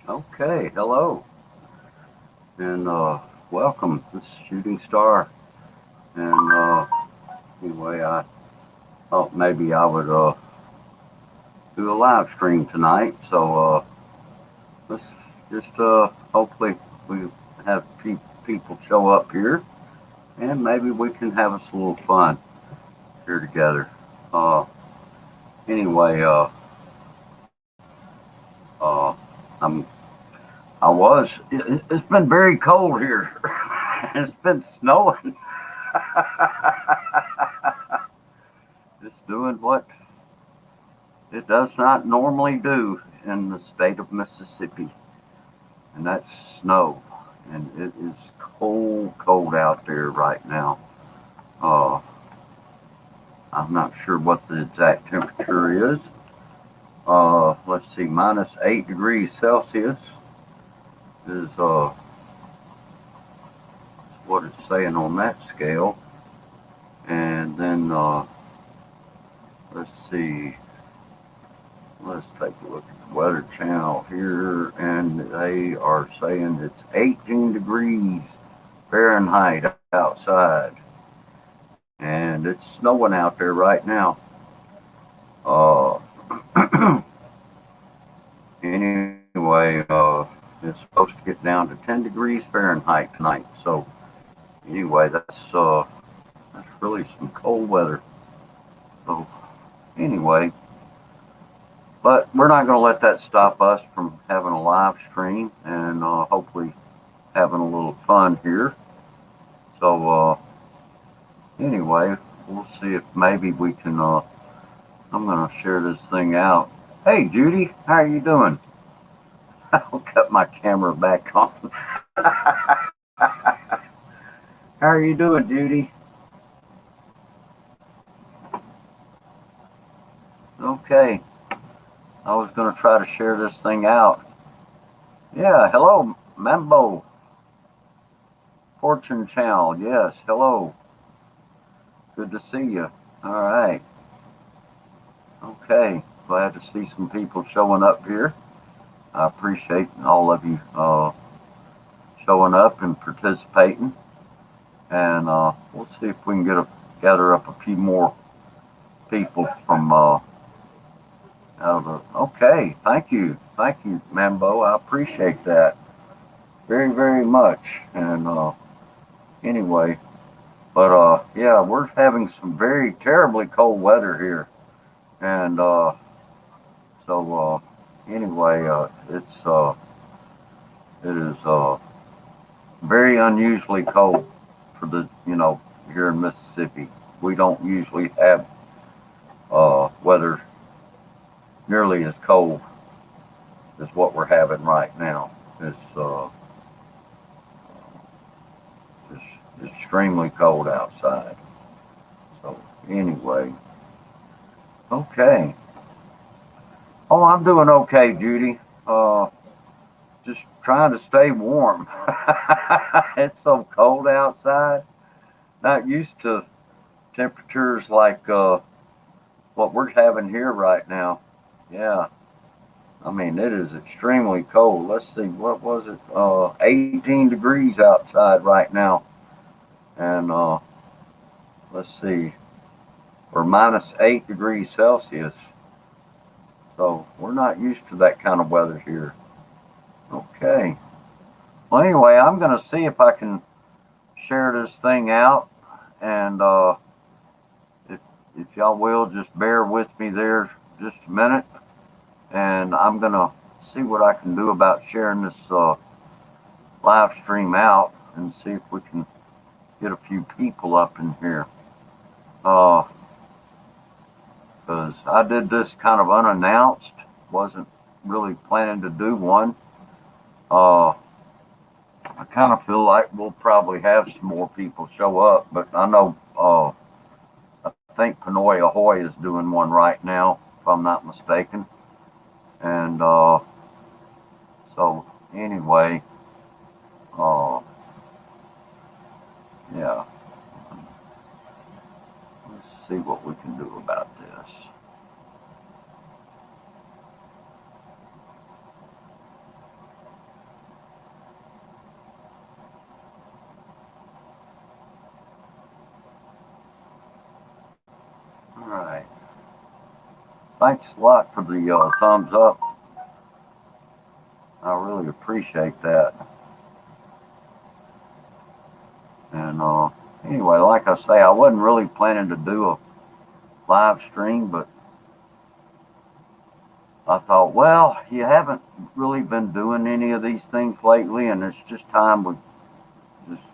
Okay, hello, and welcome. This is Shooting Star. And anyway, I thought maybe I would do a live stream tonight. So let's just hopefully we have people show up here, and maybe we can have us a little fun here together. Uh, anyway, uh, I'm I was. It's been very cold here. It's been snowing. It's doing what it does not normally do in the state of Mississippi, and that's snow. And it is cold, cold out there right now. Uh, I'm not sure what the exact temperature is. Let's see, minus 8 degrees Celsius is what it's saying on that scale. And then let's see, let's take a look at the Weather Channel here, and they are saying it's 18 degrees Fahrenheit outside, and it's snowing out there right now. Uh, anyway, it's supposed to get down to 10 degrees Fahrenheit tonight. So anyway, that's really some cold weather. So anyway, but we're not going to let that stop us from having a live stream and hopefully having a little fun here. So anyway, we'll see if maybe we can. I'm going to share this thing out. Hey, Judy, how are you doing? I'll cut my camera back on. How are you doing, Judy? Okay, I was going to try to share this thing out. Yeah, hello, Mambo Fortune Channel. Yes, hello. Good to see you. All right. Okay, glad to see some people showing up here. I appreciate all of you showing up and participating. And we'll see if we can gather up a few more people from out of the. Okay, thank you, Mambo. I appreciate that very, very much. And anyway, but yeah, we're having some very terribly cold weather here, and so anyway, it is very unusually cold for the here in Mississippi. We don't usually have weather nearly as cold as what we're having right now. It's extremely cold outside. So anyway, okay. Oh, I'm doing okay, Judy. Just trying to stay warm. It's so cold outside. Not used to temperatures like what we're having here right now. Yeah, I mean it is extremely cold. Let's see, what was it? 18 degrees outside right now, and let's see, we're minus 8 degrees Celsius. So we're not used to that kind of weather here. Okay. Well, anyway, I'm going to see if I can share this thing out, and if if y'all will just bear with me there just a minute, and I'm going to see what I can do about sharing this live stream out and see if we can get a few people up in here. Because I did this kind of unannounced, wasn't really planning to do one. Uh, I kind of feel like we'll probably have some more people show up, but I know I think Pinoy Ahoy is doing one right now, if I'm not mistaken. And so anyway, uh, yeah, let's see what we can do about this. Thanks a lot for the thumbs up. I really appreciate that. And anyway, like I say, I wasn't really planning to do a live stream, but I thought, well, you haven't really been doing any of these things lately, and it's just time we just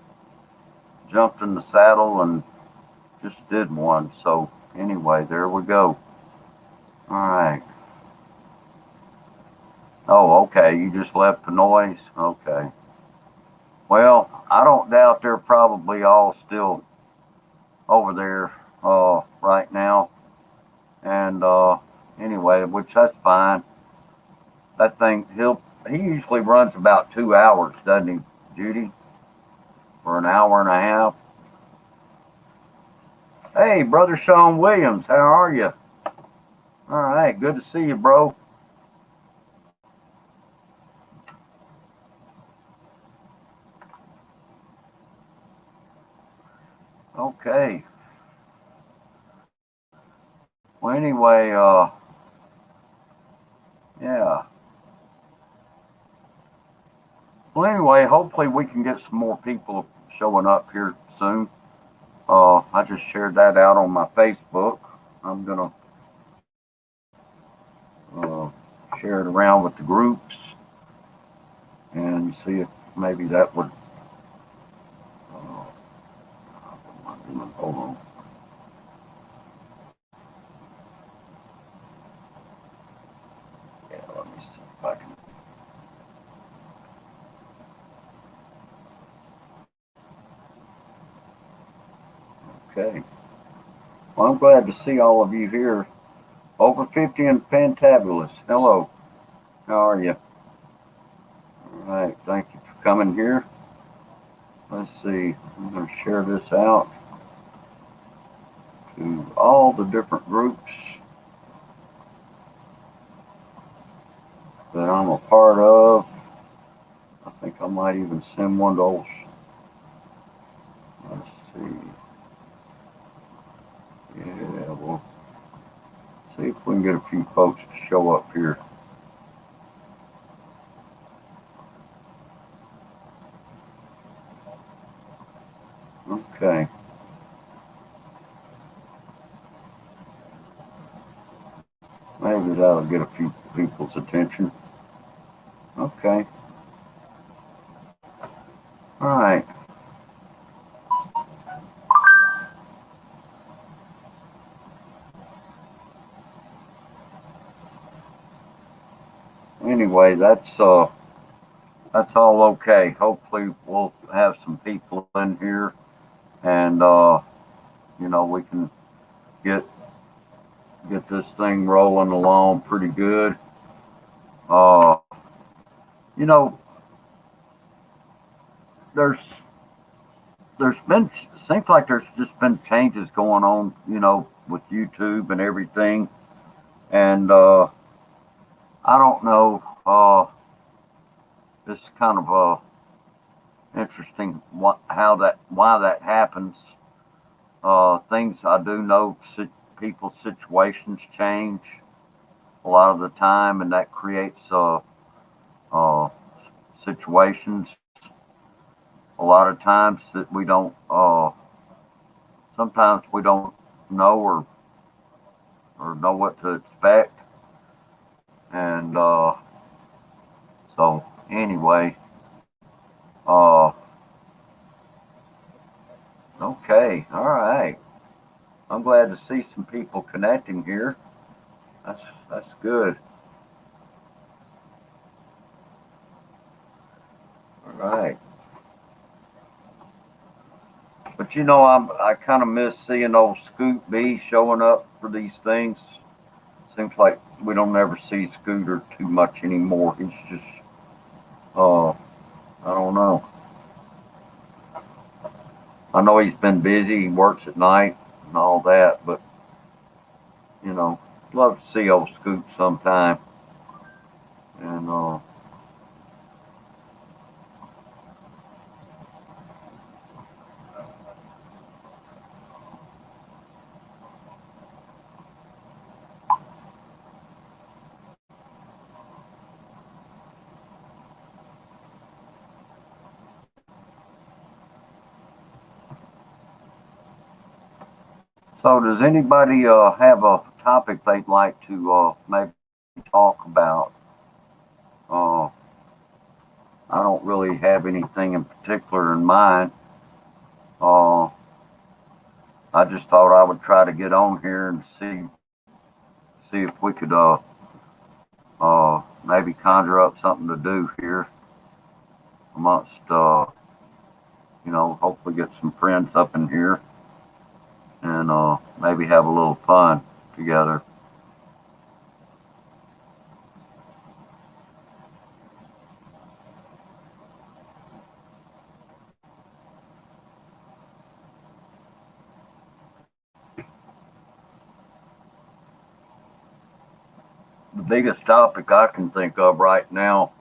jumped in the saddle and just did one. So anyway, there we go. All right. Oh, okay. You just left the noise. Okay. Well, I don't doubt they're probably all still over there right now. And anyway, which that's fine. That thing, he usually runs about 2 hours, doesn't he, Judy? For an hour and a half. Hey, brother Sean Williams, how are you? All right, good to see you, bro. Okay. Well, anyway, yeah. Well, anyway, hopefully we can get some more people showing up here soon. I just shared that out on my Facebook. I'm gonna uh, share it around with the groups and see if maybe that would. Uh, hold on. Yeah, let me see if I can. Okay. Well, I'm glad to see all of you here. Over 50 and fantabulous. Hello. How are you? All right. Thank you for coming here. Let's see. I'm going to share this out to all the different groups that I'm a part of. I think I might even send one to those. Let's see. Yeah, we'll see if we can get a few folks to show up here. Okay. Maybe that'll get a few people's attention. Okay. All right. Anyway, that's all okay. Hopefully we'll have some people in here and we can get this thing rolling along pretty good. Uh, you know, there's been seems like there's just been changes going on, with YouTube and everything, and I don't know. It's kind of interesting why that happens. Things I do know, people's situations change a lot of the time, and that creates uh, situations a lot of times that we don't. Sometimes we don't know or know what to expect, and so anyway, uh, okay, all right. I'm glad to see some people connecting here. That's good. All right. But I kind of miss seeing old Scoot B showing up for these things. Seems like we don't ever see Scooter too much anymore. He's just, I don't know. I know he's been busy. He works at night and all that, but love to see old Scoot sometime. And So does anybody have a topic they'd like to maybe talk about? Uh, I don't really have anything in particular in mind. Uh, I just thought I would try to get on here and see if we could maybe conjure up something to do here amongst hopefully get some friends up in here and maybe have a little fun together. The biggest topic I can think of right now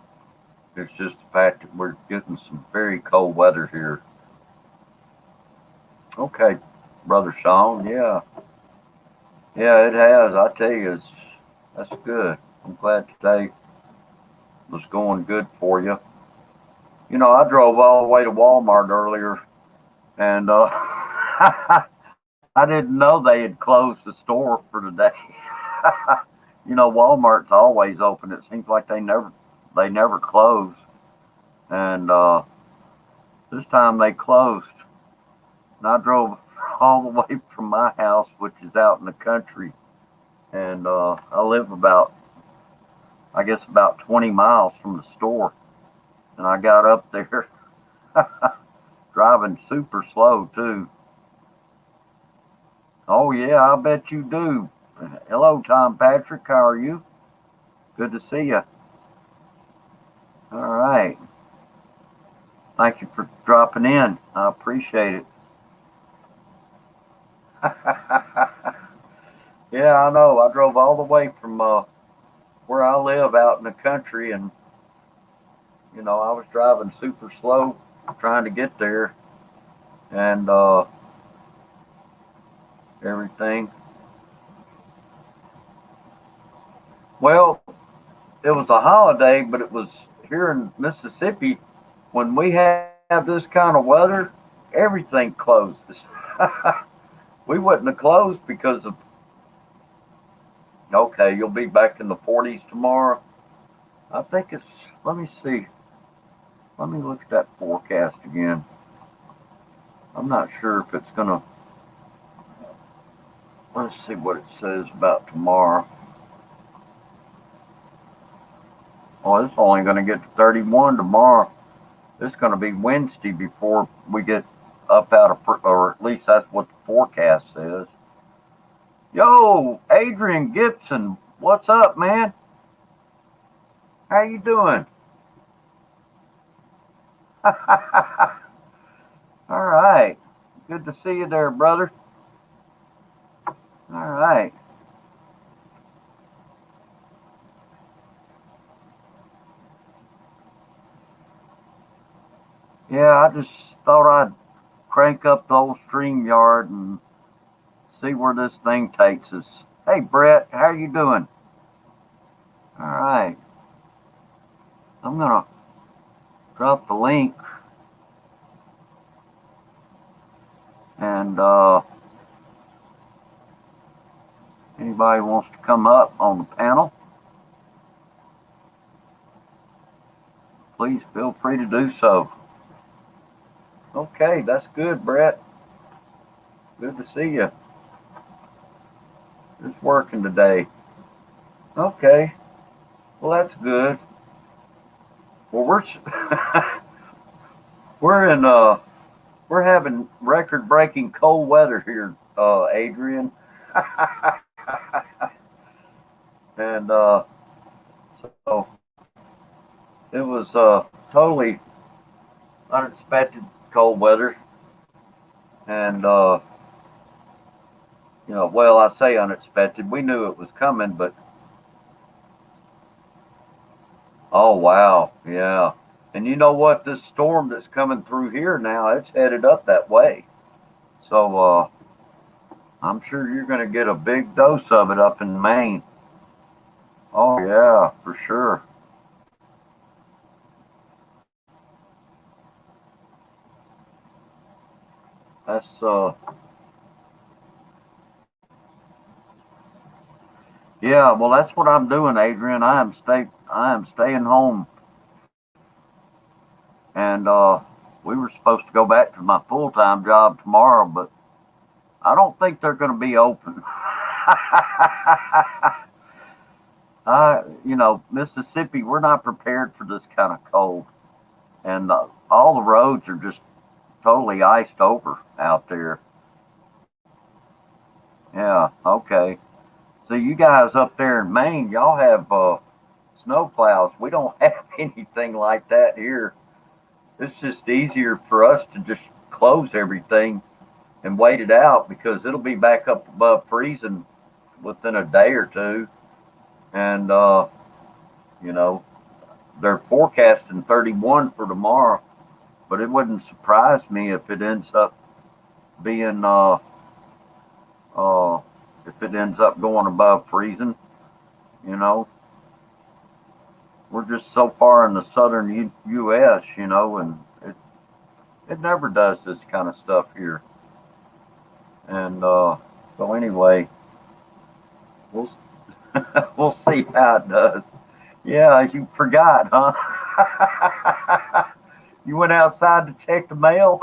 is just the fact that we're getting some very cold weather here. Okay, Brother Sean, yeah. Yeah, it has. I tell you, that's good. I'm glad today was going good for you. You know, I drove all the way to Walmart earlier, and I didn't know they had closed the store for today. You know, Walmart's always open. It seems like they never close, and this time they closed. And I drove all the way from my house, which is out in the country, and I live I guess, about 20 miles from the store, and I got up there driving super slow too. Oh yeah, I bet you do. Hello, Tom Patrick. How are you? Good to see you. All right. Thank you for dropping in. I appreciate it. Yeah, I know. I drove all the way from where I live out in the country, and I was driving super slow trying to get there, and everything. Well, it was a holiday, but it was here in Mississippi. When we have this kind of weather, everything closes. We wouldn't have closed because of, okay, you'll be back in the 40s tomorrow. I think it's, let me see. Let me look at that forecast again. I'm not sure if it's going to, let's see what it says about tomorrow. Oh, it's only going to get to 31 tomorrow. It's going to be Wednesday before we get up out of, or at least that's what the forecast says. Yo, Adrian Gibson, what's up, man? How you doing? All right. Good to see you there, brother. All right. Yeah, I just thought I'd crank up the old StreamYard and see where this thing takes us. Hey, Brett, how you doing? All right. I'm going to drop the link and anybody wants to come up on the panel, please feel free to do so. Okay, that's good, Brett. Good to see you. It's working today. Okay, well that's good. Well, we're in we're having record-breaking cold weather here, Adrian, and so it was totally unexpected cold weather, and well, I say unexpected. We knew it was coming, but oh wow, yeah. And you know what? This storm that's coming through here now, it's headed up that way. So I'm sure you're going to get a big dose of it up in Maine. Oh yeah, for sure. That's Yeah, well, that's what I'm doing, Adrian. I am staying home, and we were supposed to go back to my full time job tomorrow, but I don't think they're going to be open. Mississippi, we're not prepared for this kind of cold, and all the roads are just totally iced over out there. Yeah, okay. So you guys up there in Maine, y'all have snow plows. We don't have anything like that here. It's just easier for us to just close everything and wait it out because it'll be back up above freezing within a day or two. And you know, they're forecasting 31 for tomorrow, but it wouldn't surprise me being uh, if it ends up going above freezing. You know, we're just so far in the southern U.S. And it never does this kind of stuff here. And so anyway, we'll we'll see how it does. Yeah, you forgot, huh? You went outside to check the mail.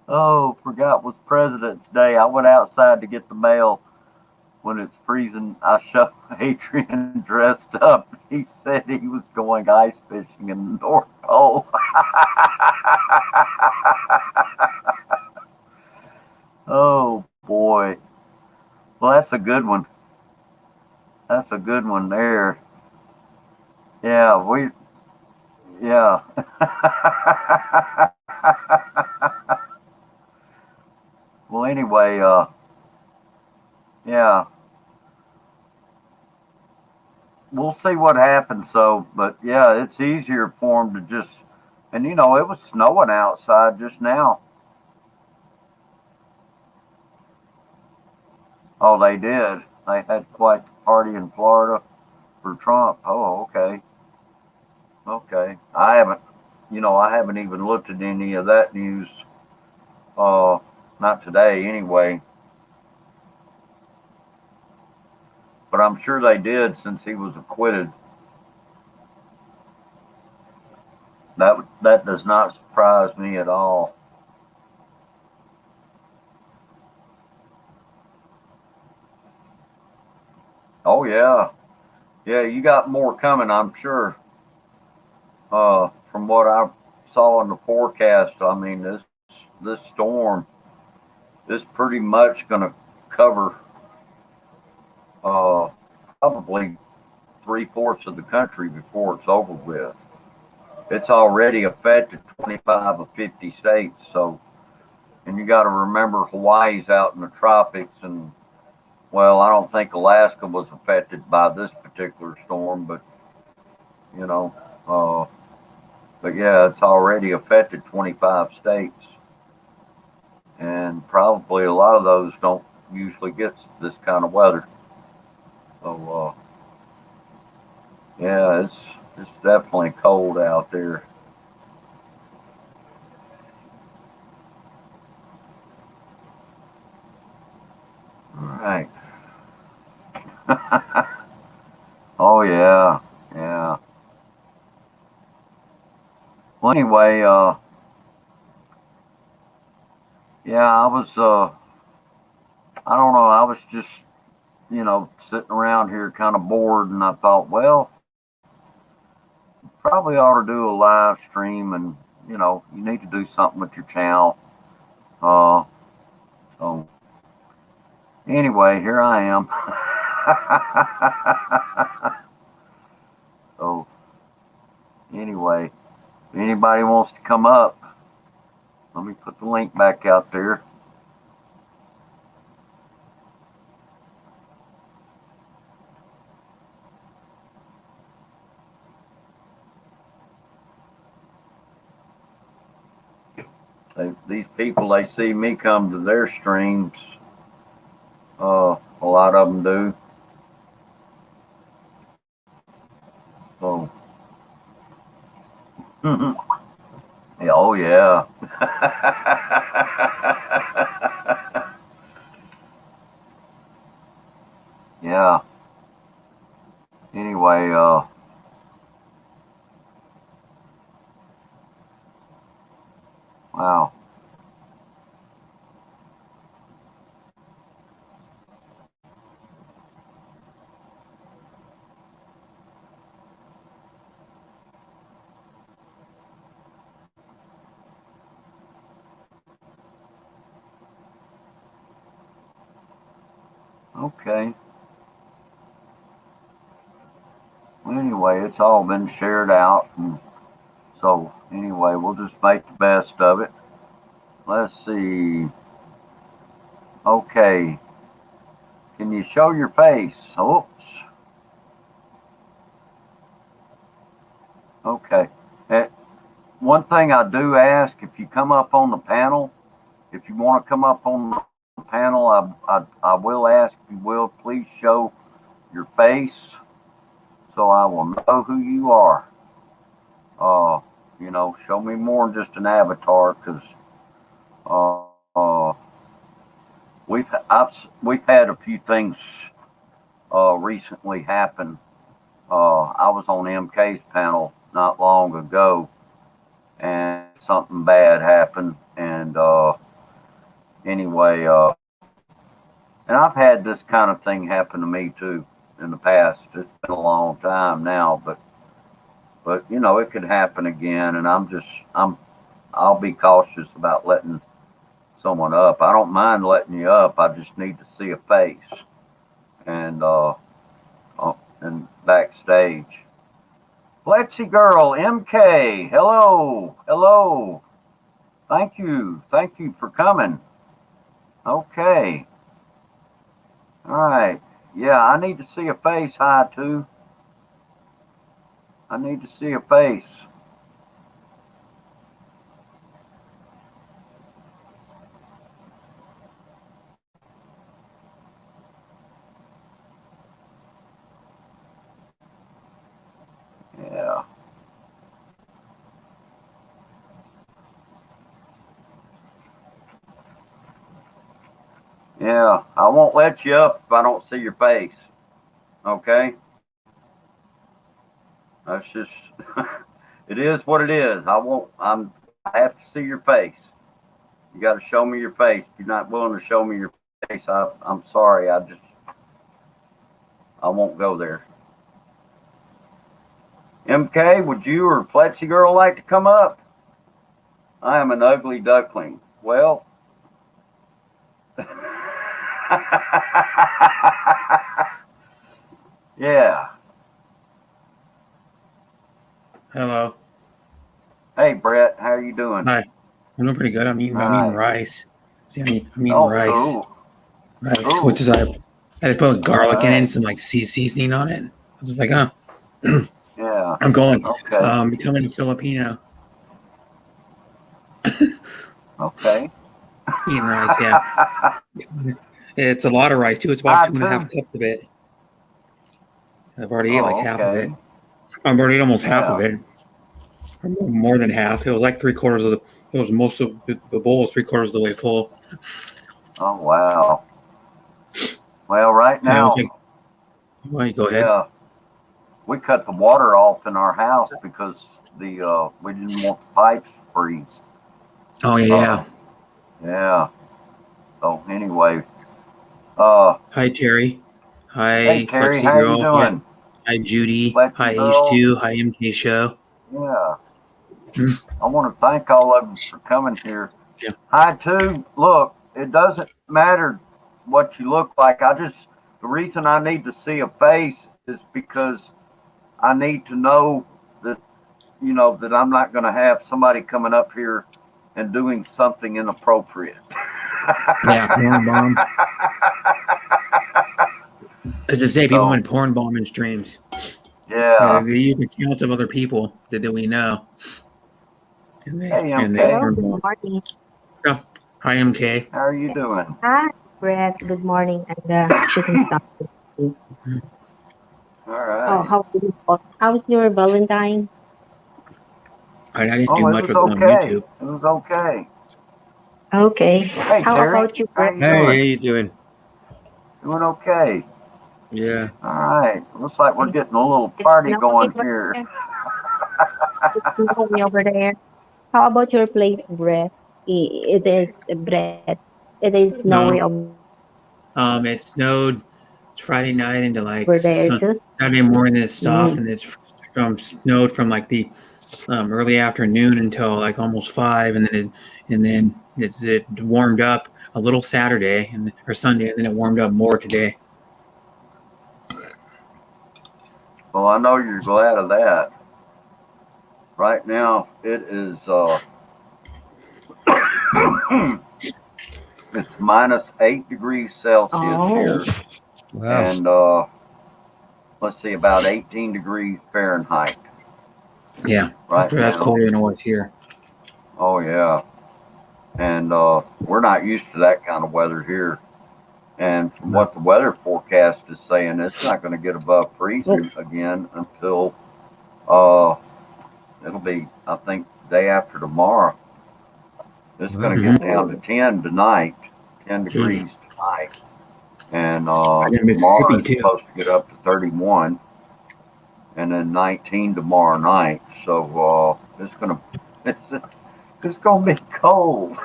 Oh, forgot was President's Day. I went outside to get the mail when it's freezing. I saw Adrian dressed up. He said he was going ice fishing in the North Pole. Oh boy. Well, that's a good one. That's a good one there. Yeah, yeah. Well, anyway, yeah, we'll see what happens. So, but yeah, it's easier for them to just, and it was snowing outside just now. Oh, they did. They had quite the party in Florida for Trump. Oh, okay. Okay. I haven't even looked at any of that news. Uh, Not today anyway. But I'm sure they did since he was acquitted. That does not surprise me at all. Oh yeah, yeah. You got more coming, I'm sure. From what I saw in the forecast, I mean this storm is pretty much going to cover uh, probably 3/4 of the country before it's over with. It's already affected 25 of 50 states. So, and you got to remember Hawaii's out in the tropics, and well, I don't think Alaska was affected by this particular storm, but you know, uh, but yeah, it's already affected 25 states, and probably a lot of those don't usually get this kind of weather. So, yeah, it's definitely cold out there. All right. Oh yeah, yeah. Well, anyway, yeah, I don't know, I was just, sitting around here kind of bored, and I thought, well, probably ought to do a live stream, and you need to do something with your channel. Uh, so anyway, here I am. So anyway, if anybody wants to come up, let me put the link back out there. These people, they see me come to their streams. A lot of them do. So, Yeah, oh yeah. Yeah. Anyway, wow. Okay. Well, anyway, it's all been shared out, and so anyway, we'll just make the best of it. Let's see. Okay. Can you show your face? Oops. Okay. Eh, one thing I do ask, if you come up on the panel, if you want to come up on the panel, I will ask you will please show your face so I will know who you are. Uh, show me more than just an avatar, because uh, uh, we've had a few things recently happen. I was on MK's panel not long ago, and something bad happened. And anyway, and I've had this kind of thing happen to me too in the past. It's been a long time now, but it could happen again, and I'll be cautious about letting someone up. I don't mind letting you up. I just need to see a face, and and backstage. Lexi Girl, MK, hello. Thank you for coming. Okay, all right. Yeah, I need to see a face. Hi, too. I need to see a face. Yeah. Yeah, I won't let you up if I don't see your face. Okay? That's just it is what it is. I have to see your face. You got to show me your face. If you're not willing to show me your face, I'm sorry. I won't go there. MK, would you or Plexi Girl like to come up? I am an ugly duckling. Well, yeah. Hello. Hey, Brett, how are you doing? Hi. I'm doing pretty good. I'm eating rice. See, I'm eating Oh, rice. cool. Rice, Cool. which is I had to put garlic in it right. and some like seasoning on it. I was just like, oh, Yeah. I'm going. Okay. Becoming a Filipino. Okay. Eating rice, yeah. It's a lot of rice too. It's about 2.5 cups of it. I've already ate like half of it. I've already ate almost half of it. Or more than half. It was like 3/4 of the. It was most of the bowl was 3/4 of the way full. Oh wow. Well, right now. Yeah, well, go ahead. Yeah. We cut the water off in our house because we didn't want the pipes to freeze. Oh yeah. Yeah. So anyway. Hi Terry. Hi Hey Terry, Flexi how Girl. you doing? Hi Judy. Flexi Hi Girl. H2. Hi MK Show. Yeah. I want to thank all of you for coming here. Yeah. Hi too. Look, it doesn't matter what you look like. The reason I need to see a face is because I need to know that that I'm not going to have somebody coming up here and doing something inappropriate. Yeah, porn bomb. As I say, people in porn bombing streams. Yeah. They use accounts of other people that we know. And they, Hey, and MK. Hello, good morning. Oh, hi, MK. How are you doing? Hi, Brett. Good morning, and shooting star. All right. Oh, how's your Valentine? I didn't Oh, do it much was with going on okay. YouTube. It was okay. Okay. Hey, How Terry, about you, how Brett? you Hey, how doing? you doing? Doing okay. Yeah. All right. Looks like we're getting a little It's party snowy going over here. there. It's snowy over there. How about your place, Brett? It is Brett. It is snowy No, over there too. it snowed Friday night into like Saturday morning. It Mm. stopped, and it's snowed from like the early afternoon until like almost 5, and then it warmed up a little Saturday or Sunday, and then it warmed up more today. Well, I know you're glad of that. Right now, it is it's -8 degrees Celsius Oh, here, Wow. and let's see, about 18 degrees Fahrenheit Yeah, right that's now. colder than it was here. Oh yeah, and we're not used to that kind of weather here. And from what the weather forecast is saying, it's not going to get above freezing again until it'll be, I think, day after tomorrow. It's going to Mhm. get down to 10 tonight, 10 Jeez. degrees tonight, and And in tomorrow Mississippi it's too. supposed to get up to 31, and then 19 tomorrow night. So it's gonna be cold.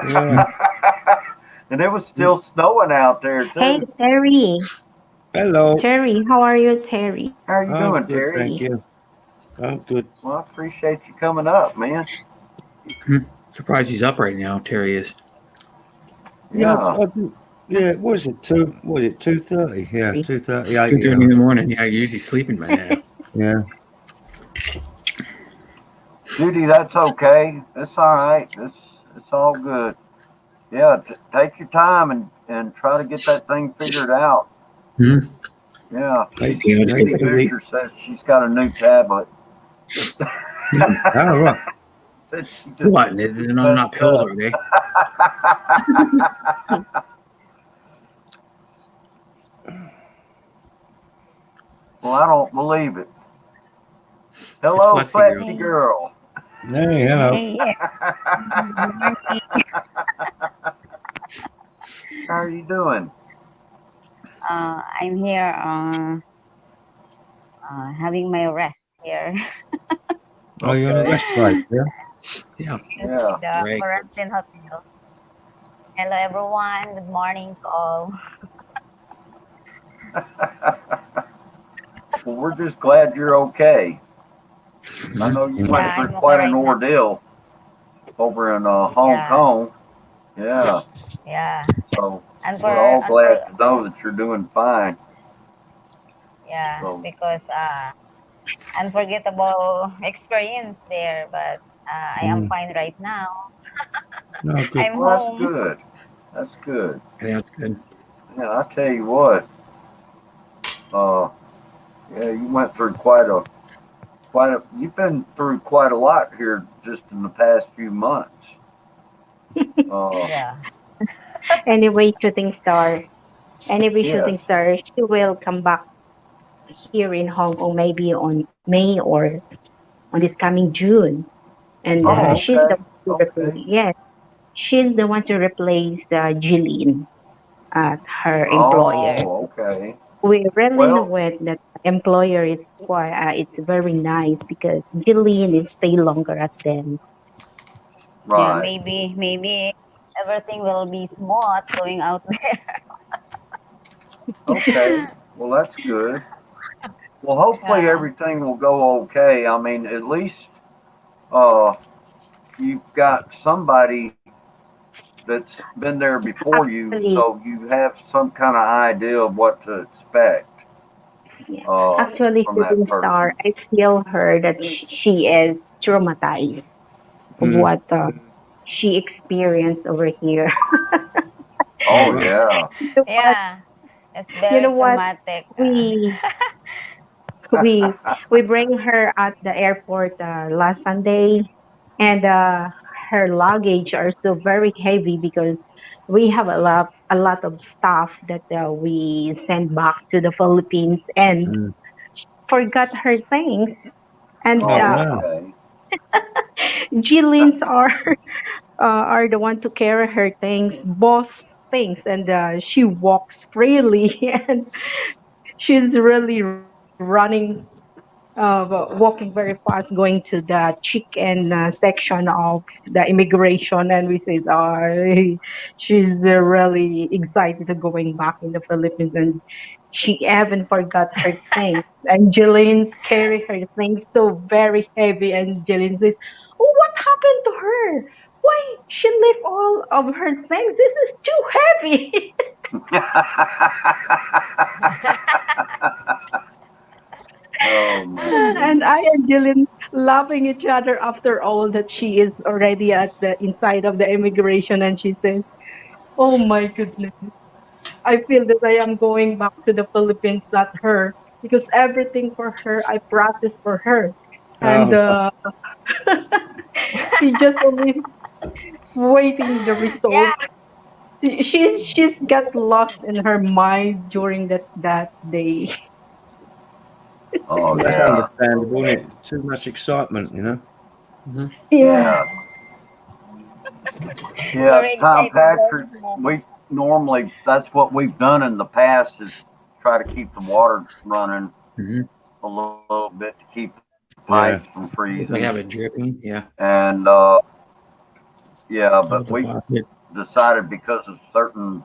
Yeah. And it was still snowing out there hey, too. Terry. Hello. Terry, how are you, Terry? How are you I'm doing, good, Terry? thank you. I'm good. Well, I appreciate you coming up, man. Surprised he's up right now. Terry is. Yeah, Yeah. yeah. What was it? 2:30? Yeah, 2:38. 2:30 in the morning. Yeah, you're usually sleeping by now. Yeah. Judy, that's okay. It's all right. It's all good. Yeah, take your time and try to get that thing figured out. Hmm? Yeah, Eight, Yeah, just Judy get- 8:30. Butcher says she's got a new tablet. Oh, right. Said she just What? They're not pills, are they? Well, I don't believe it. Hello, It's Flexi Flexi girl. Hey, hello. Hey, yeah. Good morning. How are you doing? I'm here having my rest here Oh, you're on a Okay. rest break, yeah? Yeah. in Yeah. the Great. quarantine hotel. Hello, everyone. Good morning to all. Well, we're just glad you're okay. I know you went Yeah, through I'm okay quite an right now. ordeal over in Hong Yeah. Kong. Yeah. Yeah, So and we're all glad to know that you're doing fine. yeah, So because unforgettable experience there, but I am fine right now. No, good. I'm well, that's home. good. That's good. Yeah, that's good. Yeah, I tell you what. Uh, yeah, you went through you've been through quite a lot here just in the past few months. Yeah, Anyway, shooting star. Anyway, Yes. shooting star. She will come back here in Hong Kong maybe on May or on this coming June. And Oh, she's the okay. one to replace, Okay. yes, she's the one to replace Jillian at her employer. Oh, okay. We really Well, know it that employer is quite, it's very nice because Jillian is stay longer at them. yeah. right. Maybe everything will be smooth going out there. Okay. Well, that's good. Well, hopefully Yeah. everything will go okay. I mean, at least uh, you've got somebody that's been there before you, Actually, so you have some kind of idea of what to expect yeah. uh, Actually, from that shooting star, person. I feel her that she is traumatized of Mm. what she experienced over here. Oh, Right. yeah. You know what? Yeah, it's You know very what? traumatic. We we we bring her at the airport last Sunday, and her luggage are so very heavy because we have a lot of stuff that we send back to the Philippines and Mm. forgot her things. And Oh, Oh, wow. okay. Jillian's are the one to carry her things, both things, and she walks freely, and she's really running, walking very fast, going to the chicken section of the immigration, and we said, she's really excited to going back in the Philippines, and she even forgot her things. And Jillian's carry her things so very heavy, and Jillian says, "Oh, what happened to her? Why she left all of her things? This is too heavy." Oh man. And I and Jillian laughing each other after all that she is already at the inside of the immigration, and she says, "Oh my goodness, I feel that I am going back to the Philippines, not her, because everything for her I processed for her, and Oh, she just only waiting the result." Yeah. She's got lost in her mind during that day. Oh that's yeah. understandable, isn't it? Too much excitement, you know. Yeah. Yeah, Very Tom excited Patrick, those moments. we normally, that's what we've done in the past is try to keep the water running Hmm. a little bit to keep the Yeah. pipes from Like freezing. have it dripping. Yeah. And, yeah, Out but the we faucet. decided because of certain,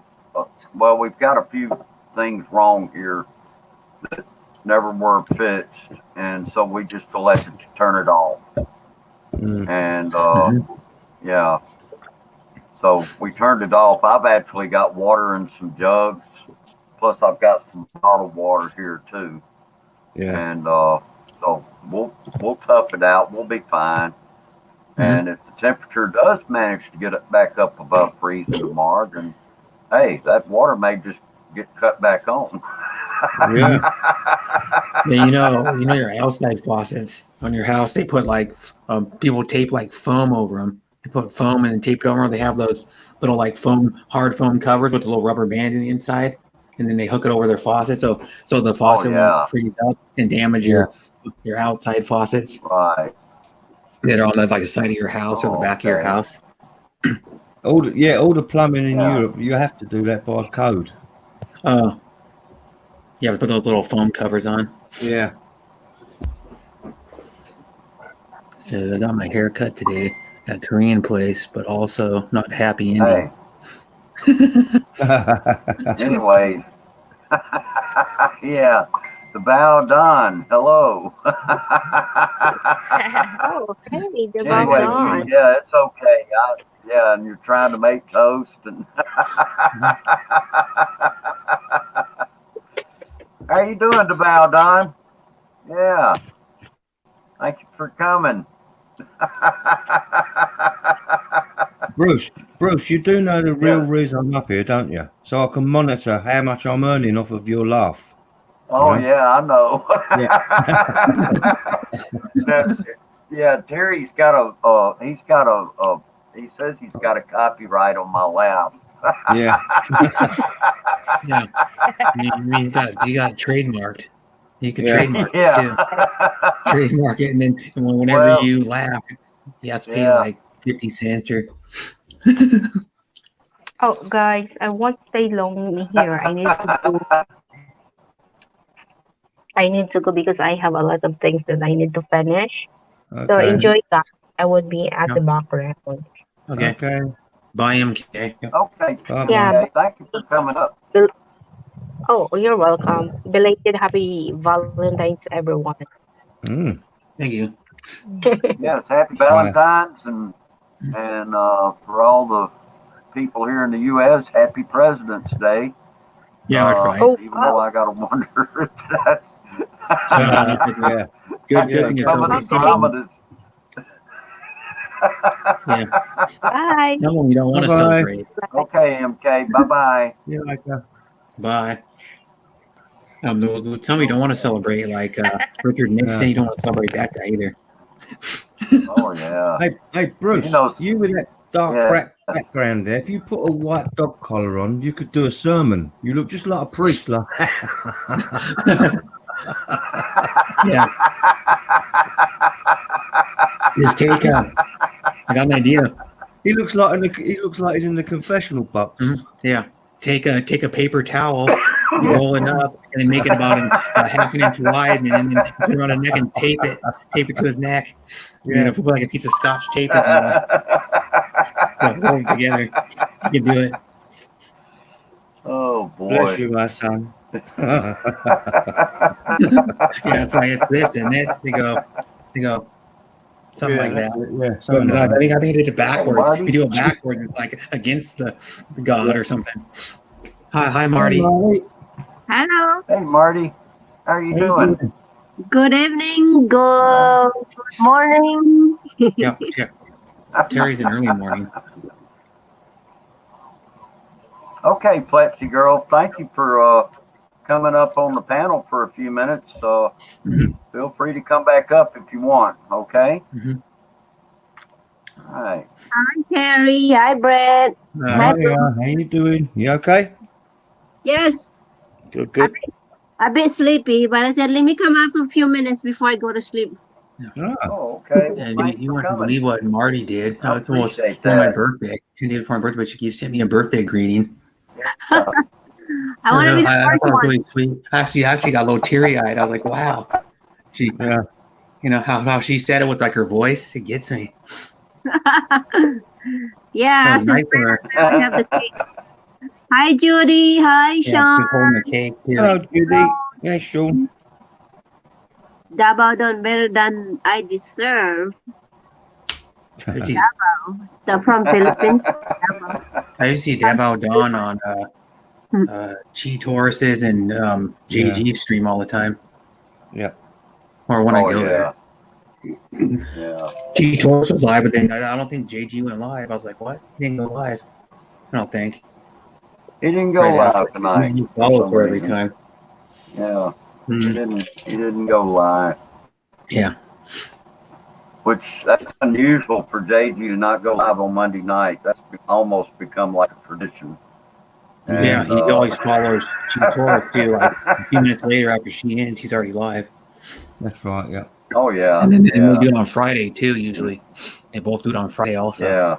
well, we've got a few things wrong here that never were fixed. And so we just elected to turn it off. Mm. And, Mhm. yeah. So we turned it off. I've actually got water in some jugs. Plus, I've got some bottled water here too. Yeah. And so we'll tough it out. We'll be fine. And if the temperature does manage to get it back up above freezing tomorrow, then hey, that water may just get cut back on. Yeah. Yeah, you know your outside faucets on your house. They put like people tape like foam over them. They put foam and tape it over. They have those little like hard foam covers with a little rubber band in the inside, and then they hook it over their faucet, so the faucet yeah. won't freeze up and damage your outside faucets Right. that are on the like the side of your house or the Oh, back of your okay. house. All the plumbing in Yeah. Europe, you have to do that by code. You have to put those little foam covers on. Yeah. So I got my hair cut today at a Korean place, but also not happy ending. Hey, anyway, yeah, the bow done. Hello. Oh, hey, the Anyway, Babylon. Judy, yeah, it's okay. Yeah, and you're trying to make toast and how you doing, DeVal Don? Yeah, thank you for coming. Bruce, you do know the real Yeah. reason I'm up here, don't you? So I can monitor how much I'm earning off of your laugh. Oh Yeah. yeah, I know. Yeah. Yeah, Terry's got he says he's got a copyright on my laugh. Yeah. Yeah, you got it trademarked. You can Yeah. trademark it Yeah. too. Trademark it, and then whenever Well, you laugh, you have to pay yeah. like 50 cents or. Oh, guys, I won't stay long here. I need to go. I need to go because I have a lot of things that I need to finish. So Okay. enjoy that. I would be at Yeah. the background. Okay, Okay. bye, MK. Okay. Bye. Yeah. Okay. Thank you for coming up. Oh, you're welcome. Belated happy Valentine's, everyone. Mm. Thank you. Yes, happy Valentine's and for all the people here in the U.S., happy President's Day. Yeah, that's right. Oh, Even though I gotta wonder if that's Yeah. Good Yeah, thing it's some of over. the drama Yeah, bye. someone you don't want to Bye-bye. celebrate. Okay, MK. Bye bye. See you later. Bye. Some you don't want to celebrate, like Richard Nixon. Yeah. You don't want to celebrate that guy either. Oh yeah. Hey, Bruce, You know- you with that dark Yeah. background there, if you put a white dog collar on, you could do a sermon. You look just like a priest, like. Yeah. Just I got an idea. He looks like he's in the confessional box. Yeah. Take a paper towel, roll it up, and then make it about half an inch wide, and then put it around his neck and tape it to his neck. Yeah. You know, put like a piece of scotch tape it and roll it together. You can do it. Oh Bless boy. you, my son. Yeah, it's like it's this, isn't it? They go, something like that. Yeah, something I like that. think I did it backwards. Marty? We do it backwards. It's like against the god or something. Hi, Marty. Hello. Hey Marty, how are you doing? Good evening. Good morning. Yeah. Terry's in early morning. Okay, Plexi girl, thank you for coming up on the panel for a few minutes. Feel free to come back up if you want. Okay. Mhm. All right. Hi, Terry. Hi, Brett. How you doing? You okay? Yes. Good. A bit sleepy, but I said, let me come up a few minutes before I go to sleep. Ah, Oh, okay. Well, And thanks you for wouldn't coming. believe what Marty did. I It's almost appreciate for my that. birthday. She did it for my birthday, but she sent me a birthday greeting. I want to be the I first thought it was one. really sweet. I actually got a little teary eyed. I was like, wow. She, yeah. you know how she said it with like her voice. It gets me. Yeah, That was nice since of her. we have the cake. Hi, Judy. Hi, Yeah, Sean. she's holding the cake too. Hello, Judy. Yeah, Sean. Davao done better than I deserve. She's- The from Philippines. Davao. I used to see Davao Dawn on Chi Taurus's and JG stream all the time. Yeah. Or when I Oh, go yeah. there. Yeah. Chi Taurus was live, but then I don't think JG went live. I was like, what? He didn't go live. I don't think. He didn't go Right live after. tonight. He for follows some her every reason. time. Yeah. He Mm, didn't go live. yeah. Which that's unusual for JG to not go live on Monday night. That's almost become like a tradition. Yeah, And, he always follows Chi Taurus too. Like a few minutes later after she ends, he's already live. That's right. Yeah. Oh yeah. And then they yeah. do it on Friday too, usually. They both do it on Friday also. Yeah.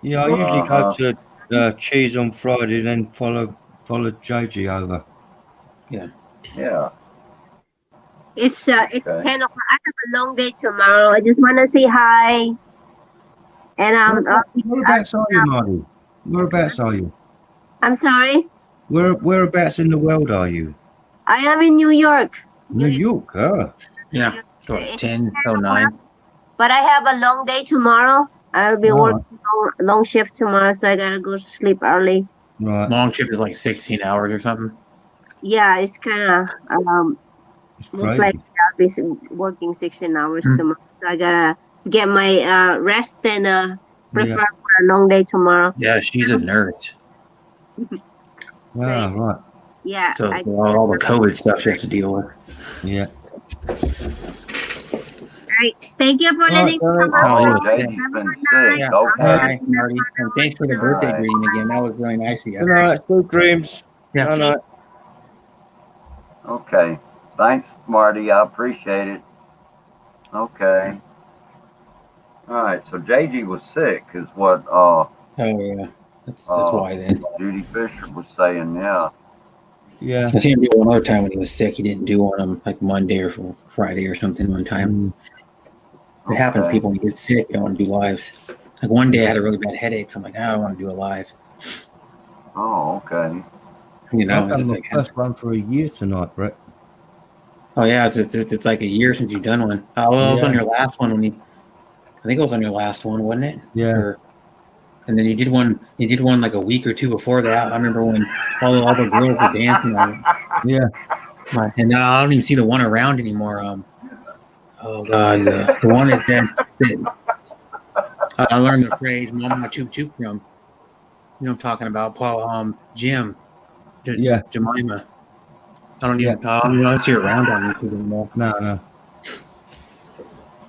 Yeah. I usually Uh-huh. go to Cheese on Friday, then follow JG over. Yeah. It's Okay. 10 o'clock. I have a long day tomorrow. I just want to say hi. And Whereabouts are you, Marty? Whereabouts are you? I'm sorry. Whereabouts in the world are you? I am in New York. New York. Ah. Yeah. So It's 10:09. But I have a long day tomorrow. I'll be Oh. working long shift tomorrow, so I gotta go to sleep early. Right. Long shift is like 16 hours or something. Yeah, it's kind of It's most crazy. likely I'll be working 16 hours Hmm. tomorrow. So I gotta get my rest and prepare for a long day tomorrow. Yeah, she's a nurse. Ah, right. Yeah. So it's all the COVID stuff she has to deal with. Yeah. Right. Thank you for All right, letting me Derek. come Oh, on. yeah. JG's been sick. Yeah. Okay. Hi, Marty. And thanks for the birthday Alright. greeting again. That was really nice of Good you. night. Good dreams. Yeah. Good night. Okay. Thanks, Marty. I appreciate it. Okay. All right. So JG was sick, is what Oh, yeah. That's Oh. why then. Judy Fisher was saying. Yeah. Yeah. I seen him do one other time when he was sick. He didn't do one on like Monday or Friday or something one time. It happens. Okay. People when you get sick, don't want to do lives. Like one day I had a really bad headache, so I'm like, I don't want to do a live. Oh, okay. You know, I've it's done just my like, first one for a year tonight, Brett. oh yeah, it's like a year since you've done one. Well, it was on Yeah. your last one when you. I think it was on your last one, wasn't it? Yeah. Or, and then you did one. You did one like a week or two before that. I remember when all the girls were dancing on it. Yeah. Right. And now I don't even see the one around anymore. Oh god, the one that said that I learned the phrase "Mama Choop Choop" from. You know what I'm talking about, Paul. Jim. Yeah. Jemima. I don't even see her around on YouTube anymore. No.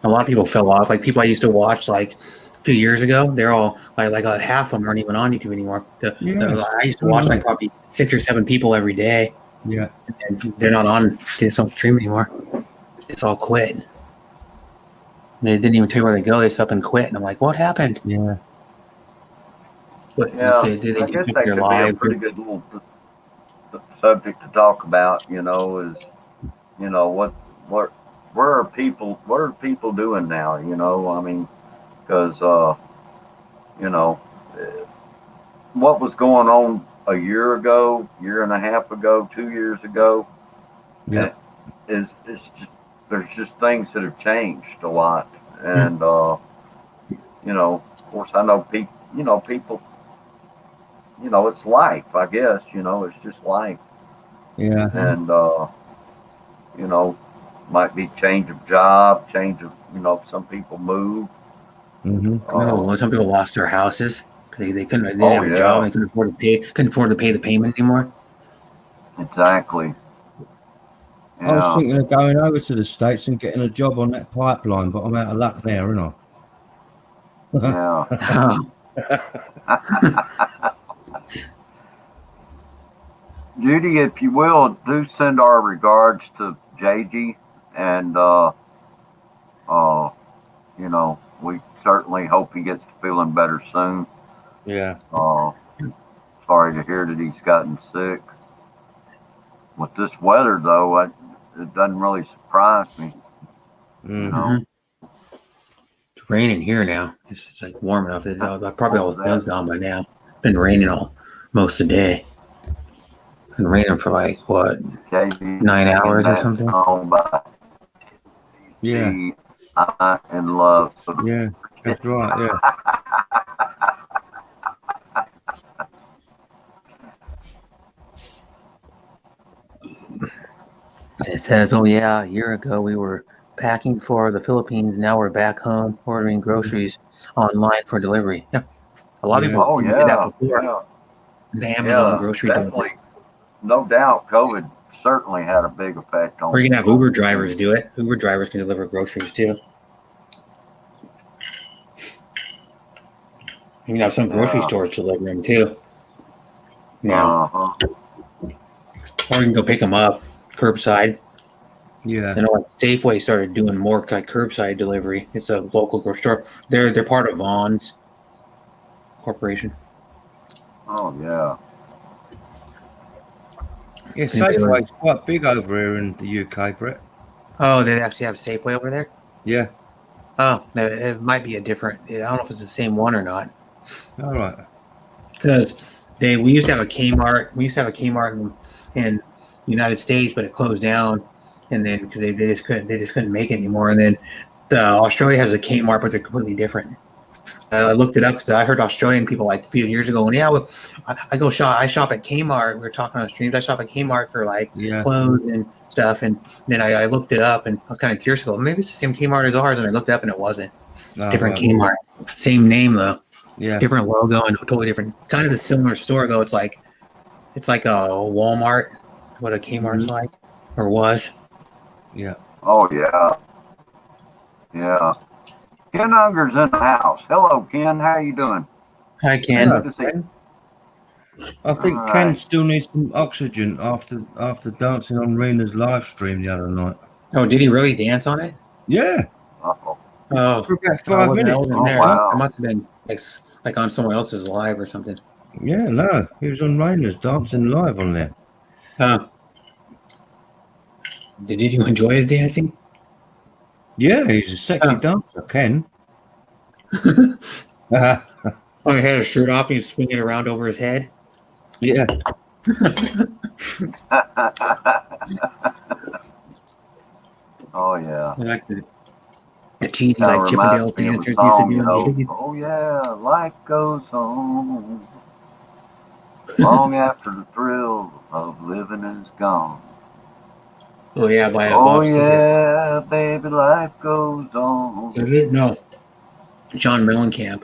A lot of people fell off. Like people I used to watch like a few years ago, they're all like half of them aren't even on YouTube anymore. I used to watch like probably 6 or 7 people every day, Yeah. and they're not on. They just don't stream anymore. It's all quit. They didn't even tell you where they go. They just up and quit. And I'm like, what happened? Yeah. But Yeah, they I give guess up that their could be a lives. pretty good little subject to talk about. Is what what are people doing now? I mean, because you know, eh, what was going on a year ago, year and a half ago, 2 years ago, Yeah. is just there's just things that have changed a lot, and of course, I know people. People. It's life. I guess. It's just life, Yeah. and you know, might be change of job, change of some people move. Mm-hmm. No, some people lost their houses because they didn't Oh have a job. yeah, They couldn't afford to pay the payment anymore. exactly. I was Yeah, thinking of going over to the States and getting a job on that pipeline, but I'm out of luck there, aren't I? yeah. Judy, if you will, do send our regards to JG, and uh, we certainly hope he gets to feeling better soon. Yeah. Uh, Sorry to hear that he's gotten sick. With this weather, though, it doesn't really surprise me. Mm. Mhm. It's raining here now. It's like warm enough. Probably all the sun's gone by now. It's been raining most of the day. Been raining for like what, KB 9 singing hours or that something? song by Yeah. TC, I'm in love. So Yeah. That's right. Yeah. And it says, "Oh yeah, a year ago we were packing for the Philippines. Now we're back home ordering groceries online for delivery." Yeah, a lot of Yeah. people oh did that yeah, before. yeah, The Amazon yeah, grocery delivery, definitely, no doubt. COVID certainly had a big effect or on. you can have Uber drivers do it. Uber drivers can deliver groceries too. You can have some grocery Yeah. stores deliver them too. Now, Uh-huh. or you can go pick them up curbside. Yeah. I know like Safeway started doing more like curbside delivery. It's a local grocery store. They're part of Vaughn's Corporation. Oh yeah. Yeah. And they were- Safeway's quite big over here in the UK, Brett. Oh, they actually have Safeway over there. Yeah. Oh, it might be a different. I don't know if it's the same one or not. All right. Because we used to have a Kmart. We used to have a Kmart in the United States, but it closed down, and then because they just couldn't make it anymore. And then Australia has a Kmart, but they're completely different. I looked it up because I heard Australian people like a few years ago, and yeah, well, I go shop. I shop at Kmart. We were talking on streams. I shop at Kmart for like Yeah. clothes and stuff, and then I looked it up, and I was kind of curious. Well, maybe it's the same Kmart as ours, and I looked it up, and it wasn't. Oh, Different right. Kmart, same name though. Yeah. Different logo and totally different. Kind of a similar store though. It's like a Walmart, what a Kmart's Mhm. like or was. Yeah. Oh yeah. Yeah. Ken Unger's in the house. Hello, Ken. How you doing? Hi, Ken. Hello, Good to see you. Ken. I think All Ken right. still needs some oxygen after dancing on Rena's live stream the other night. Oh, did he really dance on it? Yeah. Uh-oh. Oh, For about I 5 minutes. wasn't Oh there. wow. I must have been like on someone else's live or something. Yeah, no. He was on Rena's dancing live on there. Did you enjoy his dancing? Yeah, he's a sexy Oh. dancer, Ken. Oh, he had his shirt off and he was swinging it around over his head. Yeah. Oh yeah. I like the cheesy Kind like of Chippendale reminds me of a dancers used to song, do in the 80s. Oh yeah, life goes on long after the thrill of living is gone. Oh yeah, by Oh Bob Seger. yeah, baby, life goes on. No, John Mellencamp.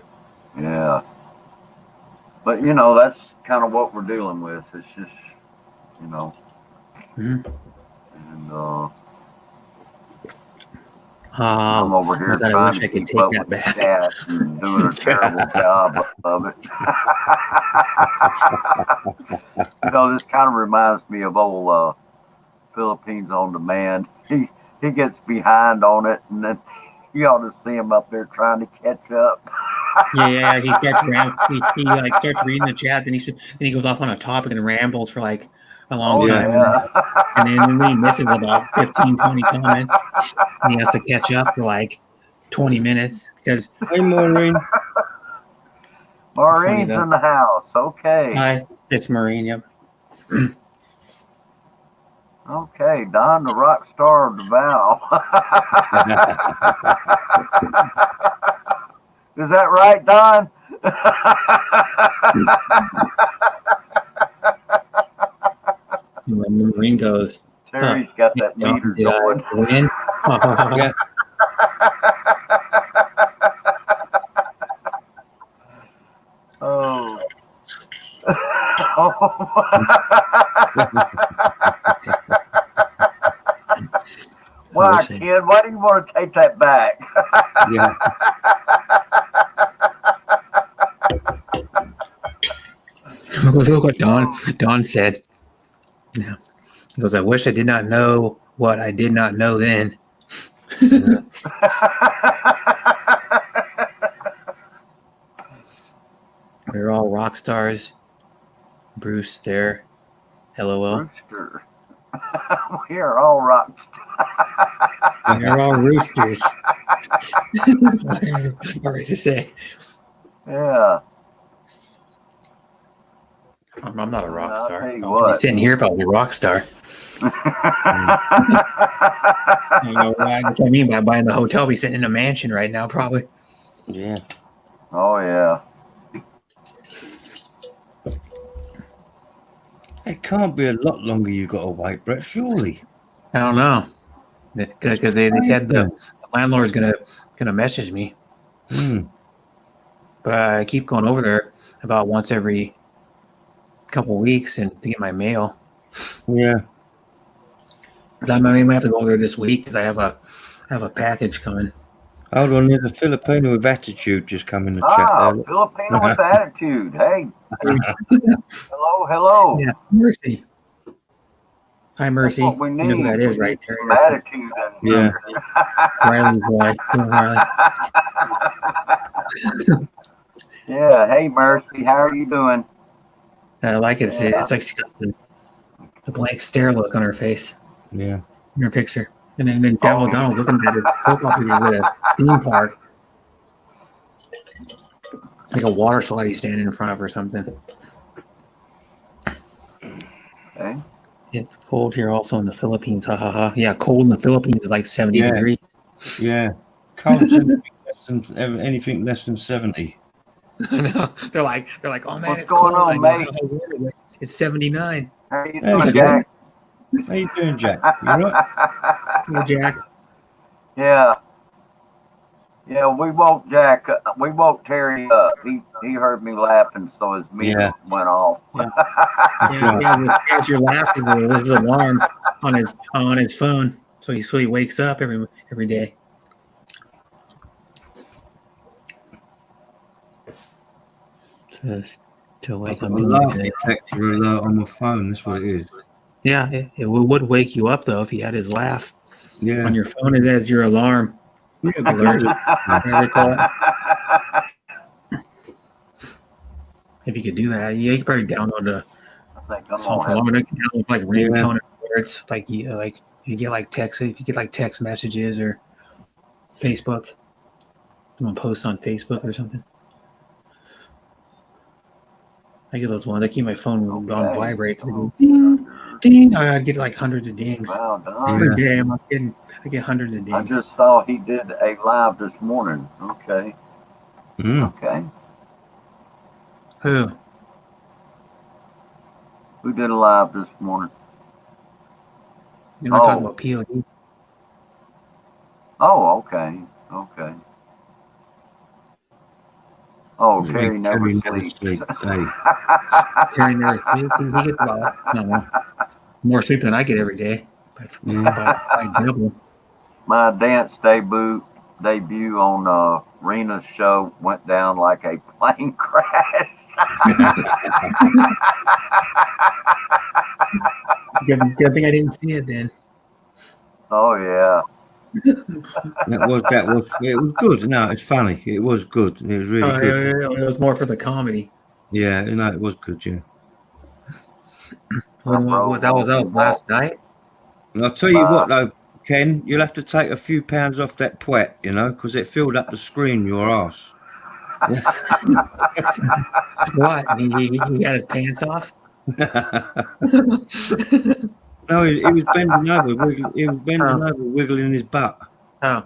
Yeah, but that's kind of what we're dealing with. It's just Mhm. and I'm over here my God, I trying wish to I could keep take up that with the back. chat and doing a terrible job of it. This kind of reminds me of old Philippines on Demand. He gets behind on it, and then You ought to see him up there trying to catch up. Yeah. He starts he like starts reading the chat, then he goes off on a topic and rambles for like a long Oh, time, yeah. and then he misses about 15, 20 comments, and he has to catch up for like 20 minutes because Hey, Maureen. Maureen's though. in the house. Okay. hi, it's Marine. Yep. Okay, Don, the rock star of the Val. Is that right, Don? And when the Marine goes, Terry's got that Don, meter did I going. win? Yeah. Oh. Why, kid? Why do you want to take that back? Yeah. Look what Don said. Yeah. He goes, I wish I did not know what I did not know then. We're all rock stars. Bruce there. LOL. Rooster. We are all rock stars. We're all roosters. All right to say. Yeah. I'm not a rock I'll star. tell you I'd be what. sitting here if I was a rock star. I don't know why. That's what I mean by buying the hotel. Be sitting in a mansion right now, probably. Yeah. Oh, yeah. It can't be a lot longer you got to wait, Brett, surely. I don't know. Because they said the landlord's gonna message me. But I keep going over there about once every couple weeks and to get my mail. Yeah. I might have to go over there this week because I have a package coming. Hold on, there's a Filipino with attitude just come in the chat there. Filipino with attitude. Hey. Hello. Yeah, Mercy. Hi, Mercy. That's what we You know who need. that is, We right, need Terry? some That's attitude. Yeah. Riley's wife. Riley. Yeah. Hey, Mercy. How are you doing? I like it. Yeah. It's like she's got the blank stare look on her face Yeah. in her picture. And then Devil Donald's looking at her profile picture at a theme park. Like a water slide he's standing in front of or something. Okay. It's cold here also in the Philippines. Ha ha ha. Yeah, cold in the Philippines is like 70 Yeah. degrees. Yeah. Cold anything less than 70. I know. They're like, oh man, What's it's going cold. on, Like, mate? how warm is it? It's 79. How you Hey, doing, Jack. Jack? How you doing, Jack? You all right? Hey, Jack. Yeah. Yeah, we woke Jack. We woke Terry up. He heard me laughing, so his meter went off. Yeah, as you're laughing, there's his alarm on his phone, so he wakes up every day. To wake up. I'm laughing detector alert on my phone. That's what it is. Yeah, it would wake you up though if you had his laugh Yeah. on your phone as your alarm. Yeah, Alert. Whatever they call it. If you could do that, yeah, you could probably download a I think I'm software gonna alarm. You can download like ringtone alerts, like you get like text. If you get like text messages or Facebook, someone posts on Facebook or something. I get those ones. I keep my phone on vibrate. Ding, ding. I get like hundreds of dings Wow, Don. every day. I'm not kidding. I get hundreds of I dings. just saw he did a live this morning. Okay. Okay. Who? Who did a live this morning? You're not talking about POD. Oh, okay. Okay. Oh, Terry never sleeps. Hey. Terry never sleeps. He gets about more sleep than I get every day. By double. My dance debut on Rena's show went down like a plane crash. Good thing I didn't see it then. Oh yeah. It was good. No, it's funny. It was good. It was really good. It was more for the comedy. Yeah, no, it was good. Yeah. That was last night. And I'll tell you what, though, Ken, you'll have to take a few pounds off that Pwet, you know, because it filled up the screen, your ass. What? He got his pants off? No, he was bending over. He was bending over, wiggling his butt. Oh.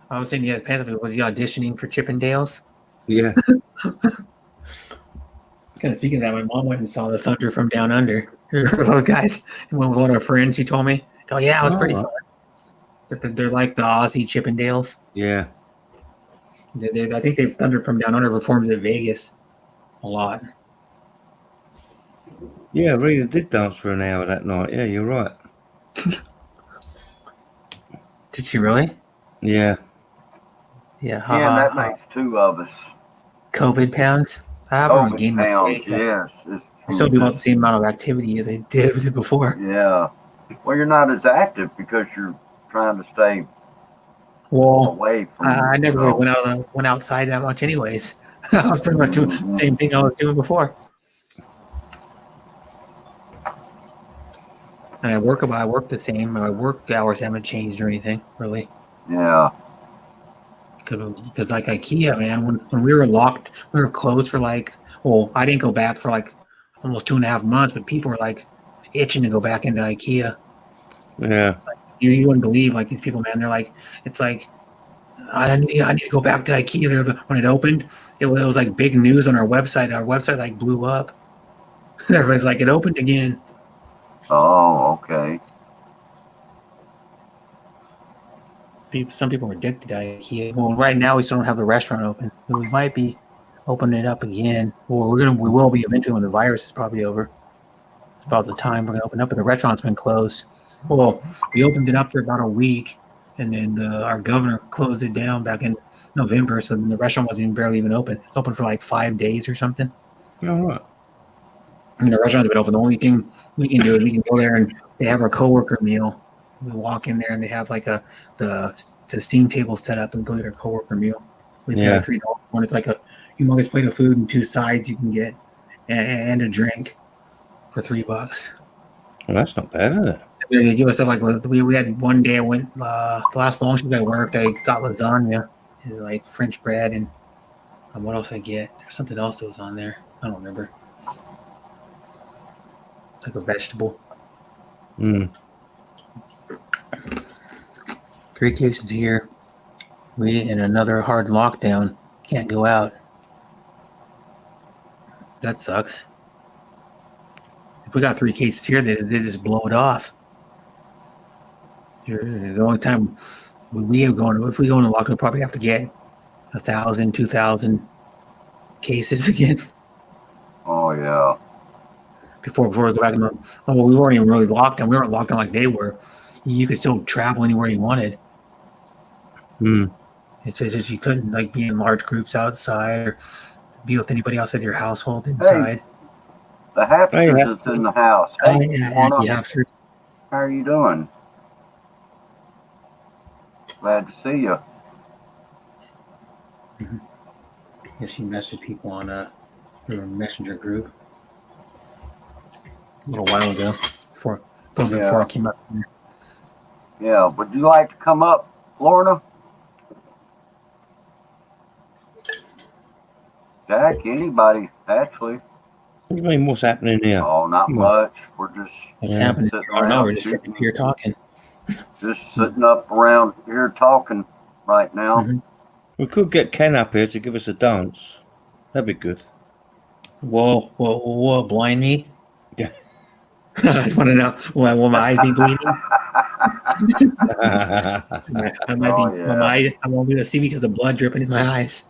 I was saying he had his pants off. Was he auditioning for Chippendales? Yeah. Kind of speaking of that, my mom went and saw the Thunder from Down Under. Those guys. And one of her friends, she told me, "Oh yeah, it was pretty fun." They're like the Aussie Chippendales. Yeah. I think they've Thunder from Down Under performed at Vegas a lot. Yeah, Rita did dance for an hour that night. Yeah, you're right. Did she really? Yeah. Yeah. Yeah, that makes two of us. COVID pounds. I haven't COVID regained pounds, weight. yes. I still do about the same amount of activity as I did before. Yeah. Well, you're not as active because you're trying to stay Well, away from. I never really went outside that much, anyways. I was pretty much doing the same thing I was doing before. And I work the same. My work hours haven't changed or anything, really. Yeah. Because like IKEA, man, when we were locked, we were closed for like, well, I didn't go back for like almost 2.5 months, but people were like itching to go back into IKEA. Yeah. You wouldn't believe, like, these people, man. They're like, it's like, I need to go back to IKEA. When it opened, it was like big news on our website. Our website like blew up. Everybody's like, it opened again. Oh, okay. Some people are addicted to IKEA. Well, right now we still don't have the restaurant open. But we might be opening it up again. Well, we will be eventually when the virus is probably over. It's about the time we're gonna open up, but the restaurant's been closed. Well, we opened it up for about a week, and then our governor closed it down back in November, so then the restaurant wasn't barely even open. It's open for like 5 days or something. All right. And the restaurant's been open. The only thing we can do is we can go there and they have our coworker meal. We walk in there and they have like the steam table set up and go get our coworker meal. We pay like $3 one. It's like a humongous plate of food and 2 sides you can get and a drink for $3. Well, that's not bad, is it? They give us stuff like we had one day I went the last long shift I worked, I got lasagna and like French bread and what else I get? There's something else that was on there. I don't remember. It's like a vegetable. 3 cases here. We in another hard lockdown. Can't go out. That sucks. If we got 3 cases here, they just blow it off. The only time if we go into lockdown, we'll probably have to get 1,000, 2,000 cases again. Oh, yeah. Before we go back. Well, we weren't even really locked down. We weren't locked down like they were. You could still travel anywhere you wanted. It's just you couldn't like be in large groups outside or be with anybody else in your household inside. Hey, the Hapsters is in the house. Hey, yeah, sure. How are you doing? Glad to see you. Yeah, she messaged people on a messenger group a little while ago before I came up here. Yeah, would you like to come up, Lorna? Jack, anybody, actually. What do you mean, what's happening here? Oh, not much. We're just What's happening? sitting I don't know. around We're just sitting here talking. Just sitting up around here talking right now. Mm-hmm. We could get Ken up here to give us a dance. That'd be good. Whoa, blind me? Yeah. I just want to know, will my eyes be bleeding? I might be, my eyes, I won't be able to see because of blood dripping in my eyes.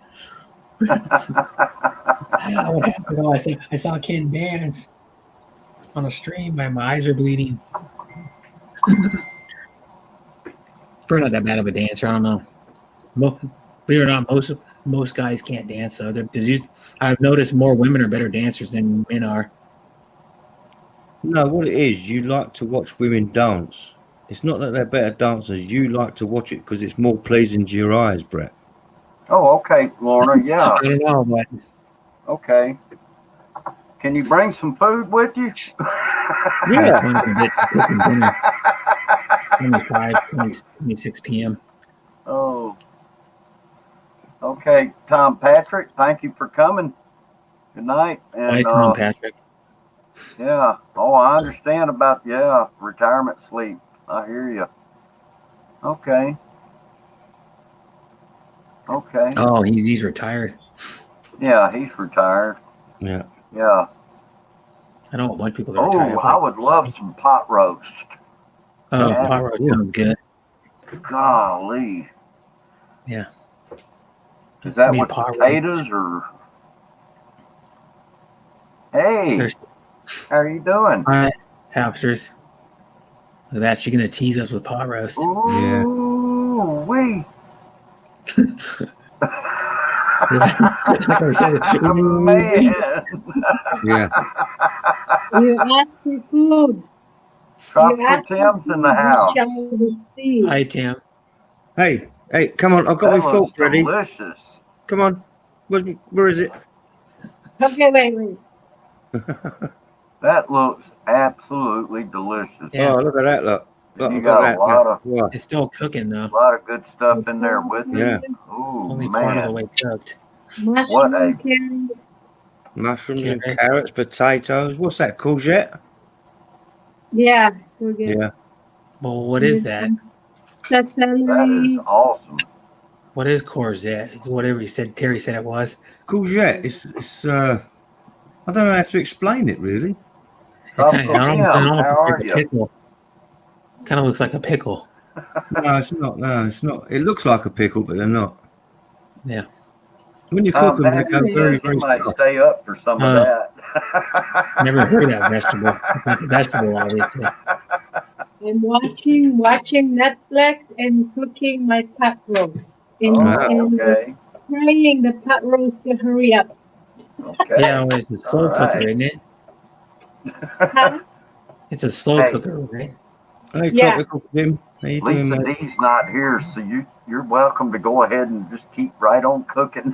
What happened? Oh, I saw Ken dance on a stream. My eyes are bleeding. Probably not that bad of a dancer. I don't know. Believe it or not, most guys can't dance. So I've noticed more women are better dancers than men are. No, what it is, you like to watch women dance. It's not that they're better dancers. You like to watch it because it's more pleasing to your eyes, Brett. Oh, okay, Lorna. Yeah. I don't know, but Okay. Can you bring some food with you? yeah, cooking dinner. 26 p.m. Oh. Okay, Tom Patrick, thank you for coming. Good night. Hi, And Tom Patrick. yeah. Oh, I understand about retirement sleep. I hear you. Okay. Okay. Oh, he's retired. Yeah, he's retired. Yeah. Yeah. I don't want a bunch of people to retire. Oh, I would love some pot roast. Oh, Yeah. pot roast sounds good. Golly. Yeah. Is that Maybe with pot potatoes roast. or? Hey, There's how are you doing? hamsters. Look at that. She's gonna tease us with pot roast. Ooh, wee. Like I said, Man. Yeah. You ask for food. Tropical Tim's in the house. Hi, Tim. Hey, come on. I've got That my fork looks ready. delicious. Come on. Where is it? Okay, wait. That looks absolutely delicious. Yeah. Oh, look at that. Look. And you I've got got a that. lot of Wow. It's still cooking though. good stuff in there with it. Yeah. Ooh, Only part of the man. way cooked. What a Mushroom, Mushrooms and Carrots. carrots, potatoes. What's that? Courgette? yeah, we're good. Yeah. Well, what is that? that is Celery. awesome. What is courgette? Whatever Terry said it was. Courgette. It's I don't know how to explain it really. Tropical Tim, how are like a you? pickle. Kind of looks like a pickle. No, it's not. No, it's not. It looks like a pickle, but they're not. Yeah. When you cook Tom them, they Patrick go very, says he very might soft. stay up for some of that. Never heard of that vegetable. It's like a vegetable, obviously. I'm watching Netflix and cooking my pot roast. And, Oh, okay. praying the pot roast to hurry up. Okay. Yeah, well, it's a slow All cooker, right. isn't it? Huh? It's a slow Hey. cooker, right? Hey, Yeah. Tropical Tim. How you doing, Lisa mate? D's not here, so you're welcome to go ahead and just keep right on cooking.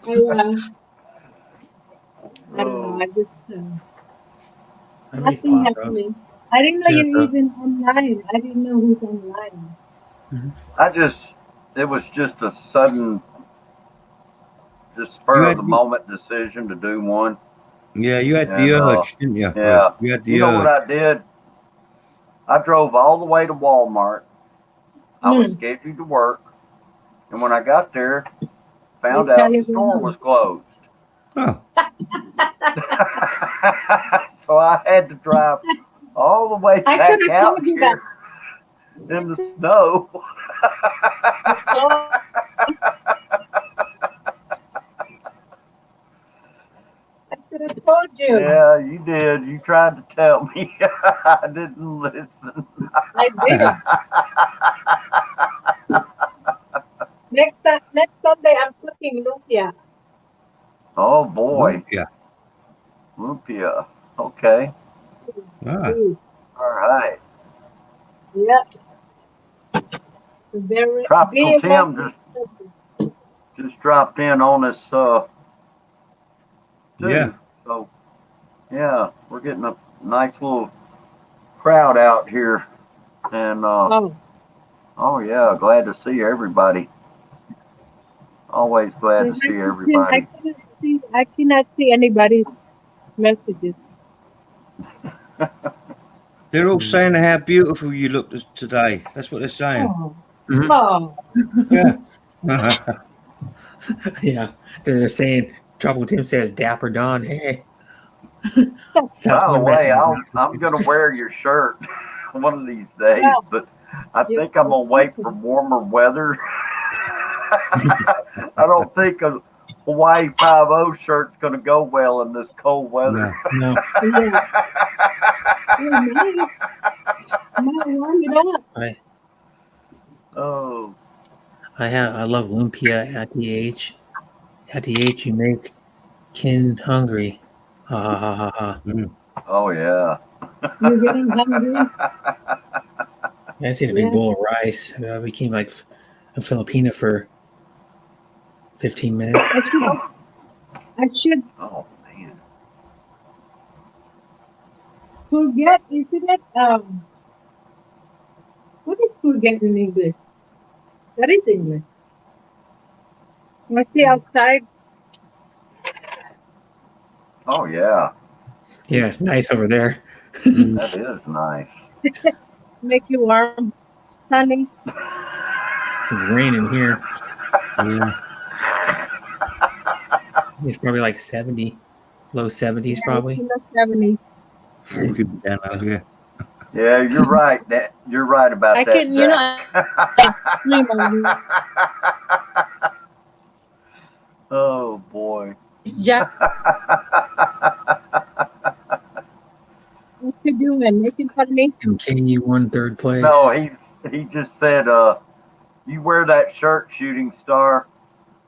I don't know. I just I make nothing pot roast. happening. I didn't know Yeah, you're even online. I didn't know who's online. It was just a sudden, just spur of the moment decision to do one. Yeah, you had the And, urge, didn't you? Yeah. You had the You know what urge. I did? I drove all the way to Walmart. I was scheduled to work. And when I got there, found They tell out the you to store move. was closed. Oh, So I had to drive all the way I back could have out told you that. here in the snow. I could have told you. Yeah, you did. You tried to tell me. I didn't listen. I did. Next Sunday, I'm cooking lumpia. Oh boy, yeah. lumpia. Okay, Ah, all right. Yep. Very, Tropical very Tim just dropped in on us. Too. Yeah. So, yeah, we're getting a nice little crowd out here, and oh yeah, glad to see everybody. Always glad to see everybody. I cannot see anybody's messages. they're all saying how beautiful you look today. That's what they're saying. Oh. Mhm. Oh. Yeah. Yeah. They're saying, Trouble Tim says, Dapper Don, hey. By the way, I'm gonna wear your shirt one of these days, Yeah. but I think I'm gonna wait for warmer weather. I don't think a Hawaii 5-0 shirt's gonna go well in this cold weather. No. Yeah. Might warm it up. Oh, I love lumpia at the H. At the H, you make kin hungry. Ha ha ha ha. Oh yeah. You're getting hungry? I just ate a big Yeah. bowl of rice. I became like a Filipina for 15 minutes. I should Oh man. forget, isn't it? What is forget in English? That is English. I see outside. Oh yeah. Yeah, it's nice over there. That is nice. Make you warm, sunny. It's raining here. Yeah. It's probably like 70, low 70s probably. It's in the 70s. You could be down over here. Yeah, you're right. You're right about I that. can, you know, Jack. dream of Oh boy. this Jack. What you doing? Making fun of me? MK won third place. No, he just said, you wear that shirt, shooting star,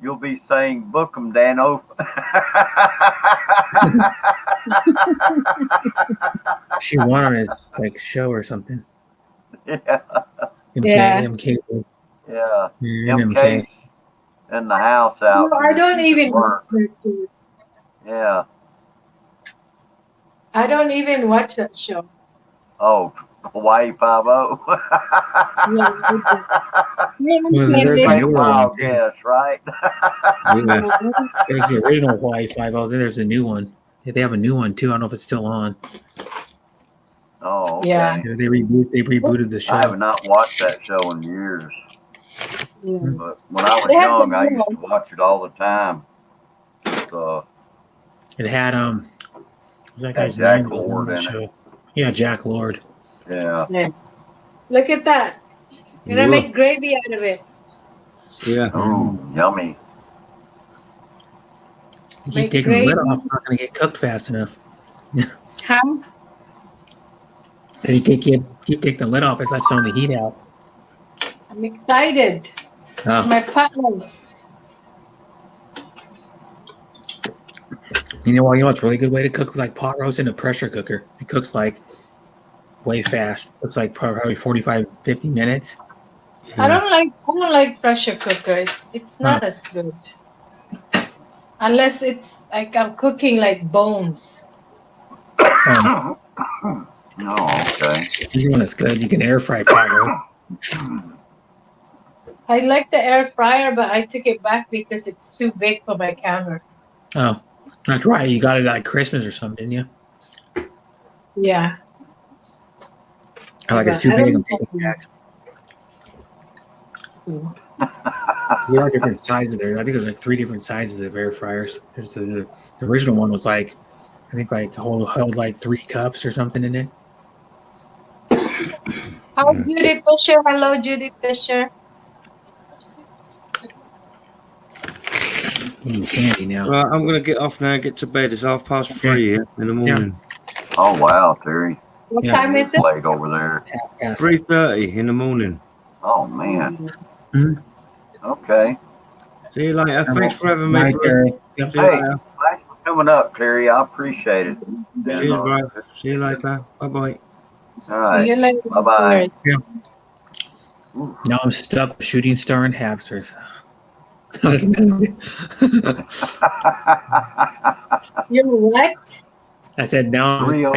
you'll be saying book 'em, Dano. She won on his like show or something. Yeah. Yeah. MK. Yeah. MK. MK's in the house out. No, I don't She's at even work. watch that show. Yeah. I don't even watch that show. Oh, Hawaii 5-0. Yeah, Well, there's a Great newer one wild too. guess, right? Yeah. There's the original Hawaii 5-0. Then there's a new one. They have a new one too. I don't know if it's still on. Oh, okay. Yeah. They rebooted the I have show. not watched that show in years, Yeah. but when I was They have young, the I new used to watch it all the time. So, It had what's that guy's Jack name? Lord on the in it. show? Yeah, Jack Lord. yeah. Look at that. Gonna Yeah. make gravy out of it. Yeah. Oh, yummy. You keep Make taking the lid gravy. off, it's not going to get cooked fast enough. How? And you keep taking the lid off, it lets some of the heat out. I'm excited. Oh, My pot roast. you know what's a really good way to cook like pot roast in a pressure cooker? It cooks like way fast. It's like probably 45, 50 minutes. I don't like pressure cooker. It's not as good. Unless it's like I'm cooking like bones. Um, Oh, okay. Either one is good. You can air fry pot roast. I like the air fryer, but I took it back because it's too big for my counter. Oh, that's right. You got it at Christmas or something, didn't you? Yeah. I like it's too I big. don't I'm taking it back. There are different sizes there. I think there's like 3 different sizes of air fryers. There's the original one was like, I think like held like 3 cups or something in it. How Judy Fisher? Hello, Judy Fisher. Eating candy now. Right, I'm going to get off now and get to bed. It's 3:30 here in the morning. Oh, wow, Terry. What Yeah. time is It's it? late over there. Yes. 3:30 in the morning. Oh, man. Mhm. Okay. See you later. Thanks for having me. Night, bro. Terry. Yep. See you Hey. later. Thanks for coming up, Terry. I appreciate it. Cheers, bro. See you later. Bye bye. All See right. you later. Bye-bye. Now I'm stuck with Shooting Star and Hamsters. You're what? I said now I'm Real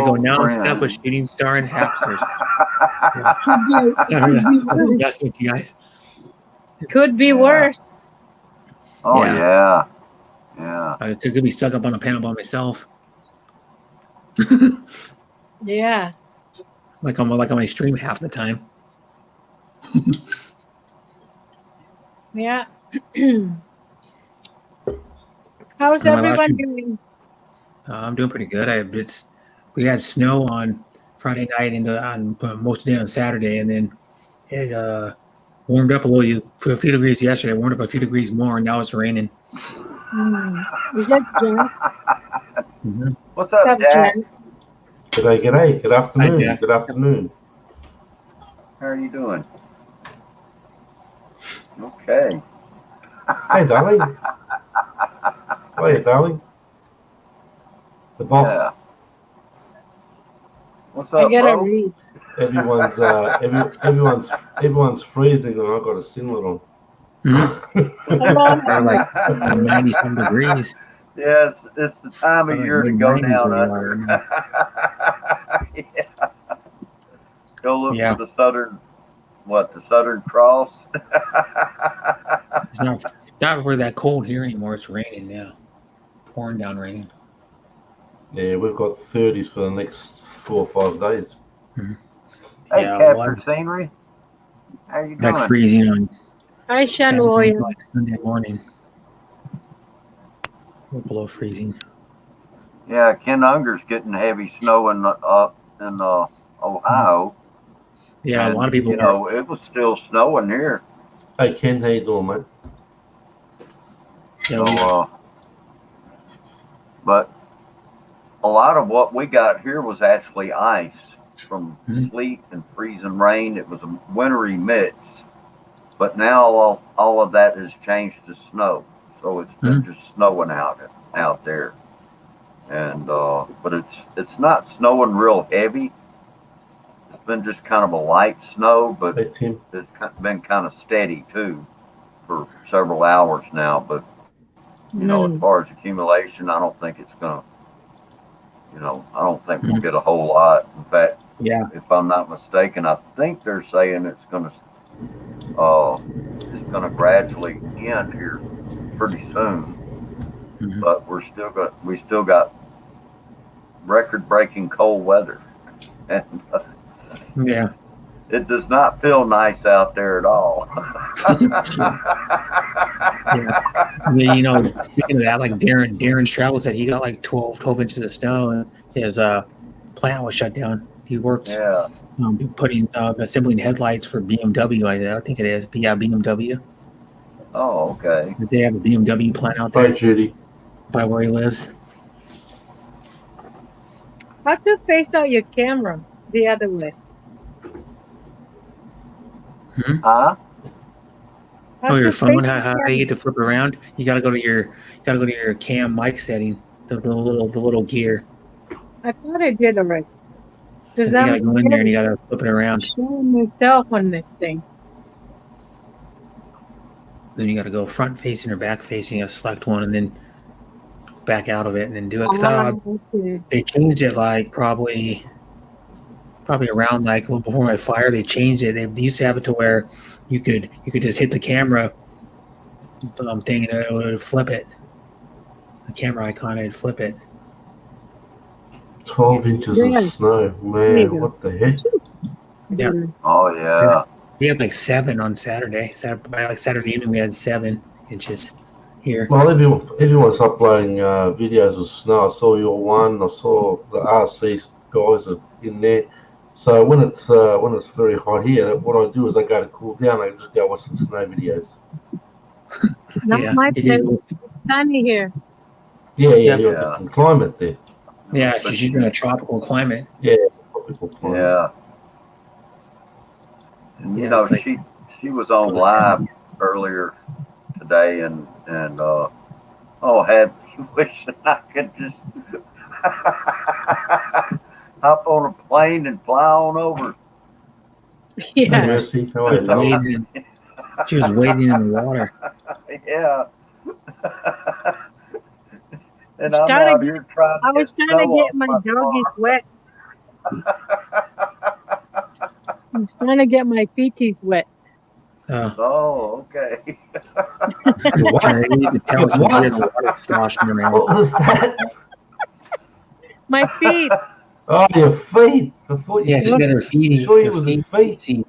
stuck friend. with Shooting Star and Hamsters. Could That's what you guys. be worse. Oh, Yeah. yeah. Yeah. I could be stuck up on a panel by myself. Yeah. Like on my stream half the time. Yeah. How's And my last everyone few- doing? I'm doing pretty good. We had snow on Friday night and on most of the day on Saturday, and then it warmed up a little. For a few degrees yesterday, it warmed up a few degrees more, and now it's raining. Is that Jack? Mm-hmm. What's up, What's up, Jack? G'day, g'day. Good afternoon. Jack. Good afternoon. How are you doing? Okay. Hey, darling. How are you, darling? The boss. Yeah. What's I up, gotta Bo? read. Everyone's freezing, and I've got a singlet on. Hello. They're like 90-some degrees. Yes, it's the time of They're like year to go mid-90s down where you are under. right now. Yeah. Go look Yeah. for the Southern Cross. It's not really that cold here anymore. It's raining now. Pouring down raining. Yeah, we've got 30s for the next 4 or 5 days. Hey, Yeah, Captain water- Scenery. How you doing? Like freezing on Hi, Shan Saturday, Warrior. like Sunday morning. We're below freezing. Yeah, Ken Unger's getting heavy snow up in Ohio. Yeah, And, a lot of people you know, it was still snowing here. Hey, Ken, how you doing, mate? Yeah, So, but a lot of what we got here was actually ice from Mhm. sleet and freezing rain. It was a wintry mix, but now all of that has changed to snow. So it's been just snowing out there, and but it's not snowing real heavy. It's been just kind of a light snow, but Hey, Tim. it's been kind of steady too for several hours now. But you know, as far as accumulation, I don't think it's gonna. You know, I don't think we'll get a whole lot. In fact, yeah. if I'm not mistaken, I think they're saying it's gonna gradually end here pretty soon. Mhm. But we still got record-breaking cold weather, and Yeah. it does not feel nice out there at all. I mean, you know, speaking of that, like Darren's travel said he got like 12 inches of snow and his plant was shut down. He works Yeah. assembling headlights for BMW. I think it is. Yeah, BMW. Oh, okay. They have a BMW plant out Hi, there Judy. by where he lives. How to face out your camera the other way? Huh? How Oh, your to phone. face How do you get to flip it around? You gotta go to your cam mic setting. The little gear. I thought I did already. Because You gotta I'm go in there and you gotta flip it around. showing myself on this thing. Then you gotta go front facing or back facing. You gotta select one and then back out of it and then do it. 'Cause Okay. they changed it like probably around like a little before my fire. They changed it. They used to have it to where you could just hit the camera thing and it would flip it. The camera icon would flip it. 12 inches Yeah. of snow. There you Man, go. what the heck? Yeah. Oh, yeah. We had like 7 on Saturday. By like Saturday evening, we had 7 inches here. Well, everyone's uploading videos of snow. I saw your one. I saw the RC guys are in there. So when it's very hot here, what I do is I go to cool down. I just go watch some snow videos. Not Yeah. my place. It's sunny here. Yeah, Yeah. you're a different climate there. Yeah, she's in a tropical climate. Tropical climate. Yeah. And, you Yeah, know, it's like she was on close live 70s. earlier today and had me wishing I could just hop on a plane and fly on over. Yeah. Mercy, how are you, fella? She was wading in the water. Yeah. And I'm Trying to out here trying to I was get trying to snow get off my my doggies car. wet. I'm trying to get my feeties wet. Oh, okay. You could tell she was What? in the water sloshing around. What was that? My feet. Oh, your feet. I thought you Yeah, she's said. got her feet. Sure, it her was feet. his feet.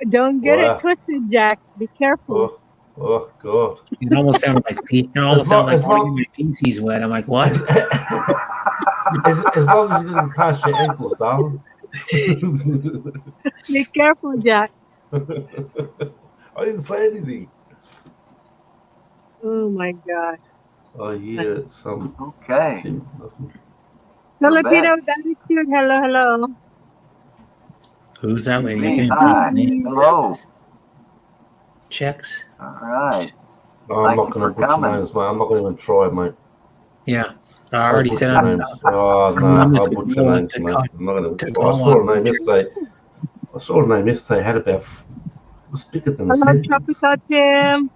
Don't get Wow. it twisted, Jack. Be careful. Oh God. It almost sounded like feet. It almost sounded as like long- my feces wet. I'm like, what? as long as you didn't touch your ankles, darling. Be careful, Jack. I didn't say anything. Oh my God. I hear some. Okay. Filipino back. attitude. Hello, hello. Who's that lady? I can't Hi. remember her name. Hello. Checks. All right. I'm Thank not you going to for butcher coming. names, mate. I'm not going to even try, mate. Yeah. I already butcher said I'm names. Oh I'm no, with I butcher Tacoma, names, mate. I'm not going to butcher. I Tacoma. saw a name yesterday. I saw a name yesterday. Had about it was bigger than a Hello, sentence. Tropical Tim.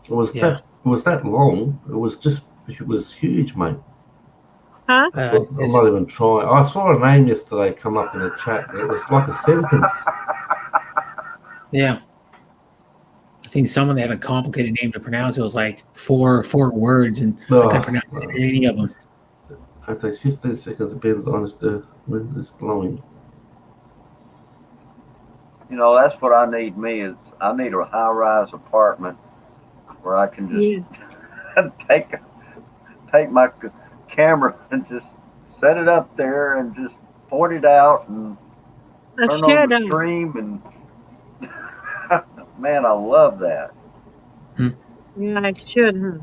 It was Yeah. that. It was that long. It was huge, mate. Huh? I'm not even trying. I saw a name yesterday come up in a chat. It was like a sentence. Yeah. I think someone that had a complicated name to pronounce. It was like four words, and I couldn't pronounce any of them. It takes 15 seconds. Depends on the wind is blowing. You know, that's what I need. I need a high-rise apartment where I can just take my camera and just set it up there and just point it out and turn on the stream and man, I love that. Yeah, I should, huh?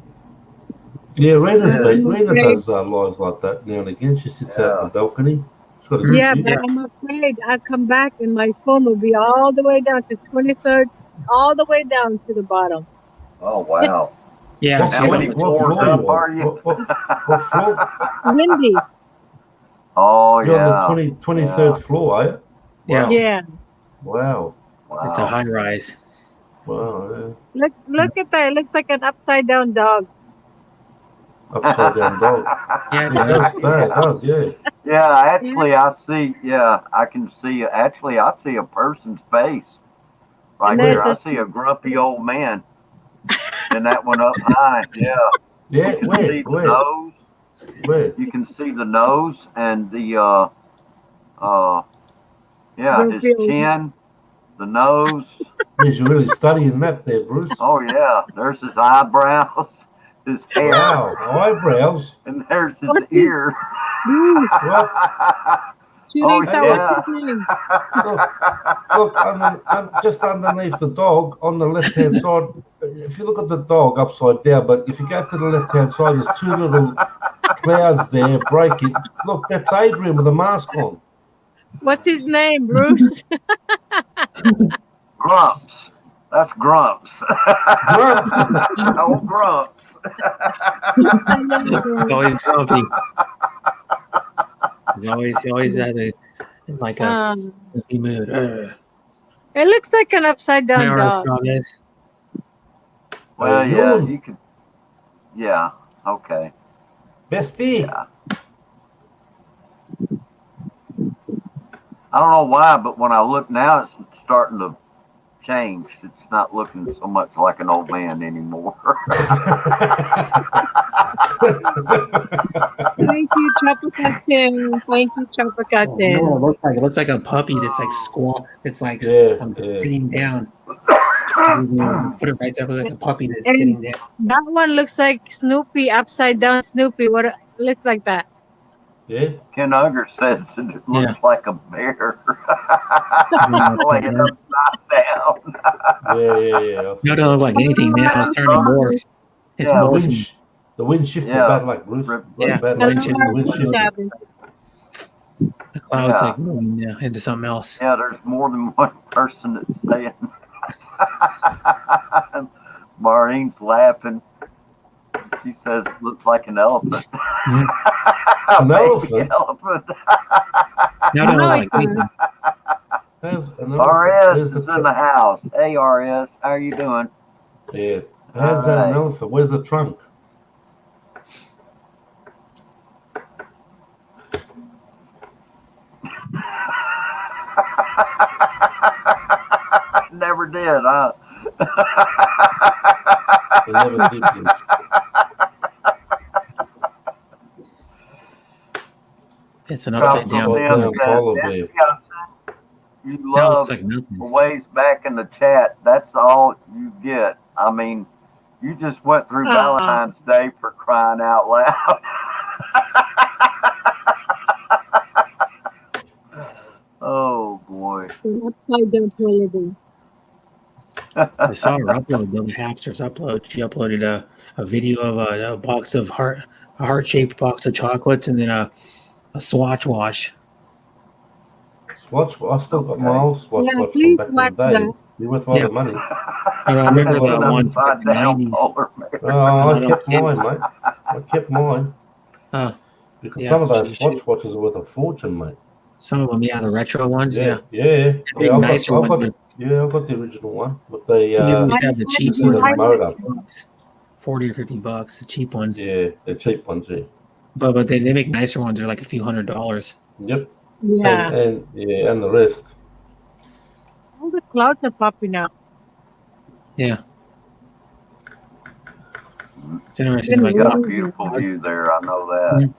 Yeah, Rena does lives like that now and again. She sits out on the balcony. She's got a good view. But I'm afraid I'll come back and my phone will be all the way down to 23rd, all the way down to the bottom. Oh wow! Yeah. How many floors up are you? What floor? Windy. Oh You're yeah. on the 23rd floor, are you? Yeah. Yeah. Wow. It's a high rise. Wow. Yeah. Look at that. It looks like an upside down dog. Upside down dog. Yeah, It does. Yeah. Yeah, actually, I see. Yeah, I can see. Actually, I see a person's face right there. I see a grumpy old man, and that one up high. Yeah. Yeah. You can see the nose. Where? You can see the nose and the his chin, the nose. Means you're really studying that there, Bruce. Oh yeah, there's his eyebrows, his hair. Wow, eyebrows. And there's his ear. What? Oh yeah. Look, I'm just underneath the dog on the left-hand side. If you look at the dog upside down, but if you go to the left-hand side, there's two little clouds there breaking. Look, that's Adrian with a mask on. What's his name, Bruce? Grumps. That's Grumps. Grumps. Oh, Grumps. Always grumpy. He always had a grumpy mood. It looks like an upside down dog. Well, yeah, you could. Yeah. Okay. Bestie. Yeah. I don't know why, but when I look now, it's starting to change. It's not looking so much like an old man anymore. Thank you, Tropicatin. Thank you, Tropicatin. No, it looks like a puppy that's like It's like sitting down. Put it right there like a puppy that's sitting down. That one looks like Snoopy, upside down Snoopy. What looks like that? Yeah. Ken Unger says it looks like a bear. Laying upside down. Yeah. No, don't look like anything now. It's starting to morph. It's morphing. The wind shifted bad like Bruce. Yeah. Bad like the wind shifted. The cloud's like moving into something else. Yeah, there's more than one person that's saying. Maureen's laughing. She says it looks like an elephant. An elephant? No, like anything. RS is in the house. Hey, RS, how are you doing? Yeah. How's that an elephant? Where's the trunk? Never did, huh? I never did this. It's an upside down polar bear. You love ways back in the chat. That's all you get. I mean, you just went through Valentine's Day for crying out loud. Oh boy. Upside down polar bear. I saw her upload the hamsters upload. She uploaded a video of a box of heart-shaped box of chocolates and then a Swatch watch. Swatch? I still got my old Swatch Yeah, watch please from back in the day. You're worth a lot Yeah. of money. I remember That's that an one upside from the down 90s. polar bear. I No, kept kidding. mine, mate. I kept mine. Because Yeah, some of those she- watches are worth a fortune, mate. some of them, yeah, the retro ones, yeah. Yeah. Big nicer ones, but I've got the original one with the you used to have the cheap instead ones, of like motor. $50, $40 or $50, the cheap ones. Yeah, the cheap ones, yeah. But they make nicer ones. They're like a few $100s. Yep. Yeah. And the rest. All the clouds are popping out. Yeah. It's interesting. Like, You got a beautiful view there. I know that.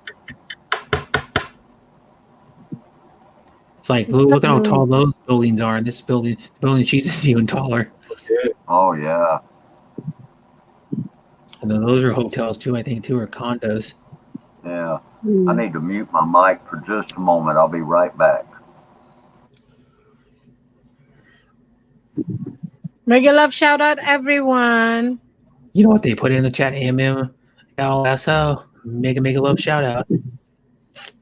it's like look at how tall those buildings are, and the building she's is even taller. Oh yeah. And then those are hotels too, I think, too, or condos. Yeah. I need to mute my mic for just a moment. I'll be right back. Mega love shout out everyone. You know what they put in the chat? AMMLSO. Mega love shout out.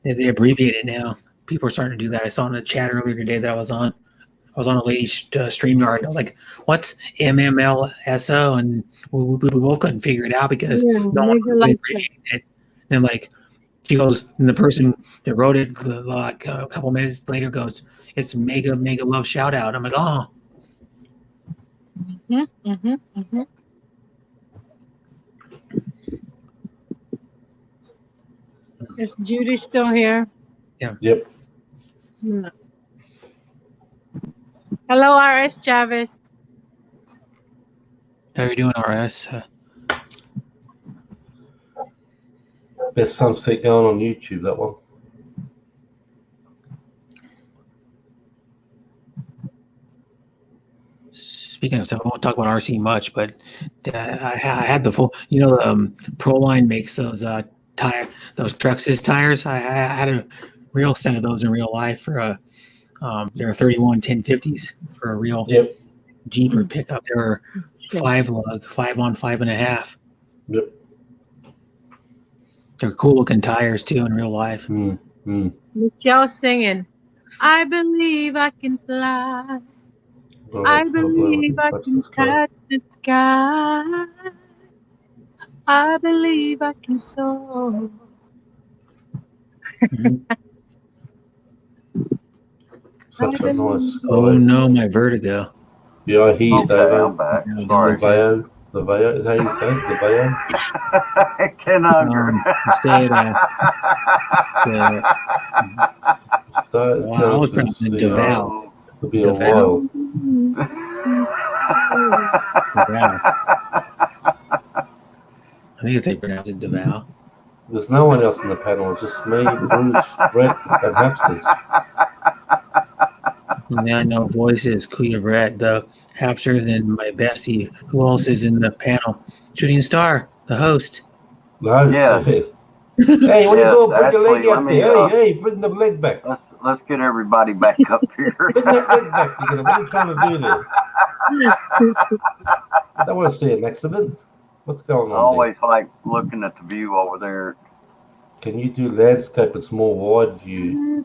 They abbreviate it now. People are starting to do that. I saw in the chat earlier today that I was on a lady's StreamYard. I was like, "What's MMLSO?" And we both couldn't figure it out because no one really abbreviated it. And like, she goes, and the person that wrote it like a couple minutes later goes, "It's mega love shout out." I'm like, "Oh." Is Judy still here? Yeah. Yep. No. Hello, RS Chavez. How are you doing, RS? Best sunset going on YouTube, that one. Speaking of stuff, I won't talk about RC much, but I had the full. You know, Proline makes those those Trux's tires. I had a real set of those in real life for they're 31 1050s for a real Jeep or pickup. They were 5 on 5.5. Yep. They're cool looking tires too in real life. Michelle singing, I believe I can fly. I believe I can touch the sky. I believe I can soar. Such a nice guy. Oh no, my vertigo. Yeah, I hear you, Dave. I'm back. Sorry. The Veo is how you say it? The Veo? Ken Under. Say it. Wow, I was pronouncing DeVal. It'll be a while. I think they pronounce it DeVal. There's no one else in the panel. It's just me, Bruce, Brett, and Hamsters. And I know voices, Kuya Brett, the Hapsters, and my bestie. Who else is in the panel? Shooting Star, the host. No, yes. Hey, what are you doing? Bring your leg up there. Hey, bring the leg back. Let's get everybody back up here. Bring that leg back. What are you trying to do there? I don't want to see an accident. What's going on? I always like looking at the view over there. Can you do landscape? It's more wide view.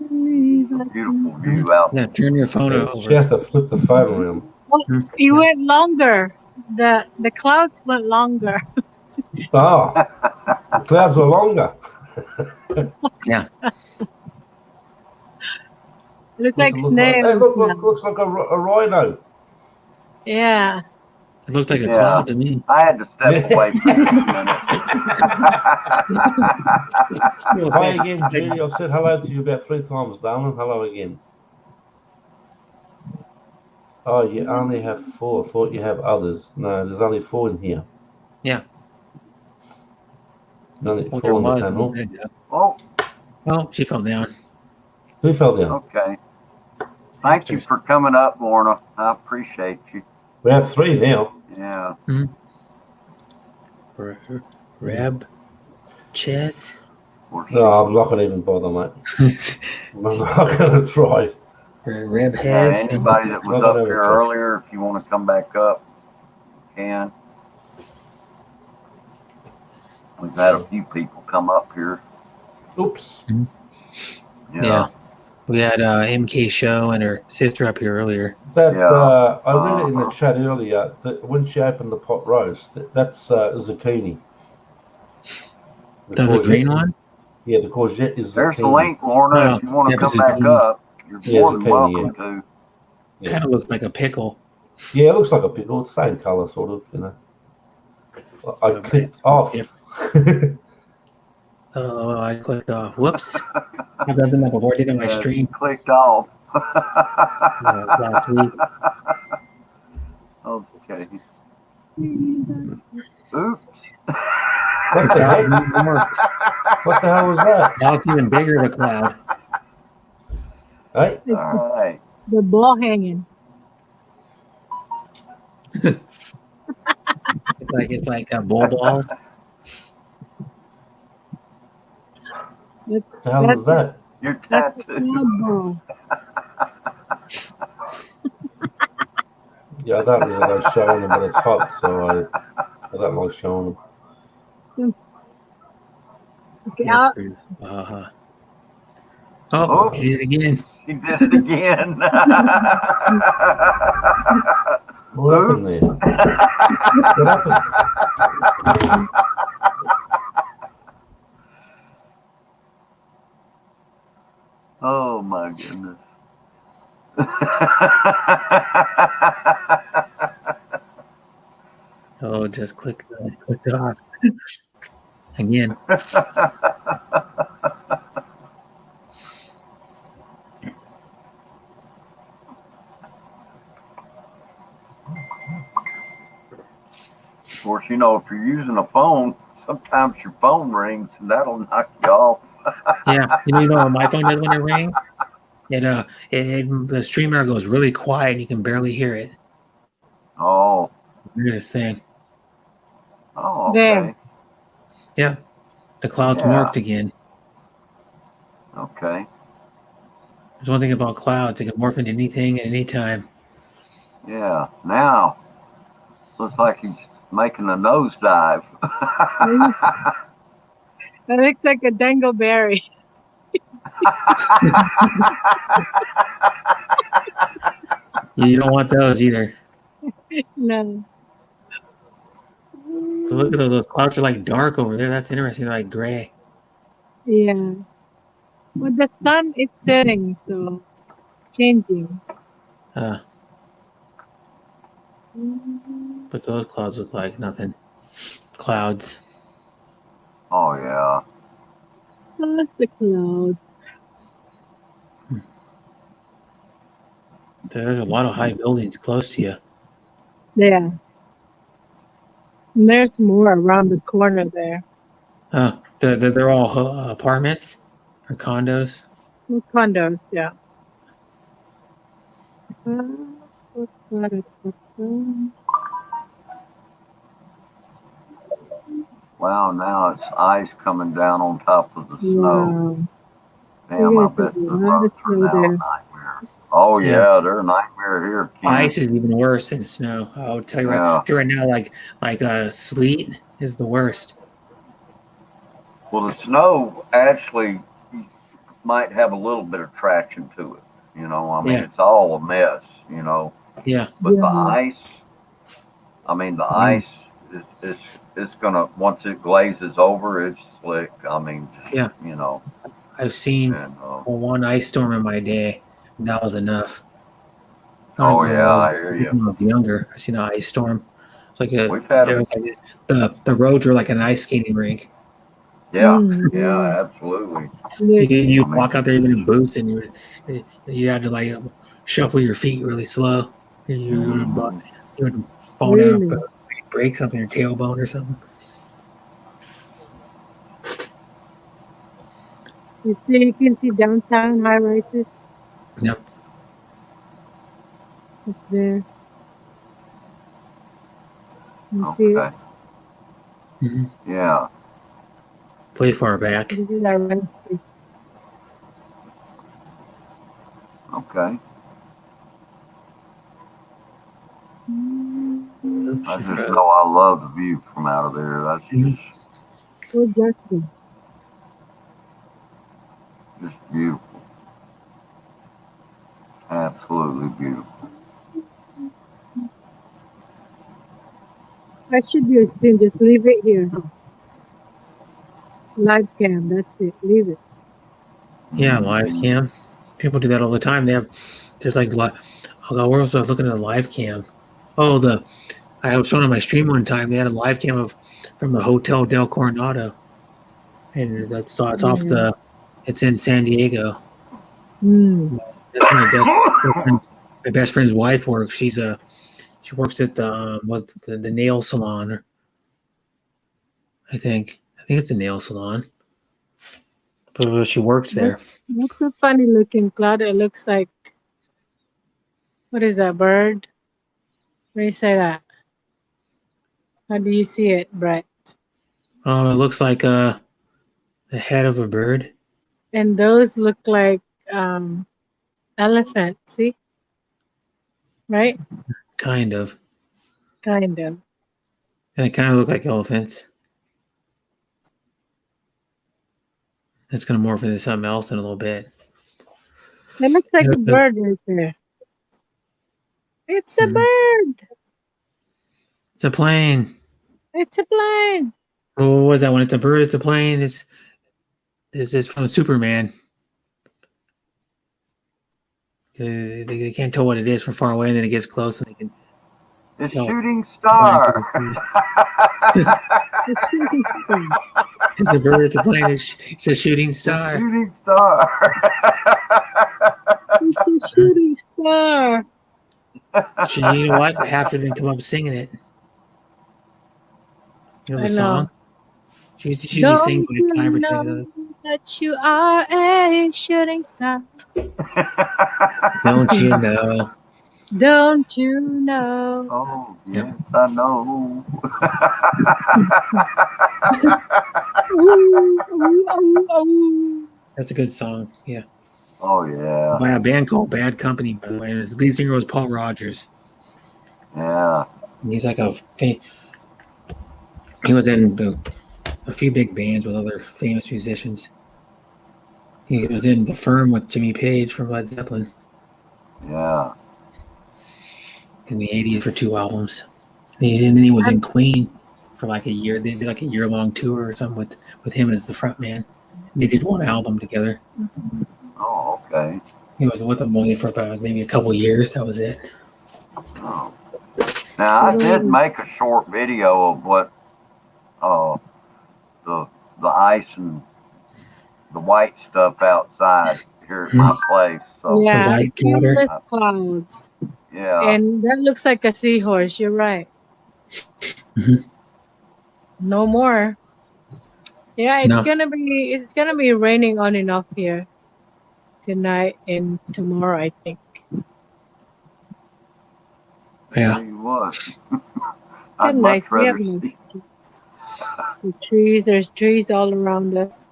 Beautiful view out. Yeah, turn your phone over. She has to flip the phone around. Well, it went longer. The clouds went longer. Oh, the clouds were longer. Yeah. Looks like Hey, snails. looks like a rhino. Yeah. It looked like a cloud to me. I had to step away for a minute. Hi again, Judy. I've said hello to you about 3 times, darling. Hello again. Oh, you only have 4. I thought you have others. No, there's only 4 in here. Yeah. Only Well, 4 in the there panel. Oh. Oh, she fell down. Who fell down? Okay. Thank you for coming up, Lorna. I appreciate you. We have 3 now. Yeah. Reb. Chess. No, I'm not going to even bother, mate. I'm not going to try. Reb Yeah, has. anybody that was up here earlier, if you want to come back up, you can. We've had a few people come up here. Oops. Yeah. We had MK Show and her sister up here earlier. That Yeah. I read it in the chat earlier that when she opened the pot roast, that's zucchini. Does the green one? Yeah, the courgette is There's the zucchini. link, Lorna. If you want to yeah, come back zucchini. up, you're Yeah, more than zucchini, welcome to. Yeah. Kind of looks like a pickle. Yeah, it looks like a pickle. It's the same color, sort of, you know. I So clicked it's off. Oh, well, I clicked off. Whoops. I've done that before. I did it on my Yeah, stream clicked off. last week. Okay. Oops. What the heck? What the hell was that? Now it's even bigger, the cloud. Hey? All right. The ball hanging. It's like bull balls. What the hell was that? You're That's the tattooed. cloud ball. Yeah, I don't really like showing them, but it's hot, so I don't like showing them. Okay, Yes, Bruce. Uh-huh. Oh, she did it again. She did it again. What happened there? What happened? Oh my goodness. Oh, just clicked off. Again. Of course, you know, if you're using a phone, sometimes your phone rings and that'll knock you off. Yeah, you know what my phone does when it rings? The streamer goes really quiet and you can barely hear it. Oh. It's the weirdest thing. Oh, There. okay. Yeah. The cloud's Yeah. morphed again. Okay. There's one thing about clouds, it can morph into anything at any time. Yeah. Now, looks like he's making a nosedive. That looks like a dangleberry. You don't want those either. No. So look at the clouds are like dark over there. That's interesting. They're like gray. Yeah. Well, the sun is setting, so changing. But those clouds look like nothing. Clouds. Oh, yeah. That's the cloud. There's a lot of high buildings close to you. Yeah. And there's more around the corner there. They're all apartments or condos. Condos, yeah. Wow, now it's ice coming down on top of the snow. Wow. Damn, I There bet is the a lot of roads are snow now a there. nightmare. Oh, Yeah. yeah, they're a nightmare here, Ken. Ice is even worse than snow. I would tell you Yeah. right now, like sleet is the worst. Well, the snow actually might have a little bit of traction to it. You know, I mean, Yeah. it's all a mess, you know. Yeah. But the Yeah. ice, I mean, the ice is gonna, once it glazes over, it's slick. I mean, Yeah. you know. I've seen And, one ice storm in my day. And that was enough. oh yeah, I hear you. When I was younger, I seen an ice storm. It's like We've had there was like the roads were like an ice skating rink. Yeah, Mm, yeah, absolutely. You walk out there even in boots, and you had to like shuffle your feet really slow. And you would fall down, Really? break something, your tailbone or something. You can see downtown high rises Yep. up there. You see it? Okay. hmm Yeah. Way far back. This is our run street. Okay. Oops, I you just froze. know I love the view from out of there. That's Oh, Justin. just beautiful. absolutely beautiful. I should be a stream. Just leave it here. Live cam. That's it. Leave it. Yeah, live Mhm. cam. People do that all the time. There's like where was I looking at a live cam? Oh, I was showing on my stream one time. They had a live cam from the Hotel Del Coronado, and it's off Yeah. it's in San Diego. Mm. That's my best friend's wife works. She works at the nail salon. I think it's a nail salon, but she works there. That's a funny looking cloud. It looks like, what is that bird? What do you say that? How do you see it, Brett? Oh, it looks like the head of a bird. And those look like elephant. See? Right? Kind of. Kind of. And they kind of look like elephants. It's going to morph into something else in a little bit. It looks like Yeah, a bird right there. It's a bird. It's a plane. It's a plane. Oh, what was that one? It's a bird. It's a plane. It's from Superman. They can't tell what it is from far away, and then it gets close, and they can. It's Oh, shooting star. It's shooting star. It's a bird. It's a plane. It's a shooting star. Shooting star. It's a shooting star. You know what? Half didn't come up singing it. You know the I know. song? She usually sings like 5 or 10 of those. That you are a shooting star. Don't you know? Don't you know? Oh, Yep. yes, I know. Ooh, ooh, ooh, ooh. That's a good song. Yeah. Oh, yeah. By a band called Bad Company, by the way. His lead singer was Paul Rogers. Yeah. And he's like he was in a few big bands with other famous musicians. He was in The Firm with Jimmy Page from Led Zeppelin Yeah. in the 80s for 2 albums. And then he was in Queen for like a year. They did like a year-long tour or something with him as the front man. They did 1 album together. Oh, okay. He was with them only for about maybe a couple years. That was it. Oh. Now, I did make a short video of what the ice and the white stuff outside here at my place. So, Yeah, white cumulus powder. clouds. yeah. And that looks like a seahorse. You're right. Mhm. No more. Yeah, No. it's gonna be raining on and off here tonight and tomorrow, I think. Yeah. Tell you what. They're I'd nice. much We have rather nice see. the trees. There's trees all around us.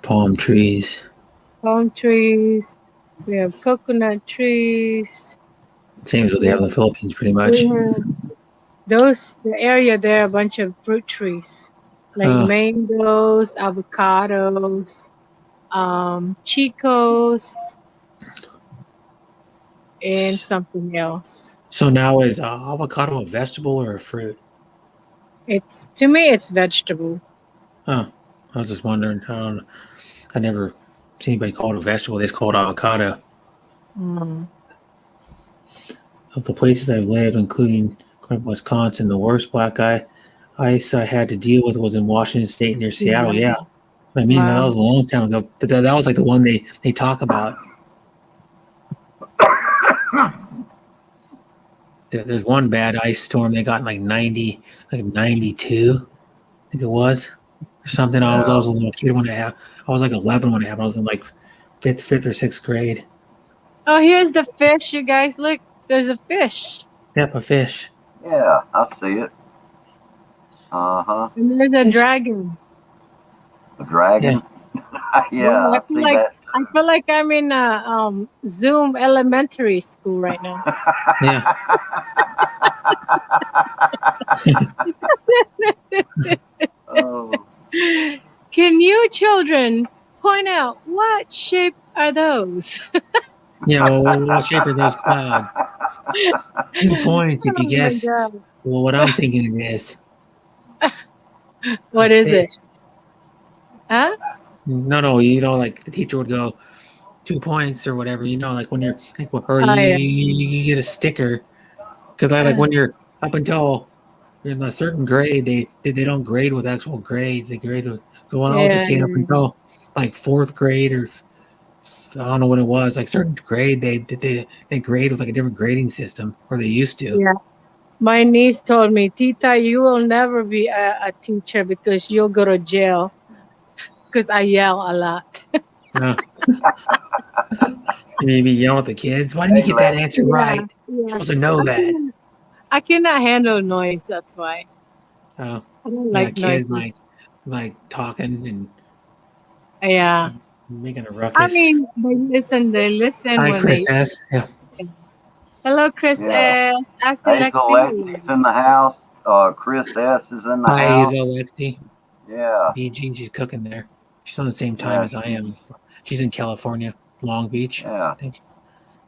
Palm trees. Palm trees. We have coconut trees. Same as what they have in the Philippines, pretty much. We have the area there, a bunch of fruit trees, like mangoes, avocados, chicos, and something else. So now is avocado a vegetable or a fruit? To me, it's vegetable. Oh, I was just wondering. I never seen anybody call it a vegetable. They just call it avocado. Mm. Of the places I've lived, including Wisconsin, the worst black ice I had to deal with was in Washington State near Seattle. Yeah. I mean, that Wow. was a long time ago. That was like the one they talk about. There's one bad ice storm they got in like 92, I think it was, or something. I was a little kid when it happened. I was like 11 when it happened. I was in like fifth or sixth grade. Oh, here's the fish, you guys. Look, there's a fish. Yep, a fish. Yeah, I see it. Uh-huh. And there's a Fish. dragon. A dragon? Yeah, Well, I see that. I feel like I'm in a Zoom elementary school right now. Yeah. Oh, Can you children point out what shape are those? What shape are those clouds? 2 points if you Oh my guess. God. Well, what I'm thinking it is What a is it? fish. Huh? No, like the teacher would go 2 points or whatever. Like when you're or Oh, yeah. you get a sticker because I like when you're up until you're in a certain grade, they don't grade with actual grades. They grade with. So when I was a Yeah. kid, up until like fourth grade or I don't know what it was, like certain grade, they grade with like a different grading system, or they used to. Yeah. My niece told me, Tita, you will never be a teacher because you'll go to jail because I yell a lot. Uh, maybe yell at the kids. Why didn't you Hey, get that Lexi. answer right? You're Yeah. supposed to know that. I cannot handle noise. That's why Uh, I don't yeah, like kids noise. like talking and Yeah. making a I ruckus. mean, they listen Hi, when Chris they. S. Yeah. Hello, Chris Yeah. S. Ask Hazel Lexi. Lexi's in the house. Chris S is in the Hi, house. Hazel Lexi. Yeah. Jean, she's cooking there. She's on the same time Yeah. as I am. She's in California, Long Beach, Yeah. I think.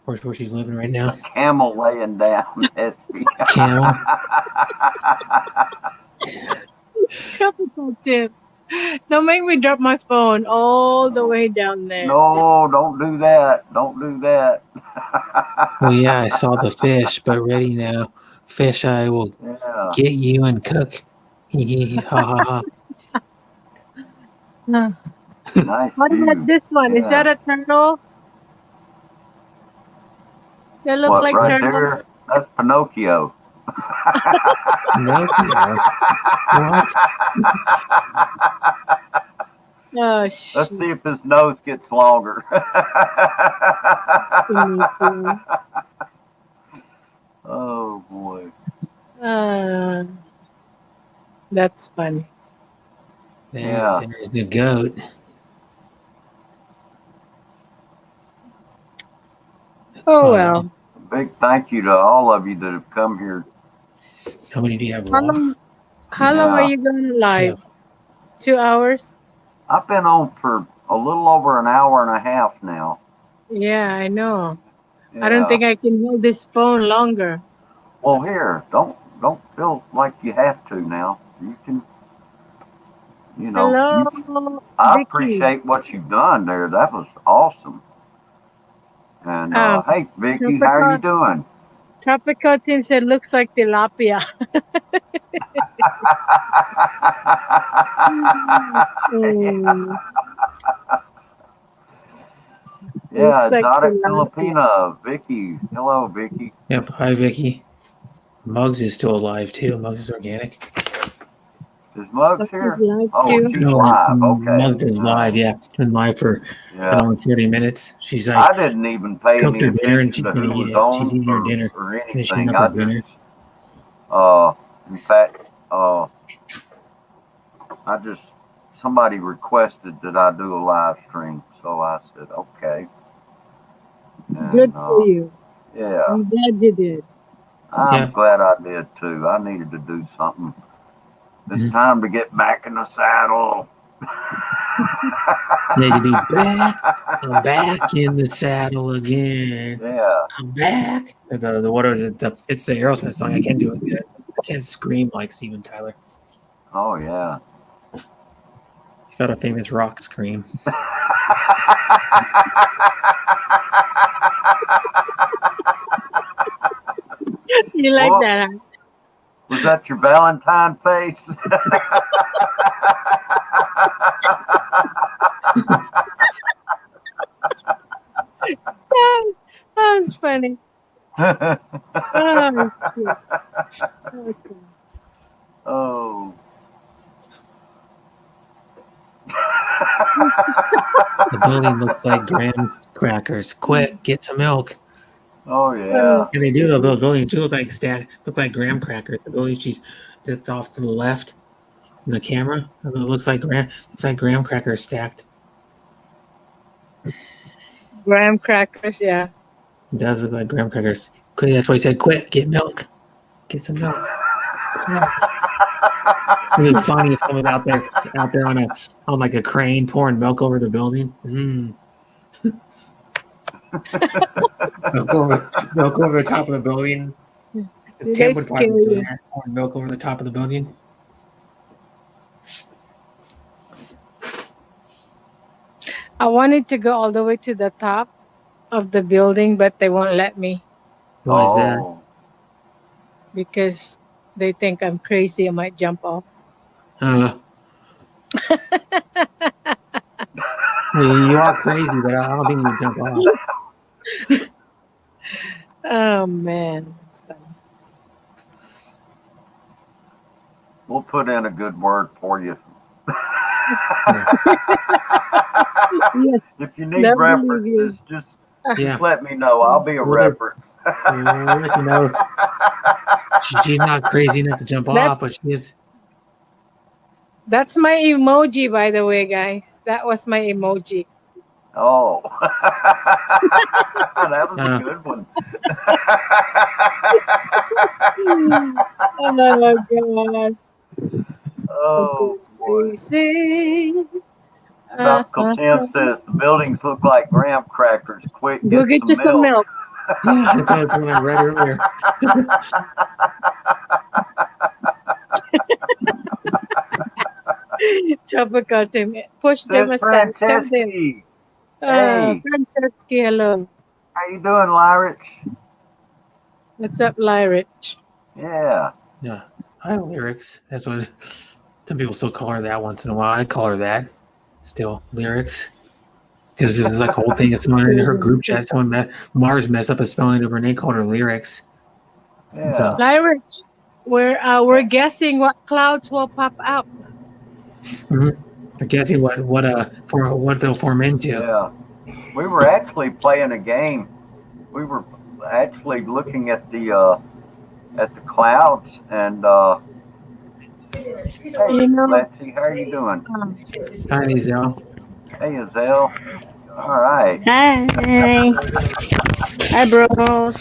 Where she's living right now. Camel laying down. SB. Camel. Tropical tip. Don't make me drop my phone all the way down there. No, don't do that. Don't do that. Well, yeah, I saw the fish, but ready now. Fish, I will Yeah. get you and cook. Ha ha ha. Nice What about view. this one? Is Yeah. that a turtle? They look What, like right turtles. there? That's Pinocchio. Pinocchio. What? Oh, Let's shit. see if his nose gets longer. Pinocchio. Oh boy. That's funny. Yeah. There's the goat. Oh, well. Big thank you to all of you that have come here. How many do you have How left? long are Yeah. you going live? 2 hours? I've been on for a little over an hour and a half now. Yeah, I know. Yeah. I don't think I can hold this phone longer. Well, here, don't feel like you have to now. You can, Hello, I Vicky. appreciate what you've done there. That was awesome. And hey, Vicky, how are you doing? Tropical team said looks like tilapia. Mm. Yeah, Looks like exotic tilapia. Filipina. Vicky. Hello, Vicky. Yep. Hi, Vicky. Muggs is still alive too. Muggs is organic. Is Muggs Muggs here? is live Oh, too. she's live. Okay. Muggs is live. Yeah, been live for an Yeah. hour and 30 minutes. She's I didn't even pay cooked any her dinner and attention she's to gonna who eat was it. She's on eating her dinner, or finishing anything. up I her dinner. just, in fact, somebody requested that I do a live stream, so I said, okay. And, Good for you. Yeah, I'm glad you did. I'm Yeah. glad I did too. I needed to do something. It's Mhm. time to get back in the saddle. Yeah, you be back. I'm back in the saddle again. Yeah. I'm back. The what is it? It's the Aerosmith song. I can't do it good. I can't scream like Steven Tyler. Oh yeah. He's got a famous rock scream. You like Well, that, huh? Was that your Valentine face? That was funny. Oh, shit. Okay. Oh. The building looks like graham crackers. Quick, get some milk. Oh yeah. And they do. The building too look like graham crackers. The building that's off to the left in the camera. It looks like graham crackers stacked. Graham crackers, yeah. It does look like graham crackers. Quick, that's why he said, "Quick, get milk. Get some milk." It'd be funny if someone's out there on like a crane pouring milk over the building. Milk over the top of the building. Did Tim they would probably scare do you? that. Pouring milk over the top of the building. I wanted to go all the way to the top of the building, but they won't let me Why is that? Oh, because they think I'm crazy. I might jump off. You are crazy, but I don't think you jump off. Oh man, it's funny. we'll put in a good word for you. Yes, If you need never references, just Yeah. let me know. I'll be a We'll just- reference. We'll let you know. She's not crazy enough to jump That's- off, but she is. That's my emoji, by the way, guys. That was my emoji. Oh, that was a good one. Oh my god. Oh, boy. Crazy. Tropical Tim says the buildings look like graham crackers. Quick, Go get you some milk. Yeah, that's what I read earlier. Tropical Tim. Push them Says aside. Tell them. Franceschi. Hey. Franceschi, hello. How you doing, Lyrich? What's up, Lyrich? Yeah. Yeah, high lyrics. That's what some people still call her that once in a while. I call her that still, lyrics. Because it was like a whole thing. Someone in her group chat, Mars messed up a spelling of her name, called her lyrics. Yeah. So- Lyrich, we're guessing what clouds will pop up. I'm guessing what they'll form into. Yeah. We were actually playing a game. We were actually looking at the clouds and hey, You know- Lexi, how are you doing? Hi, Zell. Hey, Azelle. All right. Hi. Hi, bros.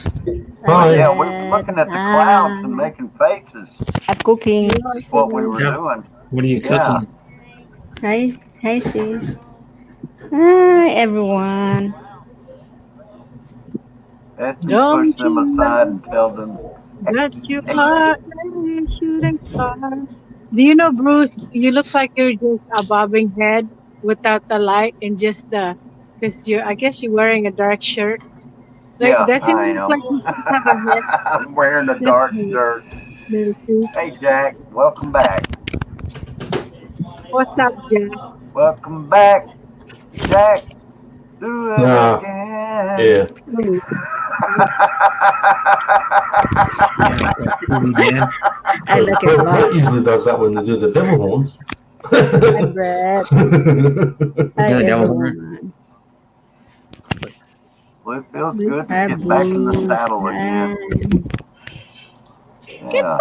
Hi. Yeah, we were looking at the clouds and making faces. I'm cooking. That's what we were Yeah. doing. What are you cooking? Hi. Hi, sis. Hi, everyone. Let's Don't push them you aside and tell them. That you are a shooting star. Do you know, Bruce? You look like you're just a bobbing head without the light and just because I guess you're wearing a dark shirt. Like, Yeah, doesn't I it know. look like you should have a head? I'm wearing a dark shirt. No, see? Hey, Jack, welcome back. What's up, Jack? Welcome back, Jack. Do it Yeah. again. Yeah. Ooh, TV man. I like your Brett vlog. usually does that when they do the devil horns. Hi, Brett. Hi, Yeah, devil everyone. Well, it feels good to Hi, get back in the Bruce. saddle again. Hi. Yeah.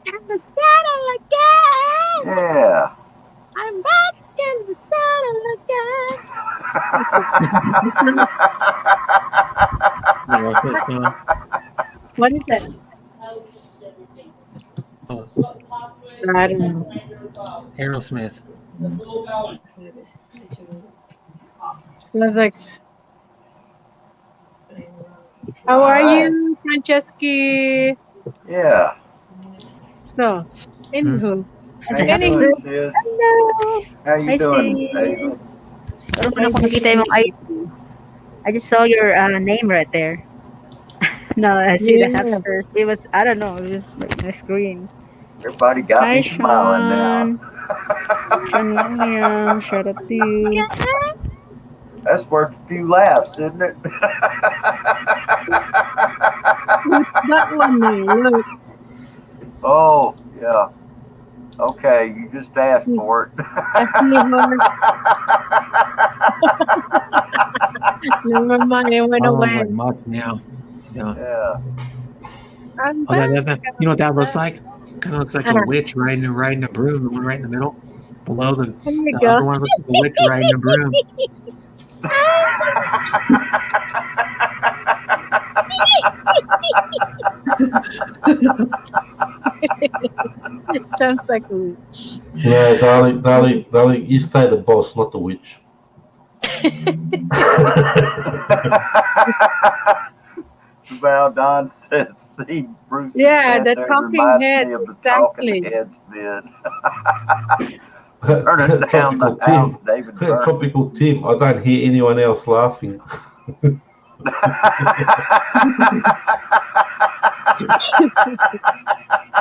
in the saddle again. Yeah. I'm back in the saddle again. Yeah, what's this song? What is that? Oh, I don't know. Aerosmith. Smells like. How are you, Franceschi? Yeah. So, anywho, How you doing, sis? Hello. How you Hi, doing, sis. Hazel? Wala pa na ako nakita yung ID. I just saw your name right there. No, I see the Yeah. hamsters. It was, I don't know, it was like my screen. Everybody got Hi, me smiling now. Sean Lang Yang, shout out to you. That's worth a few laughs, isn't it? that one there, look. Oh, yeah. Okay, you just asked for it. I see her. Never mind, it went Oh, away. like much now. Yeah. Yeah. I'm Oh, back. you know what that looks like? Kind of looks like a witch riding a broom, the one right in the middle. Below There you the go. other one looks like a witch riding a broom. Sounds like a witch. Yeah, darling, you stay the boss, not the witch. Well, Don says, see, Bruce Yeah, head the there talking reminds head, me of the exactly. talking heads vid. Turning down the house, David Byrne. Tropical Tim. I don't hear anyone else laughing.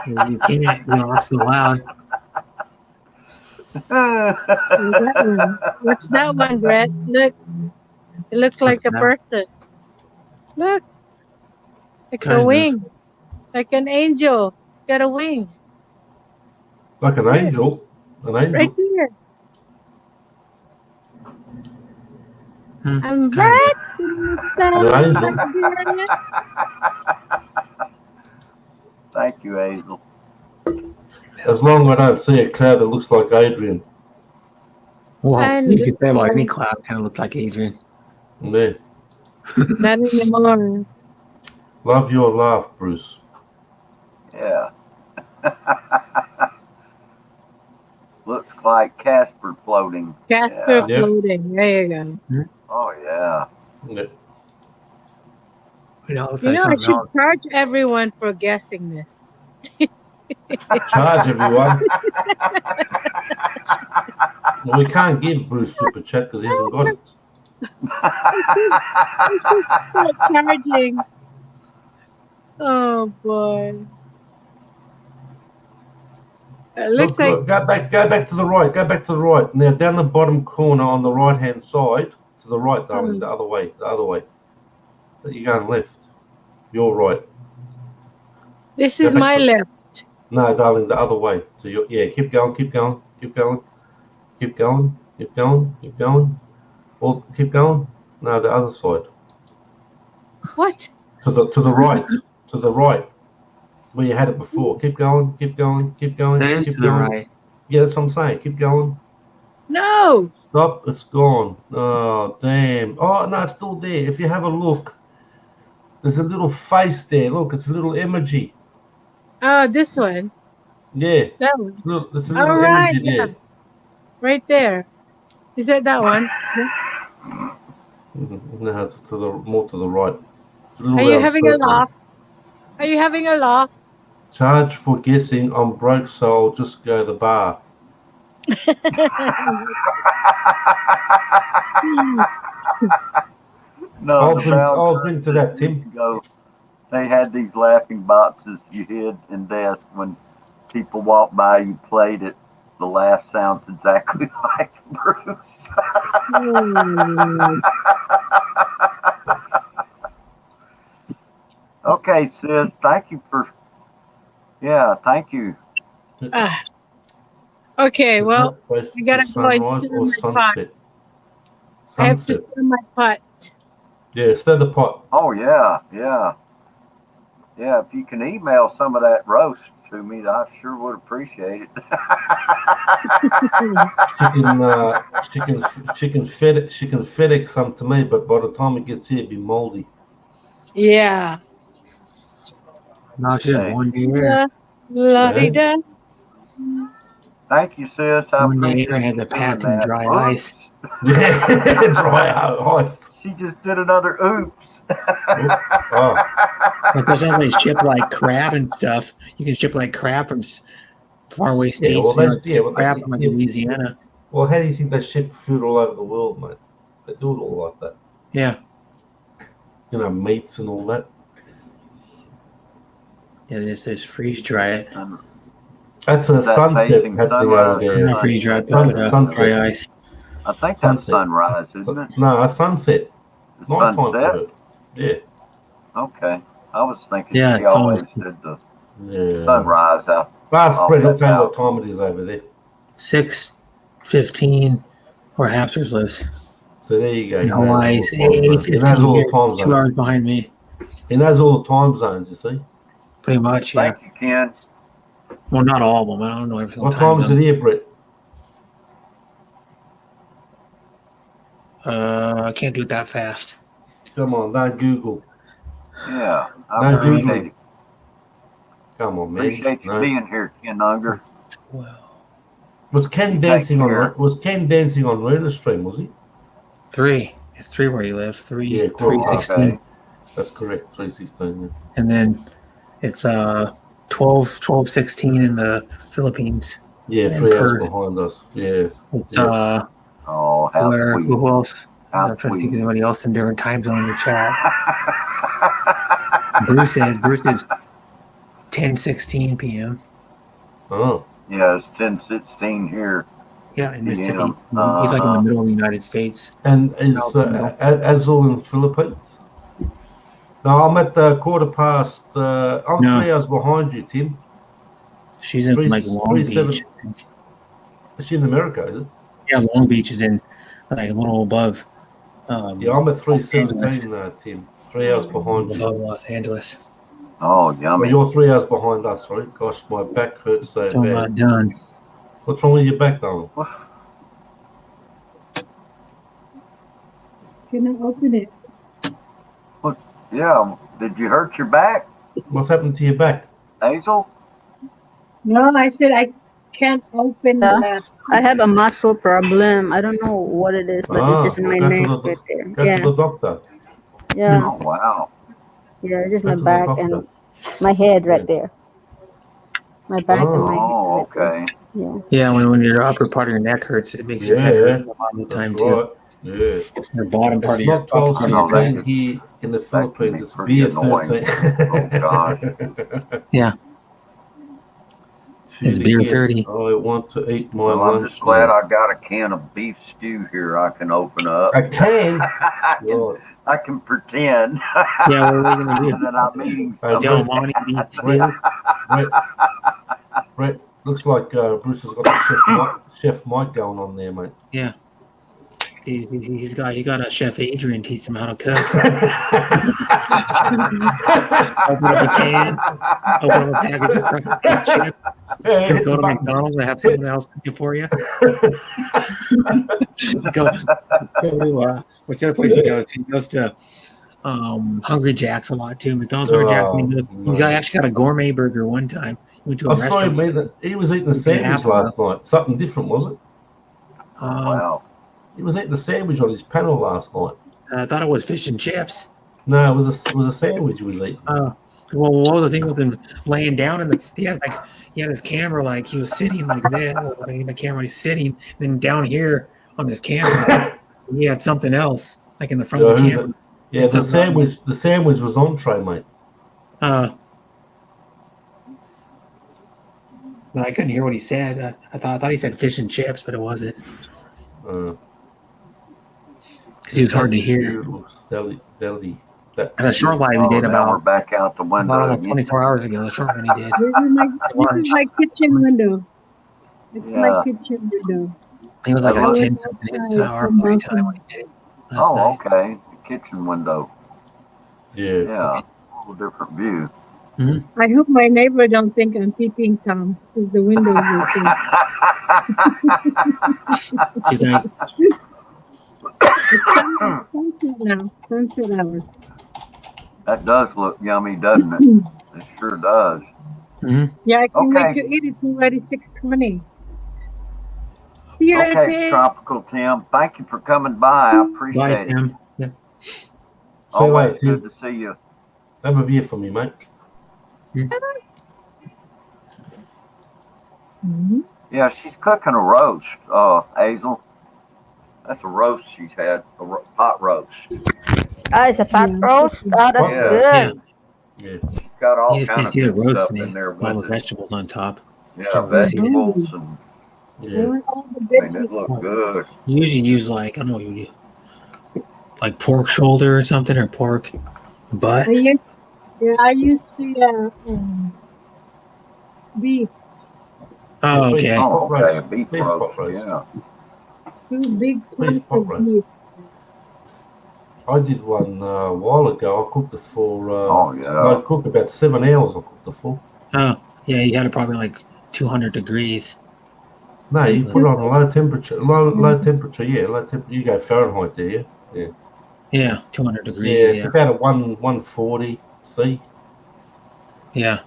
You can't. You laugh so loud. That one. What's that one, Brett? Look, it looks like What's a that? person. Look, like Kind a of. wing, like an angel. It's got a wing Like an angel. An right angel. here. Hmm, I'm kind Brett. An angel. Thank you, Hazel. As long as I don't see a cloud that looks like Adrian. Well, And you could say about any cloud kind of looked like Adrian. Yeah. not anymore. Love your laugh, Bruce. Yeah. Looks like Casper floating. Casper Yeah. floating. There you go. Oh, yeah. Yeah. You know, if You know, I something should else. charge everyone for guessing this. Charge everyone. Well, we can't give Bruce super chat because he hasn't got it. I should start charging. Oh boy. It looks Look, like go back to the right. Go back to the right. Now down the bottom corner on the right hand side, to the right, darling, the other way. You're going left. You're right. this is back my to- left. No, darling, the other way. So keep going. Well, keep going. No, the other side. What? To the right. Where you had it before. Keep going. That is keep to the going. right. Yeah, that's what I'm saying. Keep going. No. Stop, it's gone. Oh, damn. Oh, no, it's still there. If you have a look, there's a little face there. Look, it's a little emoji. Oh, this one. Yeah, That one. look, there's a little All right, emoji yeah. there. Right there. Is that one? No, it's more to the right. It's a little Are you round having a circle. laugh? Are you having a laugh? Charge for guessing. I'm broke, so I'll just go to the bar. No, I'll drink to that, Tim. Ago, they had these laughing boxes you hid in desk when people walked by. You played it. The laugh sounds exactly like Bruce. Okay, sis. Thank you for. Yeah, thank you. Ah. Okay, Does well, that face I gotta the go and sunrise stir or my pot. sunset? I have to Sunset. stir my pot. Yeah, stir the pot. Oh yeah. If you can email some of that roast to me, I sure would appreciate it. She can FedEx some to me, but by the time it gets here, it'll be moldy. Yeah. No, she Hey. has one day here. La-di-da. Thank you, sis. I One day appreciate here, I had you to doing pack and that. dry Oops. ice. Yeah, dry out ice. She just did another oops. Oh, But there's how they ship like crab and stuff. You can ship like crab from faraway states. well, you know, that's- yeah, well, crab that- from like yeah. Louisiana. well, how do you think they ship food all over the world, mate? They do it all like that. Yeah. You know, meats and all that. Yeah, there's freeze dry it. That's a Is that sunset facing happening over sunrise? there. Not freeze dry, Sun- but sunset. dry ice. I think that's Sunset. sunrise, isn't it? No, a sunset. The Nighttime for sunset? her. Yeah. Okay. I was thinking Yeah, she it's always almost- did the Yeah. sunrise out. Last Oh, Brett, he'll that's tell you out. what time it is over there. 6:15 where Hamsters lives. So there you go. In He knows all Hawaii, the time zones. He knows 8:15 all here, the time 2 zones. hours behind me. He knows all the time zones, you see. Pretty much, yeah. Thank you, Ken. Well, not all of them. I don't know every single What time is it zone. here, Brett? I can't do it that fast. Come on, don't Google. Yeah, I No, appreciate it. Come on, man. Appreciate you No. being here, Ken Unger. Well, Was Ken You dancing take on? care. Was Ken dancing on Real Stream? Was he? 3. It's 3 where you live. 3, Yeah, quarter past. 3:16. Okay. That's correct. 3:16. And then it's 12:16 in the Philippines. Yeah, And 3 hours Perth. behind us. Yeah. It's, Yeah. Oh, how where sweet. who else? How I'm trying to think sweet. of anybody else in different time zone in the chat. Bruce is 10:16 p.m. Oh. Yeah, it's 10:16 here. Yeah, in Mississippi. Yeah. He's like in the middle of the United States. And is South and middle. Azul in the Philippines? No, I'm at quarter past. I'm No. 3 hours behind you, Tim. She's in like Long 3:07. Beach. I think. Is she in America, is it? Yeah, Long Beach is in like a little above. Yeah, I'm at Angeles. 3:17, Tim. 3 hours behind you. Above Los Angeles. Oh, Well, yummy. you're 3 hours behind us, right? Gosh, my back hurts so Still bad. not done. What's wrong with your back, darling? Can I open it? Yeah. Did you hurt your back, What's happened to your back? Hazel? No, I said I can't open Yeah. the. I have a muscle problem. I don't know what it is, but it's just in my go neck to the, right there. go Yeah, to the doctor. yeah, Oh, wow. yeah. It's just Go my to the back doctor. and my head right there. My back and my head. Oh, right there. okay. Yeah. Yeah, when your upper part of your neck hurts, it makes your head Yeah, hurt a lot of the that's time right. too. Yeah. Your bottom part It's of your not upper part of your 12:16 neck. here in the That can Philippines. be It's pretty beer annoying. 13. Oh, gosh. Yeah. It's beer Again, 30. I want to eat my Well, I'm lunch. just glad now. I got a can of beef stew here I can open up. I can. Right. I can pretend. Yeah, what are we gonna do? that I'm eating Hey, some. Del Monte beef stew. Brett, looks like Bruce has got the chef Mike going on there, mate. Yeah. He got a chef Adrian teach him how to cook. Open up a can, open up a package of fried chips. Go to McDonald's and have someone else cook it for you. go to what's the other place he goes to? He goes to Hungry Jack's a lot too. McDonald's, Hungry Jack's. And he actually got a gourmet burger one time. He went to a I saw him restaurant. he was eating a sandwich last night. Something different, was it? Wow. He was eating the sandwich on his panel last night. I thought it was fish and chips. No, it was a sandwich he was eating. Well, what was the thing with him laying down in the? He had his camera like he was sitting like this. Like the camera, he's sitting. Then down here on his camera, he had something else like in the front of the camera. Yeah, the sandwich was entree, mate. I couldn't hear what he said. I thought he said fish and chips, but it wasn't. Because he was hard to hear. Deli. The short live he did now we're about back out the window. almost 24 hours ago. The short one he did. This is my kitchen window. It's Yeah. my kitchen window. He was like Oh, at 10 something his hour my time when he did it. Last Oh, night. okay. The kitchen window. Yeah. Yeah. A little different view. I hope my neighbor don't think I'm peeping Tom through the window. She's like, Sunset now. Sunset hours. That does look yummy, doesn't it? It sure does. Yeah, I can Okay. make you eat it. It's already 6:20. See you later, Okay, Tim. Tropical Tim. Thank you for coming by. I bye, appreciate it. Tim. Yeah. See you Always later, Tim. good to see you. Have a beer for me, mate. Mhm. Yeah, she's cooking a roast, Hazel. That's a roast she's had, pot roast. It's a pot Yeah. roast. Oh, that's Yeah. good. Yeah. She's got all You just kind can't of see the good roast stuff in in it. there All the with it. vegetables on top. Yeah, Can't really see it. vegetables and Yeah. Where all the I mean, bits it looked good. You usually use like, I don't know what you do. Like pork shoulder or something, or pork butt. I used the beef, Oh, okay. Oh, Pot okay, roast. beef Beef roast, pot roast. yeah. 2 big Beef chunks pot of roast. beef. I did one a while ago. I cooked it for. Oh, yeah. I cooked about 7 hours. I cooked it for. Oh, yeah, you had it probably like 200 degrees. No, you put it on low temperature. Low temperature. Yeah, low temperature. You go Fahrenheit there. Yeah. Yeah, 200 Yeah, degrees. it's about a 140 C. Yeah.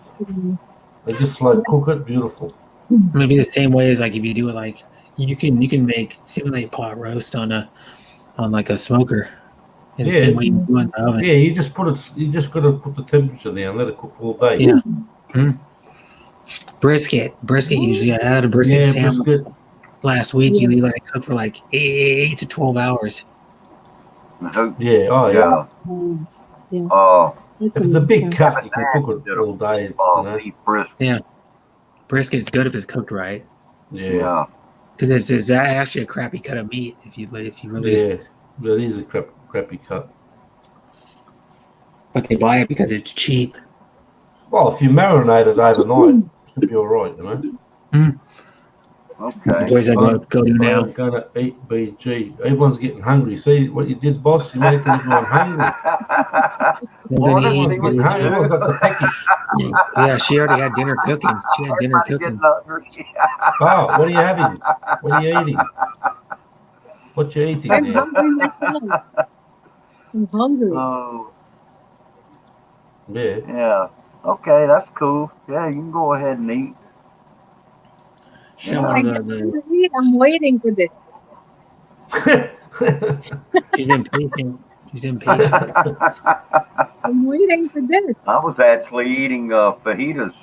They just slow cook it. Beautiful. Maybe the same way as like if you do it like you can make simulate pot roast on a on like a smoker. And the Yeah. same way you do in the oven. Yeah, you just put it. You just got to put the temperature there and let it cook all day. Yeah. Brisket usually. I had a brisket Yeah, sandwich brisket. last week. You let it cook for like 8 to 12 hours. Who- Yeah. Oh yeah. Uh, If it's a big cut, you can cook it all day. You know? beef brisket. Brisket's good if it's cooked right. Yeah. Yeah. Because it's actually a crappy cut of meat if you really. Yeah. But it is a crappy cut. But they buy it because it's cheap. Well, if you marinate it overnight, it should be all right. You know. The Okay. boys I go to now. I'm gonna eat BG. Everyone's getting hungry. See what you did, boss? You're making everyone hungry. They're Well, gonna that's eat, what he was bitch. Everyone's got the package. Yeah, she already had dinner cooking. She had dinner Everybody cooking. getting hungry. Oh, what are you having? What are you eating? What you eating I'm there? hungry myself. I'm hungry. Oh, Yeah. yeah. Okay, that's cool. Yeah, you can go ahead and eat. She don't I want get the hungry. I'm waiting for this. she's impatient. She's impatient. I'm waiting for this. I was actually eating fajitas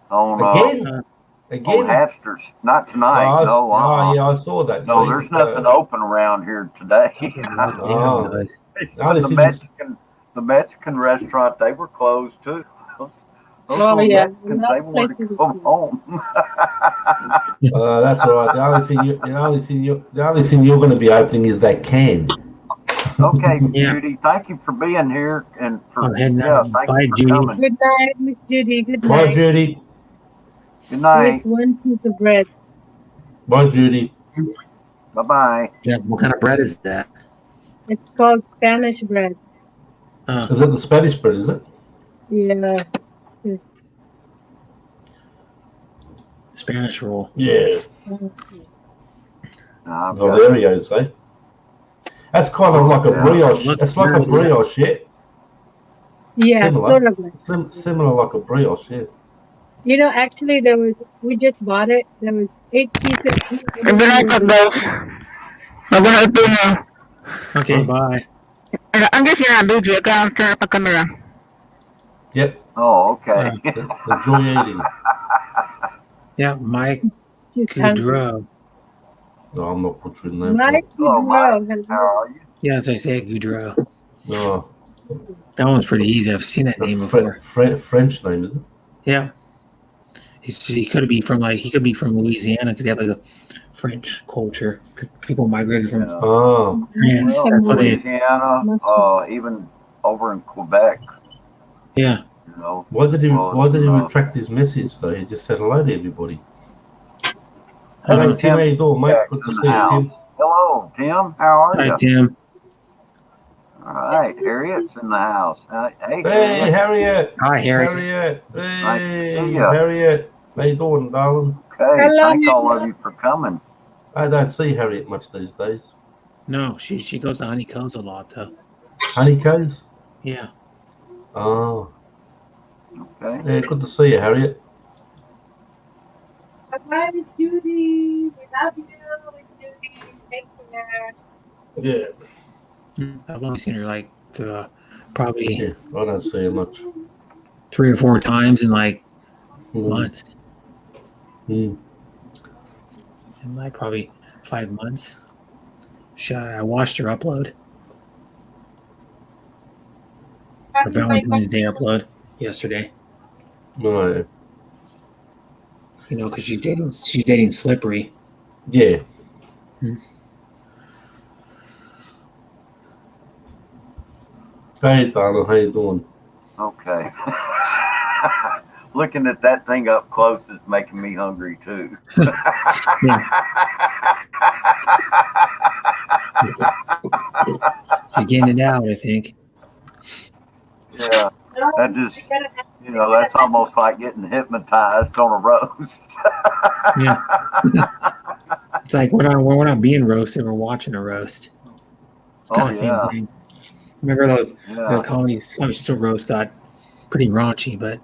on Again? on Hapsters. Not tonight. Oh, No, oh, yeah, I saw that. no. There's nothing open around here today. That's what my dinner Oh. was. only the thing Mexican restaurant, they were closed too. Those Oh, little yeah. Mexicans, A lot they of wanted to places come are home. that's all right. The only thing you're going to be opening is that can. Okay, Yeah. Judy, thank you for being here and for I'm heading yeah, out. thank Bye, you for Judy. coming. Good night, Miss Judy. Good Bye, night. Judy. Good night. Here's one piece of bread. Bye, Judy. Bye bye. Yeah, what kind of bread is that? It's called Spanish bread. Is that the Spanish bread? Is it? Yeah. Spanish roll. Yeah. I've got- Valerios, eh? That's kind of like a Yeah. brioche. Look, It's like a yeah. brioche, yeah. Yeah, Similar. sort of like. Similar like a brioche, yeah. You know, actually, we just bought it. There was 8 pieces. Okay, bye. Ang sila video ka sa pag-camera. Yep. Oh, okay. Enjoy eating. Yeah, Mike She's hungry. Goudreau. No, I'm not butchering that. Mike Oh, Mike. Goudreau. How are you? Yeah, as I say, Goudreau. No, That one's pretty easy. I've seen that name a before. French name, is it? Yeah. He could be from Louisiana because they have like a French culture. People migrated from Yeah. Oh, France. Well, That's what they, Louisiana, even over in Quebec, yeah. you know. why did he Well, retract his message though? He just said hello to everybody. Uh, Hello, Tim. How you doing, mate? Good to see you, Tim. Hello, Tim. How are you? Hi, Tim. All right, Harriet's in the house. Hey, Hey, Harriet. Harriet. Hi, Harry. Harriet. Nice to Hey, see ya. Harriet. How you doing, darling? Okay, Hello, thank all of Harriet. you for coming. I don't see Harriet much these days. No, she goes to Honeycombs a lot though. Honeycombs? Yeah. Oh, Okay. yeah, good to see you, Harriet. Bye, Miss Judy. We love you, Miss Judy. Take care. Yeah, I've only seen her like probably yeah, I don't see her much. 3 or 4 times in like Mm, months. mm. In like probably 5 months. I watched her upload. Her Valentine's Day upload yesterday. No, You know, because she's dating Slippery. yeah. Hmm. Hey, darling, how you doing? Okay. Looking at that thing up close is making me hungry too. She's getting it out, I think. Yeah, that just, that's almost like getting hypnotized on a roast. Yeah. It's like we're not being roasted, we're watching a roast. It's kind Oh, of the same yeah. thing. Remember those Yeah. the comedy show roast got pretty raunchy, but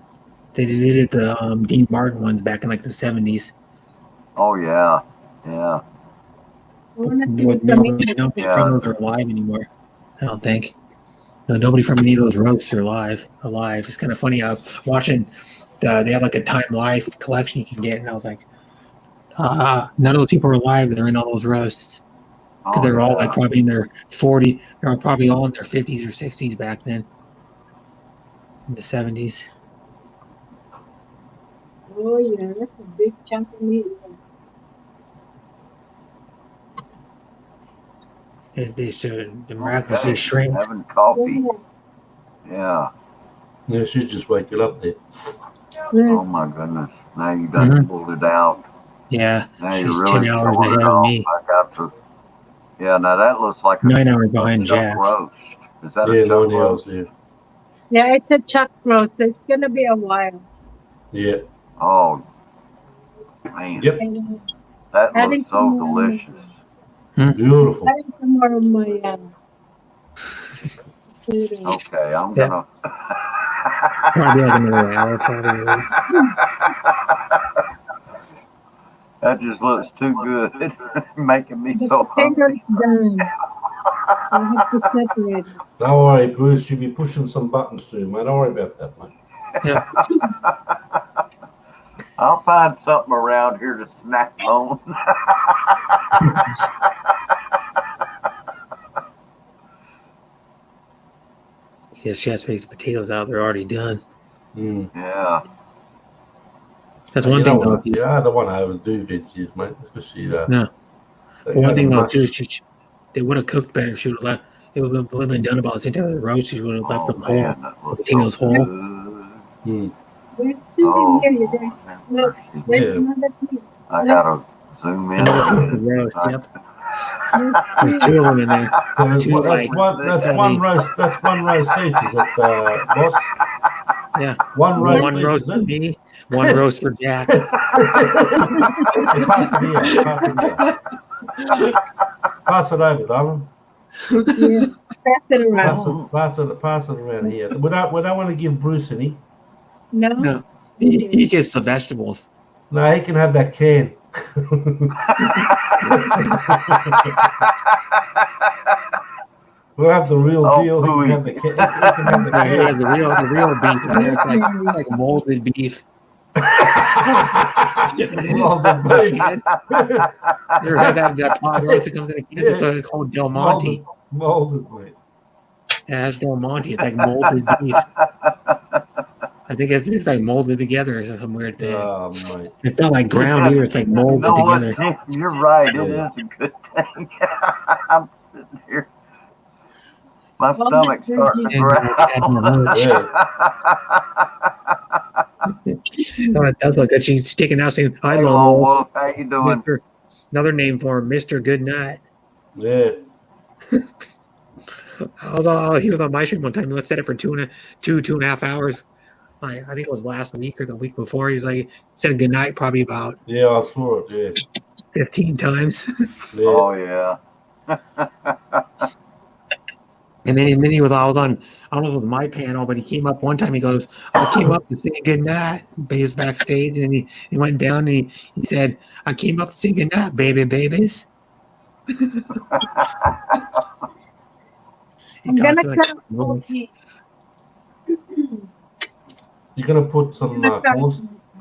they did it the Dean Martin ones back in like the 70s. Oh yeah, yeah. Nobody Yeah. from those are alive anymore. I don't think. No, nobody from any of those roasts are alive. It's kind of funny. I was watching. They have like a Time Life collection you can get, and I was like, none of those people are alive that are in all those roasts because they're all like probably in their 40. They're probably all in their 50s or 60s back then, in the 70s. Oh yeah, that's a big chunk of meat. They should miraculously shrink. Having coffee. Yeah. Yeah, she's just waking up there. Oh my goodness. Now you done pulled it out. Yeah, Now she's you're really 10 hours showing ahead it of off. me. I got to. Yeah, now that looks like a 9 hours behind chuck Jack. roast. Is that Yeah, a chuck 9 roast? hours, yeah. Yeah, it's a chuck roast. It's gonna be a while. Yeah. Oh, man. Yep. That Adding looks so some more- delicious. Beautiful. Adding some more of my food. Okay, I'm Yeah. gonna. Probably like another hour, probably. That just looks too good. Making me The so hungry. potato's done. I have to separate it. Don't worry, Bruce. You'll be pushing some buttons soon, mate. Don't worry about that, mate. I'll find something around here to snack on. Yeah, she has to make the potatoes out. They're already done. Mm. Yeah. That's one You thing, don't though. want to, I don't want to overdo veggies, mate. Especially No. they But one go thing, though, mush. too, is they would have cooked better if she would have left. It would have been done about the same time as the roast. She would have left Oh them whole. man, that looks Potatoes so whole. good. Mm. There's two Oh, in here, you guys. have Look, mercy. there's Yeah. another piece. I gotta zoom in. Another piece of roast. Yep. There's two of them in there. So that's, Two, that's like, one. That's probably- one roast. That's one roast each, is it, boss? Yeah. One roast One each, roast is for it? me. One roast for Jack. Hey, pass it here. Pass it here. Pass it over, darling. Yeah, pass it around. Pass it around here. We don't want to give Bruce any. No? No. He gets the vegetables. No, he can have that can. We'll have the real Oh, deal. He hooey. can have the can. He can have the Yeah, he has can. the real beef in there. It's like molded beef. Well, the beef. You ever had that pot roast that comes in a can? It's called Del Monte. Molded, mate. Yeah, that's Del Monte. It's like molded beef. I think it's just like molded together or some weird thing. Oh, mate. It's not like ground either. It's like You molded know what? together. You're right. It Yeah. is a good thing. I'm sitting here. My Well, stomach's that's starting to And growl. Yeah. that's like she's taking out saying, "Hi, Hey, Lone Lone Wolf." Wolf, how you doing? Mr. Another name for him, Mr. Goodnight. Yeah. He was on my stream one time. Let's set it for two and a half hours. I think it was last week or the week before. He was like said goodnight probably about Yeah, I saw it. 15 times. Yeah. Yeah. Oh yeah. And then he was, I was on, I don't know if it was my panel, but he came up one time. He goes, I came up to say goodnight. He was backstage and he went down and he said, I came up to say goodnight, babies. He I'm gonna talks like cut once. You're gonna put some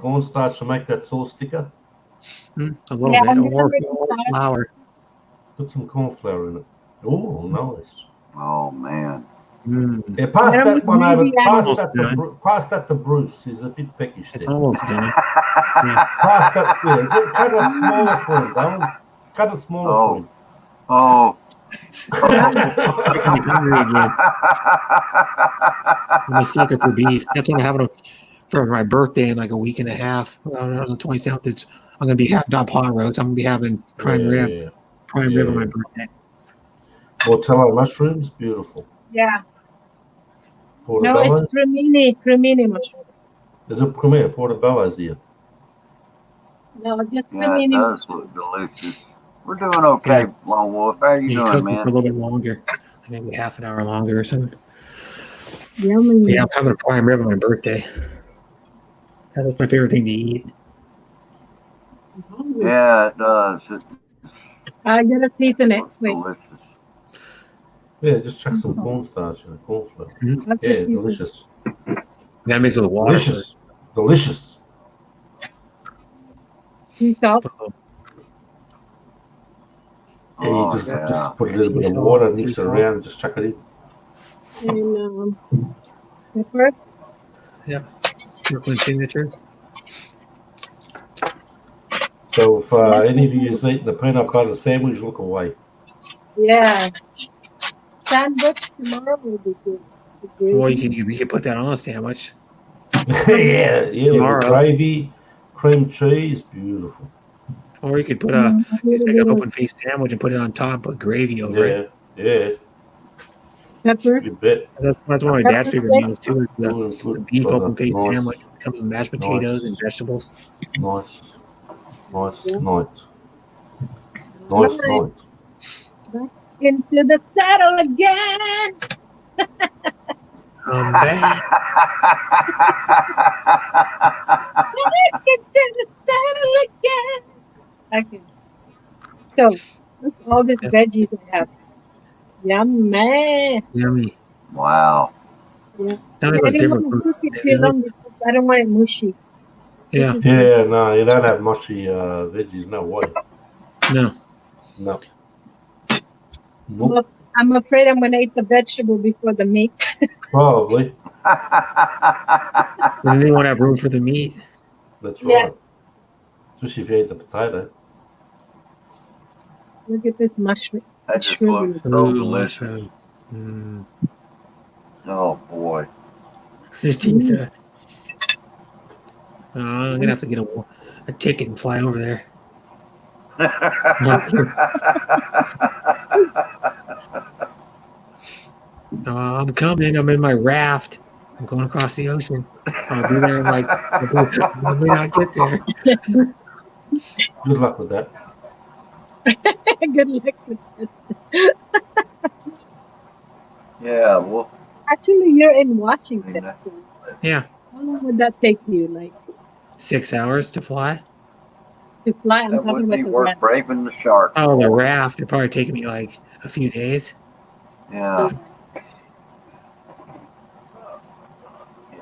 cornstarch to make that sauce thicker. A little Yeah, bit, I'm or gonna make flour. Put some corn flour in it. Oh, nice. Oh man. Yeah, pass Yeah, that one over. maybe Pass that to Bruce. He's a bit peckish It's there. almost done. Pass that. Yeah, cut it smaller for him, darling. Cut it smaller for him. Oh. Making me hungry again. I'm a sucker for beef. That's what I'm having for my birthday in like a week and a half. On the 27th, I'm going to be having not pot roast. I'm going to be having prime rib Yeah. on my birthday. Portello mushrooms, beautiful. Yeah. No, Portobello. it's cremini mushroom. There's a come here, portobello's here. No, just Yeah, it cremini does mushroom. look delicious. We're doing okay, Lone Wolf. How you You doing, cook it for a man? little bit longer, maybe half an hour longer or something. Yummy. But yeah, I'm having a prime rib on my birthday. That's my favorite thing to eat. Yeah, it does. I gotta season it. Looks Wait, delicious. Yeah, just chuck some cornstarch in a cornflour. Mhm. I'll Yeah, just season it. delicious. You gotta mix it with water first. Delicious. Delicious. Sea salt. Put a little Yeah, you Oh, just yeah. put a little bit sea of salt, water, sea mix it salt. around, and just chuck it in. And pepper. Brooklyn signature. So if any of you is eating the peanut butter sandwich, look away. Yeah. Sandwich tomorrow will be good. The Or gravy. you can put that on a sandwich. yeah, with Tomorrow. gravy, cream cheese, beautiful. Or you could put Mm, just make an open faced sandwich and put it on top, put gravy over it. Yeah, Pepper. you bet. That's one of my Pepper dad's favorite stick. meals too. Is the Good, beef brother. open faced Nice, sandwich. It comes with mashed potatoes and vegetables. nice, nice, Yeah. nice, Alright. nice. Back into the saddle again. Come back. Back into the saddle again. Okay. So, look at all these veggies I have. Yummy. Yummy. Wow. Yeah. Now I it's didn't different. want to cook it too long because I don't want it mushy. Yeah. This is Yeah, no, you don't have mushy veggies, no way. No. No. good. Nope, I'm afraid I'm gonna eat the vegetable before the meat. probably. And they won't have room for the meat. That's Yeah. right. Especially if you eat the potato. Look at this mushroom. That just Mushroom. looks so Ooh, delicious. mushroom. Mm. Oh, boy. Just tease that. I'm gonna have to get a ticket and fly over there. I'm coming. I'm in my raft. I'm going across the ocean. I'll be there in like I may not get there. Good luck with that. Good luck with this. Yeah, well, Actually, you're in Washington. Yeah. So Yeah, how long would that take you, like, 6 hours to fly. to fly? I'm that talking would be about the worth rest. braving the shark. Oh, the for. raft. It'd probably take me like a few days. Yeah.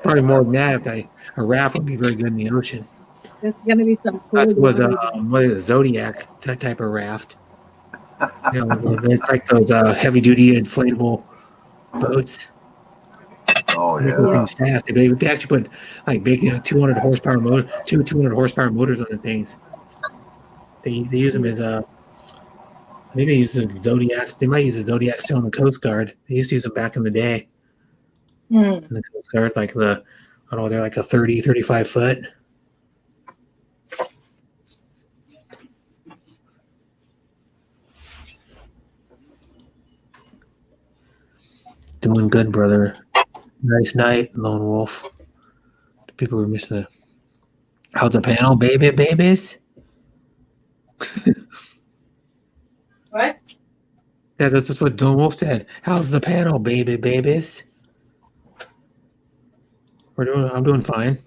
Probably more than that. If a raft would be very good in the ocean. There's gonna be some That cold was water. what is it, Zodiac type of raft. You know, it's like those heavy duty inflatable boats. Oh, Make yeah. things fast. They actually put like big 200 horsepower motor, 200 horsepower motors on the things. They use them as I think they use them as Zodiacs. They might use a Zodiac still in the Coast Guard. They used to use them back in the day Hmm. in the Coast Guard, like I don't know, they're like a 30, 35 foot. Doing good, brother. Nice night, Lone Wolf. The people were missing the. How's the panel, babies? What? Yeah, that's just what Lone Wolf said. How's the panel, babies? I'm doing fine.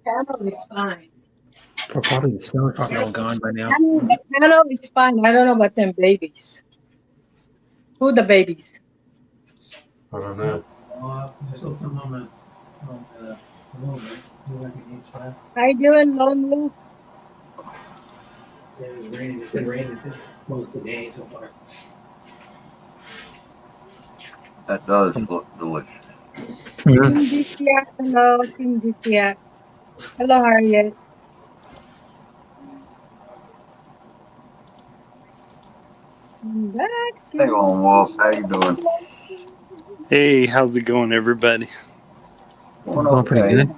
Panel is fine. Probably the snow is probably all gone by now. The panel is fine. I don't know about them babies. Who the babies? I don't know. There's still some on the How you doing, Lone Wolf? It's raining. It's been raining since most of the day so far. That does look delicious. Team DCF, hello, Team DCF. Hello, Harriet. I'm back. Hey, Lone Wolf, how you doing? Hey, how's it going, everybody? Going pretty good.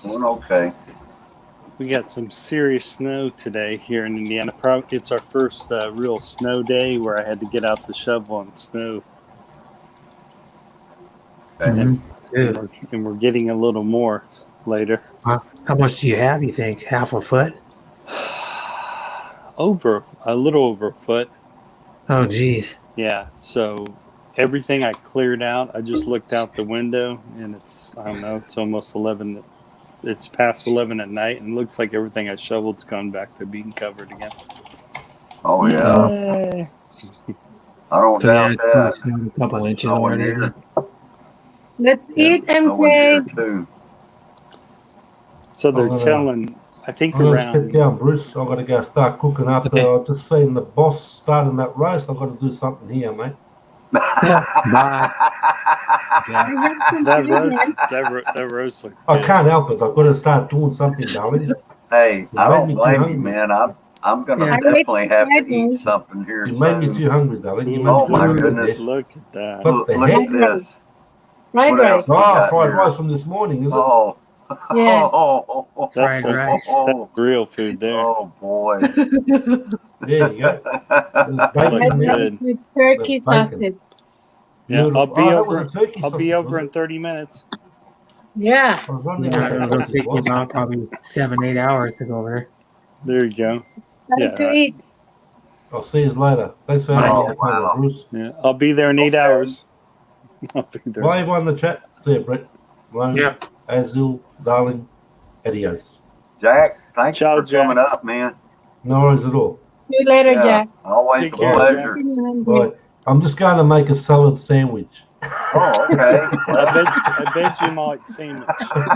Doing okay. We got some serious snow today here in Indiana. It's our first real snow day where I had to get out the shovel and snow. Mhm. And we're getting a little more later. How much do you have, you think? Half a foot? A little over a foot. Oh, geez. Yeah, so everything I cleared out, I just looked out the window and it's almost 11 it's past 11 at night, and it looks like everything I shoveled's gone back to being covered again. Oh yeah. I don't So yeah, doubt that. it's snowed a couple It's inches snowing already. here. Let's eat, It's snowing here MK. too. So they're Oh, no. telling, I think I'm gonna step around. down, Bruce. I've got to go start cooking after Okay. I've just seen the boss starting that roast. I've got to do something here, mate. Bye. That roast looks I good. can't help it. I've got to start doing something, darling. Hey, I made don't me too blame you, hungry. man. I'm gonna Yeah. definitely have to I made eat something here You made me soon. too hungry, darling. You made Oh me my too hungry. goodness. Look at that. What Look, the look heck? at this. Fried What rice. else we Oh, got fried here? rice from this morning, is it? Oh. Yeah. Oh, That's Fried some, rice. that's real food there. oh boy. There you go. There's bacon Looks in there. good. With turkey That's bacon. sausage. Yeah, Beautiful. I'll be Oh, that was over. a turkey I'll be sausage, over was in it? 30 minutes. Yeah. I was wondering Yeah, what that it'll sausage take you was. about probably 7-8 hours to go over there. There you go. Time Yeah, to right. eat. I'll see you later. Thanks for having Oh, me, Uncle wow. Bruce. Yeah, I'll be there in 8 Okay. hours. I'll be there. Bye, everyone in the chat. See you, Brett. Lone, Yeah. Azul, darling, adios. Jack, thanks Ciao, for coming Jack. up, man. No worries at all. See you later, Yeah, Jack. always Take a care, pleasure. Jack. You're hungry. Bye. I'm just going to make a salad sandwich. Oh, okay. I bet you might sandwich.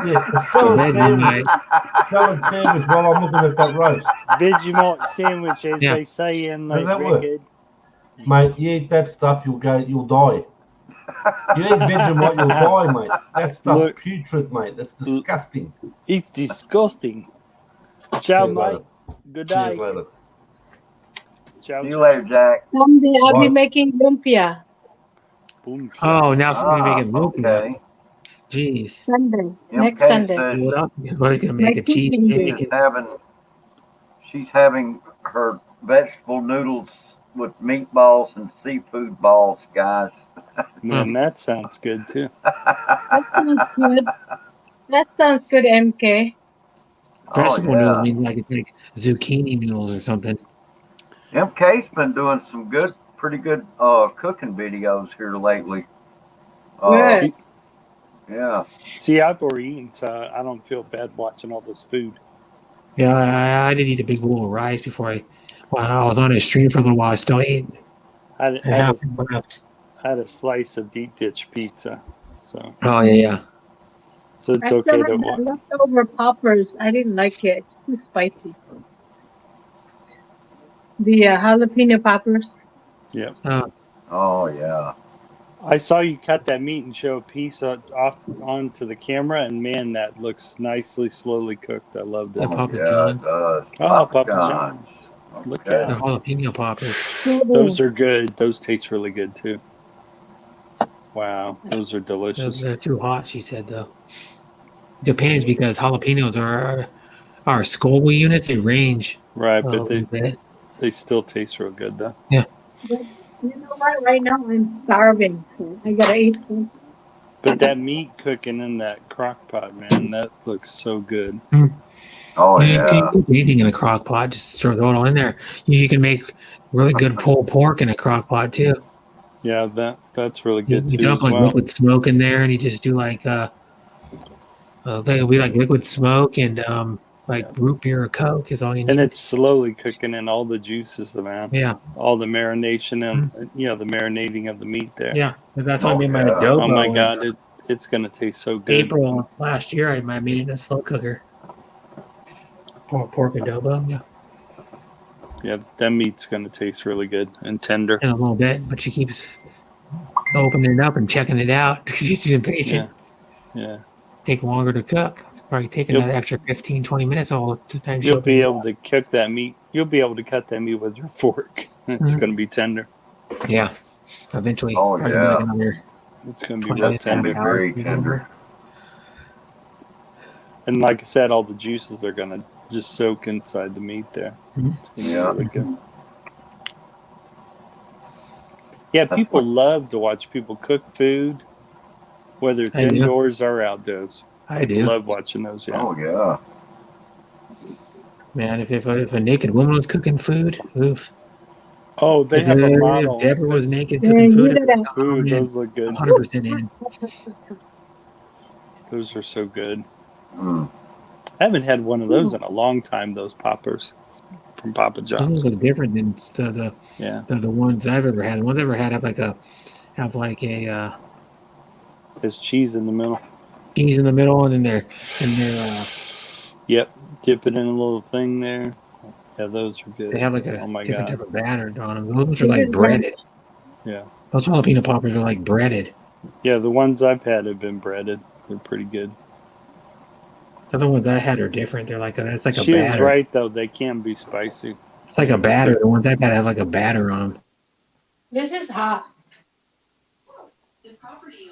Yeah, a salad Veggie sandwich. night. Salad sandwich while I'm looking at that roast. Vegemite sandwich, as Yeah. they say in Does the that work? record. Mate, you eat that stuff, you'll die. You eat Vegemite, you'll die, mate. That stuff's Look. putrid, mate. That's disgusting. It's disgusting. Ciao, See you mate. later. Good See you day. later. Ciao, See you ciao. later, Jack. Someday I'll Bye. be making lumpia. Boom. Oh, now somebody make it loopy. okay. Jeez. Sunday. Next MK Sunday. says What else? What is gonna make My a cheese cooking cake? day. she's having her vegetable noodles with meatballs and seafood balls, guys. Man, that sounds good too. That sounds good. That sounds good, MK. Vegetable Oh, yeah. noodles means like it's like zucchini noodles or something. MK's been doing some pretty good cooking videos here lately. Good. Yeah. See, I've already eaten, so I don't feel bad watching all this food. Yeah, I did eat a big bowl of rice before I was on a stream for a little while. I still ate I had, I had, half a, left. I had a slice of deep dish pizza, so Oh yeah. so it's I okay still to have watch. the leftover poppers. I didn't like it. It's too spicy. The jalapeno poppers. Yep. Oh, yeah. I saw you cut that meat and show a piece off onto the camera, and man, that looks nicely, slowly cooked. I loved it. The Papa Yeah, John. it does. Oh, Papa John's. John's. Look Okay. at The it. jalapeno poppers. Those are good. Those taste really good too. Wow, those are Those delicious. are too hot, she said though. Depends because jalapenos are Scoville units. They range Right, a but little bit. they still taste real good though. You know what? Right now I'm starving, so I gotta eat food. But that meat cooking in that crock pot, man, that looks so good. Oh, You can yeah. cook anything in a crock pot. Just throw it all in there. You can make really good pulled pork in a crock pot too. Yeah, that's really You, good you too dump as like well. liquid smoke in there, and you just do like we like liquid smoke and like root beer or Coke is all you need. And it's slowly cooking in all the juices, man. Yeah, All the marination and the marinating of the meat there. yeah. That's how I Oh, made my yeah. adobo. Oh my in god, it's gonna taste so good. April of last year, I made it in a slow cooker. Pork adobo, yeah, Yeah, that meat's gonna taste really good and tender. in a little bit, but she keeps opening it up and checking it out because she's impatient. Yeah. Take longer to cook. Probably taking Yep. an extra 15, 20 minutes all the time. You'll be able to cook that meat. You'll be able to cut that meat with your fork. It's Mhm. gonna be tender. Yeah, eventually. Oh, probably yeah. like another It's gonna be 20 real minutes, It's gonna be tender. hours, very maybe tender. more. And like I said, all the juices are gonna just soak inside the meat there. Mhm. It's gonna be Yeah. really good. Yeah, people love to watch people cook food, whether it's I do. indoors or outdoors. I do. Love watching those. Yeah. Oh, yeah. Man, if a naked woman was cooking food, oof. Oh, they If, have a if model. Deborah was that's- naked Yeah, cooking you food, did it. Ooh, those look good. 100% in. Those are so good. Mm. I haven't had one of those in a long time. Those poppers from Papa Those John's. look different than Yeah, the ones I've ever had. The ones I've ever had have like a there's cheese in the middle. cheese in the middle, and then they're Yep, dip it in a little thing there. Yeah, those are good. they have like a Oh my different god. type of batter on them. Those are like breaded. Yeah, Those jalapeno poppers are like breaded. yeah. The ones I've had have been breaded. They're pretty good. The other ones I had are different. They're like it's like a She is batter. right though. They can be spicy. It's like a batter. The ones I've had have like a batter on them. This is hot.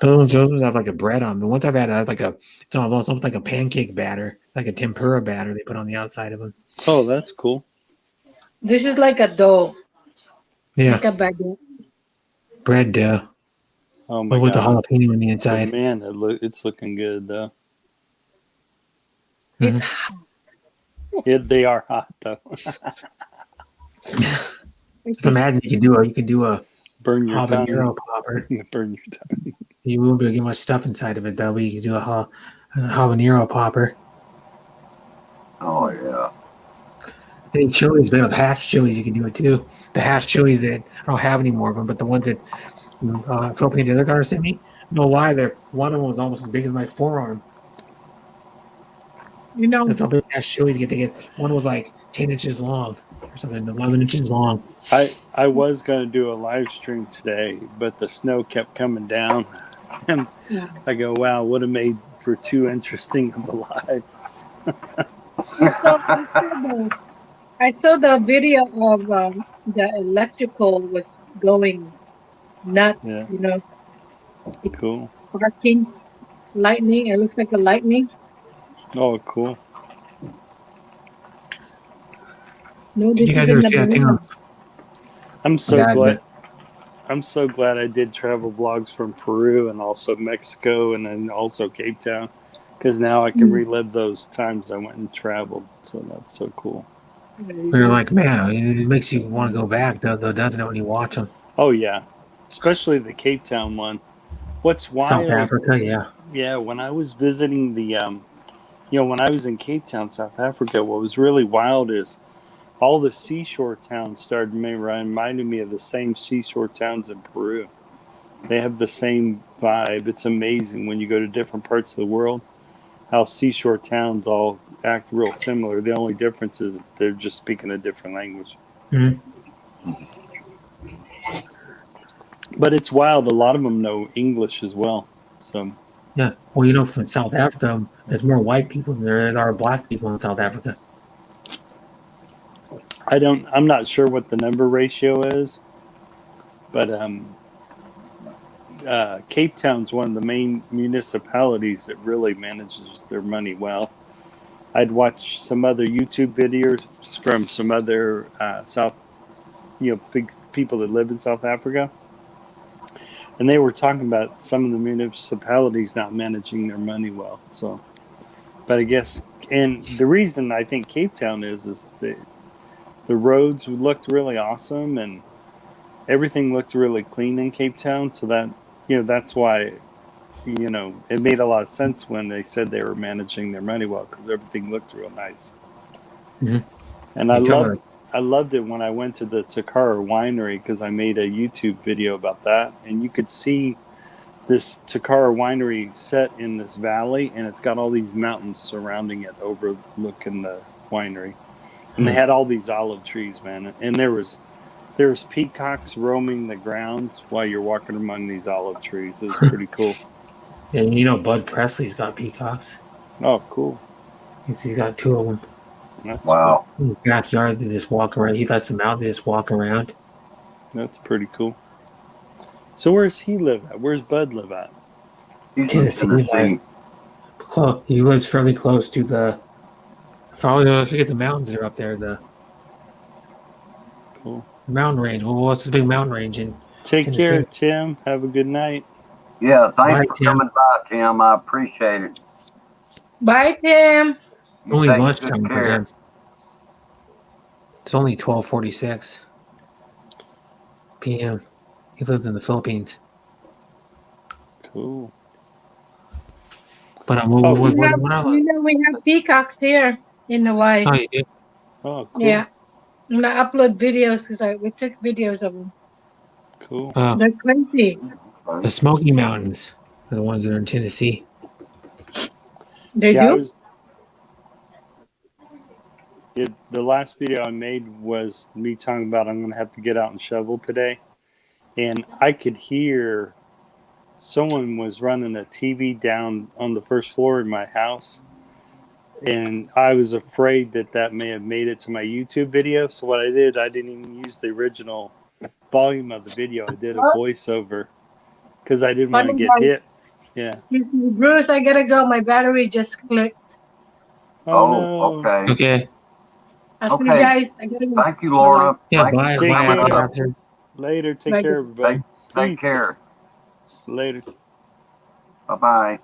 Those ones have like a bread on them. The ones I've had have like it's almost like a pancake batter, like a tempura batter they put on the outside of them. Oh, that's cool. This is like a dough. Yeah, Like a baguette. bread dough, Oh my but with the god. jalapeno on the But inside. man, it's looking good though. Mhm. It's hot. They are hot though. Just imagine you can do a Burn your tongue. habanero popper. Burn your tongue. You won't be able to get much stuff inside of it though, but you can do a habanero popper. Oh yeah. And chilies, made of hash chilies, you can do it too. The hash chilies that I don't have any more of them, but the ones that Philippine Desert Garden sent me, I don't know why one of them was almost as big as my forearm. You know, That's how big hash chilies get. They get one was like 10 inches long or something, 11 inches long. I was gonna do a live stream today, but the snow kept coming down, and I go, "Wow, would have made for too interesting of a live." I saw the video of the electrical was going nuts. Yeah. You know, Cool. sparking, lightning. It looks like a lightning. Oh, cool. No, Did this you guys is in ever the see that thing balloon. on I'm so Yeah, glad. I'm so glad I did travel vlogs from Peru and also Mexico and then also Cape Town, because now I can relive those times I went and traveled. So that's so cool. we were like, man, it makes you want to go back, though, doesn't it, when you watch them? Oh yeah, especially the Cape Town one. What's wild? South Africa, yeah. Yeah, when I was visiting when I was in Cape Town, South Africa, what was really wild is all the seashore towns started reminding me of the same seashore towns in Peru. They have the same vibe. It's amazing when you go to different parts of the world how seashore towns all act real similar. The only difference is they're just speaking a different language. Mm-hmm. But it's wild. A lot of them know English as well. So Yeah. Well, from South Africa, there's more white people than there are black people in South Africa. I'm not sure what the number ratio is, but Cape Town's one of the main municipalities that really manages their money well. I'd watched some other YouTube videos from some other big people that live in South Africa, and they were talking about some of the municipalities not managing their money well. So, but I guess, and the reason I think Cape Town is the roads looked really awesome and everything looked really clean in Cape Town. So that, that's why, it made a lot of sense when they said they were managing their money well, because everything looked real nice. Mm-hmm. And I loved it when I went to the Takara Winery, because I made a YouTube video about that. And you could see this Takara Winery set in this valley, and it's got all these mountains surrounding it overlooking the winery. And they had all these olive trees, man. And there was peacocks roaming the grounds while you're walking among these olive trees. It was pretty cool. And Bud Presley's got peacocks. Oh, cool. He's got 2 of them. That's Wow. In his backyard, they just walk around. He lets them out, they just walk around. Cool. That's pretty cool. So where's he live at? Where's Bud live at? He's in Tennessee. He lives fairly close to the... I forget the mountains that are up there. The Cool. mountain range. Well, what's this big mountain range in Take Tennessee? care, Tim. Have a good night. Yeah, Bye, thanks for Tim. coming by, Tim. I appreciate it. Bye, Tim. You Only take lunchtime good for care. him. It's only 12:46 p.m. He lives in the Philippines. Cool. But Oh, what I You know, we have peacocks here in Hawaii. oh, you do? Oh, cool. Yeah. And I upload videos because we took videos of them. Cool. They're crazy. The Smoky Mountains are the ones that are in Tennessee. They Yeah, do? the last video I made was me talking about I'm going to have to get out and shovel today. And I could hear someone was running a TV down on the first floor of my house. And I was afraid that may have made it to my YouTube video. So what I did, I didn't even use the original volume of the video. I did a voiceover because I didn't want to get hit. Yeah. Bruce, I gotta go. My battery just clicked. Oh, no. okay. Okay. I'll see you Okay. guys. I gotta go. Thank you, Laura. Yeah, Thank bye. you. Take Bye. care. Raptor. Later. Take Bye. care, everybody. Take Peace. care. Later. Bye-bye.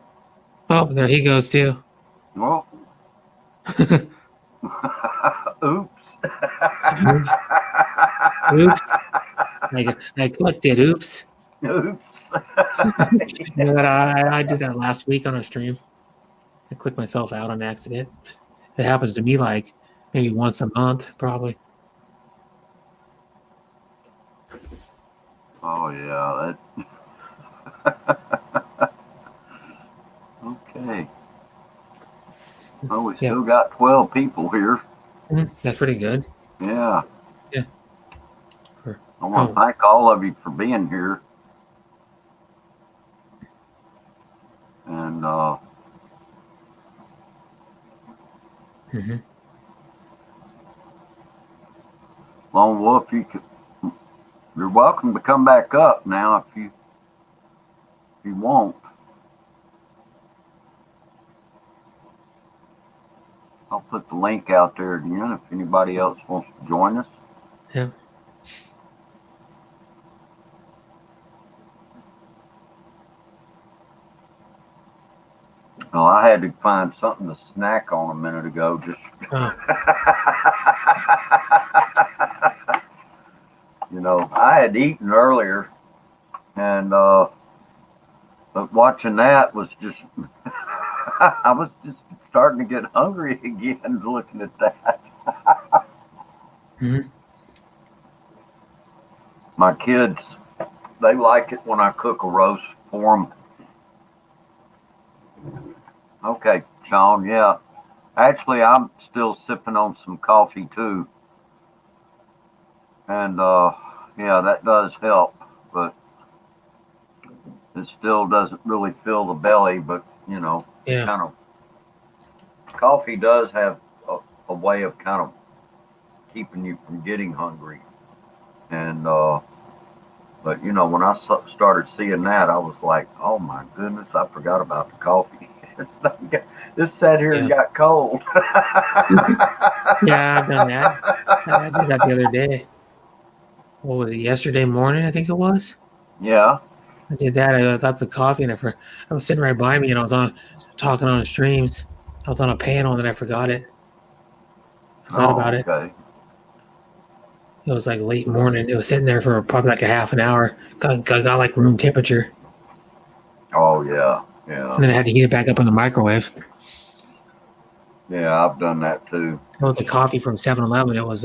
Oh, there he goes too. Well. Oops. Oops. I clicked it. Oops. Oops. You know what? I did that last week on a stream. I clicked myself out on accident. It happens to me like maybe once a month, probably. Oh yeah, that. Okay. Oh, we still got 12 people here. That's pretty good. Yeah. Yeah. I want to thank all of you for being here. And Lone Wolf, you're welcome to come back up now if you want. I'll put the link out there again if anybody else wants to join us. Yeah. Well, I had to find something to snack on a minute ago. Just you know, I had eaten earlier, and but watching that was just I was just starting to get hungry again looking at that. My kids, they like it when I cook a roast for them. Okay, Sean, yeah. Actually, I'm still sipping on some coffee too. And yeah, that does help, but it still doesn't really fill the belly, but you know, kind of coffee does have a way of kind of keeping you from getting hungry. And but you know, when I started seeing that, I was like, oh my goodness, I forgot about the coffee. This sat here and got cold. Yeah, I've done that. I did that the other day. What was it? Yesterday morning, I think it was. Yeah. I did that. I thought the coffee, and I was sitting right by me, and I was talking on streams. I was on a panel, and then I forgot it. Forgot about it. Okay. It was like late morning. It was sitting there for probably like a half an hour. Got like room temperature. Oh yeah, yeah. And then I had to heat it back up in the microwave. Yeah, I've done that too. It was the coffee from 7-Eleven. It was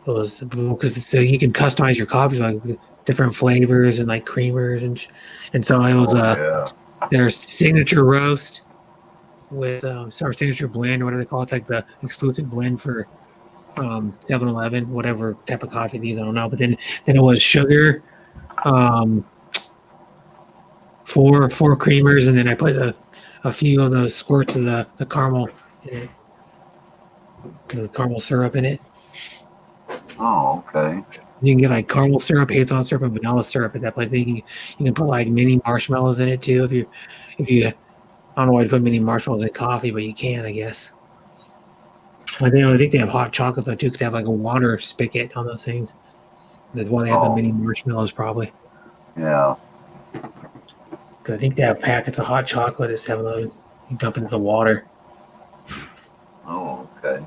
because you can customize your coffees like different flavors and like creamers and so it was their signature roast with our signature blend, or whatever they call it. It's like the exclusive blend for 7-Eleven, whatever type of coffee these, I don't know. But then it was sugar, 4 creamers, and then I put a few of those squirts of the caramel in it, the caramel syrup in it. Oh, okay. You can get like caramel syrup, hazelnut syrup, and vanilla syrup at that place. You can put like mini marshmallows in it too. If you I don't know why you put mini marshmallows in coffee, but you can, I guess. I think they have hot chocolate though too, because they have like a water spigot on those things. That's why they have the mini marshmallows, probably. Yeah. Because I think they have packets of hot chocolate at 7-Eleven. You dump into the water. Oh, okay.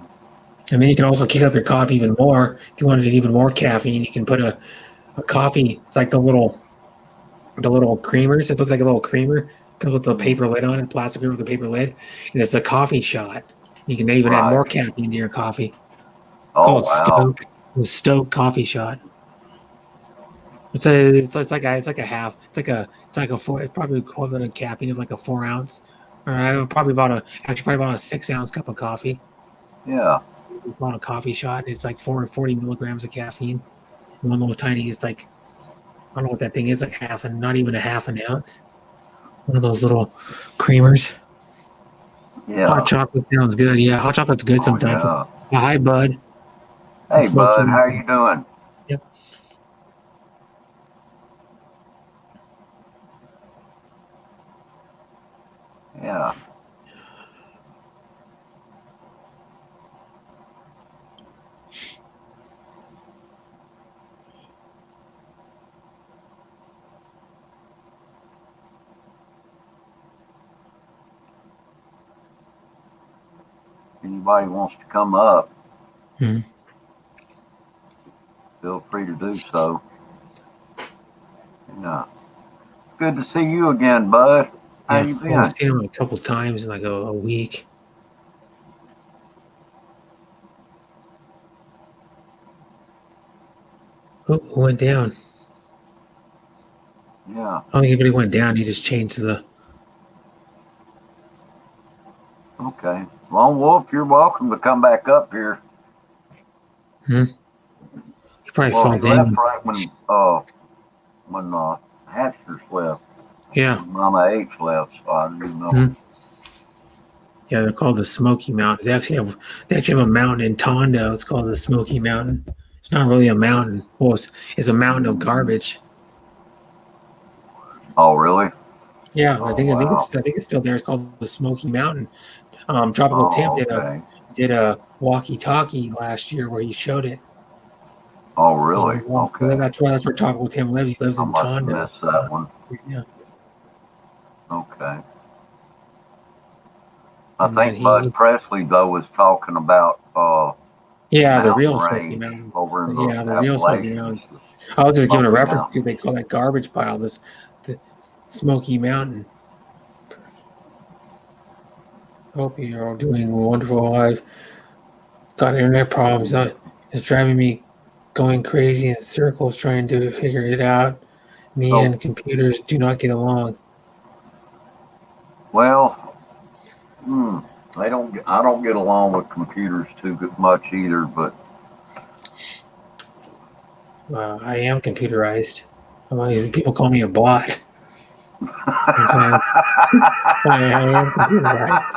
And then you can also kick up your coffee even more. If you wanted even more caffeine, you can put a coffee. It's like the little creamers. It looks like a little creamer. with the paper lid on it, plastic with the paper lid, and it's a coffee shot. You can even add Right. more caffeine to your coffee. Oh Called wow. Stoke. The Stoke coffee shot. It's like a four, it's probably equivalent of caffeine of like a 4 ounce, or probably about a 6 ounce cup of coffee. Yeah. On a coffee shot, it's like 40 milligrams of caffeine. One little tiny, it's like, I don't know what that thing is, like not even a half an ounce. One of those little creamers. Yeah. Hot chocolate sounds good. Yeah, hot chocolate's good Oh, sometimes. yeah. Hi, bud. Hey, Smoky. bud, how are you doing? Yep. Yeah. Anybody wants to come up, Hmm. feel free to do so. Yeah. It's good to see you again, bud. How you I've been? only seen him a couple times in like a week. Who went down? Yeah. I don't think anybody went down. He just changed the. Okay. Lone Wolf, you're welcome to come back up here. He probably Well, fell he down. left right when Hatchers left. Yeah. Mama H left, so I didn't know. Hmm. Yeah, they're called the Smoky Mountains. They actually have a mountain in Tondo. It's called the Smoky Mountain. It's not really a mountain. Well, it's a mountain of garbage. Oh, really? Yeah, Oh, I think wow. it's still there. It's called the Smoky Mountain. Tropical Tim Oh, okay. did a walkie-talkie last year where he showed it. Oh, really? Okay. That's where Tropical Tim lives. He lives I in must have Tondo. missed that one. Yeah. Okay. I And then think Bud Presley, though, was talking about yeah, the mountain real Smoky range Mountain. over in Yeah, the real Smoky Appalachians. Mountain. I was just giving a Smoky reference to. Mountains. They call that garbage pile the Smoky Mountain. Hope you're all doing wonderful. I've got internet problems. It's driving me going crazy in circles trying to figure it out. Me Oh. and computers do not get along. Well, I don't get along with computers too much either, but I am computerized. People call me a bot. Sometimes. I am computerized.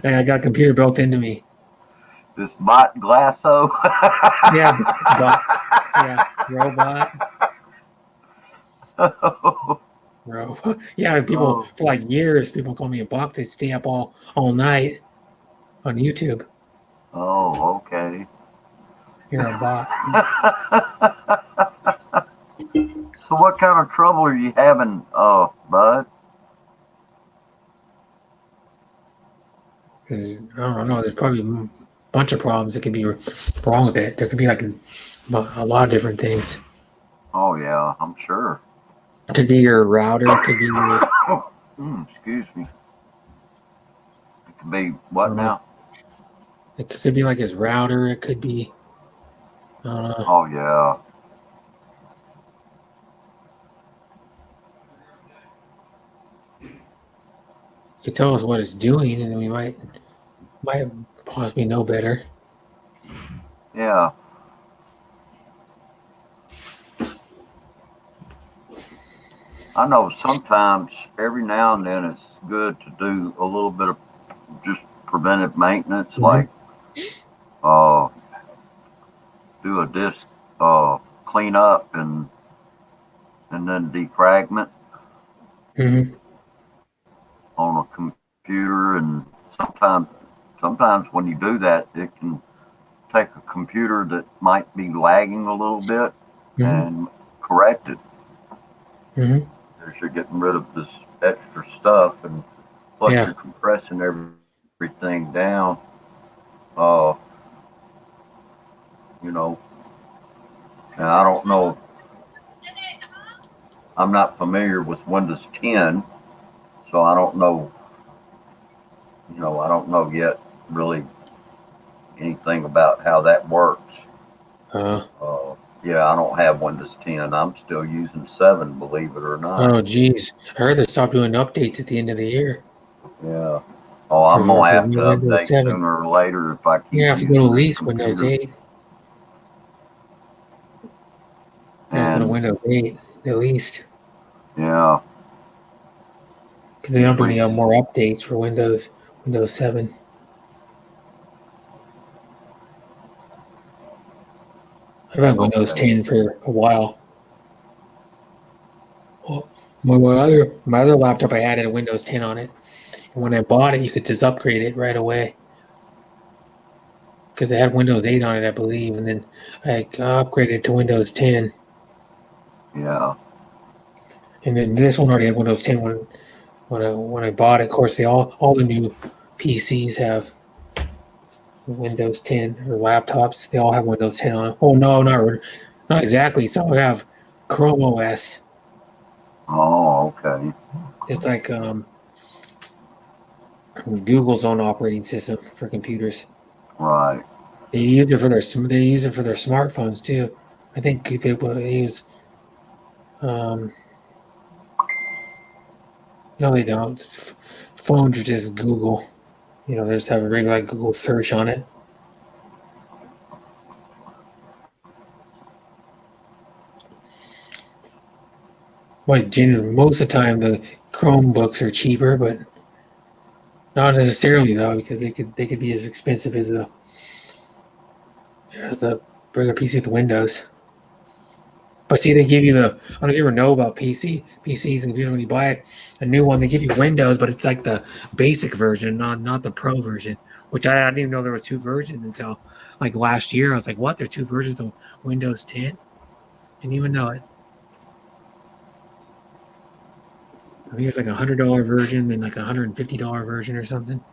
And I got a computer built into me. This bot Glasso. Yeah, bot. Yeah, robot. Robot. Yeah, people for like years, people call me a bot. They stay up all night on YouTube. Oh, okay. You're a bot. So what kind of trouble are you having, Bud? I don't know. There's probably a bunch of problems that could be wrong with it. There could be like a lot of different things. Oh yeah, I'm sure. It could be your router. It could be your. Excuse me. It could be what now? It could be like his router. It could be. I don't know. Oh yeah. You could tell us what it's doing, and then we might possibly know better. Yeah. I know sometimes, every now and then, it's good to do a little bit of just preventive maintenance, like do a disk cleanup and then defragment on a computer. And sometimes when you do that, it can take a computer that might be lagging a little bit and correct it. As you're getting rid of this extra stuff, and plus you're compressing everything down. And I don't I'm not familiar with Windows 10, so I don't know. I don't know yet really anything about how that works. Uh, Yeah, I don't have Windows 10. I'm still using 7, believe it or not. oh, geez. I heard they stopped doing updates at the end of the year. Yeah. Oh, I'm gonna For have to Windows update 7. sooner or later if I keep You have to using go to at this least Windows computer. 8. You have to go to And Windows 8, at least. yeah, Because they don't do we any more updates for Windows 7. I've had Windows okay. 10 for a while. Well, my other laptop I had a Windows 10 on it. And when I bought it, you could just upgrade it right away. Because it had Windows 8 on it, I believe. And then I upgraded to Windows 10. Yeah. And then this one already had Windows 10 when I bought it. Of course, all the new PCs have Windows 10 or laptops. They all have Windows 10 on it. Oh no, not exactly. Some have Chrome OS, Oh, okay. just like Google's own operating system for computers. Right. They use it for their smartphones too. I think they use. No, they don't. Phones are just Google. They just have a regular Google search on it. Most of the time the Chromebooks are cheaper, but not necessarily though, because they could be as expensive as the regular PC with Windows. But see, they give you I don't know if you ever know about PCs and computers when you buy a new one, they give you Windows, but it's like the basic version, not the Pro version. Which I didn't even know there were two versions until like last year. I was like, what? There are two versions of Windows 10? Didn't even know it. I think it's like $100 version, then like $150 version or something.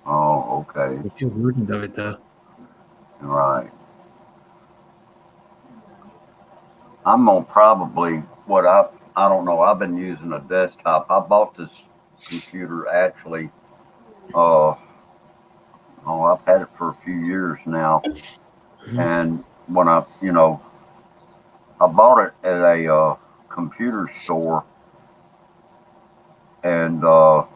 Oh, okay. There's two versions of it though. Right. I'm gonna probably I don't know. I've been using a desktop. I bought this computer actually. I've had it for a few years now, and when I bought it at a computer store, and the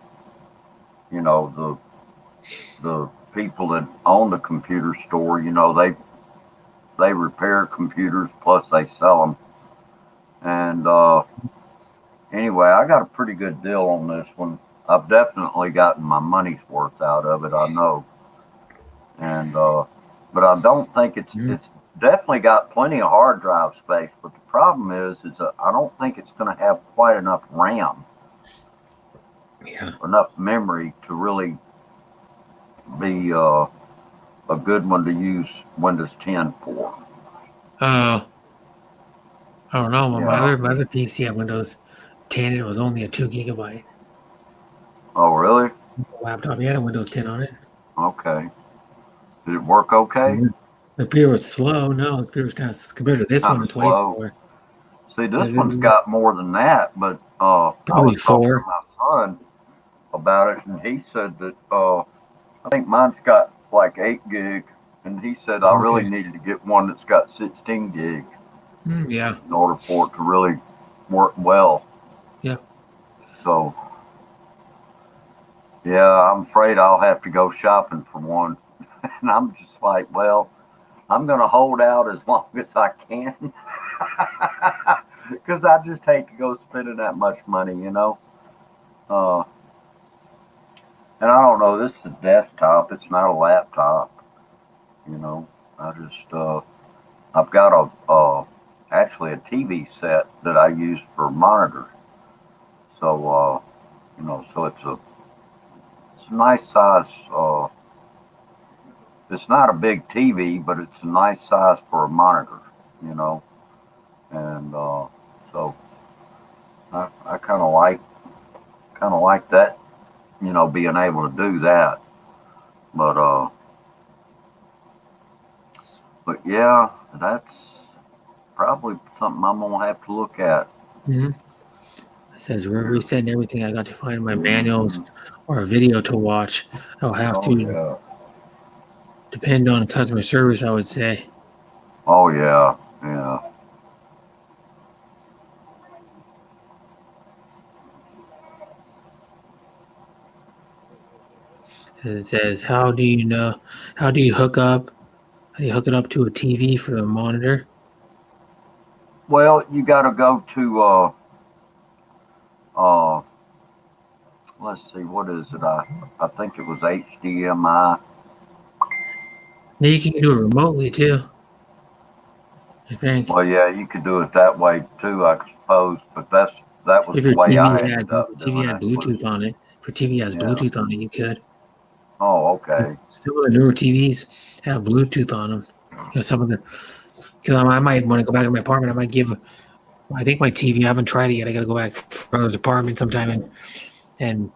people that own the computer store, they repair computers plus they sell them. And anyway, I got a pretty good deal on this one. I've definitely gotten my money's worth out of it, I know. And but I don't think it's definitely got plenty of hard drive space. But the problem is I don't think it's going to have quite enough RAM, enough memory to really be a good one to use Windows 10 for. I don't know. Yeah. My other PC had Windows 10 and it was only a 2 gigabyte Oh, really? laptop. He had a Windows 10 on it. Okay. Did it work okay? The computer was slow. No, the computer was kind of compared to this Kinda one, twice slow. more. See, this one's got more than that, but I Probably was talking 4. to my son about it, and he said that I think mine's got like 8 gig, and he said I really needed to get one that's got 16 gig Yeah. in order for it to really work well. Yeah. So, yeah, I'm afraid I'll have to go shopping for one. And I'm just like, well, I'm going to hold out as long as I can. Because I just hate to go spending that much money, And I don't know, this is a desktop. It's not a laptop. I just, I've got actually a TV set that I use for monitors. So, so it's a nice size, it's not a big TV, but it's a nice size for a monitor, and so I kind of like that, being able to do that. But yeah, that's probably something I'm gonna have to look at. Mm-hmm. says we're resetting everything. I got to find my manuals or a video to watch. I'll have Oh to yeah. depend on customer service, I would say. Oh yeah. Yeah. It says, how do you hook up? How do you hook it up to a TV for the monitor? Well, you got to go to let's see, what is it? I think it was HDMI. Now you can do it remotely too. I think. Well, yeah, you could do it that way too, I suppose. But that was If the your way I TV ended had up doing it. Bluetooth on it, if your TV has Yeah. Bluetooth on it, you could. Oh, okay. Some of the newer TVs have Bluetooth on them. Some of the, because I might want to go back to my apartment. I might give. I think my TV. I haven't tried it yet. I got to go back to my brother's apartment sometime and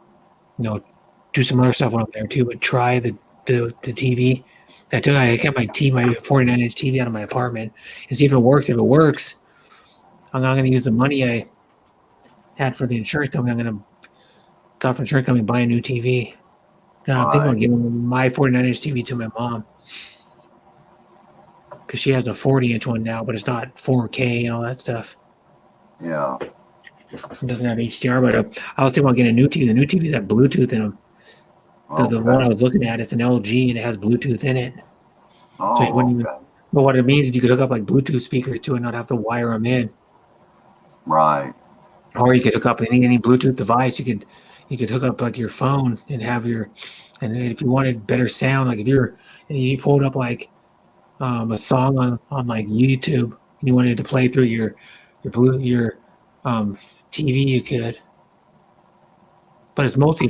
do some other stuff when I'm there too. But try the TV. I kept my 49-inch TV out of my apartment and see if it works. If it works, I'm not going to use the money I had for the insurance company. I'm going to go for the insurance company and buy a new TV. I'm thinking about giving my 49-inch TV to my mom because she has a 40-inch one now, but it's not 4K and all that stuff. Yeah. It doesn't have HDR, but I was thinking about getting a new TV. The new TVs have Bluetooth in them. The one I was looking at, it's an LG and it has Bluetooth in it. Oh, okay. But what it means is you could hook up like Bluetooth speakers to it and not have to wire them in. Right. Or you could hook up any Bluetooth device. You could hook up like your phone and have and if you wanted better sound, like if you pulled up like a song on like YouTube and you wanted to play through your TV, you could. But it's mostly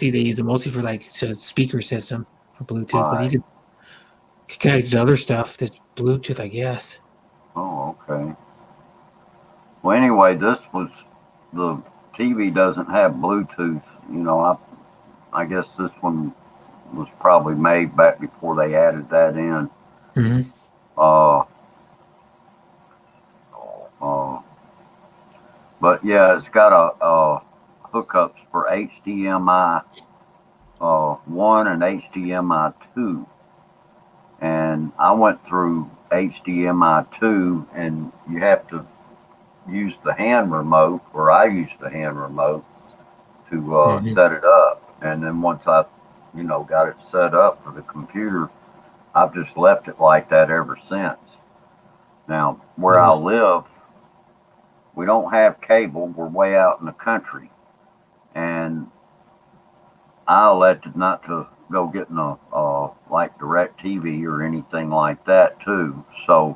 they use it mostly for like a speaker system for Bluetooth. Right. But you could connect to other stuff that's Bluetooth, I guess. Oh, okay. Well, anyway, the TV doesn't have Bluetooth. I guess this one was probably made back before they added that in. Mm-hmm. But yeah, it's got a hookups for HDMI 1 and HDMI 2, and I went through HDMI 2, and you have to use the hand remote, or I used the hand remote to set it up, and then once I got it set up for the computer, I've just left it like that ever since. Now, where I live, we don't have cable. We're way out in the country. And I elected not to go getting like DirecTV or anything like that too. So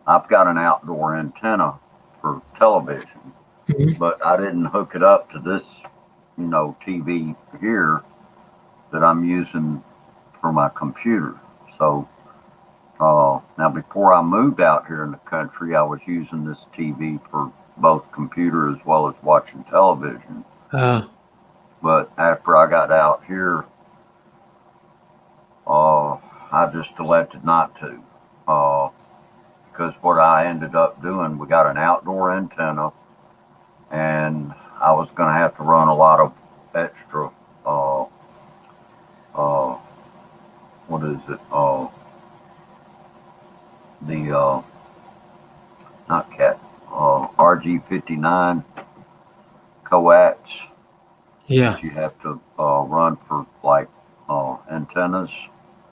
I've got an outdoor antenna for television, but I didn't hook it up to this, TV here that I'm using for my computer. So now before I moved out here in the country, I was using this TV for both computer as well as watching television. But after I got out here, I just elected not to. Because what I ended up doing, we got an outdoor antenna, and I was going to have to run a lot of extra, what is it? Not cat, RG59 coax. Yeah. You have to run for like antennas.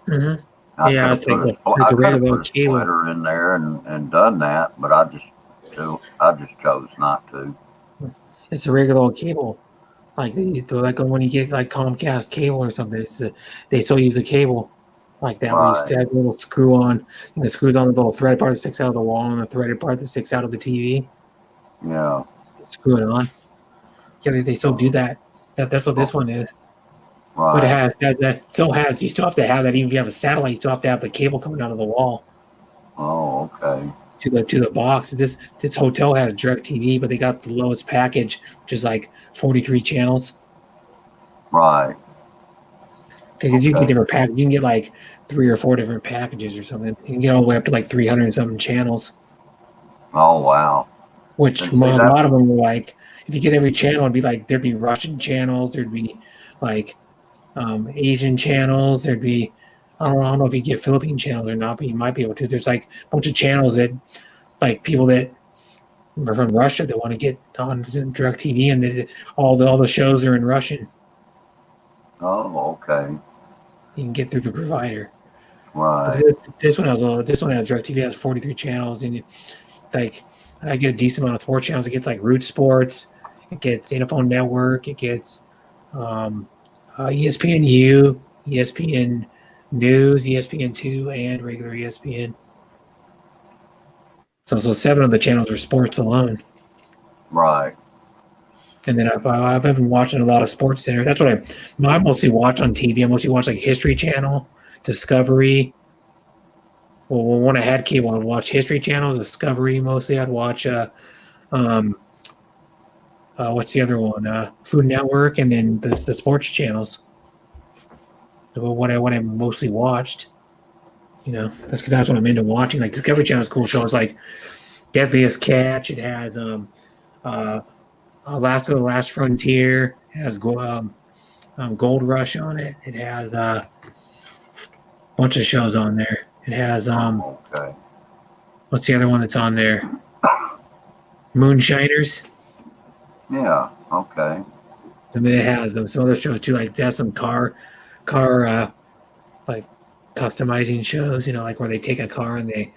Mm-hmm. I Yeah, could have put a splitter in there and done that, but I just chose not to. It's a regular old cable, like when you get like Comcast cable or something. They still use the cable like that. Where you still have a little screw on, and the screws on the little threaded part that sticks out of the wall, and the threaded part that sticks out of the TV. Yeah. Screw it on. Yeah, they still do that. That's what this one is. Right. But you still have to have that. Even if you have a satellite, you still have to have the cable coming out of the wall. Oh, okay. To the box. This hotel has DirecTV, but they got the lowest package, which is like 43 channels. Right. Because you can get different packages. You can get like 3 or 4 different packages or something. You can get all the way up to like 300 and something channels. Oh, wow. Which a lot of them were like, if you get every channel, it'd be like there'd be Russian channels, there'd be like Asian channels, there'd be I don't know if you get Philippine channels or not, but you might be able to. There's like a bunch of channels that like people that are from Russia that want to get on DirecTV, and all the shows are in Russian. Oh, okay. You can get through the provider. Right. But this one has DirecTV has 43 channels, and like I get a decent amount of sports channels. It gets like Root Sports, it gets NFL Network, it gets ESPNU, ESPN News, ESPN2, and regular ESPN. So 7 of the channels are sports alone. Right. And then I've been watching a lot of Sports Center. That's what I mostly watch on TV. I mostly watch like History Channel, Discovery. Well, when I had cable, I'd watch History Channel, Discovery mostly. I'd watch what's the other one? Food Network, and then the sports channels. What I mostly watched. You know, that's what I'm into watching. Like Discovery Channel has cool shows like Deadliest Catch. It has Alaska: The Last Frontier. It has Gold Rush on it. It has a bunch of shows on there. It has Okay. what's the other one that's on there? Moonshiners. Yeah. Okay. And then it has some other shows too. Like it has some car like customizing shows. You know, like where they take a car and they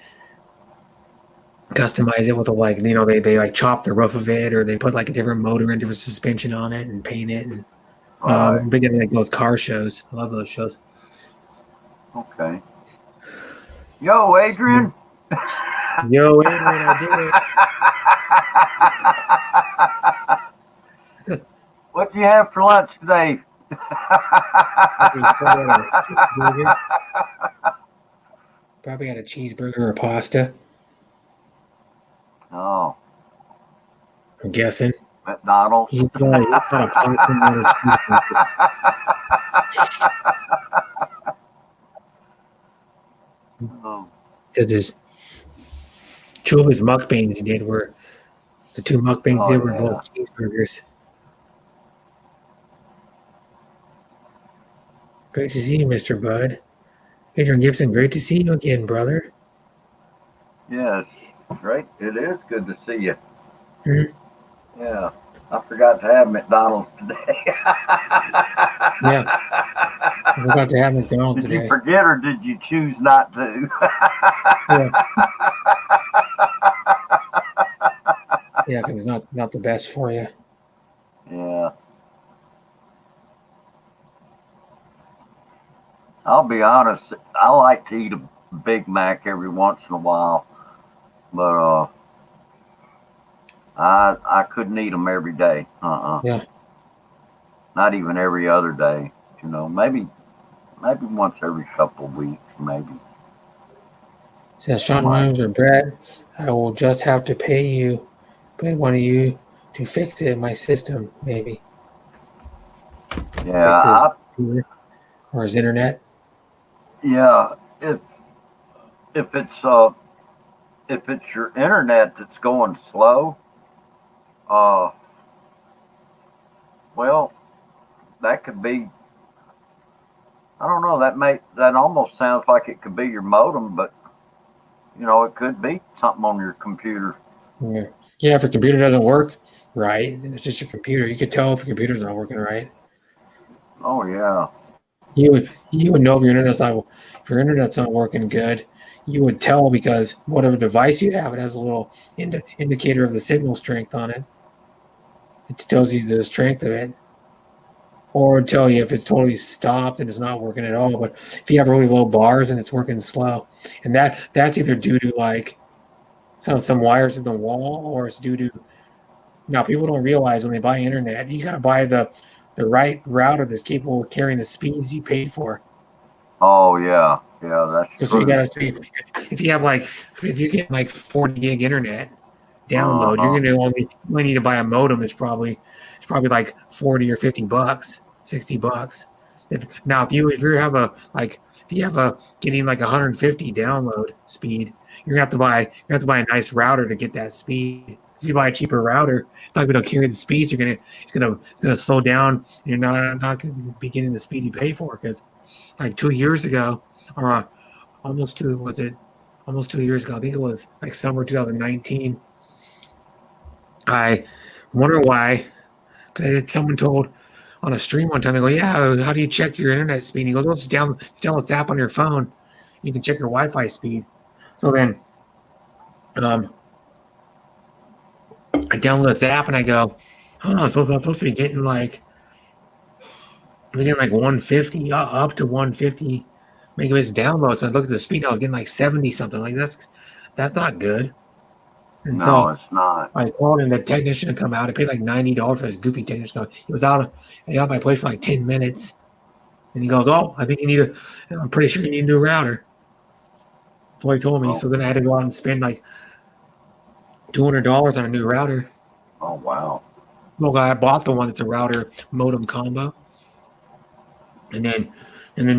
customize it with a they like chop the roof of it, or they put like a different motor and different suspension on it and paint it. And Right. big into like those car shows. I love those shows. Okay. Yo, Adrian. Yo, Adrian, I did it. What'd you have for lunch today? Probably had a cheeseburger or pasta. Oh, I'm guessing. McDonald's. It's not a pasta, not a cheeseburger. Oh, Because his 2 of his mukbangs he did were the 2 mukbangs Oh, did were yeah. both cheeseburgers. Great to see you, Mr. Bud. Adrian Gibson, great to see you again, brother. yes. Great. It is good to see you. Mhm. Yeah. I forgot to have McDonald's today. Yeah. We're about to have McDonald's Did you today. forget or did you choose not to? Yeah, because it's not the best for you. Yeah. I'll be honest, I like to eat a Big Mac every once in a while, but I couldn't eat them every day. Yeah. Not even every other day. You know, maybe once every couple of weeks, maybe. Says Sean Williams or Brad, I will just have to pay one of you to fix it in my system, maybe. Yeah, Fix his computer or his internet. yeah. If it's your internet that's going slow, well, that could be. I don't know. That almost sounds like it could be your modem, but you know, it could be something on your computer. Yeah. Yeah, if your computer doesn't work right, and it's just your computer, you could tell if your computer's not working right. Oh yeah. You would know if your internet's not working good. You would tell because whatever device you have, it has a little indicator of the signal strength on it. It tells you the strength of it, or it'd tell you if it's totally stopped and it's not working at all. But if you have really low bars and it's working slow, and that's either due to like some wires in the wall, or it's due to now people don't realize when they buy internet, you got to buy the right router that's capable of carrying the speeds you paid for. Oh yeah. Yeah, that's So you true. got to if you get like 40 gig internet download, you're going to only need to buy a modem. It's probably like 40 or 50 bucks, 60 bucks. If you have a getting like 150 download speed, you're gonna have to buy a nice router to get that speed. If you buy a cheaper router, it's not going to carry the speeds. It's gonna slow down. And you're not going to be getting the speed you pay for because like 2 years ago, or almost 2 years ago. I think it was like summer 2019. I wonder why. Because someone told on a stream one time, they go, "Yeah, how do you check your internet speed?" He goes, "Well, just download this app on your phone. You can check your Wi-Fi speed." So then, I download this app and I go, "Oh, I'm supposed to be getting like 150 up to 150 megabits download." So I look at the speed, I was getting like 70 something. Like that's not good. And No, so it's not. I called and the technician to come out. I paid like $90 for this goofy technician. He was out at my place for like 10 minutes. And he goes, "Oh, I think I'm pretty sure you need a new router." That's what he told me. Oh. So then I had to go out and spend like $200 on a new router. Oh, wow. Well, I bought the one that's a router modem combo. And then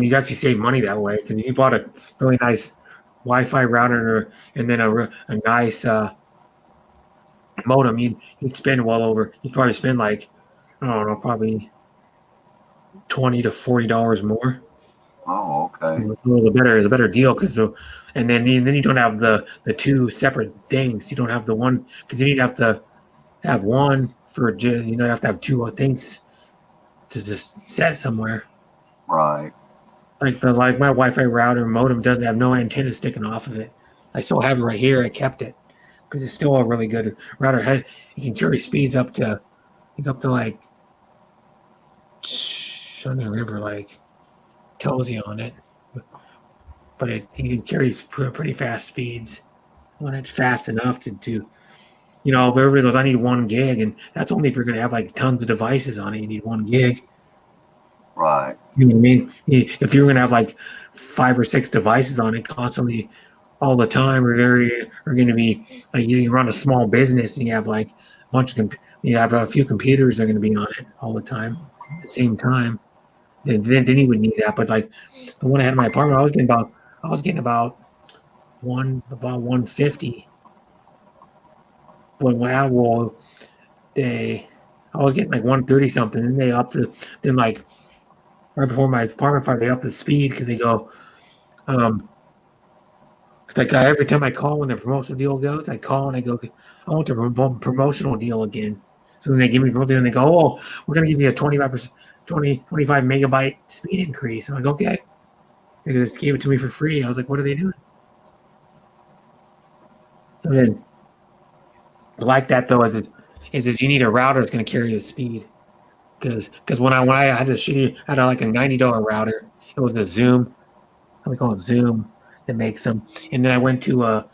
you actually save money that way because you bought a really nice Wi-Fi router and then a nice modem. You'd spend you'd probably spend like, I don't know, probably $20 to $40 more. Oh, okay. So it's a better deal because and then you don't have the two separate things. You don't have the one because you have to have one for you don't have to have two things to just set somewhere. Right. Like my Wi-Fi router modem doesn't have no antenna sticking off of it. I still have it right here. I kept it because it's still a really good router. You can carry speeds up to like, I don't remember, like tells you on it, but you can carry pretty fast speeds on it, fast enough to do. But everybody goes, "I need 1 gig," and that's only if you're going to have like tons of devices on it. You need 1 gig. Right. You know what I mean? If you're going to have like 5 or 6 devices on it constantly, all the time, or are going to be like you run a small business and you have like a bunch of you have a few computers that are going to be on it all the time at the same time. Then you would need that. But like the one I had in my apartment, I was getting about 150. But I was getting like 130 something, and they upped it. Then like right before my apartment fire, they upped the speed because they go, like every time I call when the promotional deal goes, I call and I go, "I want the promotional deal again." So then they give me the promotional deal and they go, "Oh, we're going to give you a 25 megabyte speed increase." I'm like, "Okay." They just gave it to me for free. I was like, "What are they doing?" So then, like that though, is you need a router that's going to carry the speed. Because when I had I had like a $90 router. It was a Zoom. We call it Zoom that makes them. And then I went to a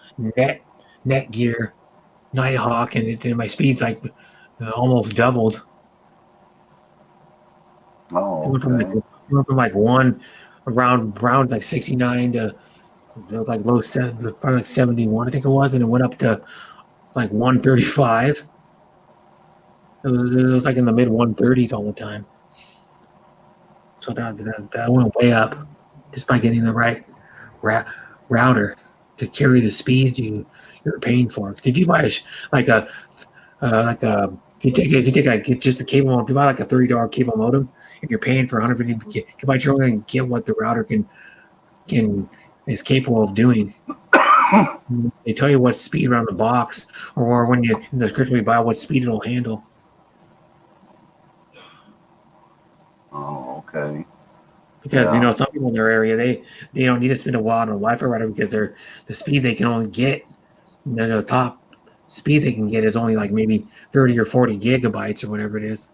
Netgear Nighthawk, and my speeds like almost doubled. Oh, It went from like one around like 69 to like low 70, probably like 71, I think it was, and it went up to like 135. It was like in the mid 130s all the time. So that went way up just by getting the right router to carry the speeds you're paying for. If you buy if you take like just a cable modem, if you buy like a $30 cable modem and you're paying for 150 gigabytes, you're only going to get what the router is capable of doing. They tell you what speed around the box, or when you in the description we buy what speed it'll handle. Oh, okay. Because some people in their area they don't need to spend a while on a Wi-Fi router because the speed they can only get, the top speed they can get is only like maybe 30 or 40 gigabytes or whatever it is.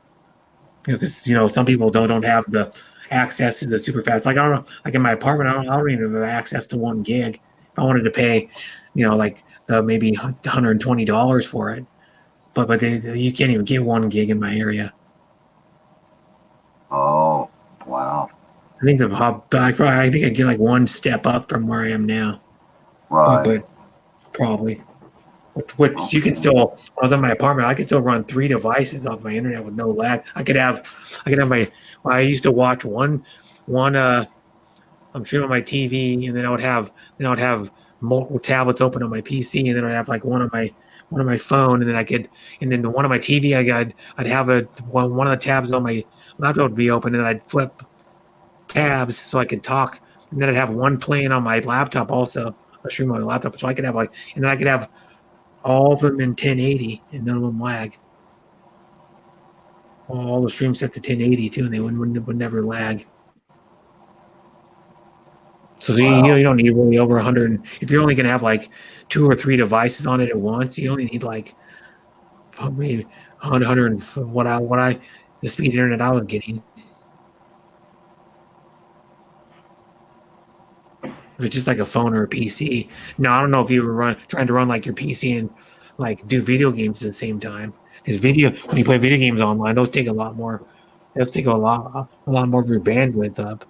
Because some people don't have the access to the super fast. Like I don't know, like in my apartment, I don't even have access to 1 gig. If I wanted to pay, like the maybe $120 for it, but you can't even get 1 gig in my area. Oh, wow. I think I think I get like one step up from where I am now. Right. But probably. Which you can still. When I was in my apartment, I could still run 3 devices off my internet with no lag. I could have my. I used to watch one. I'm streaming on my TV, and then I would have multiple tablets open on my PC, and then I'd have like one on one on my phone, and then the one on my TV, I'd have one of the tabs on my laptop would be open, and I'd flip tabs so I could talk, and then I'd have one playing on my laptop also, a stream on my laptop, so I could have and then I could have all of them in 1080 and none of them lag. All the streams set to 1080 too, and they would never lag. So you don't need really over 100. If you're only going to have like 2 or 3 devices on it at once, you only need like maybe 100. The speed internet I was getting. If it's just like a phone or a PC. Now I don't know if you were trying to run like your PC and like do video games at the same time. Because when you play video games online, those take a lot more. Those take a lot more of your bandwidth up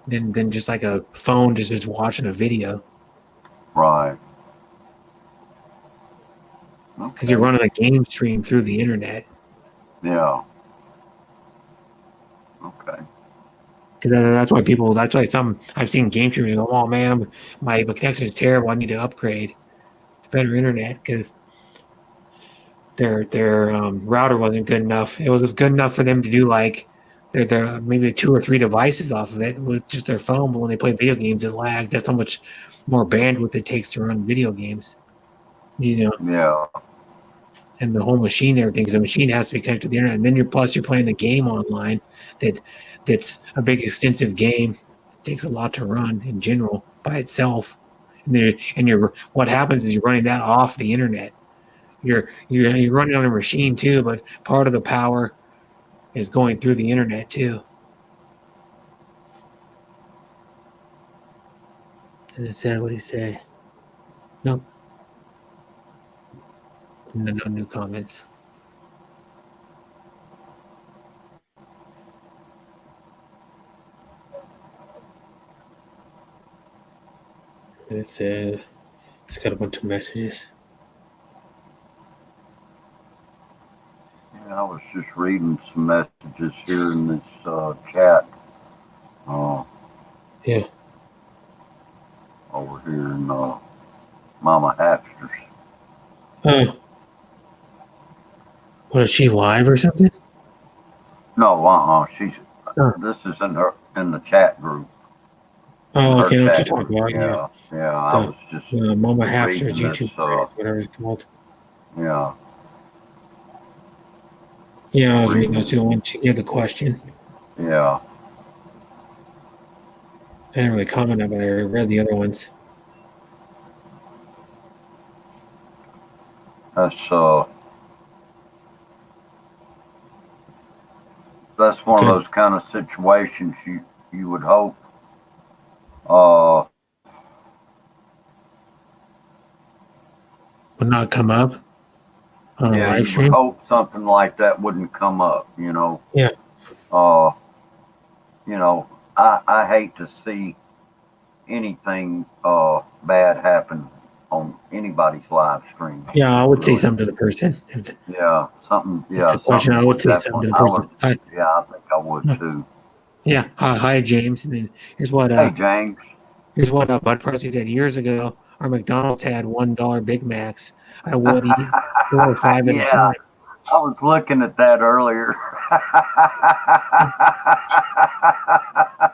than just like a phone just watching a video. Right. Because you're running a game stream through the internet. Yeah. Okay. That's why some I've seen game streamers go, oh man, my connection is terrible. I need to upgrade to better internet because their router wasn't good enough. It was good enough for them to do like their maybe 2 or 3 devices off of it with just their phone, but when they play video games, it lagged. That's how much more bandwidth it takes to run video games. You know. Yeah. And the whole machine and everything, because the machine has to be connected to the internet. And then you're playing the game online that's a big extensive game. It takes a lot to run in general by itself. And what happens is you're running that off the internet. You're running on a machine too, but part of the power is going through the internet too. And it said, what do you say? Nope. No new comments. It's got a bunch of messages. Yeah, I was just reading some messages here in this chat. Yeah. Over here in Mama Hapsters. Oh. What, is she live or something? No, she's. This is in the chat group. Oh, okay, I know what you're talking about. Yeah. I was just Mama Hapsters reading YouTube, whatever it's called. Yeah. Yeah, I was reading those two. When she gave the question. Yeah. I didn't really comment on it, but I read the other ones. That's one of those kind of situations you would hope would not come up on a live stream. You would hope something like that wouldn't come up, you know. Yeah. You know, I hate to see anything bad happen on anybody's live stream. Yeah, I would say something to the person. Yeah, something. Yeah, it's a question. I would say something to the person. I think I would too. Yeah. Hi, James. And then here's what. Hey, James. Here's what Bud Presley said years ago. Our McDonald's had $1 Big Macs. I would eat 4 or 5 at a time. I was looking at that earlier.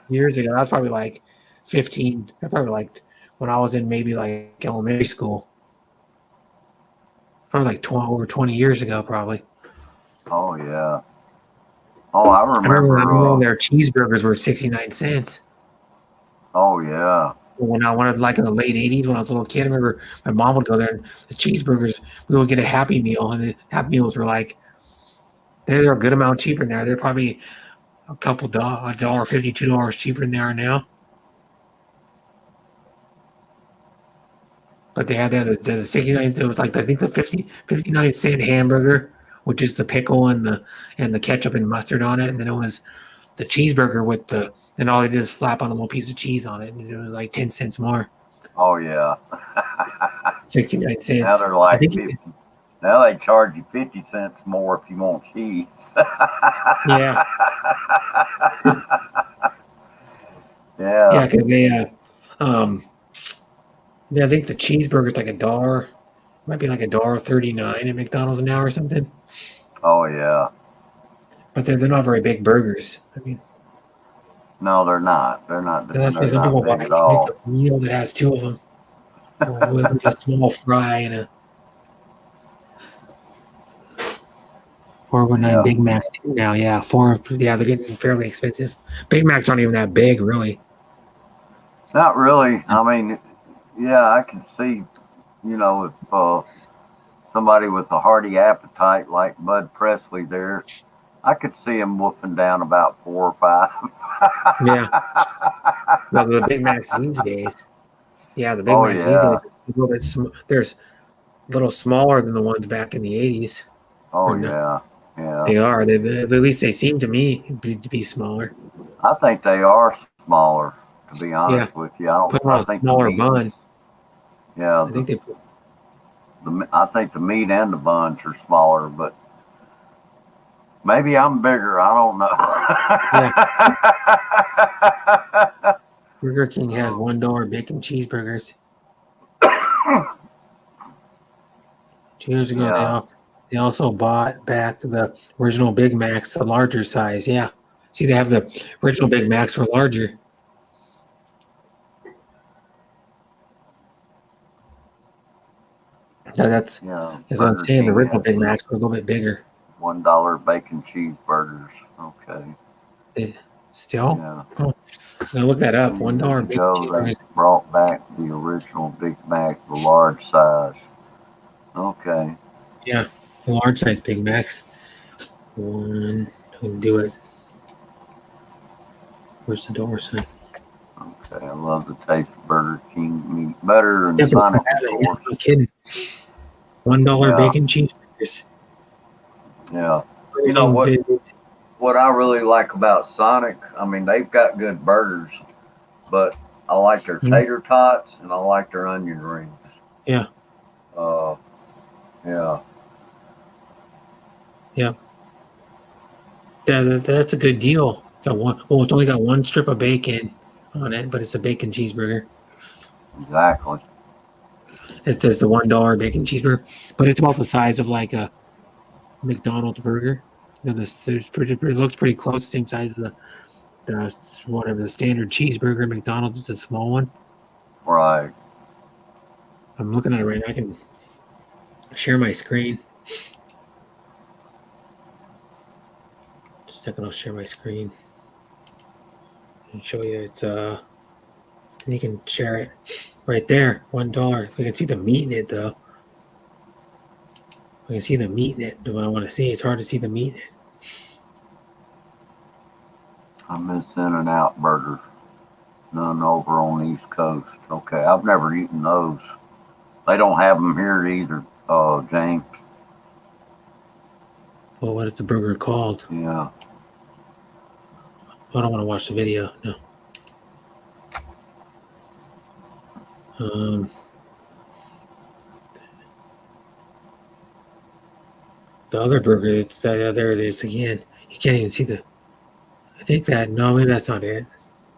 Years ago, that's probably like 15. Probably like when I was in maybe like elementary school. Probably like over 20 years ago, probably. Oh yeah. Oh, I remember when their cheeseburgers were 69 cents. Oh yeah. When I wanted, like in the late 80s, when I was a little kid, I remember my mom would go there and the cheeseburgers, we would get a Happy Meal, and the Happy Meals were like, they're a good amount cheaper than there. They're probably a couple $1.50, $2 cheaper than they are now. But they had the 69. It was like I think the 59-cent hamburger, which is the pickle and the ketchup and mustard on it, and then it was the cheeseburger with the. And all they did is slap on a little piece of cheese on it, and it was like 10 cents more. Oh yeah. 69 cents. Now they're like 50. Now they charge you 50 cents more if you want cheese. Yeah. Yeah. Yeah, because they I think the cheeseburger's like $1 or Might be like $1.39 at McDonald's now or something. Oh yeah. But they're not very big burgers. I mean, No, they're not. They're not. that's why They're some people not buy big at all. a meal that has two of them, with a small fry and a 419 Yeah. Big Mac now. Yeah, they're getting fairly expensive. Big Macs aren't even that big, really. Not really. I mean, yeah, I can see, if somebody with a hearty appetite like Bud Presley there, I could see him wolfing down about 4 or 5. Yeah. Well, the Big Macs these days. Yeah, the Big Oh, Macs yeah. these days are a little bit they're a little smaller than the ones back in the 80s. Oh Or no. yeah, yeah. They are. At least they seem to me to be smaller. I think they are smaller. To be honest with you, Put them on a think smaller the meat, bun. Yeah, I think they put. I think the meat and the buns are smaller, but maybe I'm bigger. I don't know. Burger King has $1 bacon cheeseburgers. 2 years ago, Yeah. they also bought back the original Big Macs, the larger size. Yeah, see, they have the original Big Macs were larger. That's Yeah. as I'm Burger saying. The King original has Big Macs were a little bit bigger. $1 bacon cheeseburgers. Okay. Still, Yeah. I'm gonna look that up. 2 $1 years bacon ago, cheeseburgers. they brought back the original Big Mac, the large size. Okay. Yeah, the large size Big Macs. One, do it. Where's the door, son? Okay. I love the taste of Burger King meat better than Yeah, Sonic, of yeah, course. no kidding. $1 Yeah. bacon cheeseburgers. Yeah. You know what I really like about Sonic? I mean, they've got good burgers, but I like their tater tots and I like their onion rings. Yeah. Yeah. Yeah. That's a good deal. It's only got one strip of bacon on it, but it's a bacon cheeseburger. Exactly. It says the $1 bacon cheeseburger, but it's about the size of like a McDonald's burger. It looks pretty close, same size as the standard cheeseburger at McDonald's. It's a small one. Right. I'm looking at it right now. I can share my screen. Just a second, I'll share my screen and show you it's you can share it right there, $1. So you can see the meat in it though. I can see the meat in it. Do I want to see? It's hard to see the meat in it. I miss In-N-Out burger. None over on the East Coast. Okay, I've never eaten those. They don't have them here either, James. Well, what is the burger called? Yeah. I don't want to watch the video. No. The other burger, it's there it is again. You can't even see the. I think that no, maybe that's not it.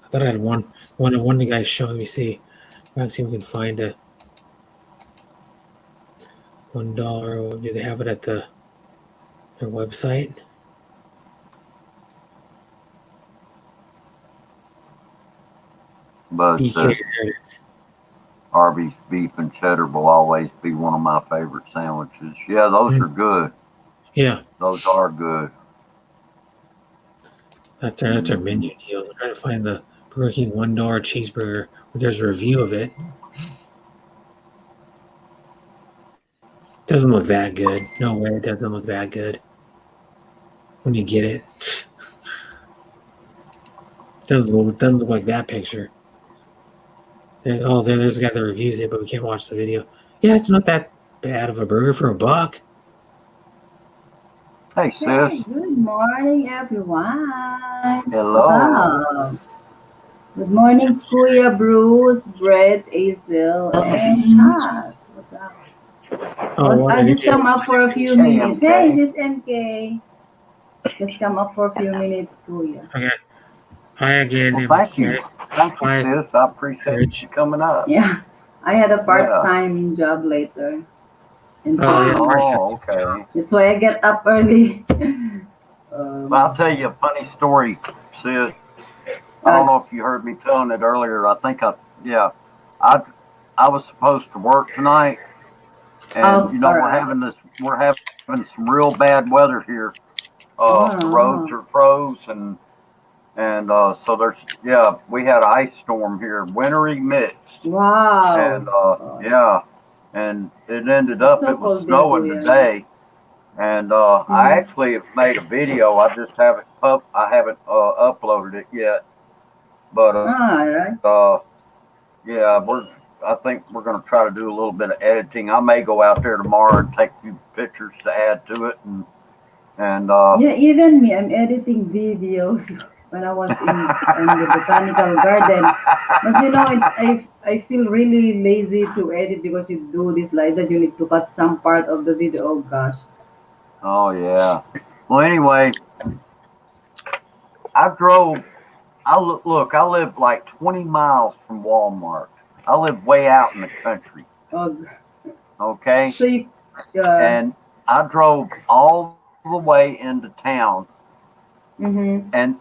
I thought I had one of the guys showing me. See, let's see if we can find a $1. Do they have it at their website? But it says Arby's beef and cheddar will always be one of my favorite sandwiches. Yeah, those are good. Yeah, those are good. That's our menu deal. I'm trying to find the Burger King $1 cheeseburger. There's a review of it. Doesn't look that good. No way, it doesn't look that good. When you get it, doesn't look like that picture. There's a guy that reviews it, but we can't watch the video. Yeah, it's not that bad of a burger for $1. Hey, sis. Hey, good morning, everyone. Hello. What's up? Good morning, Kuya, Bruce, Brett, Azel, and Chad. What's up? I just come up for a few minutes. Hey, this is MK. Just come up for a few minutes, Kuya. Okay. Hi again. Well, thank you. Thank you, sis. I appreciate you coming up. Yeah, I had a part-time job later. in Oh, yeah. town. Oh, okay. That's why I get up early. Well, I'll tell you a funny story, sis. I don't know if you heard me telling it earlier. Yeah, I I was supposed to work tonight, and Oh, you know alright. we're having some real bad weather here. The roads Oh, are froze, and so we had an ice storm here, wintry mixed, and wow. yeah, and it ended It's up so it was cold there, snowing Kuya. today. And I Mhm. actually have made a video. I just haven't uploaded it yet. But Alright. yeah, I think we're gonna try to do a little bit of editing. I may go out there tomorrow and take a few pictures to add to it, and Yeah, even me, I'm editing videos when I was in the botanical garden. But you know, I feel really lazy to edit because you do this like that. You need to cut some part of the video. Oh gosh. oh yeah. Well, anyway, I drove. Look. I live like 20 miles from Walmart. I live way out in the country. Oh, Okay, so you, and I drove all the way into town, mm-hmm. and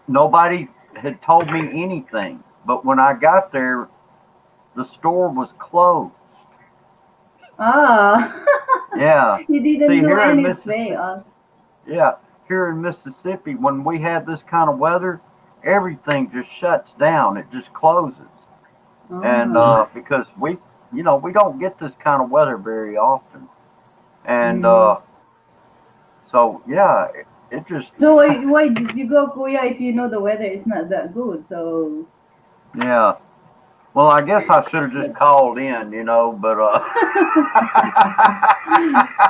nobody had told me anything. But when I got there, the store was closed. Ah, Yeah. you didn't See, do here in anything. Mississippi, yeah, here in Mississippi, when we have this kind of weather, everything just shuts down. It just closes. And because we don't get this kind of weather very often. And so, yeah, it just, So why did you go, Kuya, if you know the weather is not that good? So yeah. Well, I guess I should have just called in, but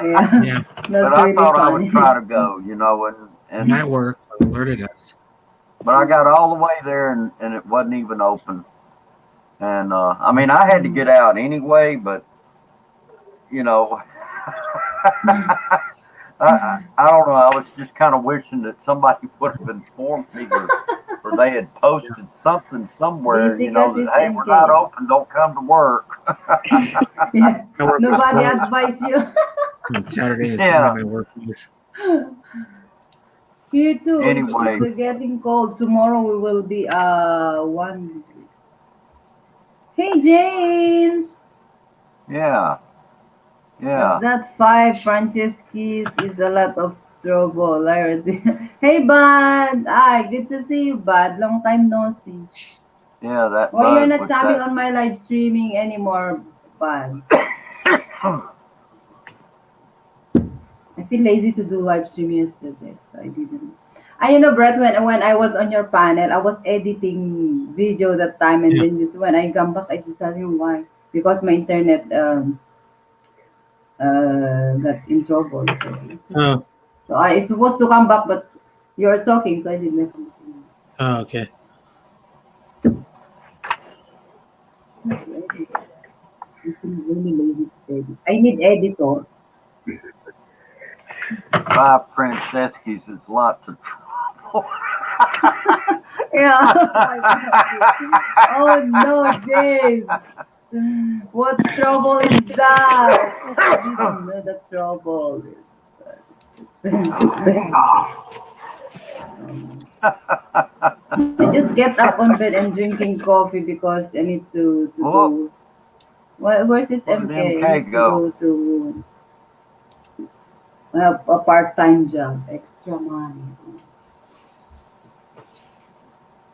yeah, Yeah. that's but I really thought I would funny. try to go, and Might work. Alerted us. but I got all the way there and it wasn't even open. And I mean, I had to get out anyway, but you know, I don't know. I was just kind of wishing that somebody would have informed me, or they had posted something somewhere, Busy that hey, we're not open, don't come to work. Yeah. I work with Nobody Ford. advised you. And Saturday is Yeah. one of my work days. Here too. Anyway. It's getting cold. Tomorrow we will be 1 degree. Hey James. Yeah, yeah. That 5 Francescis is a lot of trouble. Hey Bud. Hi, good to see you, Bud. Long time no see. Yeah, that Or you're bug not with coming that. on my live streaming anymore, Bud. I feel lazy to do live stream yesterday, so I didn't. Brett, when I was on your panel, I was editing video that time, and Yeah. then when I come back, I just said, why? Because my internet got in trouble. Oh, So I supposed to come back, but you're talking, so I didn't. okay. I feel really lazy to edit. I need editor. 5 Francescus is lots of trouble. Yeah. Oh no, James. What trouble is that? I didn't know the trouble. I just get up on bed and drinking coffee because I need to go. Where's this Where did MK? MK I need to go? go to have a part-time job, extra money.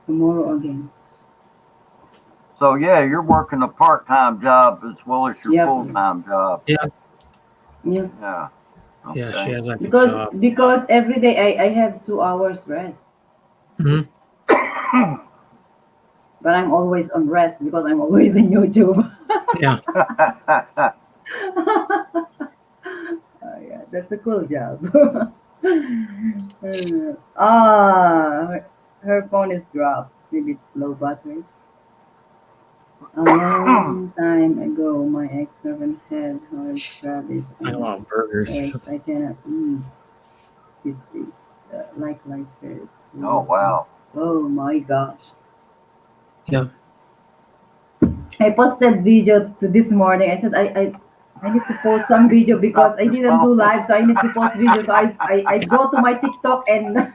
Tomorrow again. So yeah, you're working a part-time job as well as your Yep. full-time job. Yeah. Yeah. Yeah. Yeah, she Okay. has like a Because job. because every day I have 2 hours rest. Mhm. But I'm always on rest because I'm always in YouTube. Yeah. Oh, yeah, that's a cool job. Her phone is dropped. Maybe it's low battery. A long time ago, my ex-husband had horse radish I and want burgers. eggs. I cannot eat this like this. Oh wow. Oh my gosh. Yeah. I posted video to this morning. I said I need to post some video because I didn't do live, so I need to post video. So I go to my TikTok and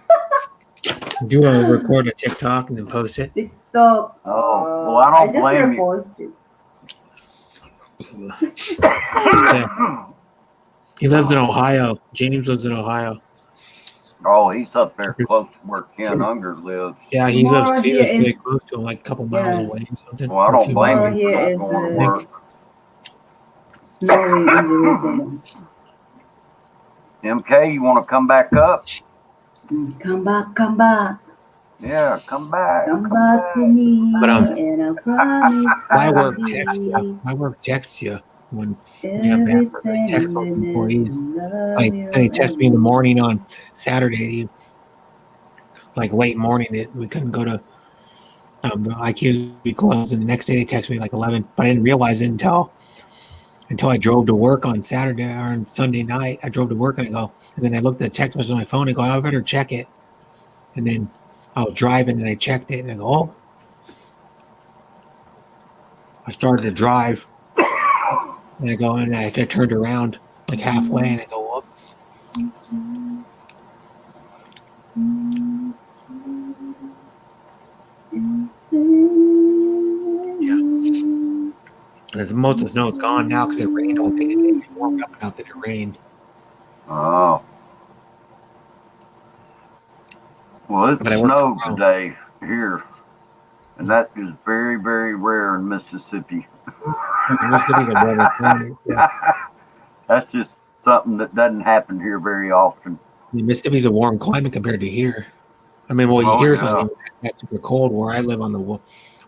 Do you want to record a TikTok and then post it? TikTok. Oh, well, I don't just blame you. repost it. Yeah. He lives in Ohio. James lives in Ohio. Oh, he's up there close to where Ken Unger lives. Yeah, he Tomorrow lives here really is- close to him, like a couple miles Yeah. away or something. Well, I or a don't few blame miles. you Here for is, not going to work. Snowy in Jerusalem. MK, you want to come back up? Come back, come back. Yeah, come back. Come back to me, But, and I promise My work I'll texts be you. My work texts you when you have every that. They text those tenderness employees. and Like love they you text me in the morning on Saturday, like late morning that we couldn't go to IQ be closed, and the next day they text me like 11. But I didn't realize it until I drove to work on Saturday or on Sunday night. I drove to work and then I looked at the text message on my phone and I better check it. And then I was driving and I checked it and I go, oh. I started to drive and I go and I turned around like halfway and I go up. Most of the snow is gone now because it rained all day today. It warmed up enough that it rained. Oh. Well, it But I worked snowed tomorrow. today here, and that is very, very rare in Mississippi. Mississippi's a brother. Yeah. That's just something that doesn't happen here very often. Mississippi's a warm climate compared to here. I mean, well, Oh, here's yeah. not that super cold. Where I live on the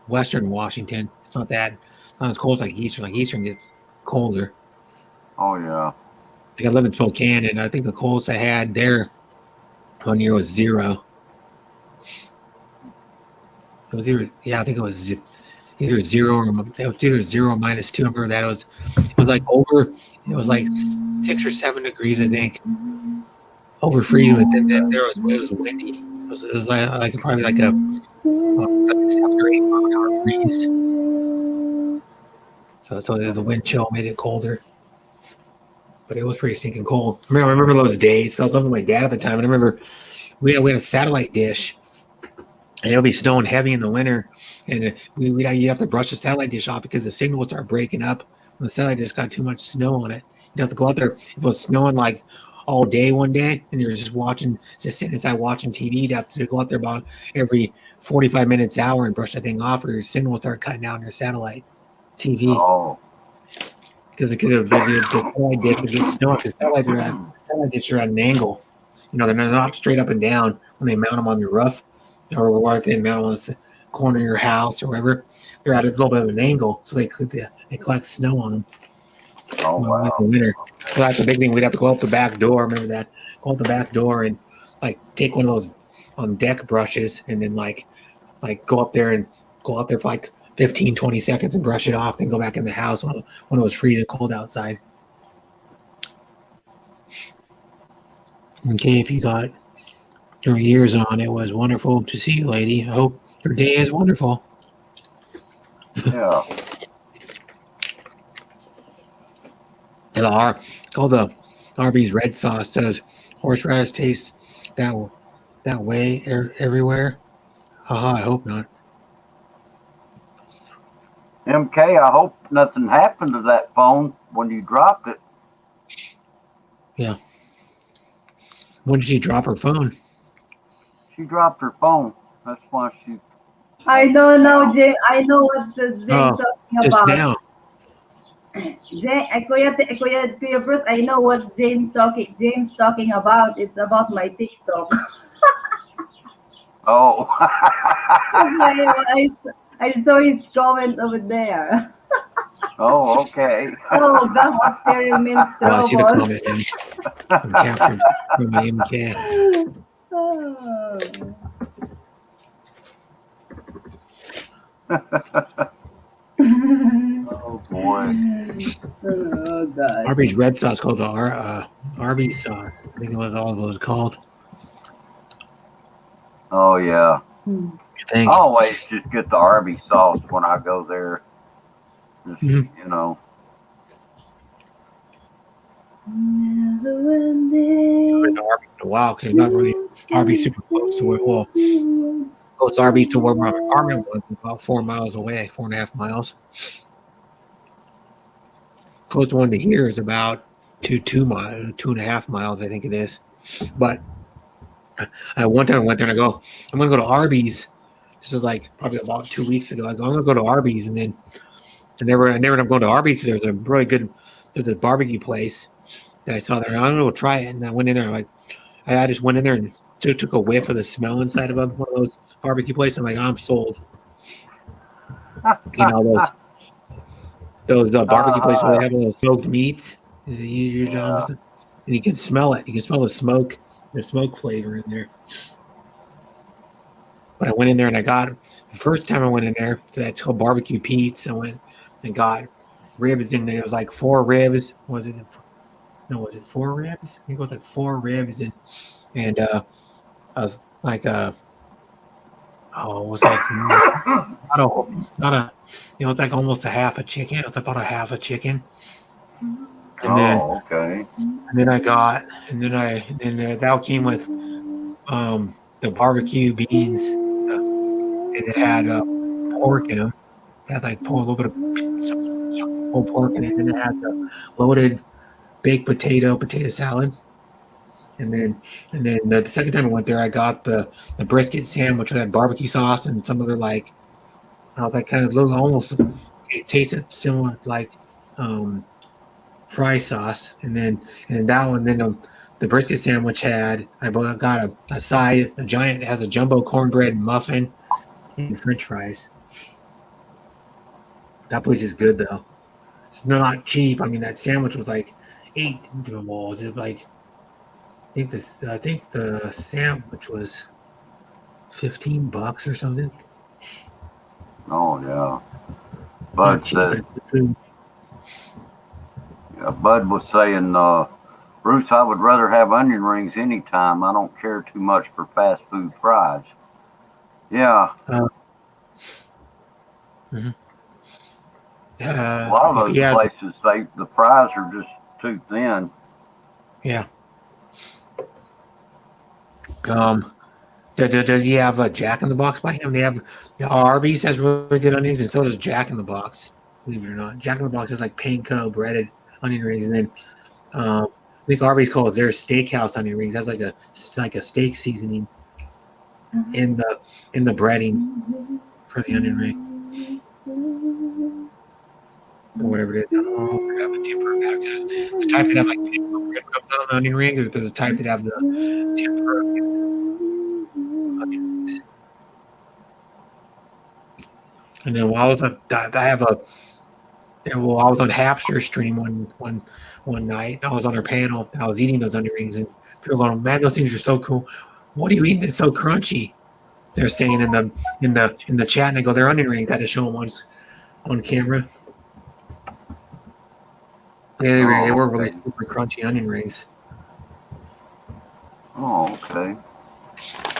western Washington, it's not as cold as like Eastern. Like Eastern gets colder. Oh, yeah. Like I live in Spokane, and I think the coldest I had there one year was 0. It was I think it was either 0 or it was either 0 or -2. I remember that it was like it was like 6 or 7 degrees, I think, over freezing. But then it was windy. It was like probably like a 7 or 8 mile an hour breeze. So the wind chill made it colder. But it was pretty stinking cold. I remember those days. I was living with my dad at the time. And I remember we had a satellite dish, and it'll be snowing heavy in the winter. And you'd have to brush the satellite dish off because the signal would start breaking up when the satellite dish got too much snow on it. You'd have to go out there. If it was snowing like all day one day, and you're just sitting inside watching TV, you'd have to go out there about every 45 minutes, hour, and brush that thing off, or your signal will start cutting out on your satellite TV. Oh. Because the satellite dish would get snow. Because satellite dish are at an angle. They're not straight up and down when they mount them on your roof, or if they mount them on the corner of your house or wherever. They're at a little bit of an angle, so they collect snow on them. Oh, wow. In the winter. So that's a big thing. We'd have to go out the back door. Remember that? Go out the back door and like take one of those deck brushes and then like go out there for like 15, 20 seconds and brush it off, then go back in the house when it was freezing cold outside. Okay, if you got your ears on, it was wonderful to see you, lady. I hope your day is wonderful. Yeah. And all the Arby's red sauce does horseradish taste that way everywhere? Haha, I hope not. MK, I hope nothing happened to that phone when you dropped it. Yeah. When did she drop her phone? She dropped her phone. That's why she. I don't know, Jay. I know what James talking Just about. now. Kuya Bruce, I know what James talking about. It's about my TikTok. Oh. I saw his comment over there. Oh, okay. Oh, God, bacteria means Oh, I see the trouble. comment now. I'm captured from my MK. Oh, boy. Oh, God. Arby's red sauce called the Arby's sauce. I think it was all those called. Oh, yeah. I think. I always just get the Arby's sauce when I go there. Just, Mhm. you know. been to Arby's in a while because there's not really Arby's super close to where, well, close to Arby's to where my apartment was, about 4 miles away, 4.5 miles. Closest one to here is about 2.5 miles, I think it is. But one time I went there and I go, I'm gonna go to Arby's. This is like probably about 2 weeks ago. I go, I'm gonna go to Arby's, and then I never ended up going to Arby's because there's a really good, there's a barbecue place that I saw there. And I'm gonna go try it, and I went in there. Like, I just went in there and took a whiff of the smell inside of one of those barbecue places. I'm like, I'm sold. You know those barbecue places where they have all those soaked meats. And you can smell it. You can smell the smoke flavor in there. But I went in there and I got, the first time I went in there to that barbecue Pete's, I went and got ribs in there. It was like 4 ribs. Was it 4 ribs? I think it was like 4 ribs and like it was like it's like almost a half a chicken. It was about a half a chicken. And then that came with the barbecue beans, and it had pork in them. It had like a little bit of whole pork in it, and it had the loaded baked potato salad. And then the second time I went there, I got the brisket sandwich that had barbecue sauce and some other like, I was like kind of almost, it tasted similar to like fry sauce. And then that one, then the brisket sandwich had, I got a side, a giant, it has a jumbo cornbread muffin and French fries. That place is good though. It's not cheap. I mean, that sandwich was like I think the sandwich was $15 or something. Oh yeah. Bud said, Bud was saying, Bruce, I would rather have onion rings anytime. I don't care too much for fast food fries. Yeah. A lot of those places, the fries are just too thin. Yeah. Does he have a Jack in the Box by him? They have Arby's has really good onions, and so does Jack in the Box. Believe it or not, Jack in the Box is like panko breaded onion rings, and then I think Arby's calls their steakhouse onion rings. That's like a steak seasoning in the breading for the onion ring. Or whatever it is. I don't know. The type that have like breadcrumbs on the onion ring, or the type that have the tempura onion rings. And then while I was on Hapster stream one night, I was on her panel. I was eating those onion rings, and people going, "Man, those things are so cool. What are you eating that's so crunchy?" They're saying in the chat, and I go, "They're onion rings." I had to show them once on camera. Yeah, they were really super crunchy onion rings. Oh, okay.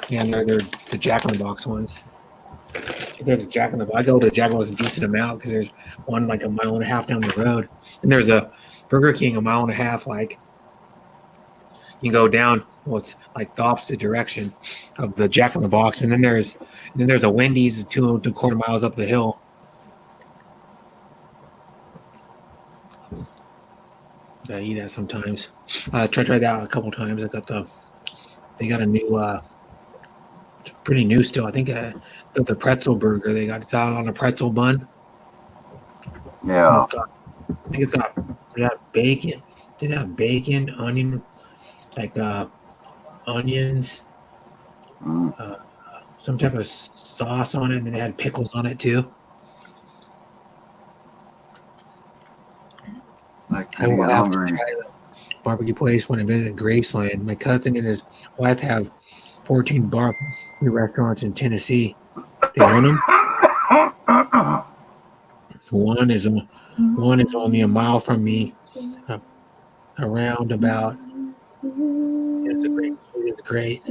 Yeah, and they're the Jack in the Box ones. They're the Jack in the Box. I go to Jack in the Box a decent amount because there's one like a mile and a half down the road, and there's a Burger King a mile and a half. Like you go down, well, it's like the opposite direction of the Jack in the Box, and then there's a Wendy's 2.25 miles up the hill. I eat that sometimes. I tried that out a couple times. They got a new, pretty new still. I think the pretzel burger. It's out on a pretzel bun. Yeah. I think it's got bacon. Did it have bacon, onion, like onions, some type of sauce on it, and then it had pickles on it too. I will have to try the barbecue place when I visit Graceland. My cousin and his wife have 14 barbecue restaurants in Tennessee. They own them. One is only a mile from me, around about. It's great.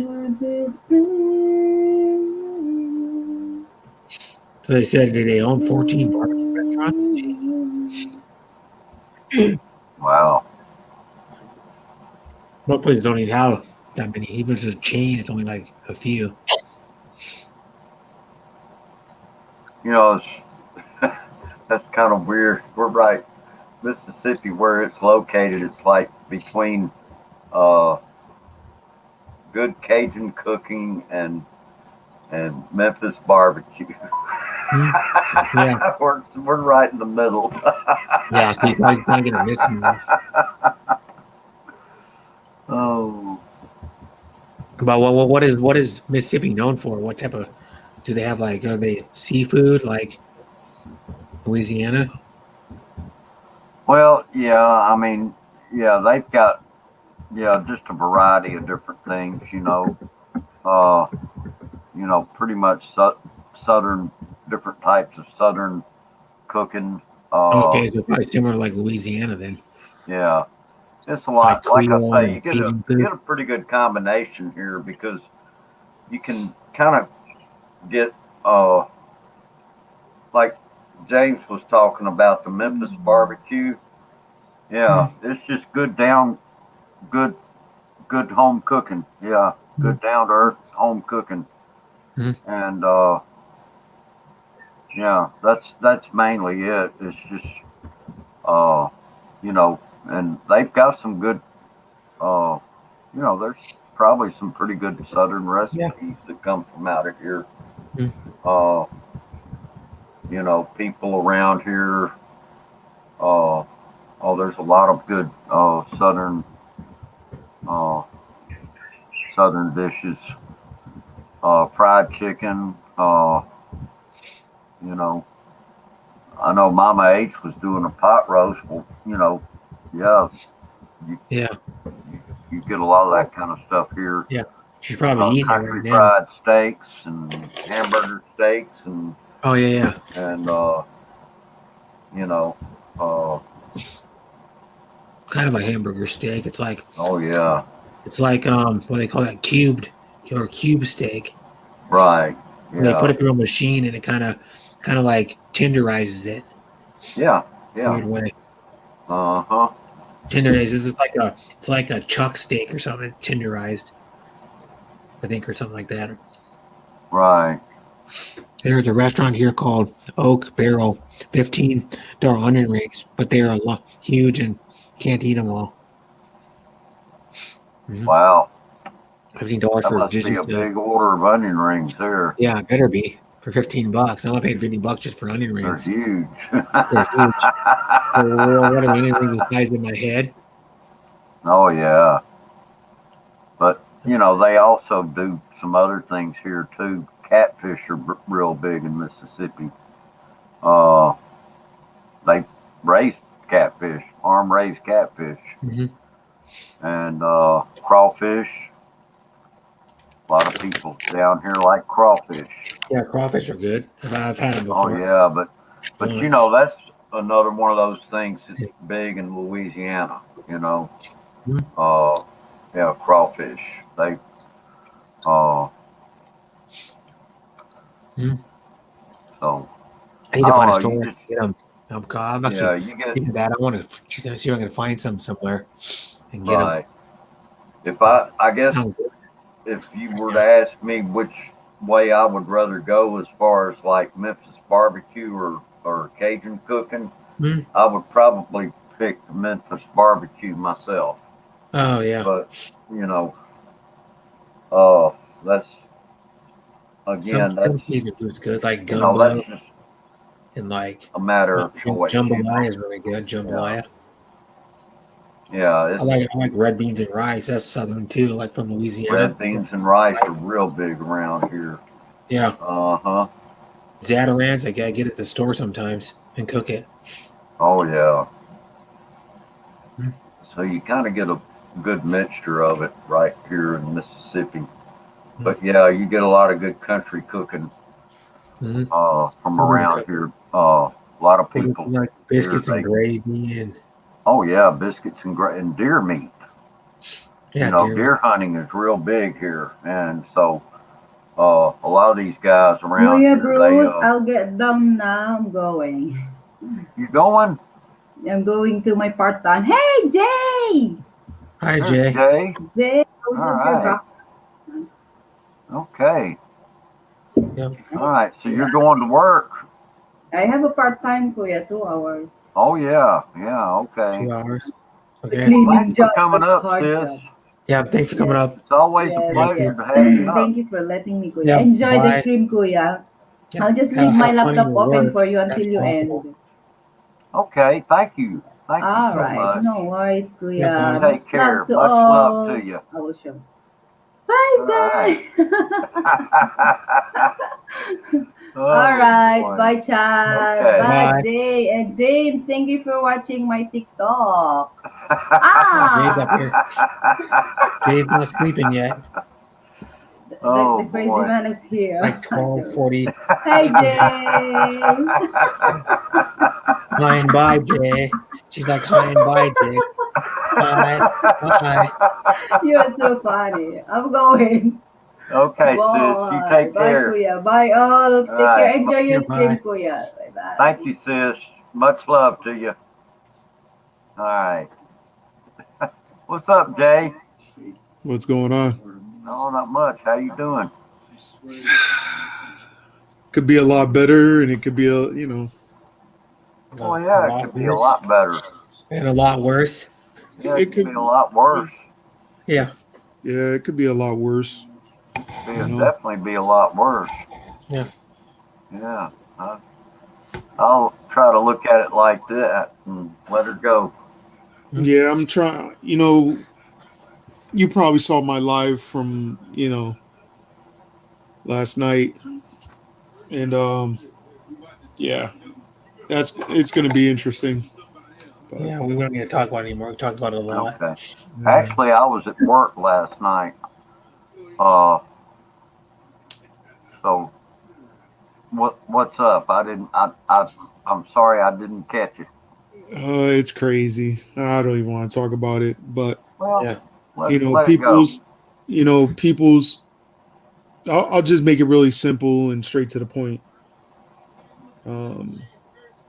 So they said they own 14 barbecue restaurants. Jeez. Wow. Most places don't even have that many. Even if it's a chain, it's only like a few. You know, that's kind of weird. We're right, Mississippi, where it's located. It's like between good Cajun cooking and Memphis barbecue. Yeah. we're right in the middle. Yeah, so you probably can't get a missing. Oh, But what is Mississippi known for? What type of do they have? Like, are they seafood like Louisiana? well, yeah. I mean, yeah, they've got just a variety of different things. Pretty much southern, different types of southern cooking. Okay, so probably similar to like Louisiana then. Yeah, it's a lot. Like I Creole say, and Cajun food. get a pretty good combination here because you can kind of get like James was talking about the Memphis barbecue. Yeah, it's just good home cooking. Yeah, good down to earth home cooking. And yeah, that's mainly it. It's just and they've got some good there's probably some pretty good southern recipes that come from out of here. People around here there's a lot of good southern dishes. Fried chicken, I know Mama H was doing a pot roast. Well, you get a lot of that kind of stuff here. Yeah, she's probably eating it Country right now. fried steaks and hamburger steaks and Oh yeah. and Kind of a hamburger steak. It's like oh yeah, it's like what they call that cubed or cube steak. right. Yeah. They put it through a machine and it kind of like tenderizes it. Yeah. Weird way. Uh-huh. Tenderizes. It's like a chuck steak or something. It's tenderized, I think, or something like that. Right. There's a restaurant here called Oak Barrel, $15 onion rings, but they are huge and can't eat them all. Wow. $15 That for must just be a big order of onion rings there. Yeah, it better be for $15. I'm not paying $15 just for onion They're rings. huge. They're huge. What are onion rings the size of my head? Oh yeah. But they also do some other things here too. Catfish are real big in Mississippi. They raise catfish, farm raised catfish, and crawfish. A lot of people down here like crawfish. Yeah, crawfish are good. I've had them Oh before. yeah, but that's another one of those things that's big in Louisiana. Yeah, crawfish. They so I need to find a you store. just- Get them. I'm actually yeah, you get thinking that. I want to see if I can find some somewhere and get right. If I guess them. if you were to ask me which way I would rather go as far as like Memphis barbecue or Cajun cooking, I would probably pick the Memphis barbecue myself. Oh yeah. But that's again Some that's Cajun food's good, like that's gumbo just and like a matter of choice. jambalaya is really good. Jambalaya. Yeah, I like red beans and rice. That's southern too, like from Louisiana. red beans and rice are real big around here. Yeah. Uh-huh. Zatarans, I gotta get at the store sometimes and cook it. Oh yeah. So you kind of get a good mixture of it right here in Mississippi. But yeah, you get a lot of good country cooking from around here. A lot of people like biscuits here, and gravy and oh yeah, biscuits and deer meat. yeah, Deer hunting is real big here, and so a lot of these guys around Kuya here, Bruce, I'll get them now. I'm going. you going? I'm going to my part-time. Hey, Jay! Hi, There's Jay. Jay. Jay, All right. Okay. Yep. All right. So you're going to work. I have a part-time kuya, 2 hours. Oh yeah. Yeah. Okay. 2 hours. The Okay. cleaning Thanks for job, coming the up, hard sis. job. Yeah, thanks for coming Yes. up. It's always a Yes, pleasure yes. to have you up. Thank you for letting me, kuya. Yeah, Enjoy the bye. stream, kuya. Yeah, I'll just leave my have fun in laptop your open work. for you until That's you possible. end. Okay. Thank you. Thank you All so right, much. no worries, Yeah, kuya. bye. Take Much care. love to Much all. love to you. I will show. Bye, All right. bye. Oh, All right, boy. bye, Chad. Okay. Bye, Bye. Jay. And James, thank you for watching my TikTok. Jay's up here. Jay's not sleeping yet. Oh, The crazy boy. man is here. Like 12:40. Hey, Jay. Hi and bye, Jay. She's like, hi and bye, Jay. Bye. Bye. You're so funny. I'm going. Okay, sis. You Bye. take Bye, care. Kuya. Bye, all. Take care. right. Enjoy your Bye. stream, Kuya. Bye-bye. Thank you, sis. Much love to you. All right. What's up, Jay? What's going on? No, not much. How you doing? Could be a lot better, and it could be Oh, yeah, it could be a lot better. And a lot worse. Yeah, it could be a lot worse. Yeah. Yeah, it could be a lot worse. It'll definitely be a lot worse. Yeah. Yeah. I'll try to look at it like that and let her go. Yeah, I'm trying. You probably saw my live from last night, and yeah, it's going to be interesting. But, Yeah, we don't need to talk about it anymore. We talked about it a lot. Okay. Actually, I was at work last night. So what's up? I'm sorry I didn't catch it. it's crazy. I don't even want to talk about it, but Well, Yeah. let it go. people's. I'll just make it really simple and straight to the point.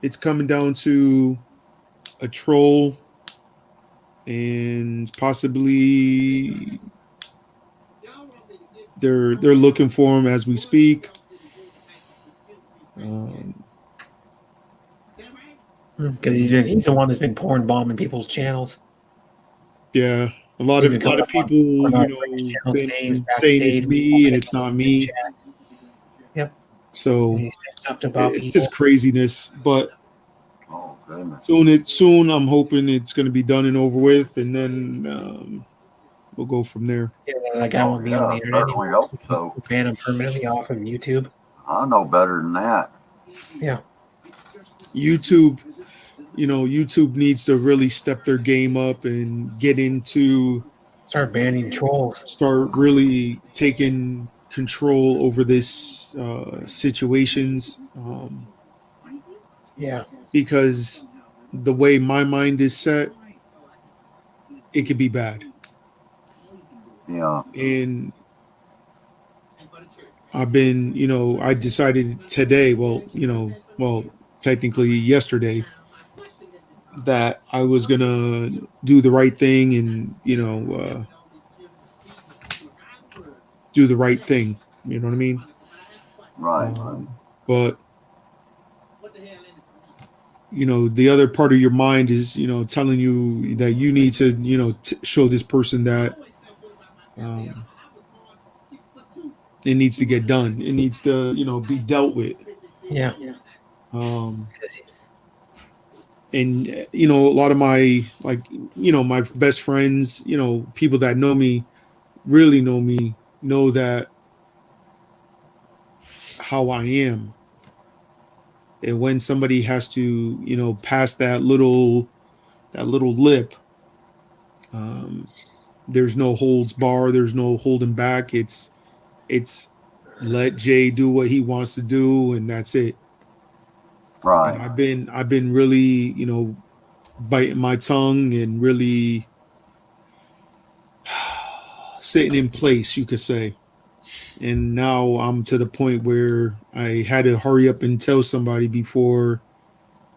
It's coming down to a troll and possibly they're looking for him as we speak. Because he's the one that's been pouring bomb in people's channels. Yeah, a lot of people, been saying it's me and it's not me. Yep. So And he's saying stuff about it's people. just craziness. But Oh, goodness. soon, I'm hoping it's going to be done and over with, and then we'll go from there. Yeah, that guy won't be on the internet certainly anymore. hope so. Ban him permanently off of YouTube. I know better than that. Yeah. YouTube needs to really step their game up and get into Start banning trolls. Start really taking control over this situations. Yeah. Because the way my mind is set, it could be bad. Yeah. And I've been, I decided today, technically yesterday, that I was going to do the right thing and, do the right thing. You know what I mean? Right. But, the other part of your mind is, telling you that you need to, show this person that it needs to get done. It needs to, be dealt with. Yeah. And a lot of my my best friends, people that know me, really know me, know that how I am. And when somebody has to, pass that little lip, there's no holds bar, there's no holding back. It's let Jay do what he wants to do, and that's it. Right. And I've been really, biting my tongue and really sitting in place, you could say. And now I'm to the point where I had to hurry up and tell somebody before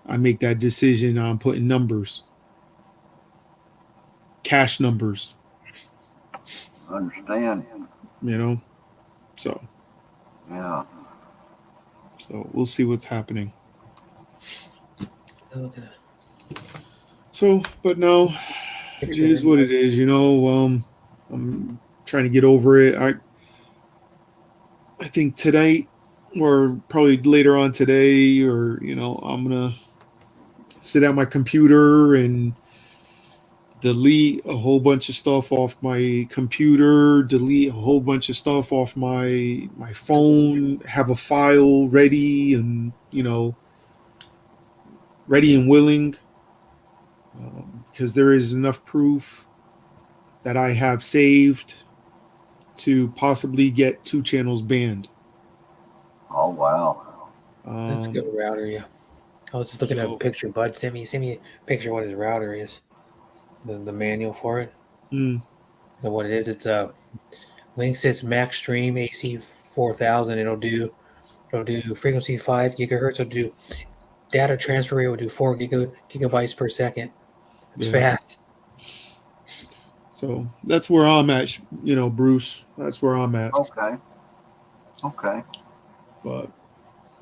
I make that decision on putting numbers. cache numbers. Understand. You know, so Yeah. so we'll see what's happening. Okay. So, but no, it is what it is. You know, I'm trying to get over it. I think tonight, or probably later on today, or you know, I'm gonna sit at my computer and delete a whole bunch of stuff off my computer, delete a whole bunch of stuff off my phone, have a file ready and, you know, ready and willing, because there is enough proof that I have saved to possibly get 2 channels banned. Oh, wow. That's a good router, yeah. I was just looking at a picture. Bud sent me a picture of what his router is, the manual for it. Mm. And what it is, it's a Linksys Max Stream AC 4000. It'll do frequency 5 gigahertz. It'll do data transfer rate. Will do 4 gigabytes per second. It's fast. So that's where I'm at, you know, Bruce. That's where I'm at. Okay. But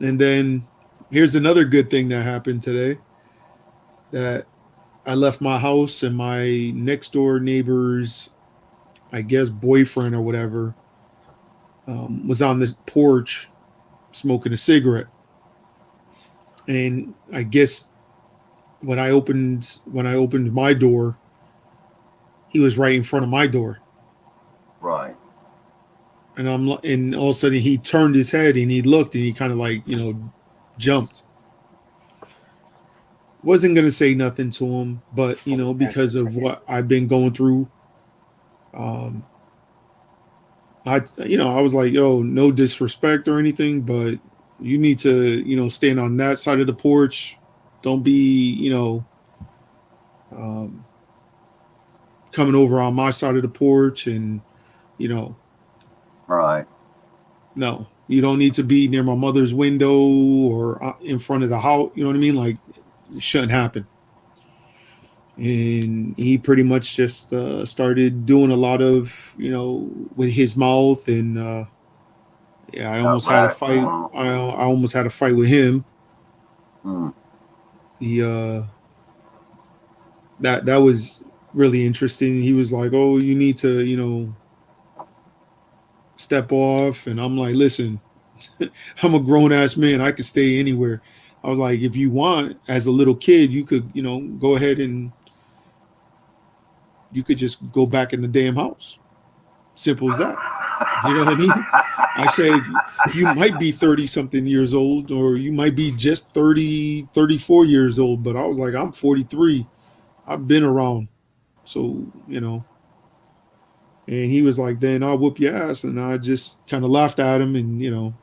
and then here's another good thing that happened today. That I left my house and my next door neighbor's, I guess, boyfriend or whatever, was on the porch smoking a cigarette. And I guess when I opened my door, he was right in front of my door. Right. And and all of a sudden he turned his head and he looked and he kind of like, you know, jumped. Wasn't going to say nothing to him, but you know, because of what I've been going through, I was like, yo, no disrespect or anything, but you need to, you know, stand on that side of the porch. Don't be, you know, coming over on my side of the porch and, you know, right. No, you don't need to be near my mother's window or in front of the house. You know what I mean? Like, it shouldn't happen. And he pretty much just started doing a lot of, you know, with his mouth. And I almost had a fight. I almost had a fight with him. That was really interesting. He was like, "Oh, you need to, you know, step off." And I'm like, "Listen, I'm a grown ass man. I can stay anywhere." I was like, "If you want, as a little kid, you could, you know, go ahead and you could just go back in the damn house. Simple as that." You know what I mean? I said, you might be 30 something years old, or you might be just 30, 34 years old. But I was like, I'm 43. I've been around. So, you know, and he was like, then I'll whoop your ass. And I just kind of laughed at him and, you know,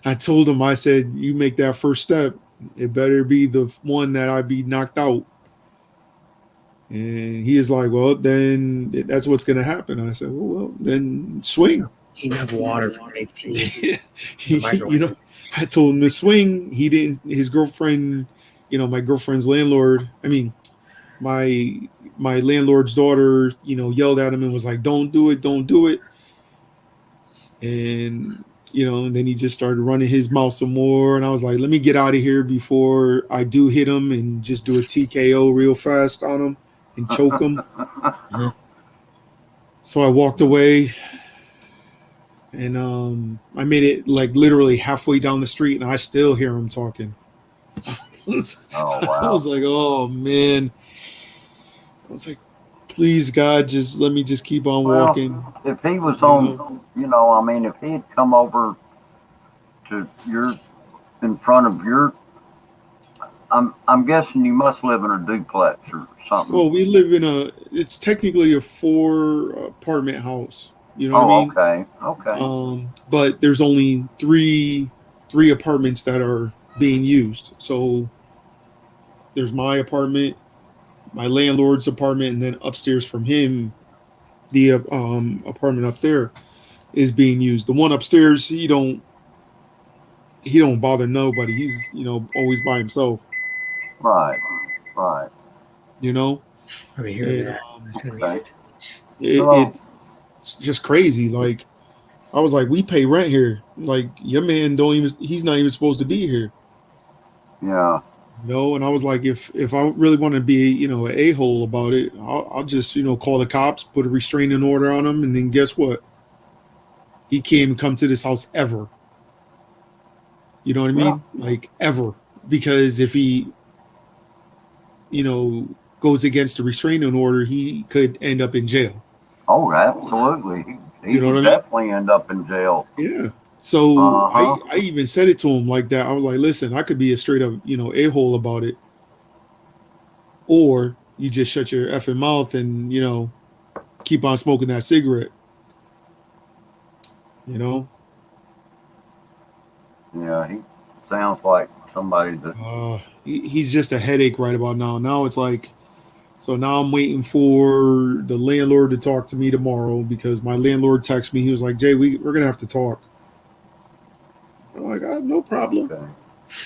I told him, I said, you make that first step, it better be the one that I be knocked out. And he is like, well, then that's what's going to happen. I said, well, then swing. He have water for make tea. You know, I told him to swing. He didn't. His girlfriend, you know, my girlfriend's landlord. I mean, my landlord's daughter, you know, yelled at him and was like, "Don't do it, don't do it." And you know, and then he just started running his mouth some more. And I was like, let me get out of here before I do hit him and just do a TKO real fast on him and choke him. So I walked away. And I made it like literally halfway down the street, and I still hear him talking. Oh, wow. I was like, oh man. I was like, please God, just let me just keep on walking. If he was on, you know, I mean, if he had come over to in front of your, I'm guessing you must live in a duplex or something. Well, we live in it's technically a 4 apartment house. You know what I mean? Okay. But there's only three apartments that are being used. So there's my apartment, my landlord's apartment, and then upstairs from him, the apartment up there is being used. The one upstairs, he don't bother nobody. He's, you know, always by himself. Right. You know? I mean, hear And that. Okay. it's just crazy. Like, I was like, we pay rent here. Like, your man don't even, he's not even supposed to be here. Yeah. You know, and I was like, if I really want to be, you know, an a-hole about it, I'll just, you know, call the cops, put a restraining order on him, and then guess what? He can't even come to this house ever. You know what I mean? Like, ever. Because if he, you know, goes against the restraining order, he could end up in jail. Oh, absolutely. He You know would what I mean? definitely end up in jail. Yeah. So Uh-huh. I even said it to him like that. I was like, listen, I could be a straight up, you know, a-hole about it. Or you just shut your effing mouth and, you know, keep on smoking that cigarette. You know? Yeah, he sounds like somebody that. He's just a headache right about now. Now it's like, so now I'm waiting for the landlord to talk to me tomorrow because my landlord texted me. He was like, Jay, we're going to have to talk. I'm like, no problem. Okay.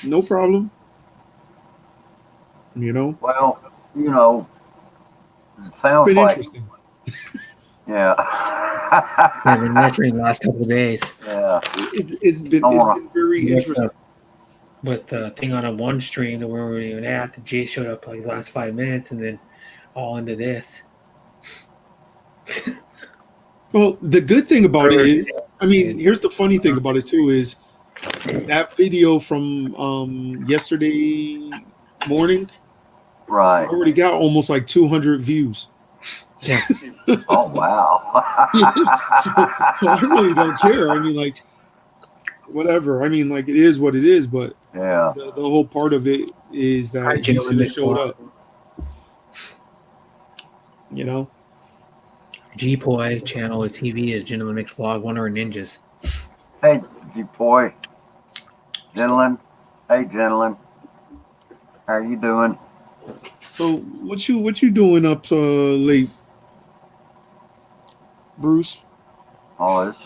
No problem. You know? Well, you know, it sounds It's been like. interesting. Yeah. Yeah, been nurturing the last couple of days. Yeah. It's been very interesting. With the thing on a one stream that we weren't even at, the Jay showed up like the last 5 minutes and then all into this. Well, the good thing about it is, I mean, here's the funny thing about it too is that video from yesterday morning, Right. already got almost like 200 views. Yeah. Oh wow. so I really don't care. I mean, like, whatever. I mean, like, it is what it is. But yeah, the whole part of it is that he should have showed up. You know. G-Poi channel of TV is Gentleman Mixed Vlog, Wonder Ninjas. Hey, G-Poi. Gentlemen. Hey, gentlemen. How are you doing? So what you doing up late, Bruce? Oh, it's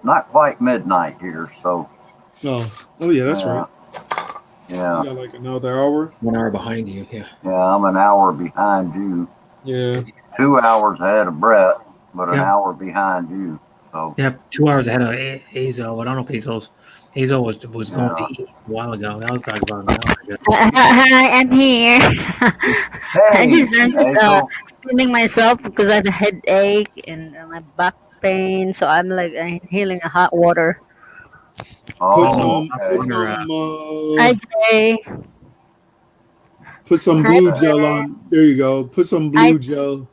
not quite midnight here, so. No. Oh yeah, that's right. Yeah. You got like another hour. 1 hour behind you. Yeah. Yeah, I'm an hour behind you. Yeah. 2 hours ahead of Brett, but an hour behind you. So. Yep, 2 hours ahead of Azo. I don't know if Azo was going to eat a while ago. That was like about an hour ago. Hi, I'm here. I'm just Azo. cleaning myself because I have a headache and my back pain. So I'm like inhaling a hot water. Oh, Hi, Jay. Put some blue gel on. There you go. Put some blue gel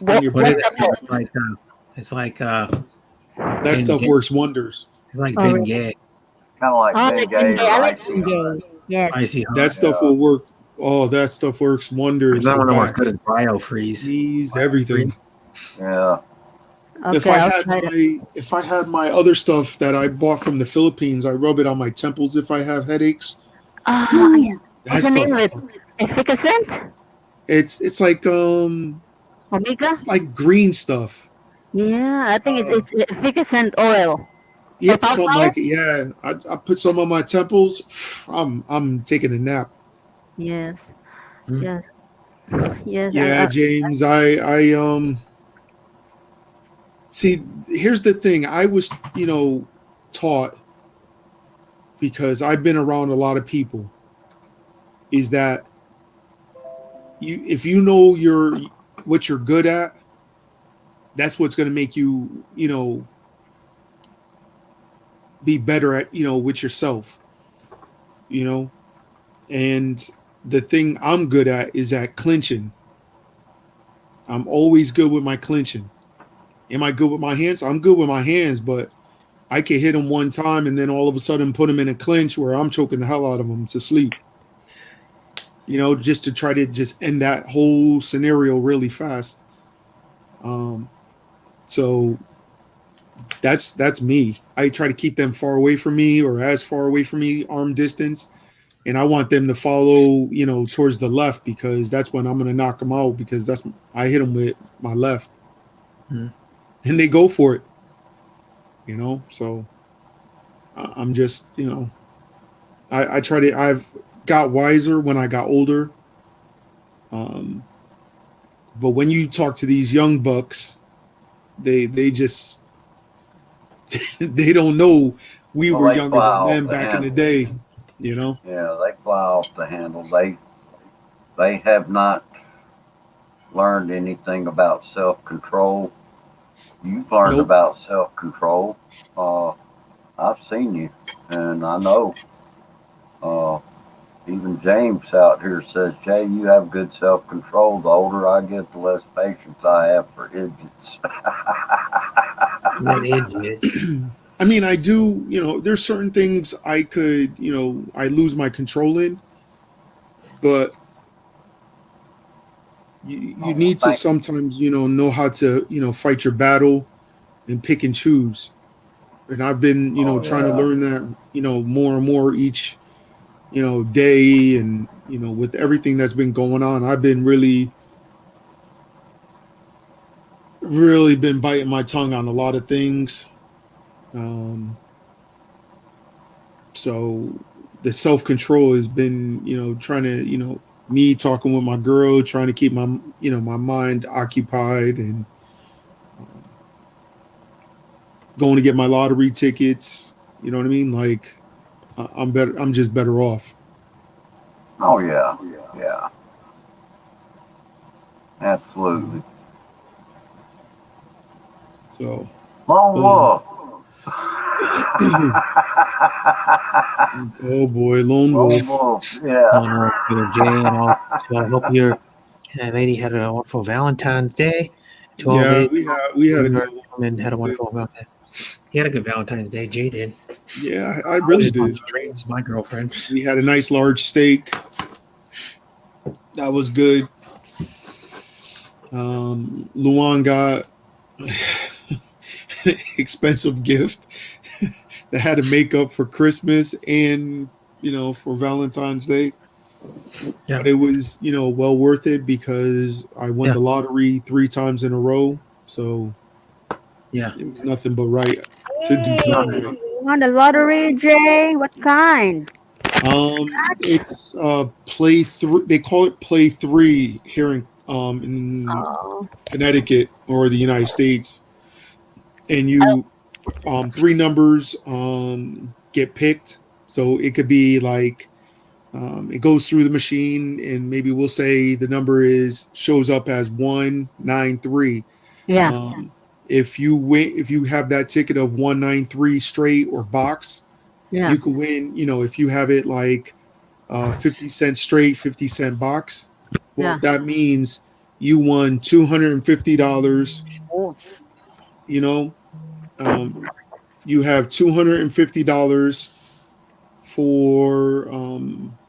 on your What is back. it? It's like that stuff works wonders. It's like Bengay. Kind of like Bengay or Icy. Yes. Icy hot. That stuff will work. Oh, that stuff works wonders. That for one works back. good. BioFreeze. Knees, everything. Yeah. Okay, if I had my other stuff that I bought from the Philippines, I rub it on my temples if I have headaches. Yeah. That What's the name of stuff. it? Efficacent? It's like Omega? it's like green stuff. Yeah, I think it's Efficacent oil. Yep, something like it. Yeah, I put some on my temples. I'm taking a nap. Yes. Yes. Yes. Yeah, James. I see. Here's the thing. I was, taught because I've been around a lot of people. Is that if you know what you're good at, that's what's going to make you, be better at, with yourself, and the thing I'm good at is at clinching. I'm always good with my clinching. Am I good with my hands? I'm good with my hands, but I can hit them one time and then all of a sudden put them in a clinch where I'm choking the hell out of them to sleep. Just to try to just end that whole scenario really fast. So that's me. I try to keep them far away from me or as far away from me, arm distance. And I want them to follow, towards the left because that's when I'm going to knock them out because I hit them with my left. And they go for it, so I'm just, I've got wiser when I got older. But when you talk to these young bucks, they just they don't know we Well, were they younger fly than off them the back in the handle. day, you know. Yeah, they fly off the handle. They have not learned anything about self-control. You've learned Nope. about self-control. I've seen you, and I know. Even James out here says, Jay, you have good self-control. The older I get, the less patience I have for idiots. What idiots. I mean, I do, there's certain things I could, I lose my control in, but you need to sometimes, know how to, fight your battle and pick and choose. And I've been, trying to learn that, more and more each, day. And, with everything that's been going on, I've been really been biting my tongue on a lot of things. So the self-control has been, trying to, me talking with my girl, trying to keep my, my mind occupied, and going to get my lottery tickets. You know what I mean? Like, I'm just better off. Oh, yeah. Yeah. Absolutely. So. Lone Wolf. Oh boy, Lone Wolf. Yeah. I don't know, Brother Jay, and all. So I hope your lady had a wonderful Valentine's Day. 12 Yeah, days. we had a good one. And had a wonderful Valentine's. He had a good Valentine's Day. Jay did. Yeah, I really did. Dreams, my girlfriend. We had a nice large steak. That was good. Luan got an expensive gift that had to make up for Christmas and, for Valentine's Day. Yeah. But it was, well worth it because I won the lottery 3 times in a row. So yeah, it was nothing but right to do something right. You won the lottery, Jay? What kind? It's play 3. They call it play 3 here in Connecticut or the United States. And you 3 numbers get picked. So it could be like it goes through the machine, and maybe we'll say the number shows up as 193. Yeah. If you have that ticket of 193 straight or box, you could win. If you have it like 50 cent straight, 50 cent box, well, that means you won $250. You have $250 for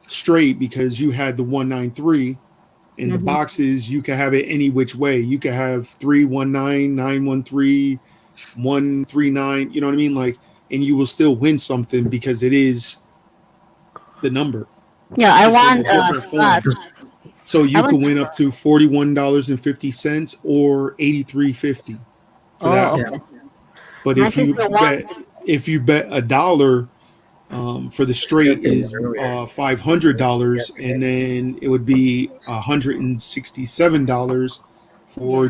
straight because you had the 193. In the boxes, you can have it any which way. You can have 319, 913, 139. You know what I mean? Like, and you will still win something because it is the number. Yeah, I want form. So you can win up to $41.50 or $83.50 for that. Okay. But if you bet $1 for the straight is $500, and then it would be $167 for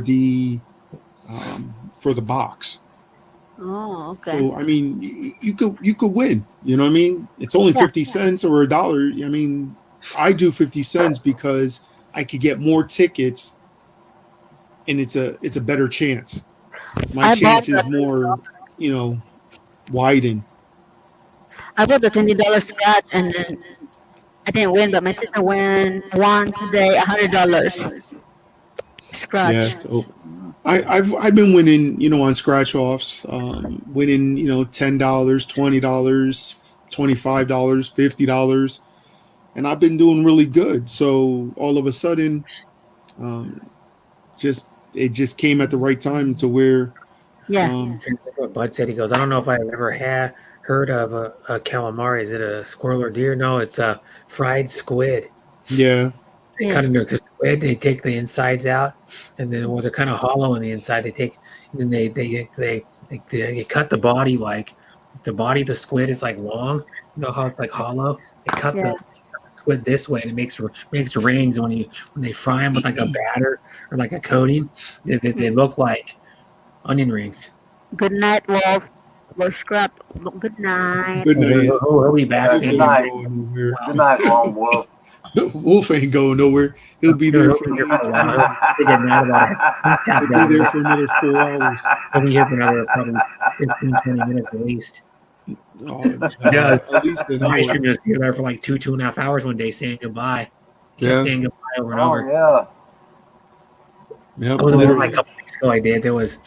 the box. Oh, okay. So I mean, you could win. You know what I mean? It's only 50 cents or $1. I mean, I do 50 cents because I could get more tickets, and it's a better chance. My chance is more, widened. I bought the $20 scratch, and then I didn't win, but my sister won today $100 scratch. Yeah, so I've been winning, on scratch offs, winning, $10, $20, $25, $50, and I've been doing really good. So all of a sudden, it just came at the right time to where. What Bud said, he goes, I don't know if I ever heard of a calamari. Is it a squirrel or deer? No, it's a fried squid. Yeah. They cut into a squid. They take the insides out, and then they're kind of hollow on the inside. They take, and then they cut the body, like the body of the squid is like long. You know how it's like hollow. They cut the split this way, and it makes rings when they fry them with like a batter or like a coating. They look like onion rings. Good night, Wolf. We're scrubbed. Good night. Good night. He'll be back. Wolf Good ain't night. going nowhere. Good night, Lone Wolf. Wolf ain't going nowhere. He'll be there for He'll be there for another 4 hours. He'll be here for another probably 15, 20 minutes at least. Oh, He does. at least an My hour. streamer was here there for like 2.5 hours one day saying goodbye. He kept Yeah. saying goodbye over and Oh, over. yeah. Yep, I was over literally. like a couple weeks ago. I did. There was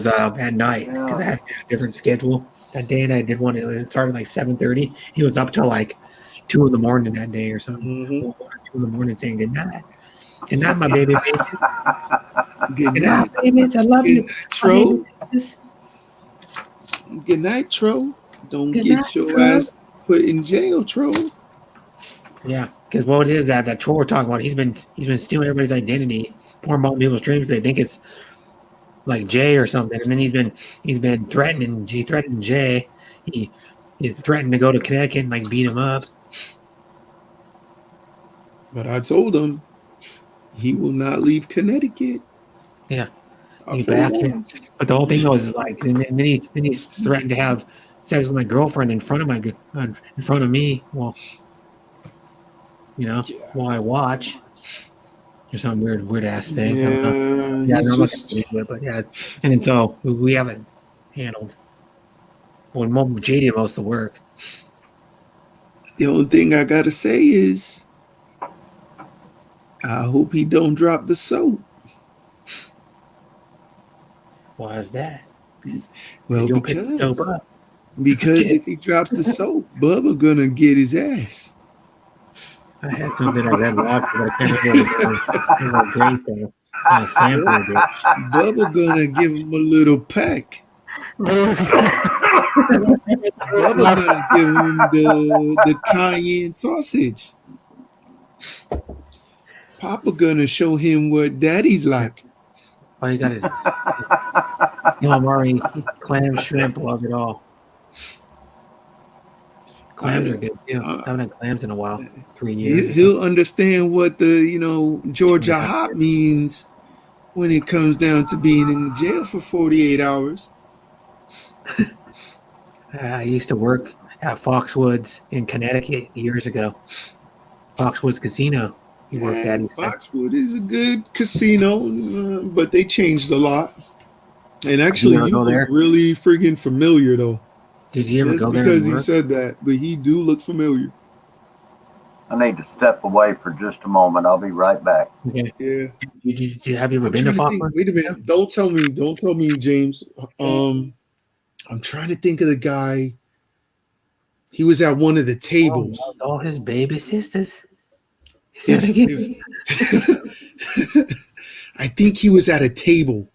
at night because I had a different schedule that day, and I did one. It started like 7:30. He was up till like 2 in the morning that day or something. Mhm. 1 or 2 in the morning saying good night. Good night, my baby. Good Good night, night, babies. I love you. Tro. My babies. Good night, Tro. Don't Good get night, your Tro. ass put in jail, Tro. Yeah, because what it is that troll we're talking about, he's been stealing everybody's identity, pouring out people's dreams. They think it's like Jay or something, and then he's been threatening. He threatened Jay. He threatened to go to Connecticut and like beat him up. But I told him he will not leave Connecticut. Yeah, I he's forewarned back. him. But the whole thing was like, and then he threatened to have sex with my girlfriend in front of me. Well, while I watch or some weird ass thing. I don't know. Yeah, he's I'm not just- gonna get into it, but yeah, and then so we haven't handled. Well, JD did most of the work. The only thing I gotta say is, I hope he don't drop the soap. Why is that? Well, You don't pick the soap up. because if he drops the soap, Bubba gonna get his ass. I had something I read last, but I can't remember what it was great though. I sampled it. Bubba gonna give him a little peck. Bubba gonna give him the cayenne sausage. Papa gonna show him what daddy's like. Oh, you got it. Calamari, clam, shrimp, love it all. Clams are good too. I haven't had clams in a while. 3 years. He'll understand what the Georgia hop means when it comes down to being in the jail for 48 hours. I used to work at Foxwoods in Connecticut years ago. Foxwoods Casino. You worked at. Foxwood is a good casino, but they changed a lot. And actually, ever you go look there? really friggin' familiar though. Did you ever Just go there? because and he work? said that, but he do look familiar. I need to step away for just a moment. I'll be right back. Okay. Yeah. Have you ever I'm been to trying to think. Foxwoods? Wait a minute. Don't tell me, James. I'm trying to think of the guy. He was at one of the tables. Oh, all his baby sisters. I think he was at a table.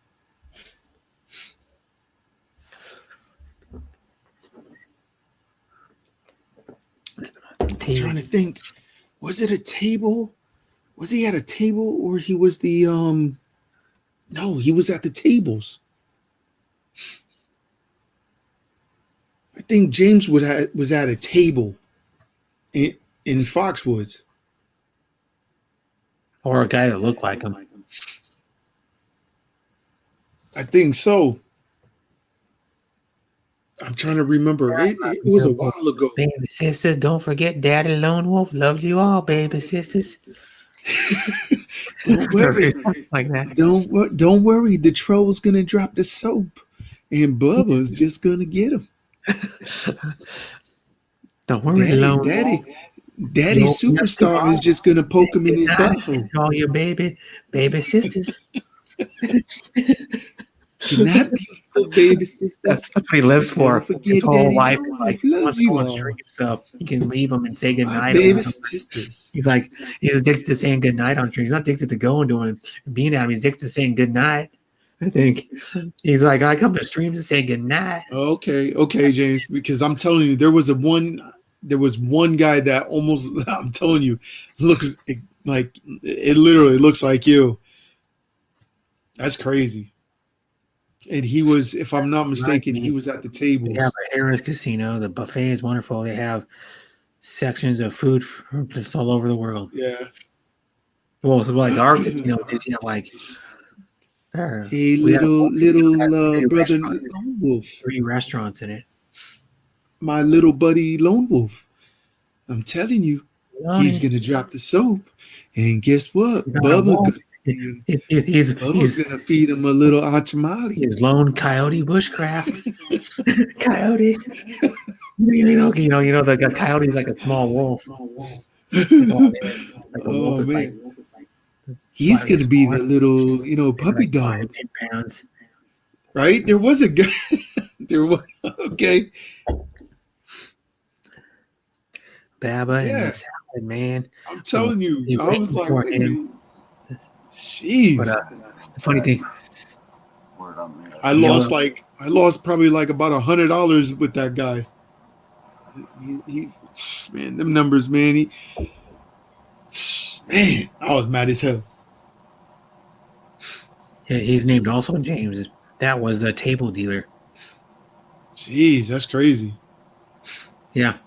I'm trying to think. Was it a table? Was he at a table or he was the no, he was at the tables. I think James was at a table in Foxwoods. Or a guy that looked like him. I think so. I'm trying to remember. It was a while ago. Baby sisters, don't forget Daddy Lone Wolf loves you all, baby sisters. Don't worry. Like that. Don't worry. The troll's gonna drop the soap, and Bubba's just gonna get him. Don't worry, Lone Daddy You'll- Superstar is just gonna poke him in his butthole. Call your baby sisters. Good night, beautiful baby sister. That's what he lives for. Don't forget His whole Daddy life. Lone Like, loves once you someone all. streams, so you can leave him and say goodnight. Baby sisters. He's addicted to saying goodnight on stream. He's not addicted to going to him and being at him. He's addicted to saying goodnight. I think he's like, I come to streams and say goodnight. Okay, James. Because I'm telling you, there was one guy that almost, I'm telling you, looks like it literally looks like you. That's crazy. And he was, if I'm not mistaken, he was at the table. They have a Harris Casino. The buffet is wonderful. They have sections of food from just all over the world. Yeah. Well, so like our casino, they have like Hey, we have little brother restaurants. Lone Wolf. 3 restaurants in it. My little buddy Lone Wolf. I'm telling you, he's gonna drop the soap, and guess what? Bubba's gonna feed him a little Achamali. His lone coyote bushcraft. Coyote. You know, the coyote's like a small wolf. Oh man, he's gonna be the little, puppy dog. 10 pounds. Right? There was a guy. There was okay. Baba and Yeah. the salad, man. I'm telling you, You I waiting was like, for wait a him. minute. Jeez. But the funny thing, I lost probably like about $100 with that guy. He man, them numbers, man. Man, I was mad as hell. yeah, he's named also James. That was the table dealer. Jeez, that's crazy. Yeah.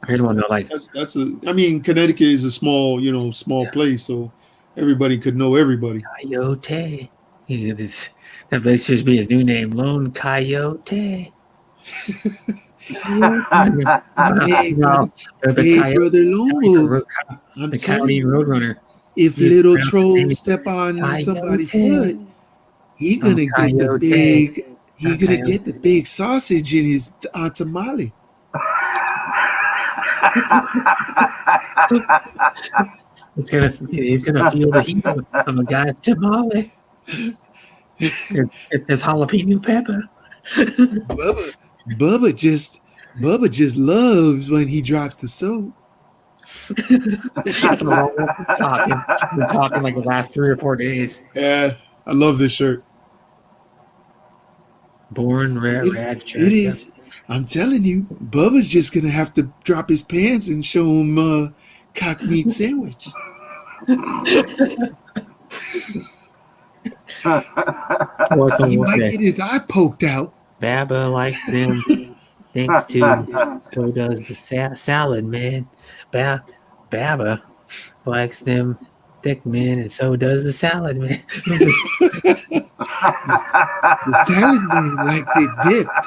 Here's one though, like I mean, Connecticut is a small place, so everybody could know everybody. Coyote. That place should be his new name, Lone Coyote. Hey, brother Lone Wolf, I'm the telling Coyote you, Roadrunner. if He's little pronounced troll name is step on Coyote. somebody's foot, he gonna get the Coyote. big. He gonna Coyote. get the big sausage in his tamale. He's gonna feel the heat of a guy's tamale. It's jalapeno pepper. Bubba just loves when he drops the soap. That's what I'm talking. We're talking like the last 3 or 4 days. Yeah, I love this shirt. Born rad shirt. It is. I'm telling you, Bubba's just gonna have to drop his pants and show him cock meat sandwich. He might get his eye poked out. Baba likes them. Thanks to so does the salad man. Baba likes them thick men, and so does the salad man. The salad man likes it dipped.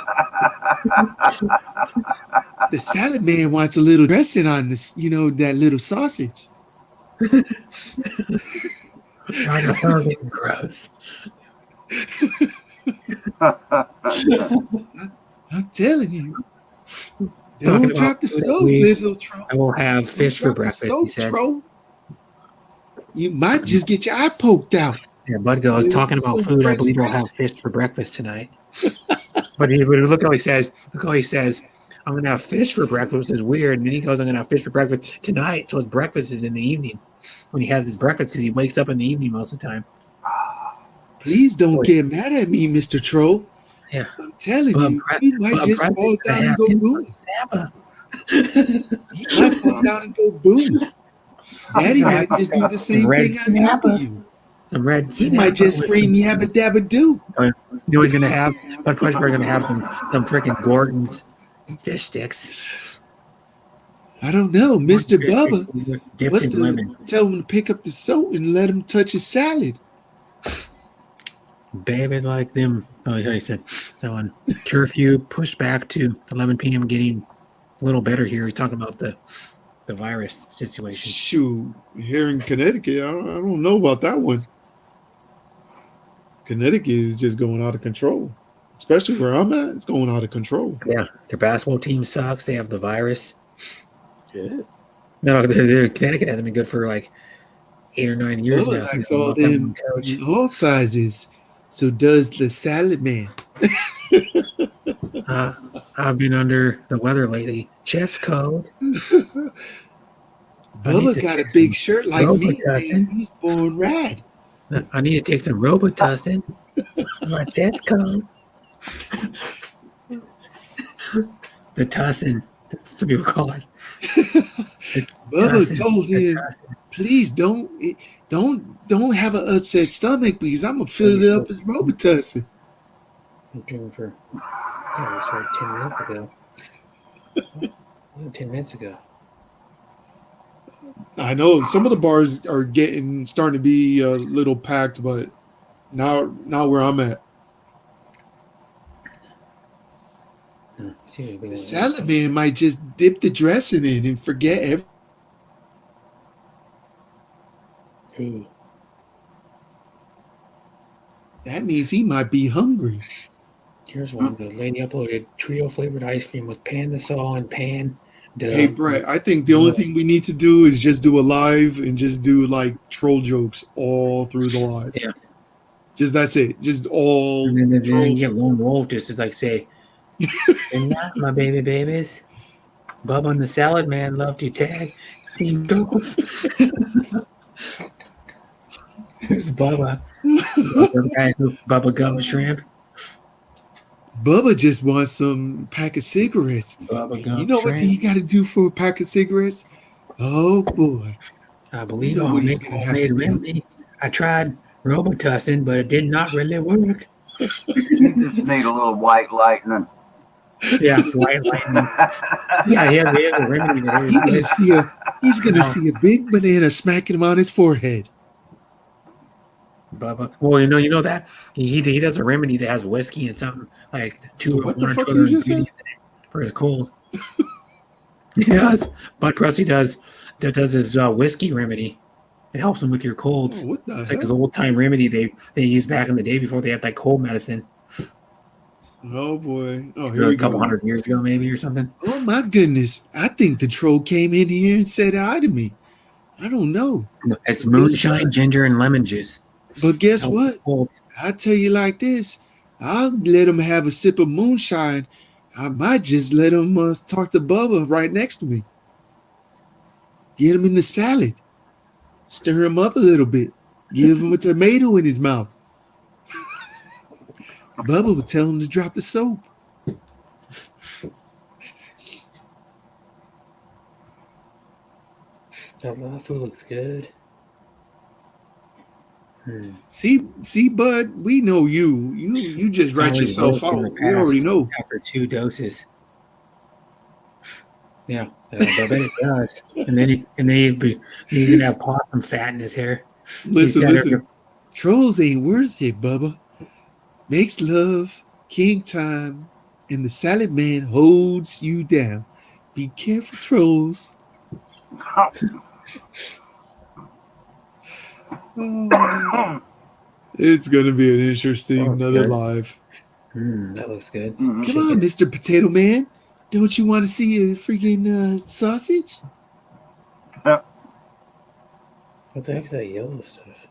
The salad man wants a little dressing on this, that little sausage. Getting gross. I'm telling you. Don't drop the soap, little troll. I will have fish for breakfast, he said. Troll. You might just get your eye poked out. Yeah, Bud goes talking about food. I believe I'll have fish for breakfast tonight. but look how he says. Look how he says. I'm gonna have fish for breakfast, which is weird. And then he goes, I'm gonna have fish for breakfast tonight. So his breakfast is in the evening when he has his breakfast because he wakes up in the evening most of the time. Please don't get mad at me, Mr. Troll. Yeah, I'm telling you might just fall down and go boom. He might fall down and go boom. Daddy might just do the same thing on top of you. He might just scream yabba dabba doo. You know what he's gonna have? Bud Pushberg's gonna have some freaking Gordon's fish sticks. I don't know, Mr. Bubba. Dipped Must in lemon. have tell him to pick up the soap and let him touch his salad. Baby like them. Oh, yeah, he said that one. Curfew pushed back to 11 p.m. Getting a little better here. He's talking about the virus situation. Shoot, here in Connecticut, I don't know about that one. Connecticut is just going out of control, especially where I'm at. It's going out of control. Yeah, their basketball team sucks. They have the virus. Yeah. No, Connecticut hasn't been good for like 8 or 9 years Bubba now. likes all them in all sizes. So does the salad man. I've been under the weather lately. Chest code. Bubba got a big shirt like me. Man. He's born rad. I need to take some Robitussin. My chest code. The tussin. Some people call it. Bubba told him, please don't have an upset stomach because I'm gonna fill it up with Robitussin. I'm drinking for we started 10 minutes ago. was 10 minutes ago. I know some of the bars are starting to be a little packed, but not where I'm at. The salad man might just dip the dressing in and forget everything. Ooh. That means he might be hungry. Here's one. The lady uploaded trio flavored ice cream with panda saw and pan. Hey, Brett, I think the only thing we need to do is just do a live and just do like troll jokes all through the live. Yeah. Just that's it. Just all. And then troll you get Lone Wolf just to like say, "And not my babies. Bubba and the Salad Man love to tag team goals." Here's Bubba. Bubba Gum Shrimp. Bubba just wants some pack of cigarettes. Bubba Gum You know what Shrimp. he got to do for a pack of cigarettes? Oh boy! I believe You know I'll what he's make gonna have to homemade do. remedy. I tried Robitussin, but it did not really work. You just need a little white lightning. Yeah, white lightning. Yeah, he has a remedy that He's gonna see a big banana smacking him on his forehead. Bubba. Well, you know that he does a remedy that has whiskey and something like What the one or fuck two you other just said? ingredients in it for his cold. He does. Bud Krusty does his whiskey remedy. It helps him with your colds. Oh, what the It's hell? like his old time remedy they used back in the day before they had that cold medicine. Oh boy! Oh, here A we couple go. 100 years ago, maybe, or something. Oh my goodness! I think the troll came in here and said hi to me. I don't know, It's moonshine, ginger, and lemon juice. but guess Helps what? with colds. I tell you like this: I'll let him have a sip of moonshine. I might just let him talk to Bubba right next to me. Get him in the salad. Stir him up a little bit. Give him a tomato in his mouth. Bubba would tell him to drop the soap. That food looks good. See, Bud, we know you. You just write Already yourself worked in out. the We already past know. After 2 doses. Yeah, I bet it does. And then he's gonna have possum fat in his hair. Listen, He said listen. Trolls ain't worth it, Bubba. Makes love, king time, and the salad man holds you down. Be careful, trolls. Oh, it's gonna be an interesting another good. live. That looks good. Come on, Mr. Potato Man. Don't you want to see a freaking sausage? What the heck's that yellow stuff?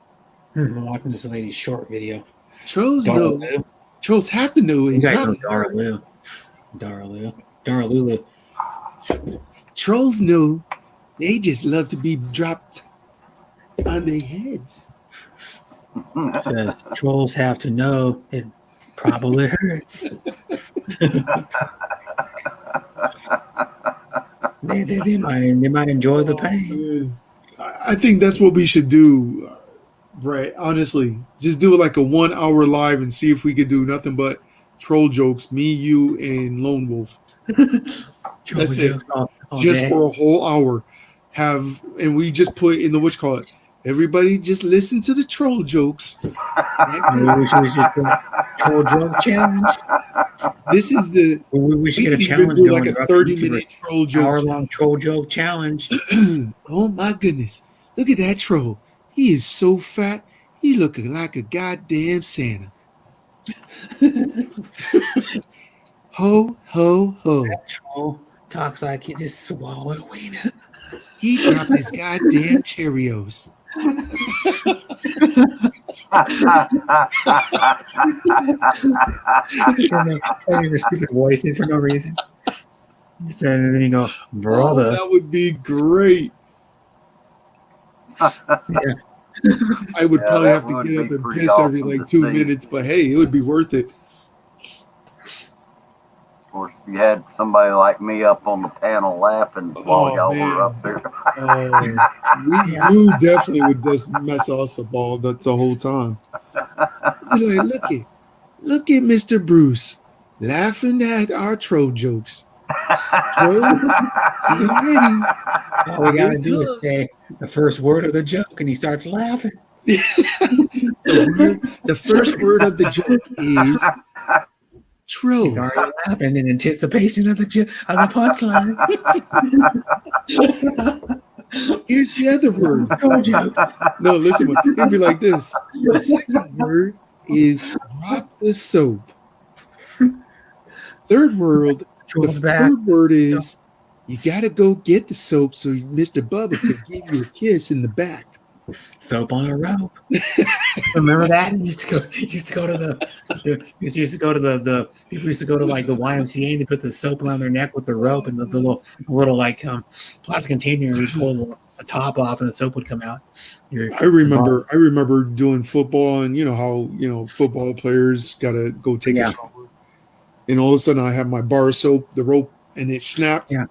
I'm watching this lady's short video. Trolls Dara know. Lou. Trolls have to know. You And guys know probably Dara Lulu. trolls know. They just love to be dropped on their heads. Says trolls have to know it probably hurts. they might enjoy the pain. Man, I think that's what we should do, Brett. Honestly, just do it like a 1 hour live and see if we could do nothing but troll jokes. Me, you, and Lone Wolf. That's it. All Just day. for a whole hour. And we just put in the whatchamacallit. Everybody just listen to the troll jokes. That's Maybe we it. should just do a troll joke challenge. This is the. We should get a could even challenge do going. like a We're up 30-minute troll joke. hour-long troll joke challenge. Oh my goodness. Look at that troll. He is so fat. He looking like a goddamn Santa. Ho, ho, ho. That troll talks like he just swallowed a wiener. He dropped his goddamn Cheerios. The stupid voices for no reason. And then you go, Oh, brother. that would be great. Yeah. I would Yeah, probably that have to would get up be and pretty piss every awesome like to 2 see. minutes, but hey, it would be worth it. Of course, you had somebody like me up on the panel laughing while y'all man. were up there. You definitely would just mess us up all the whole time. Be like, look at Mr. Bruce laughing at our troll jokes. Joe, be ready. All we Here gotta it do is comes. say the first word of the joke, and he starts laughing. The first word of the joke is He's Trolls. already laughing in anticipation of the punchline. Here's the other word. Troll jokes. No, listen, it'd be like this. The second word is drop the soap. Third word, Troll's the back. third word is you gotta go get the soap so Mr. Bubba could give you a kiss in the back. Soap on a rope. Remember that? You used to go to the people used to go to like the YMCA and they put the soap around their neck with the rope and the little like plastic container and you pull the top off and the soap would come out. I remember doing football and you know how football players gotta go take a shower. And all of a sudden I have my bar of soap, the rope, and it snapped. Yeah.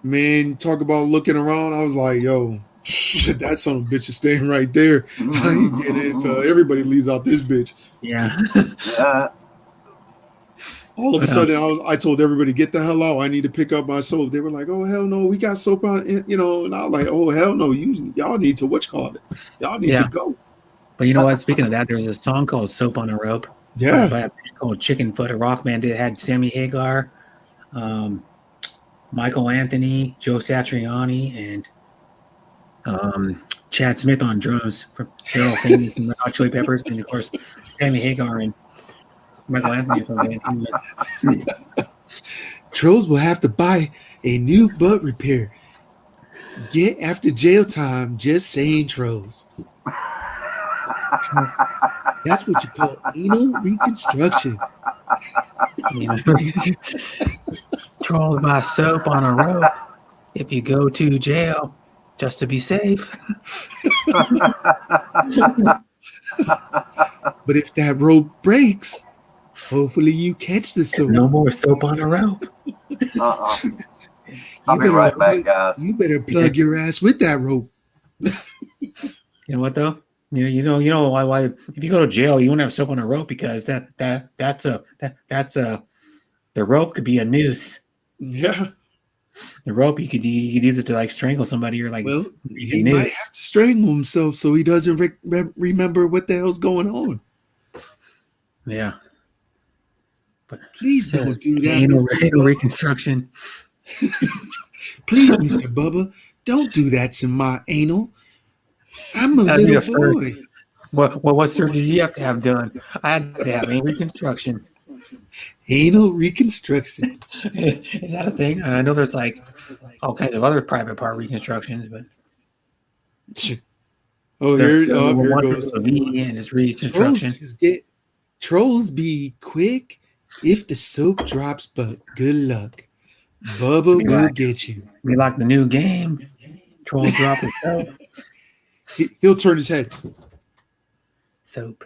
Man, talk about looking around. I was like, yo, that son of a bitch is staying right there. I ain't getting it until everybody leaves out this bitch. Yeah. All of a sudden, I told everybody, get the hell out. I need to pick up my soap. They were like, oh, hell no, we got soap on, and I was like, oh, hell no, y'all need to, y'all need to go. But you know what? Speaking of that, there's a song called Soap on a Rope. Yeah. By a band called Chicken Foot. A rock band. It had Sammy Hagar, Michael Anthony, Joe Satriani, and Chad Smith on drums from Daryl Faney from the Hot Chili Peppers, and of course Sammy Hagar and Michael Anthony from the Trolls will have to buy a new butt repair. Get after jail time just saying trolls. That's what you call anal reconstruction. Trolls buy soap on a rope if you go to jail just to be safe. But if that rope breaks, hopefully you catch the soap. No more soap on a rope. I'll be right back, guys. You better plug your ass with that rope. You know what though? You know why if you go to jail you won't have soap on a rope because that's the rope could be a noose. Yeah. The rope you could use it to like strangle somebody or like. Well, he might have to strangle himself so he doesn't remember what the hell's going on. Yeah. But please don't do that. Anal reconstruction. Please, Mr. Bubba, don't do that to my anal. I'm a little boy. What surgery do you have to have done? I had to have anal reconstruction. Anal reconstruction. Is that a thing? I know there's like all kinds of other private part reconstructions, but here goes the V and it's reconstruction. Trolls be quick if the soap drops, but good luck. Bubba will get you. We like the new game. Troll drop his soap. He'll turn his head. Soap.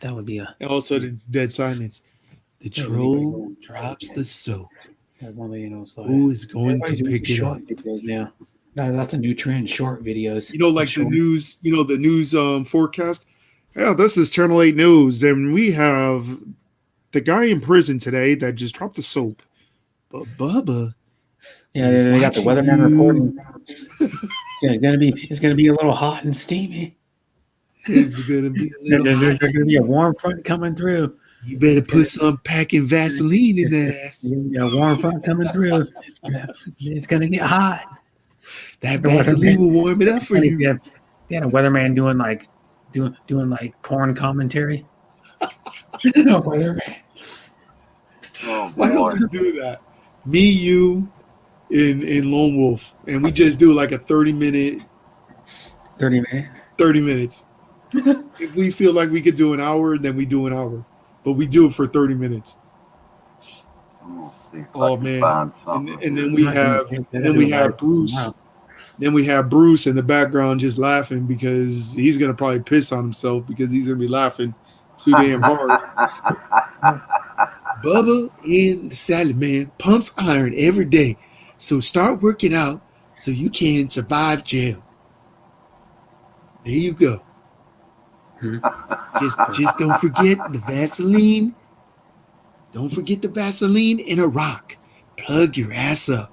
That would be and all of a sudden it's dead silence. The troll drops the soap. Who is going to pick it up? Now. That's a new trend, short videos. Like the news, the news forecast. Yeah, this is Channel 8 News, and we have the guy in prison today that just dropped the soap. But Bubba. Yeah, they got the weatherman reporting. It's gonna be a little hot and steamy. It's gonna be there's gonna be a warm front coming through. You better put some packing Vaseline in that ass. Yeah, warm front coming through. It's gonna get hot. That Vaseline will warm it up for you. Yeah, a weatherman doing like porn commentary. Weatherman. Why don't we do that? Me, you, in Lone Wolf, and we just do like a 30 minutes. 30 minutes. If we feel like we could do an hour, then we do an hour. But we do it for 30 minutes. Oh man. And then we have Bruce. Then we have Bruce in the background just laughing because he's gonna probably piss on himself because he's gonna be laughing too damn hard. Bubba and the Salad Man pumps iron every day. So start working out so you can survive jail. There you go. Just don't forget the Vaseline Don't forget the Vaseline and a rock. Plug your ass up.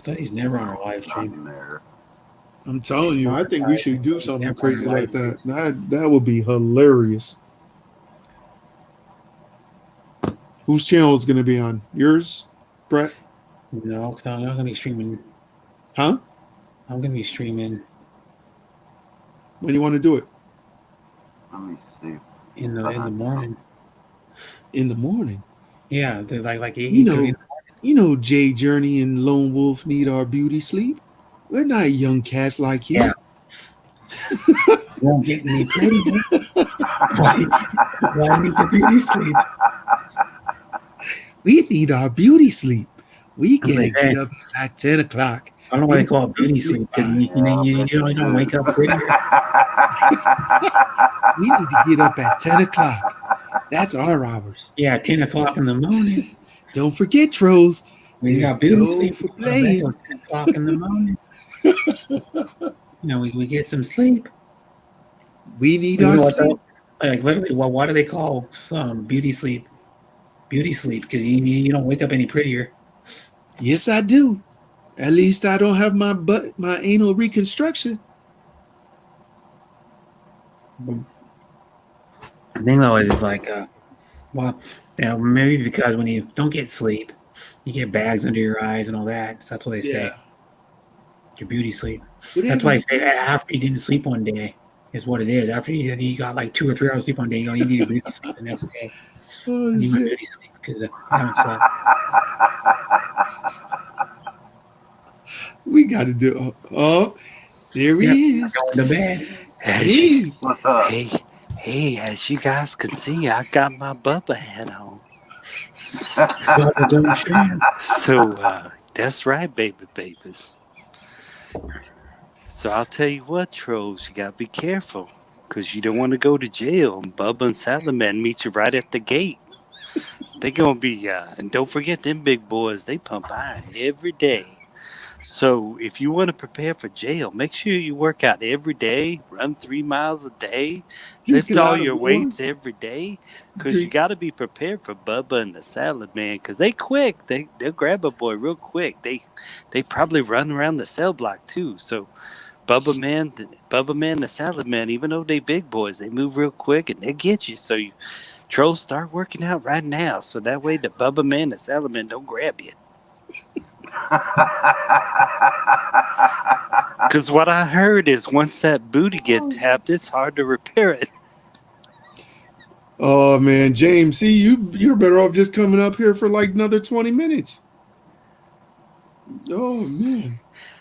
He's never on our live stream. I'm there. I'm telling you, I think we should do something crazy like that. That would be hilarious. Whose channel is going to be on? Yours, Brett? No, because I'm not going to be streaming. Huh? I'm going to be streaming When do you want to do it? Let me see. in the morning. In the morning. Yeah, they're like 8. You know, Jay Journey and Lone Wolf need our beauty sleep. We're not young cats like you. Yeah. Won't get me pretty. Why need the beauty sleep? We need our beauty sleep. We gotta get up at 10 o'clock. I don't know why they call it beauty sleep because you don't wake up pretty. We need to get up at 10 o'clock. That's our hours. Yeah, 10 o'clock in the morning. Don't forget, trolls. We got beauty sleep for 10 o'clock in the morning. We get some sleep. We need our sleep. Like literally, why do they call some beauty sleep? Beauty sleep because you don't wake up any prettier. Yes, I do. At least I don't have my anal reconstruction. The thing though is like, maybe because when you don't get sleep, you get bags under your eyes and all that. So that's what they say. Your beauty sleep. That's why I say after you didn't sleep one day is what it is. After you got like 2 or 3 hours sleep one day, you need to beauty sleep the next day. I need my beauty sleep because I haven't slept. We got to do. Oh, there he is. Going to bed. What's up? Hey, as you guys can see, I got my Bubba hat on. So, that's right, babies. So I'll tell you what, trolls, you got to be careful because you don't want to go to jail. And Bubba and Salaman meet you right at the gate. They're going to be, and don't forget them big boys, they pump iron every day. So if you want to prepare for jail, make sure you work out every day, run 3 miles a day, lift all your weights every day, because you got to be prepared for Bubba and the Salad Man, because they quick. They'll grab a boy real quick. They probably run around the cell block too. So Bubba Man, the Salad Man, even though they big boys, they move real quick and they'll get you. So you trolls start working out right now, so that way the Bubba Man, the Salad Man don't grab you. Because what I heard is once that booty get tapped, it's hard to repair it. Oh man, James, see you're better off just coming up here for like another 20 minutes. Oh man.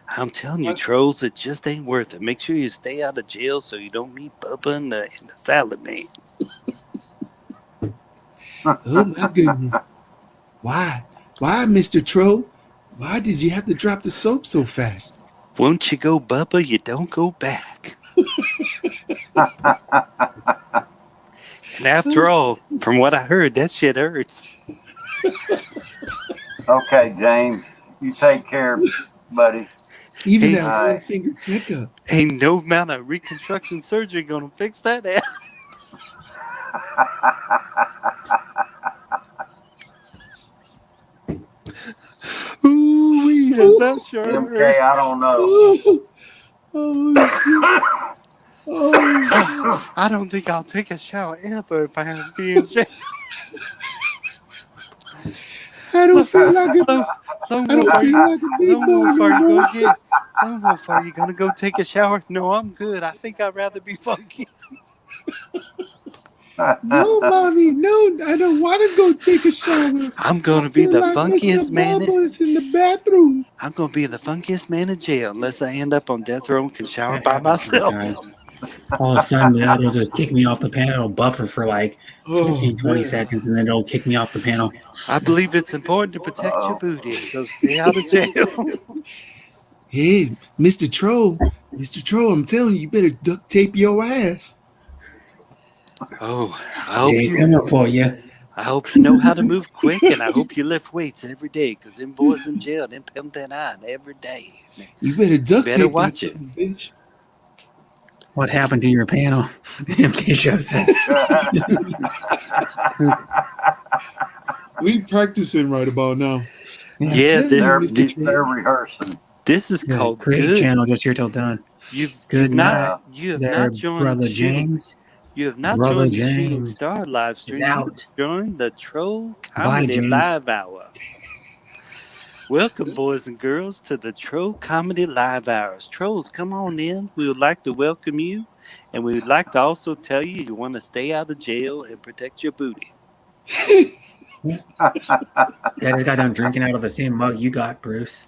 I'm telling you, trolls, it just ain't worth it. Make sure you stay out of jail so you don't meet Bubba and the Salad Man. Oh my goodness. Why, Mr. Troll? Why did you have to drop the soap so fast? Once you go Bubba, you don't go back. And after all, from what I heard, that shit hurts. Okay, James, you take care, buddy. Even that one finger pickup. Ain't no amount of reconstruction surgery gonna fix that ass. Ooh, does that sure MK, hurt? I don't know. Oh, I don't think I'll take a shower ever if I have to be in jail. I don't feel like it. I don't feel like a big boy. Lone Wolf, are you gonna go take a shower? No, I'm good. I think I'd rather be funky. No, mommy, no, I don't want to go take a shower. I'm gonna be the like funkiest Mr. man. Bubba's in the bathroom. I'm gonna be the funkiest man in jail unless I end up on death row and can shower by myself. All of a sudden, it'll just kick me off the panel. It'll buffer for like 15, 20 seconds, and then it'll kick me off the panel. I believe it's important to protect your booty, so stay out of jail. Hey, Mr. Troll, I'm telling you, you better duct tape your ass. Oh, I hope Jay's coming for you. I hope you know how to move quick, and I hope you lift weights every day, because them boys in jail, them pimp that iron every day. You better duct tape watch that it. bitch. What happened to your panel? MK Show says. We practicing right about now. Yeah, they're rehearsing. This is Yeah, called create good. channel just here till done. You've Good not night, you have there, not joined brother shooting. James. You have not Brother joined the Shooting James Star live is stream. out. You joined the Troll Bye, Comedy James. Live Hour. Welcome, boys and girls, to the Troll Comedy Live Hours. Trolls, come on in. We would like to welcome you, and we would like to also tell you want to stay out of jail and protect your booty. I just got done drinking out of the same mug you got, Bruce.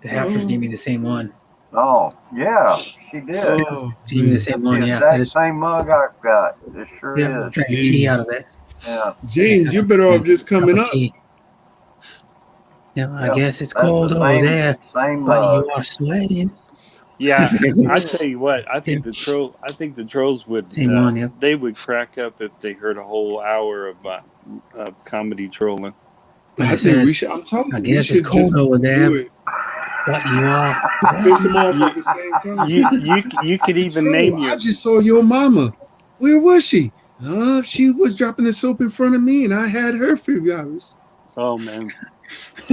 The Hapsters gave me the same one. Oh, yeah, she did. Oh, She gave me the same one, yeah. That I just same mug I've got. It sure is. drank tea out of it. Yeah. James, you're better off just coming up. Tea. Yeah, I Yep, guess it's that's cold the over same- there, same but mug. you are sweating. Yeah, I tell you what, I think the trolls would Same one, yep. they would crack up if they heard a whole hour of comedy trolling. I think we should. I'm telling I you, we guess should it's cold just over there, do it. but you are. Piss them off at the same time. You could even Bro, name I your just saw your mama. Where was she? She was dropping the soap in front of me, and I had her for a few hours. Oh man,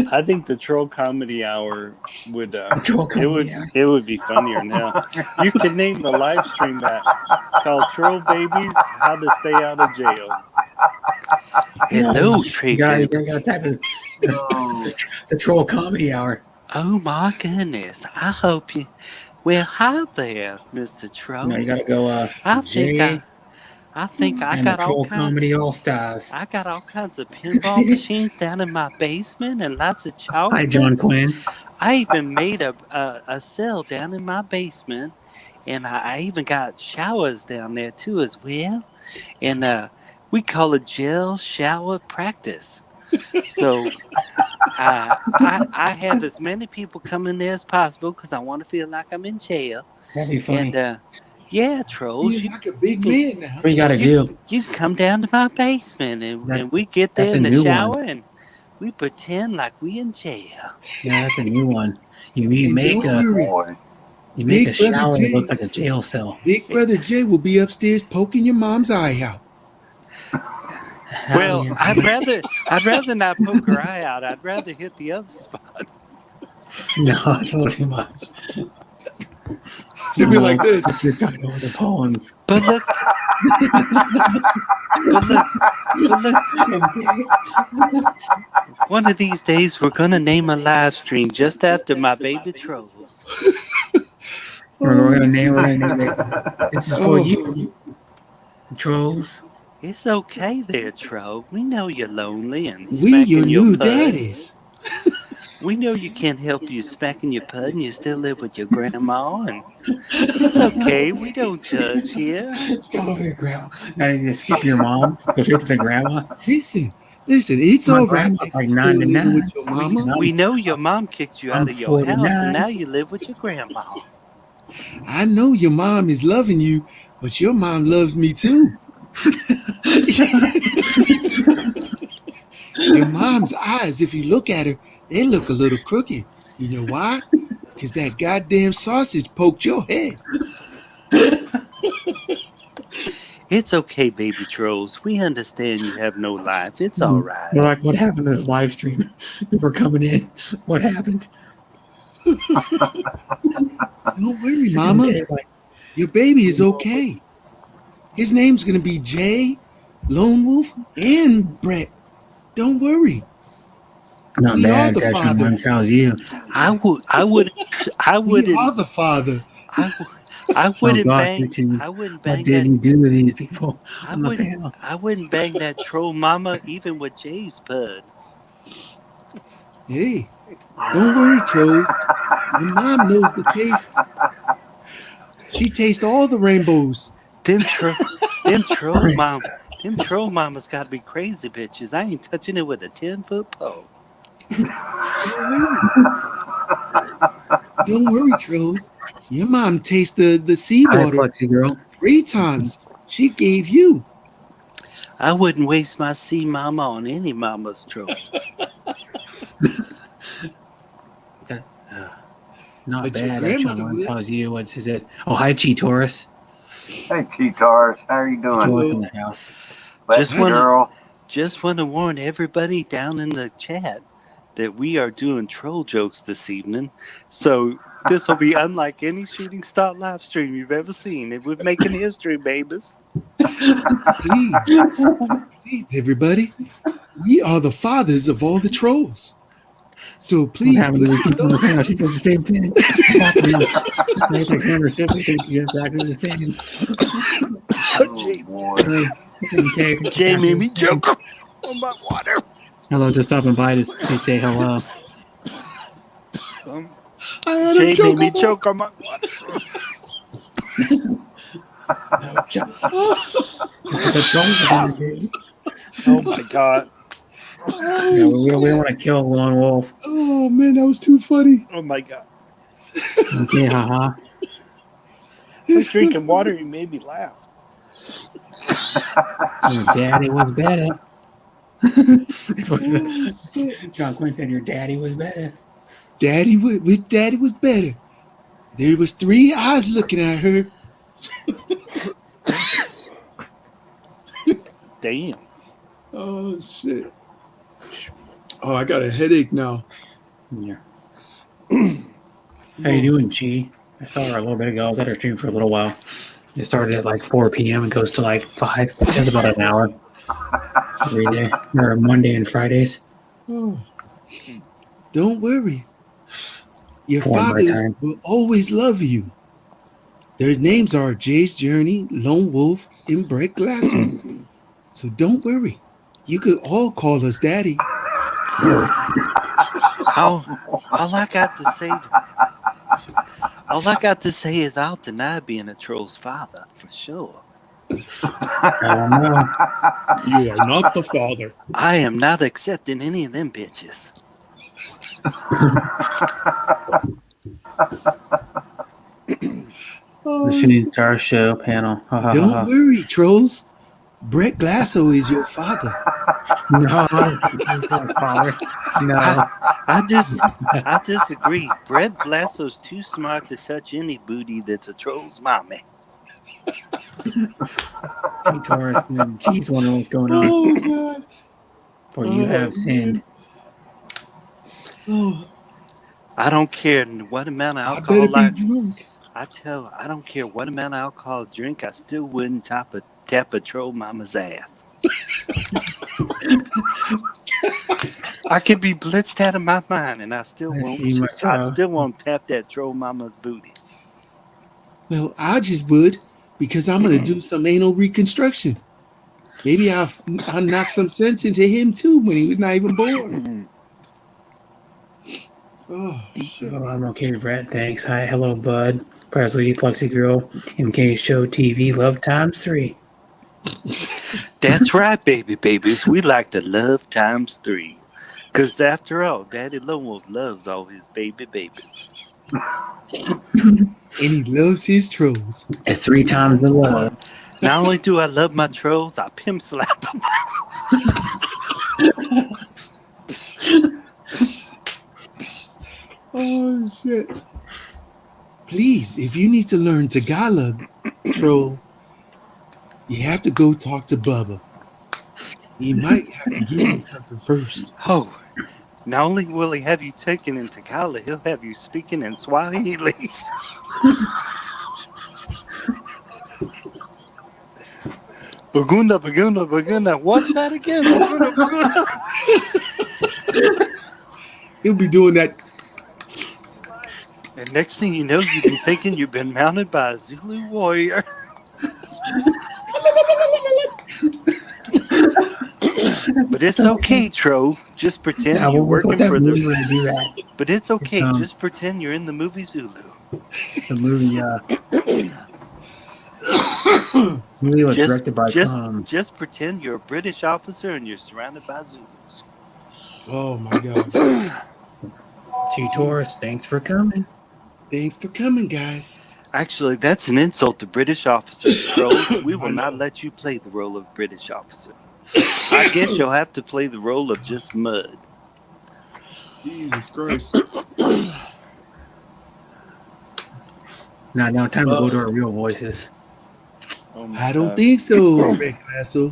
I think the Troll Comedy Hour would Troll Comedy it would be funnier than hell. You could name the live stream that called Troll Babies: How to Stay Out of Jail. Hello, You Trey. gotta type of the Troll Comedy Hour. Oh my goodness! I hope you. Well, hi there, Mr. Troll. No, you gotta go. I think Jay I think I and the got all Troll kinds. Comedy All Stars. I got all kinds of pinball machines down in my basement and lots of chocolates. Hi, John Quinn. I even made a cell down in my basement, and I even got showers down there too as well. And we call it jail shower practice. So I have as many people come in there as possible because I want to feel like I'm in jail. That'd be funny. And yeah, trolls. You're like a big man now. What you gotta do? You come down to my basement and we get there that's in a the new shower one. and we pretend like we in jail. Yeah, that's a new one. You make don't worry. Boy. you make Big a Brother shower Jay. that looks like a jail cell. Big brother Jay will be upstairs poking your mom's eye out. Well, I'd rather not poke her eye out. I'd rather hit the other spot. No, it's a little too much. She'll be like this. You're talking over the poems. But look, one of these days we're gonna name a live stream just after my baby trolls. We're gonna name it. This is for you, trolls. It's okay there, troll. We know you're lonely and We smacking your your new pud. daddies. We know you can't help you smacking your pud and you still live with your grandma, and it's okay. We don't judge here. Still over your grandma. Now you just skip your mom. Go straight to the grandma. Listen, it's My all right. grandma's like 99. With your mama. We know your mom kicked you out I'm of your house, 49. and now you live with your grandma. I know your mom is loving you, but your mom loves me too. Your mom's eyes, if you look at her, they look a little crooked. You know why? Because that goddamn sausage poked your head. It's okay, baby trolls. We understand you have no life. It's all right. We're like, what happened to this live stream? We're coming in. What happened? Don't worry, mama. It's like, Your baby is okay. His name's gonna be Jay, Lone Wolf, and Brett. Don't worry. not We are bad. the That's what father. one tells you. I We are the father. I wouldn't gosh, bang. you two. I wouldn't What bang did that. you do to these people I on the wouldn't. panel? I wouldn't bang that troll mama even with Jay's pud. Hey, don't worry, trolls. Your mom knows the taste. She tastes all the rainbows. Them troll mamas got to be crazy bitches. I ain't touching it with a 10-foot pole. Don't worry, trolls. Your mom tastes the Hi, seawater Flexi girl. 3 times. She gave you. I wouldn't waste my sea mama on any mama's trolls. Not But your bad. Actually, grandmother one will. tells you what is it? Oh, hi, Chi Taurus. Hey, Cheetars, how are you doing? Joy in the house. Just wanna- girl. Just want to warn everybody down in the chat that we are doing troll jokes this evening. So this will be unlike any Shooting Star live stream you've ever seen. We're making history, babies. Please, please, everybody. We are the fathers of all the trolls. So please. What happened to the people in the house? She said the same thing. Like the camera said, they think she's exactly the same. Jay made me joke on my water. Hello, just stopping by to say hello. I had Jay a joke made me on choke on my water. Oh my god. Yeah, we don't want to kill a lone wolf. Oh man, that was too funny. Oh my god. Okay, haha. I was drinking water, you made me laugh. Your daddy was better. John Quinn said your daddy was better. Daddy was better. There was 3 eyes looking at her. Damn. Oh shit. Oh, I got a headache now. Yeah. How you doing, G? I saw her a little bit ago. I was at her stream for a little while. It started at like 4 p.m. and goes to like 5. It's about an hour every day. Or Monday and Fridays. Oh. Don't worry. Your Porn break fathers time. will always love you. Their names are Jay's Journey, Lone Wolf, and Brett Glasser. So don't worry. You could all call us daddy. All I got to say is I'll deny being a troll's father for sure. I don't know. You are not the father. I am not accepting any of them bitches. Oh, The Shooting Star Show panel. Ha, ha, ha, don't ha. worry, trolls. Brett Glasso is your father. No, father. No. I disagree. Brett Blasso's too smart to touch any booty that's a troll's mommy. Taurus and G's wondering what's going on. Oh God. For you have sinned. Oh, I don't care what amount of I alcohol better be drunk. I don't care what amount of alcohol I drink, I still wouldn't tap a troll mama's ass. I could be blitzed out of my mind and I still won't tap that troll mama's booty. Well, I just would because I'm gonna do some anal reconstruction. Maybe I'll knock some sense into him too when he was not even born. Oh shit. Oh, I'm okay, Brett. Thanks. Hi, hello, Bud. Presley, Flexi Girl, MK Show TV, Love Times 3. That's right, babies. We like to love times 3. Because after all, Daddy Lone Wolf loves all his babies. And he loves his trolls. It's 3 times the love. Not only do I love my trolls, I pimp slap them. Oh shit. Please, if you need to learn Tagalog, troll, you have to go talk to Bubba. He might have to give you something first. Oh, not only will he have you taken in Tagalog, he'll have you speaking in Swahili. Bagunda. What's that again? Bagunda. He'll be doing that. And next thing you know, you've been thinking you've been mounted by a Zulu warrior. But it's okay, Tro. Just pretend Yeah, you're what's working that for movie where they do that? But it's okay. It's, Just pretend you're in the movie Zulu. The movie, movie was directed by Just pretend you're a British officer and you're surrounded by Zulus. Oh my God. T Taurus, thanks for coming. Thanks for coming, guys. Actually, that's an insult to British officers, Trolls. We will not let you play the role of British officer. I guess you'll have to play the role of just mud. Jesus Christ. Now, time to go to our real voices. Oh my I don't God. think so, Red Castle.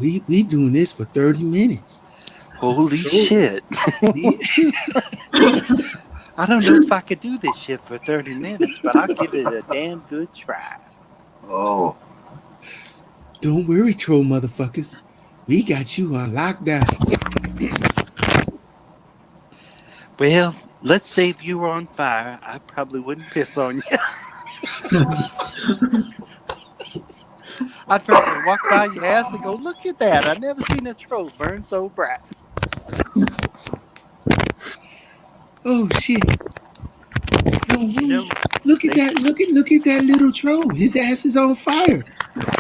We doing this for 30 minutes. Holy Troll- shit. I don't know if I could do this shit for 30 minutes, but I'll give it a damn good try. Oh, Don't worry, troll motherfuckers. We got you on lockdown. Well, let's say if you were on fire, I probably wouldn't piss on you. I'd probably walk by your house and go, look at that. I've never seen a troll burn so bright. Oh shit. No, You know, look at they- that. Look at that little troll. His ass is on fire.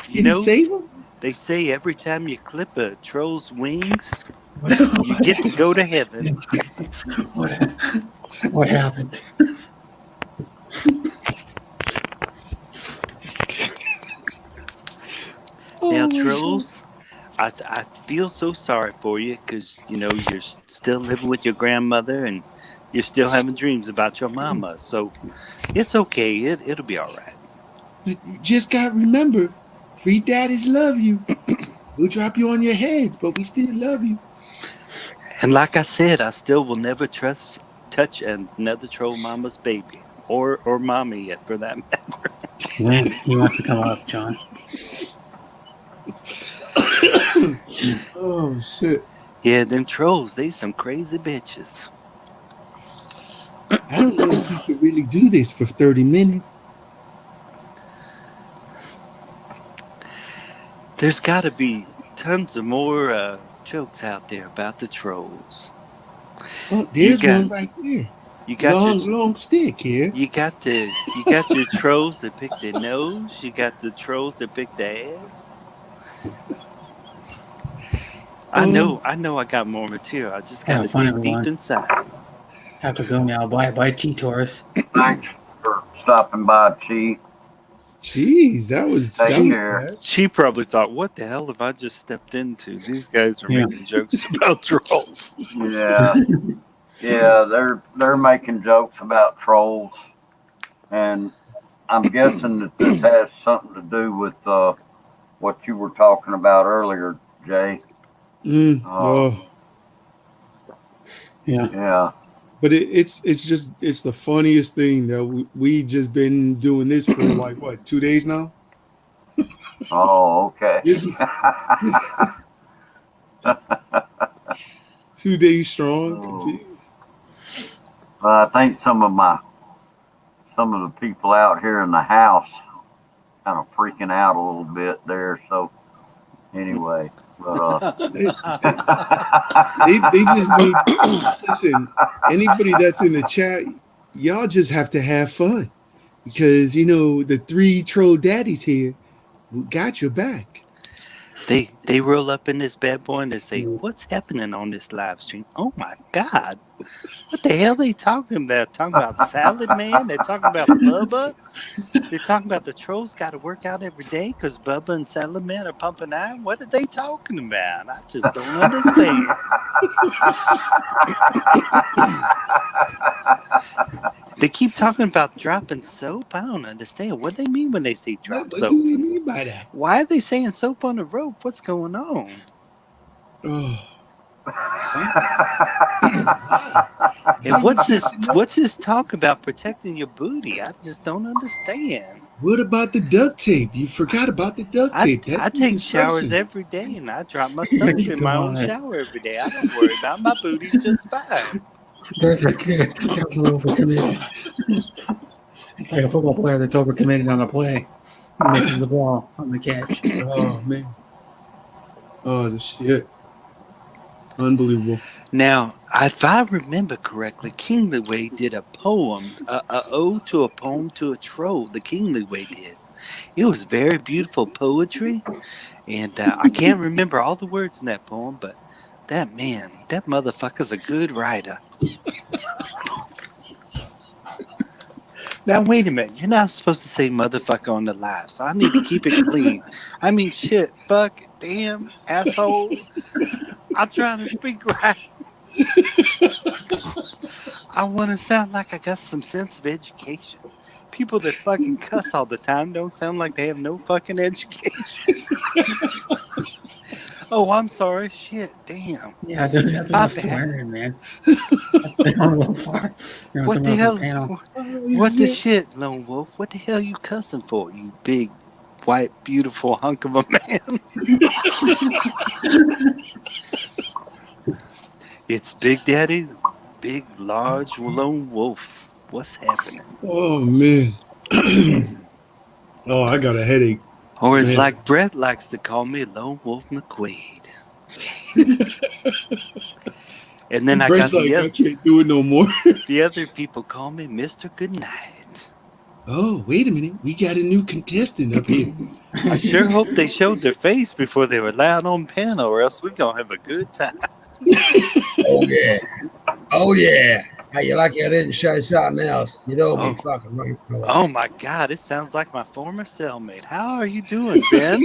you Can know, you save him? they say every time you clip a troll's wings, you get to go to heaven. What happened? Now, Oh, my trolls, I feel so sorry for you because, you know, you're still living with your grandmother and you're still having dreams about your mama. So it's okay. It'll be all right. But you just got to remember, 3 daddies love you. We'll drop you on your heads, but we still love you. And like I said, I still will never touch another troll mama's baby or mommy yet, for that matter. When he wants to come up, John. Oh shit. Yeah, them trolls, they some crazy bitches. I don't know if you could really do this for 30 minutes. There's got to be tons of more jokes out there about the trolls. Oh, there's got- one right there. You got Long stick here. you got your trolls that pick their nose. You got the trolls that pick their ass. I know I got more material. I just got Have to fun, dig everyone. deep inside. Have to go now. Bye, Cheetos. thanks for stopping by, Chief. Jeez, that was Take was care. fast. She probably thought, "What the hell have I just stepped into? These guys are Yeah. making jokes about trolls." Yeah, yeah, they're making jokes about trolls, and I'm guessing that this has something to do with what you were talking about earlier, Jay. Oh, Yeah. Yeah, but it's the funniest thing that we just been doing this for like what 2 days now. oh, okay. This- 2 days strong. Oh. Jeez. I think some of the people out here in the house kind of freaking out a little bit there. So anyway, but They just need listen. Anybody that's in the chat, y'all just have to have fun because you know the 3 troll daddies here got your back. They roll up in this bad boy and they say, "What's happening on this live stream?" Oh my God, what the hell are they talking about? Talking about Salad Man? They're talking about Bubba? They're talking about the trolls got to work out every day because Bubba and Salad Man are pumping iron? What are they talking about? I just don't understand. They keep talking about dropping soap. I don't understand. What do they mean when they say drop What soap? do they mean by that? Why are they saying soap on the rope? What's going on? Oh, And what's this talk about protecting your booty? I just don't understand. what about the duct tape? You forgot about the duct tape. That's I take disgusting. showers every day and I drop my soap in my own shower every day. I don't worry about it. My booty's just fine. That's overcommitted. It's like a football player that's overcommitted on a play. He misses the ball on the catch. Oh man. Oh the shit. Unbelievable. Now, if I remember correctly, King Leeway did a poem, a ode to a poem to a troll. The King Leeway did. It was very beautiful poetry, and I can't remember all the words in that poem, but that motherfucker's a good writer. Now, wait a minute. You're not supposed to say motherfucker on the live, so I need to keep it clean. I mean, shit, fuck, damn, asshole. I'm trying to speak right. I want to sound like I got some sense of education. People that fucking cuss all the time don't sound like they have no fucking education. Oh, I'm sorry. Shit, damn. Yeah, dude, that's My enough bad. swearing, man. That's gone a little far. You're on What someone the else's hell? panel. What the shit, Lone Wolf? What the hell you cussing for, you big, white, beautiful hunk of a man? It's Big Daddy, big, large Lone Wolf. What's happening? Oh man. Oh, I got a headache. Or as Man. like Brett likes to call me, Lone Wolf McQuaid. And then I Brett's got like, I can't do it no more. the other people call me Mr. Goodnight. Oh, wait a minute. We got a new contestant up here. I sure hope they showed their face before they were loud on panel, or else we're gonna have a good time. Oh yeah. Oh yeah. How you lucky I didn't show something else? You'd all be fucking running away. Oh my God, it sounds like my former cellmate. How are you doing, Ben?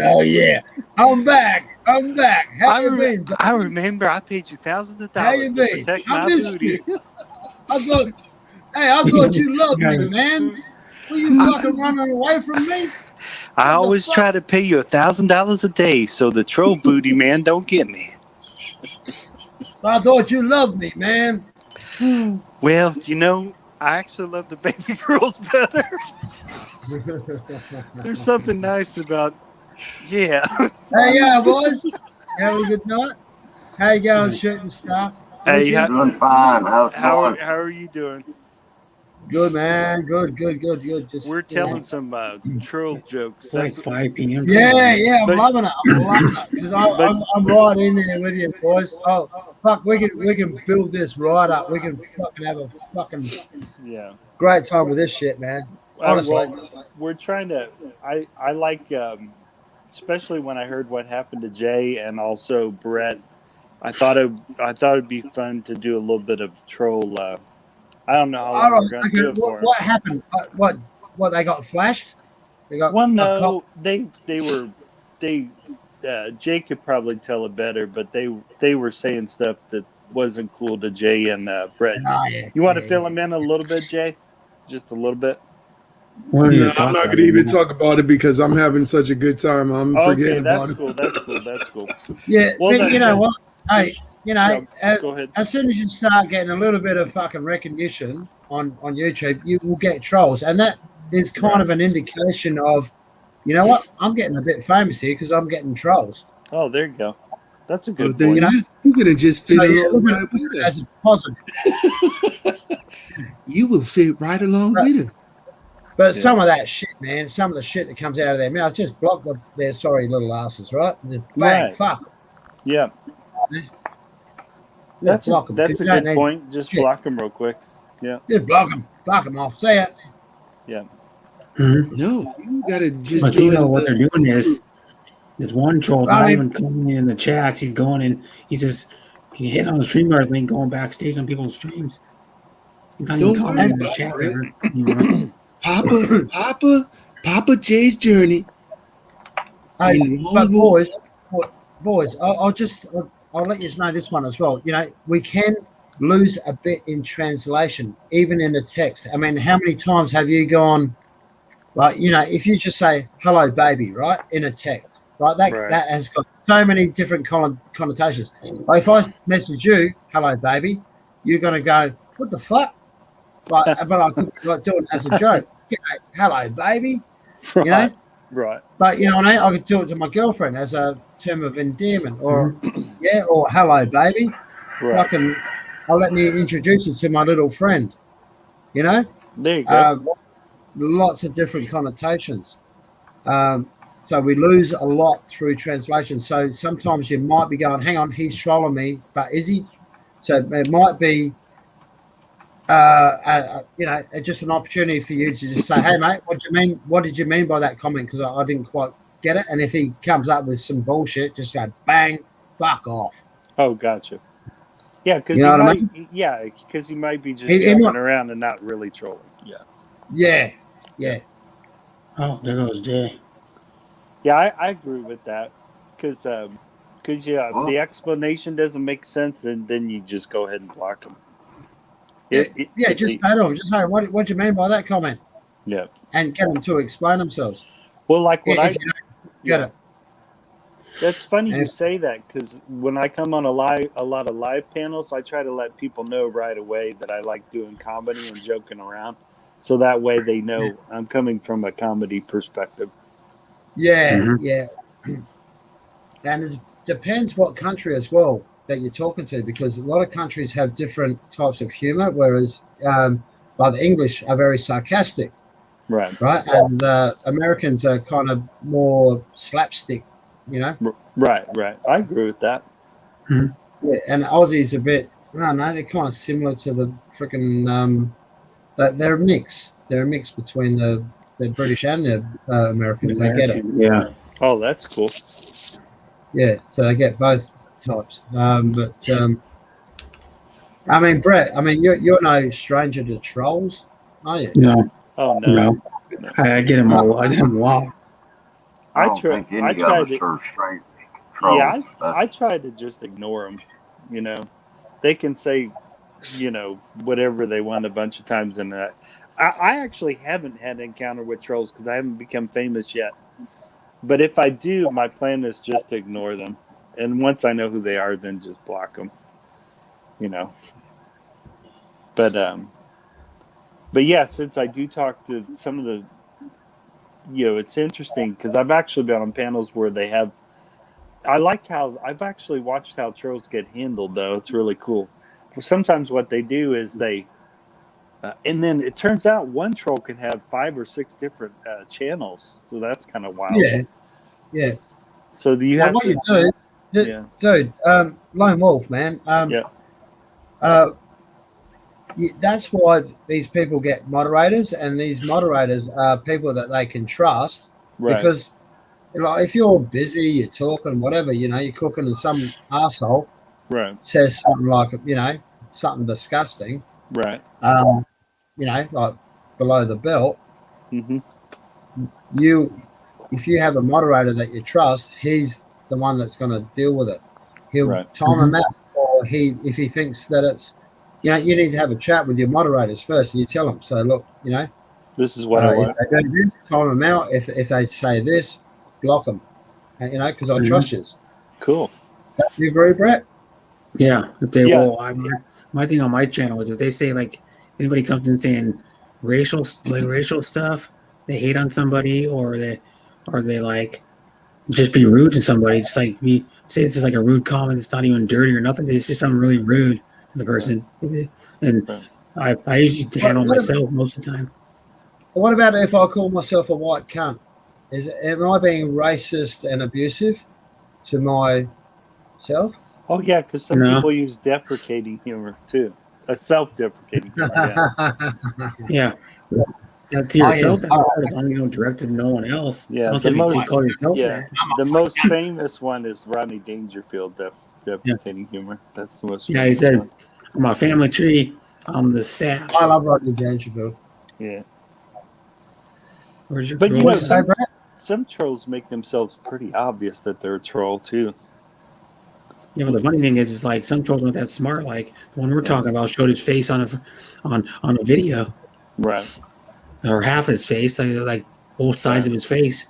Oh yeah. I'm back. I'm back. How you been? I remember I paid you thousands of How you dollars to been? protect I my missed booty. you. I thought you loved me, man. Were you fucking running away from me? I always try to pay you $1,000 a day so the troll booty man don't get me. I thought you loved me, man. Well, you know, I actually love the baby girls better. There's something nice about, yeah. Hey, boys. Have a good night. How you going, shooting star? Hey, Doing fine. How's it going? how are you doing? Good, man. Good. Just We're telling some troll jokes. It's like 5 p.m. Yeah, I'm But- loving it. I'm loving it because I'm right in there with you, boys. Oh, fuck, we can build this right up. We can fucking have a fucking Yeah. great time with this shit, man. Honestly. Well, we're trying to. I like, especially when I heard what happened to Jay and also Brett. I thought it'd be fun to do a little bit of troll. I don't know how long we're going to do it for. What happened? What they got flashed? They got Well, no, they Jay could probably tell it better, but they were saying stuff that wasn't cool to Jay and Brett. You want to fill him in a little bit, Jay? Just a little bit. No, I'm not going to even talk about it because I'm having such a good time. I'm forgetting about it. That's cool. Yeah, Well, but you know what? Hey, you know, go ahead. as soon as you start getting a little bit of fucking recognition on YouTube, you will get trolls, and that is kind of an indication of, you know what? I'm getting a bit famous here because I'm getting trolls. Oh, there you go. That's a Oh, good then point. you're going to just fit So, yeah, along look right at with it us. as a positive. You will fit right along with us. But some of that shit, man, some of the shit that comes out of their mouth, just block their sorry little asses, right? Just bang, Right. fuck. Yeah. Just That's a block 'em, 'cause that's a you don't good need point. Just shit. block them real quick. Yeah. Just block them. Fuck them off. See ya. Yeah. No, you got to just But you join know what the- they're doing is, there's one troll I not mean- even coming in the chats. He's going in. He says, "Can you hit on the StreamYard link going backstage on people's streams?" He's not even Don't commenting worry in the about chat it. ever. You know? Papa Jay's journey. Hey, In but Lone Wolf. boys, I'll let you know this one as well. You know, we can lose a bit in translation, even in the text. I mean, how many times have you gone, like, you know, if you just say "hello, baby," right, in a text, right, that has got so many different connotations. Like if I message you "hello, baby," you're gonna go, "What the fuck?" Like, but I could like do it as a joke. You know, "Hello, baby," you know. Right. But you know what I mean? I could do it to my girlfriend as a term of endearment, or or "hello, baby." Right. Fucking, let me introduce you to my little friend. You know, There you go. lots of different connotations. So we lose a lot through translation. So sometimes you might be going, "Hang on, he's trolling me," but is he? So it might be, you know, just an opportunity for you to just say, "Hey, mate, what do you mean? What did you mean by that comment?" Because I didn't quite get it. And if he comes up with some bullshit, just go, "Bang, fuck off." Oh, gotcha. Yeah, because You know what I he might be just He jumping might- around and not really trolling. Yeah. Yeah. Oh, there goes Jay. Yeah, I agree with that. Because if the explanation doesn't make sense, and then you just go ahead and block them. Yeah, just say to them, just say, what do you mean by that comment? Yeah. And get them to explain themselves. Well, like what If you don't get it. That's funny And you say that, because when I come on a lot of live panels, I try to let people know right away that I like doing comedy and joking around, so that way they know I'm coming from a comedy perspective. Yeah, yeah. And it depends what country as well that you're talking to, because a lot of countries have different types of humor, whereas like the English are very sarcastic, Right. And Americans are kind of more slapstick, you know. Right. I agree with that. Yeah, and Aussies a bit. I don't know. They're kind of similar to the freaking. They're a mix. They're a mix between the British and the Americans. They get it. Yeah. Oh, that's cool. Yeah, so they get both types. I mean, Brett. I mean, you're no stranger to trolls, are you? No. Oh no. I get them all. I get them a lot. I don't think any of us are straight trolls. Yeah, I try to just ignore them. You know, they can say, whatever they want a bunch of times, and I actually haven't had an encounter with trolls because I haven't become famous yet. But if I do, my plan is just to ignore them, and once I know who they are, then just block them. But yeah, since I do talk to some of the, it's interesting because I've actually been on panels where they have. I like how I've actually watched how trolls get handled, though. It's really cool. Sometimes what they do is they, and then it turns out one troll can have 5 or 6 different channels, so that's kind of wild. Yeah. So do you have what to, you do, dude? Lone Wolf, man. That's why these people get moderators, and these moderators are people that they can trust. Right. Because, if you're busy, you're talking, whatever, you're cooking, and some asshole says something like, something disgusting, right? Like below the belt. Mm-hmm. If you have a moderator that you trust, he's the one that's going to deal with it. He'll time them out, or if he thinks that it's. You need to have a chat with your moderators first, and you tell them. So look, this is what I want. If they do this, time them out. If they say this, block them. Because I trust you. Cool. You agree, Brett? Yeah. If they will, my thing on my channel is if they say anybody comes in saying racial stuff, they hate on somebody, or they just be rude to somebody. Just like me say this is a rude comment. It's not even dirty or nothing. It's just something really rude. The person, and I usually handle myself most of the time. What about if I call myself a white cunt? Am I being racist and abusive to myself? Oh yeah, because some people use deprecating humor too, self-deprecating humor. Yeah. To yourself, as long as you don't direct it to no one else. Yeah, the most famous one is Rodney Dangerfield deprecating humor. That's the most. Yeah, he said, one. "On my family tree, I'm the sap." I love Rodney Dangerfield. Yeah. Where's your but troll? Some trolls make themselves pretty obvious that they're a troll too. Yeah, but the funny thing is some trolls aren't that smart. Like the one we're talking about showed his face on a video, right? Or half his face, like both sides of his face.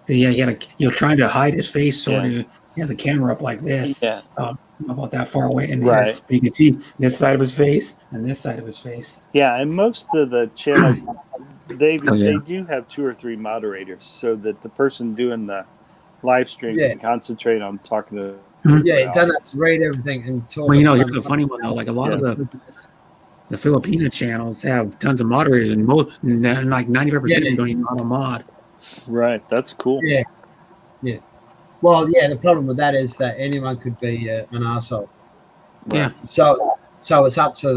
Yeah, he had trying to hide his face, sort of. He had the camera up like this. Yeah. About that far away, and you can see this side of his face and this side of his face. Yeah, and most of the channels, they do have 2 or 3 moderators, so that the person doing the live stream can concentrate on talking to. Yeah, it doesn't read everything and talk. Well, here's the funny one though. Like a lot of the Filipino channels have tons of moderators, and 95% of them don't even know how to mod. Right, that's cool. Yeah. Well, the problem with that is that anyone could be an asshole. Yeah. So it's up to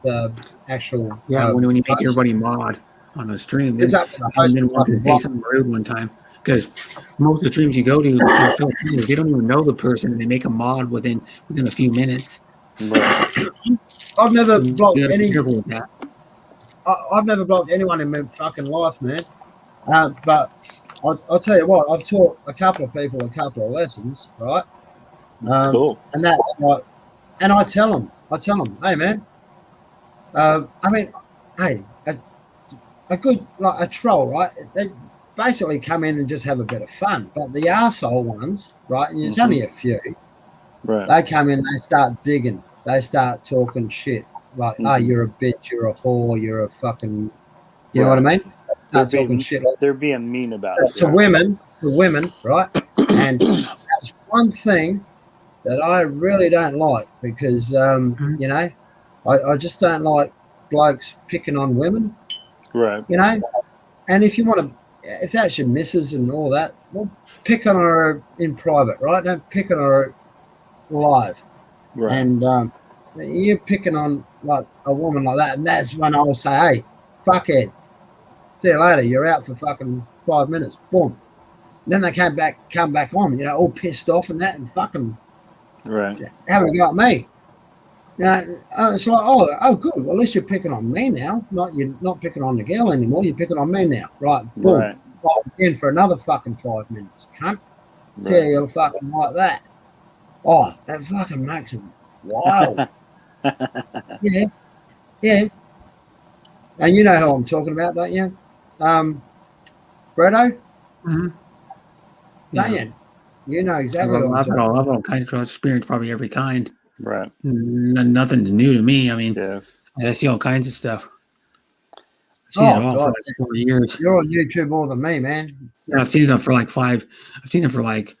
the actual. When you make everybody mod on a stream, then one can say something rude one time, because most of the streams you go to, they don't even know the person, and they make a mod within a few minutes. Right. I've never blocked I've never blocked anyone in my fucking life, man. But I'll tell you what, I've taught a couple of people a couple of lessons, right? Cool. And that's what, and I tell them, hey man, I mean, hey, a good like a troll, right? They basically come in and just have a bit of fun. But the arsehole ones, right? And there's only a few. Right. They come in, they start digging, they start talking shit like, "Oh, you're a bitch, you're a whore, you're a fucking," you know what I mean? Start talking shit. Like, they're being mean about it. to women, right? And that's one thing that I really don't like because you know, I just don't like blokes picking on women. Right. You know, and if you want to, if that's your missus and all that, well, pick on her in private, right? Don't pick on her live. Right. And you're picking on like a woman like that, and that's when I'll say, "Hey, fuckhead, see you later. You're out for fucking 5 minutes." Boom. And then they come back on, you know, all pissed off and that, and fucking having a go at me. You know, it's like, oh, good. Well, at least you're picking on me now. You're not picking on the girl anymore. You're picking on me now, right? Boom. Right. In for another fucking 5 minutes, cunt. See how you're fucking like that. Oh, that fucking makes him wild. Yeah. And you know who I'm talking about, don't you? Bretto? Mm-hmm. Don't you? You know exactly what I'm I've talking had about. all kinds of experience, probably every kind. Right. Nothing new to me. I mean, I see all kinds of stuff. I've seen it all for like 4 years. You're on YouTube more than me, man. Yeah, I've seen it for like 5. I've seen it for like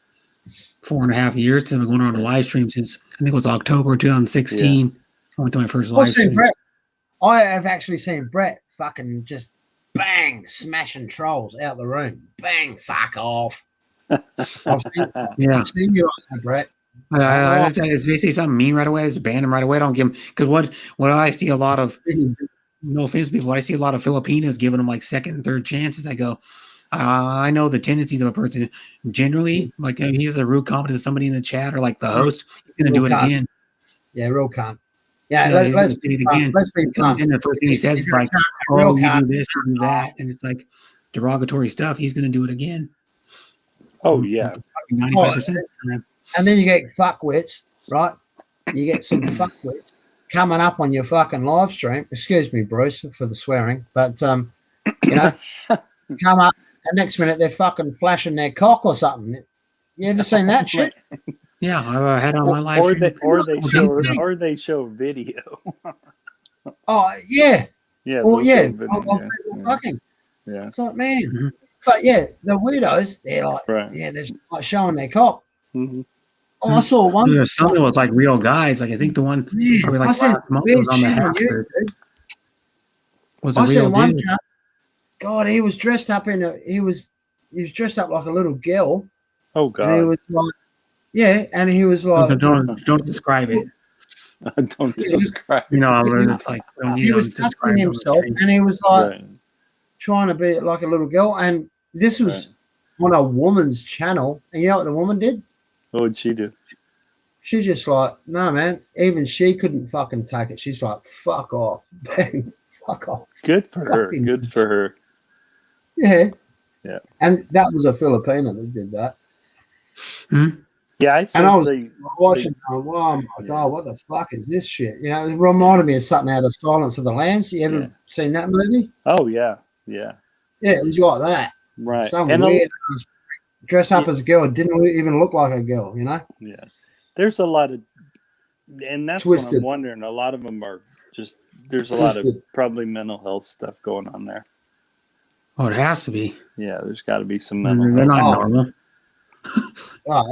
4.5 years. I've been going on a live stream since I think it was October 2016. I went to my first live stream. Brett. I have actually seen Brett fucking just bang smashing trolls out the room. Bang, fuck off. I've seen you on that, Brett. If they say something mean right away, I just ban them right away. I don't give them because what I see a lot of, no offense, people, what I see a lot of Filipinos giving them like second and third chances. I go, I know the tendencies of a person. Generally, like if he has a rude comment to somebody in the chat or like the host, he's gonna do it again. Yeah, real cunt. Yeah, let's be again. Let's be comes in, the first thing he says is like, "Oh, you do this, you do that," and it's like derogatory stuff. He's gonna do it again. Oh yeah, 95%. And then you get fuckwits, right? You get some fuckwits coming up on your fucking live stream. Excuse me, Bruce, for the swearing, but you know, come up, and next minute they're fucking flashing their cock or something. You ever seen that shit? Yeah, I had on my live stream. Or they show video. Oh yeah. Yeah. Fucking. Yeah. It's like, man. But yeah, the weirdos, they're like, they're just like showing their cock. Mm-hmm. Oh, I saw one. There's something with like real guys. Like I think the one probably like last month was on the Hacker. Was a real dude. God, he was dressed up he was dressed up like a little girl. Oh God. And he was like, yeah, and he was like, don't describe it. Don't describe. You know, it's like he was touching himself, and he was like trying to be like a little girl, and this was on a woman's channel. And you know what the woman did? What did she do? She's just like, no, man. Even she couldn't fucking take it. She's like, fuck off, bang, fuck off. Good for her. Good for her. Yeah. Yeah. And that was a Filipino that did that. Yeah, I was watching. Oh my God, what the fuck is this shit? You know, it reminded me of something out of Silence of the Lambs. You ever seen that movie? Oh yeah, yeah. Yeah, it was like that. Right. Some weird dress up as a girl. It didn't even look like a girl. You know. Yeah. There's a lot of, and that's what I'm wondering. A lot of them are just. There's a lot of probably mental health stuff going on there. Oh, it has to be. Yeah, there's got to be some mental health. They're not normal. Oh,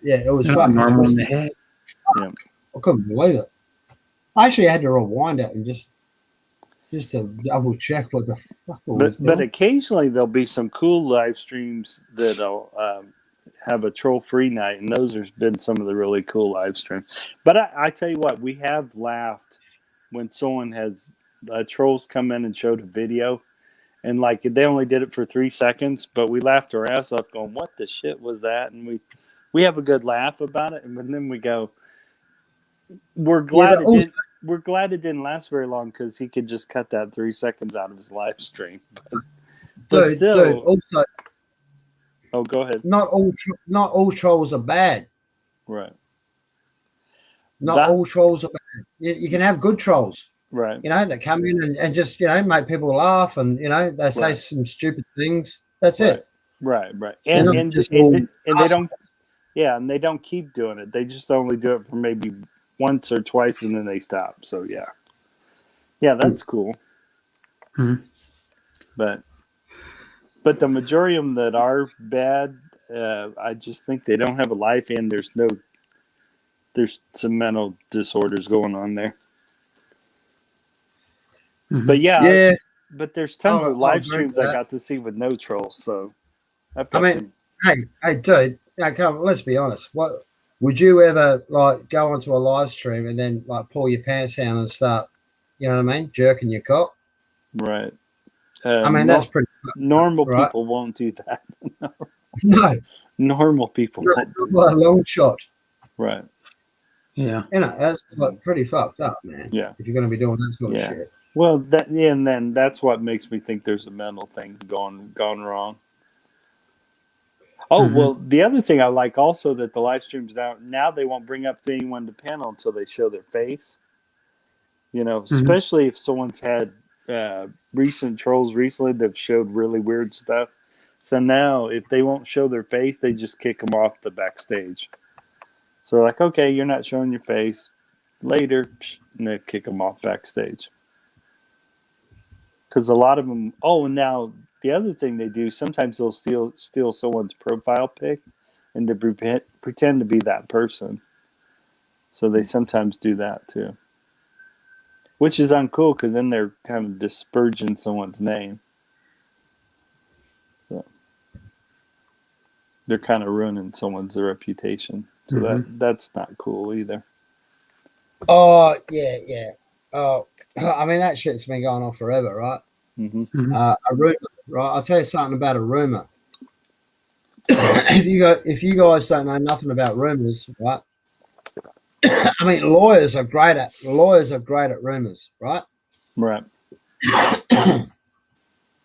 it was They're fucking normal in twisted. the head. Yeah. I couldn't believe it. I actually had to rewind it and just to double check what the fuck it was. But occasionally there'll be some cool live streams that'll have a troll-free night, and those have been some of the really cool live streams. But I tell you what, we have laughed when someone has trolls come in and showed a video, and like they only did it for 3 seconds, but we laughed our ass off going, "What the shit was that?" And we have a good laugh about it, and then we go, "We're glad we're glad it didn't last very long because he could just cut that 3 seconds out of his live stream." But still, also, oh, go ahead. not all trolls are bad. Right. Not all trolls are bad. You can have good trolls. Right. You know, that come in and just, you know, make people laugh and, you know, they say Right. some stupid things. That's Right. it. Right. They're not And just all they us. don't. Yeah, and they don't keep doing it. They just only do it for maybe once or twice, and then they stop. So yeah, that's cool. Mhm. But the majority of them that are bad, I just think they don't have a life, and there's some mental disorders going on there. But Yeah. but there's tons of I'll live agree with streams I that. got to see with no trolls. So I've I got mean, hey, dude, now come on, let's be honest. What would you ever like go onto a live stream and then like pull your pants down and start, you know what I mean, jerking your cock? right. I mean, that's pretty normal right? people won't do that. No, Normal people not won't do by a long shot. Right. Yeah. You know, that's like pretty fucked up, man. Yeah. If you're going to be doing that sort of Yeah. shit. Well, and then that's what makes me think there's a mental thing gone wrong. Oh, well, the other thing I like also that the live streams now they won't bring up anyone to panel until they show their face. You know, especially if someone's had recent trolls recently that have showed really weird stuff. So now, if they won't show their face, they just kick them off the backstage. So they're like, okay, you're not showing your face. Later, and they kick them off backstage. Because a lot of them. Oh, and now the other thing they do, sometimes they'll steal someone's profile pic, and they pretend to be that person. So they sometimes do that too, which is uncool because then they're kind of disparaging someone's name. So they're kind of ruining someone's reputation. So that's not cool either. Oh, yeah. Oh, I mean, that shit's been going on forever, right? A rumor, right? I'll tell you something about a rumor. If you guys don't know nothing about rumors, right? I mean, lawyers are great at rumors, right? Right.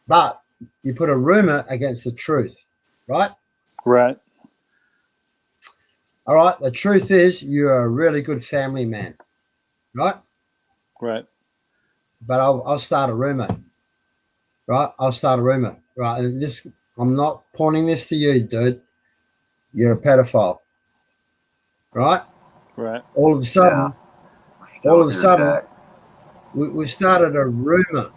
But you put a rumor against the truth, right? Right. All right. The truth is, you're a really good family man, right? Right. But I'll start a rumor, right? I'll start a rumor, right? And this, I'm not pointing this to you, dude. You're a pedophile, right? Right. All of a sudden, we've started a rumor,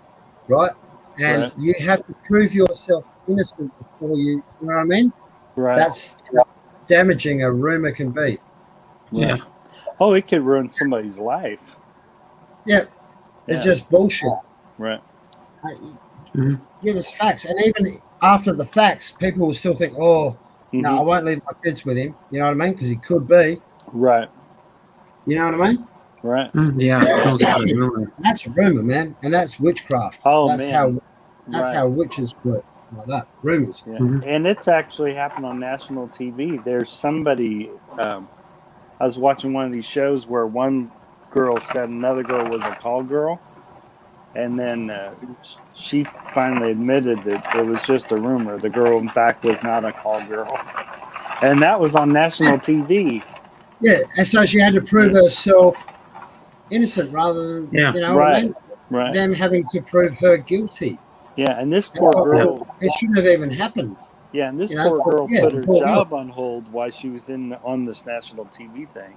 right? And you have to prove yourself innocent before you know what I mean? Right. That's how damaging a rumor can be. Yeah. Oh, it could ruin somebody's life. Yeah. It's just bullshit. Right. Give us facts. And even after the facts, people will still think, oh, no, I won't leave my kids with him. You know what I mean? Because he could be. Right. You know what I mean? Right. Yeah. That's a rumor, man. And that's witchcraft. Oh, that's man. That's how witches work. Like that. Rumors. Yeah. And it's actually happened on national TV. There's somebody, I was watching one of these shows where one girl said another girl was a call girl. And then she finally admitted that it was just a rumor. The girl, in fact, was not a call girl. And that was on national TV. Yeah. And so she had to prove herself innocent rather than, you know, right. them having to prove her guilty. Yeah, and this poor girl... It shouldn't have even happened. Yeah, and this poor girl put her job on hold while she was on this national TV thing.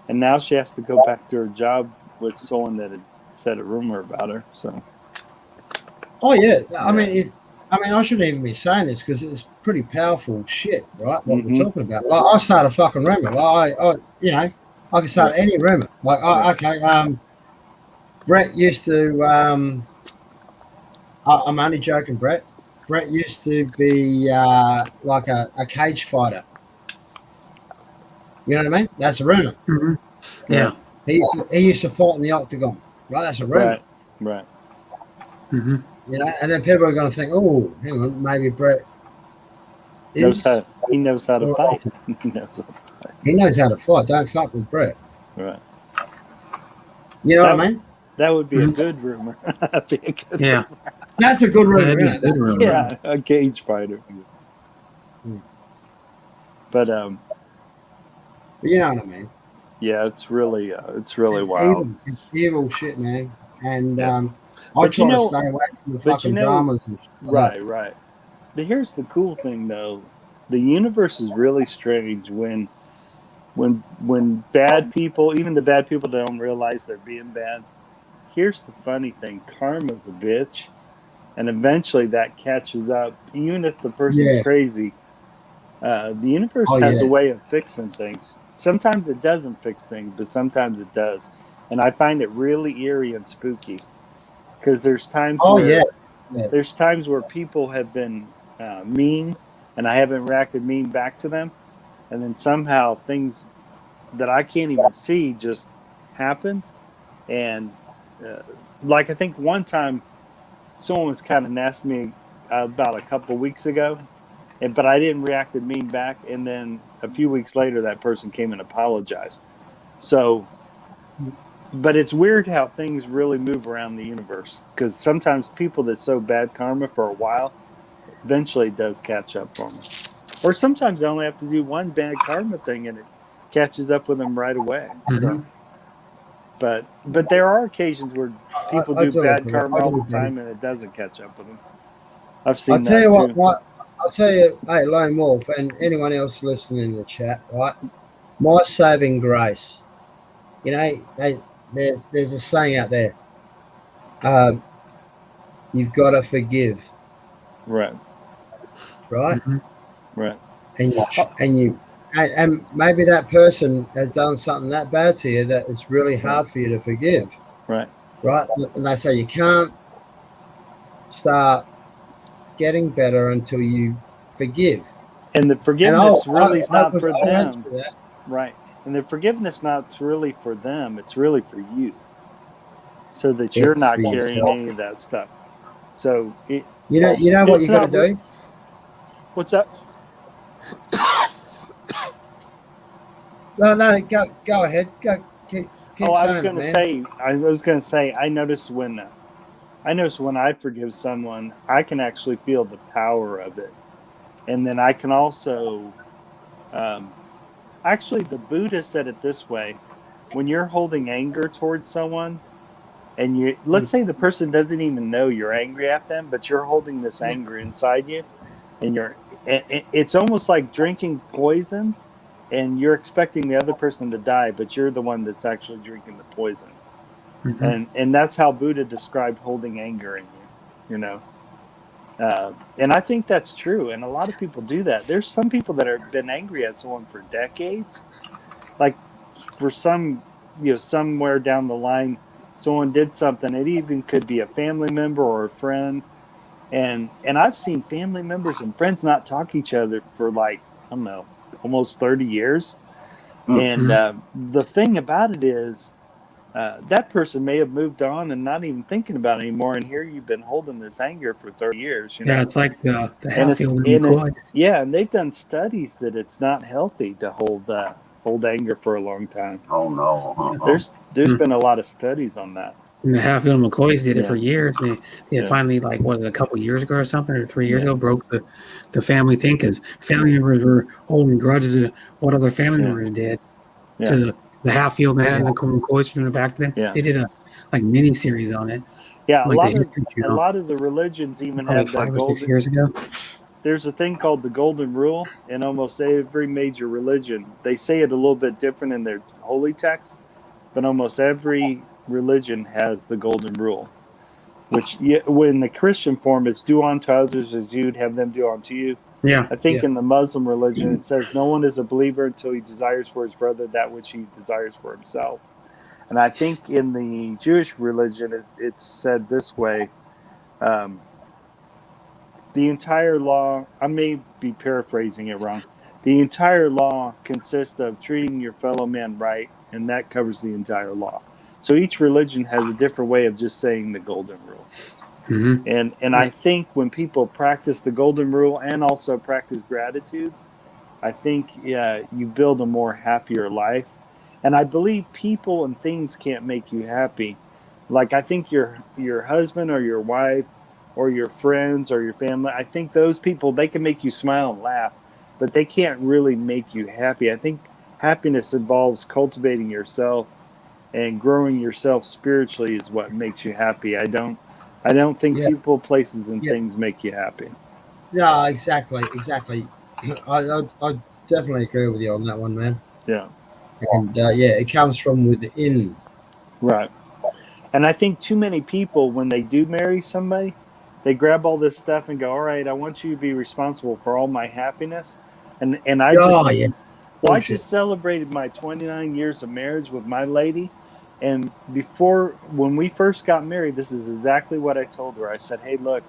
And now she has to go back to her job with someone that had said a rumor about her. So. Oh, yeah. I mean, I shouldn't even be saying this because it's pretty powerful shit, right? What we're talking about. Like, I start a fucking rumor. Like, I can start any rumor. Like, Brett used to... I'm only joking, Brett. Brett used to be like a cage fighter. You know what I mean? That's a rumor. Yeah. He used to fight in the octagon. Right? That's a rumor. Right. You know, and then people are going to think, oh, hang on, maybe Brett he knows how to fight. He knows how to fight. Don't fuck with Brett. Right. You know what I mean? That would be a good rumor. Yeah. That's a good rumor. Yeah, a cage fighter. But you know what I mean? Yeah, it's really wild. Evil. It's evil shit, man. and Yeah. I But you try to know, stay away from the but you fucking know, dramas and shit like that. right. Here's the cool thing, though. The universe is really strange when bad people, even the bad people, don't realize they're being bad. Here's the funny thing: karma's a bitch, and eventually that catches up. Even if the person's Yeah. crazy, the universe Oh has a yeah. way of fixing things. Sometimes it doesn't fix things, but sometimes it does. And I find it really eerie and spooky because there's times Oh where yeah. people have been mean, and I haven't reacted mean back to them, and then somehow things that I can't even see just happen. And like I think one time someone was kind of nasty to me about a couple weeks ago, but I didn't react and mean back. And then a few weeks later, that person came and apologized. So, but it's weird how things really move around the universe, because sometimes people that sow bad karma for a while, eventually it does catch up on them. Or sometimes they only have to do one bad karma thing and it catches up with them right away. So, but there are occasions where people I do do bad agree. karma I all do the agree. time and it doesn't catch up with them. I've I'll seen tell that you what, too. I'll tell you, hey, Lone Wolf, and anyone else listening in the chat, right? My saving grace. You know, there's a saying out there. You've got to forgive, Right. right? Right. And maybe that person has done something that bad to you that it's really hard for you to forgive, Right. right? And they say you can't start getting better until you forgive. And the forgiveness really is not for I went them. through that. Right. And the forgiveness not really for them, it's really for you. So that you're It's not for carrying yourself. any of that stuff. So You know what you got to do? What's up? No, go ahead. Keep I was saying going it, to man. say, I notice when I forgive someone, I can actually feel the power of it. And then I can also, actually, the Buddha said it this way: when you're holding anger towards someone, and let's say the person doesn't even know you're angry at them, but you're holding this anger inside you, and it's almost like drinking poison, and you're expecting the other person to die, but you're the one that's actually drinking the poison. And that's how Buddha described holding anger in you, you know. And I think that's true, and a lot of people do that. There's some people that have been angry at someone for decades, like for somewhere down the line, someone did something. It even could be a family member or a friend, and I've seen family members and friends not talk to each other for like, I don't know, almost 30 years. And the thing about it is, that person may have moved on and not even thinking about it anymore. And here you've been holding this anger for 30 years, you know? Yeah, it's like the And Hatfield and McCoy. and they've done studies that it's not healthy to hold anger for a long time. Oh no. There's been a lot of studies on that. And the Hatfield and McCoys did it for Yeah. years. They Yeah. finally, like, a couple years ago or something, or 3 years ago, broke the family thing because family members were holding grudges to what other family members did to the Hatfield and the McCoys from the back then. Yeah. They did a mini series on it. Yeah, like a lot of the religions even probably have that 5 or 6 years ago. There's a thing called the golden rule in almost every major religion. They say it a little bit different in their holy text, but almost every religion has the golden rule, which when the Christian form, it's do unto others as you'd have them do unto you. Yeah. I think in the Muslim religion, it says no one is a believer until he desires for his brother that which he desires for himself. And I think in the Jewish religion, it's said this way. The entire law, I may be paraphrasing it wrong, the entire law consists of treating your fellow man right, and that covers the entire law. So each religion has a different way of just saying the golden rule. And I think when people practice the golden rule and also practice gratitude, I think you build a more happier life. And I believe people and things can't make you happy. Like I think your husband or your wife or your friends or your family, I think those people, they can make you smile and laugh, but they can't really make you happy. I think happiness involves cultivating yourself and growing yourself spiritually is what makes you happy. I don't think people, places, and things make you happy. Yeah, exactly. I definitely agree with you on that one, man. Yeah. And it comes from within. Right. And I think too many people, when they do marry somebody, they grab all this stuff and go, all right, I want you to be responsible for all my happiness. And I I just celebrated my 29 years of marriage with my lady. And when we first got married, this is exactly what I told her. I said, hey, look,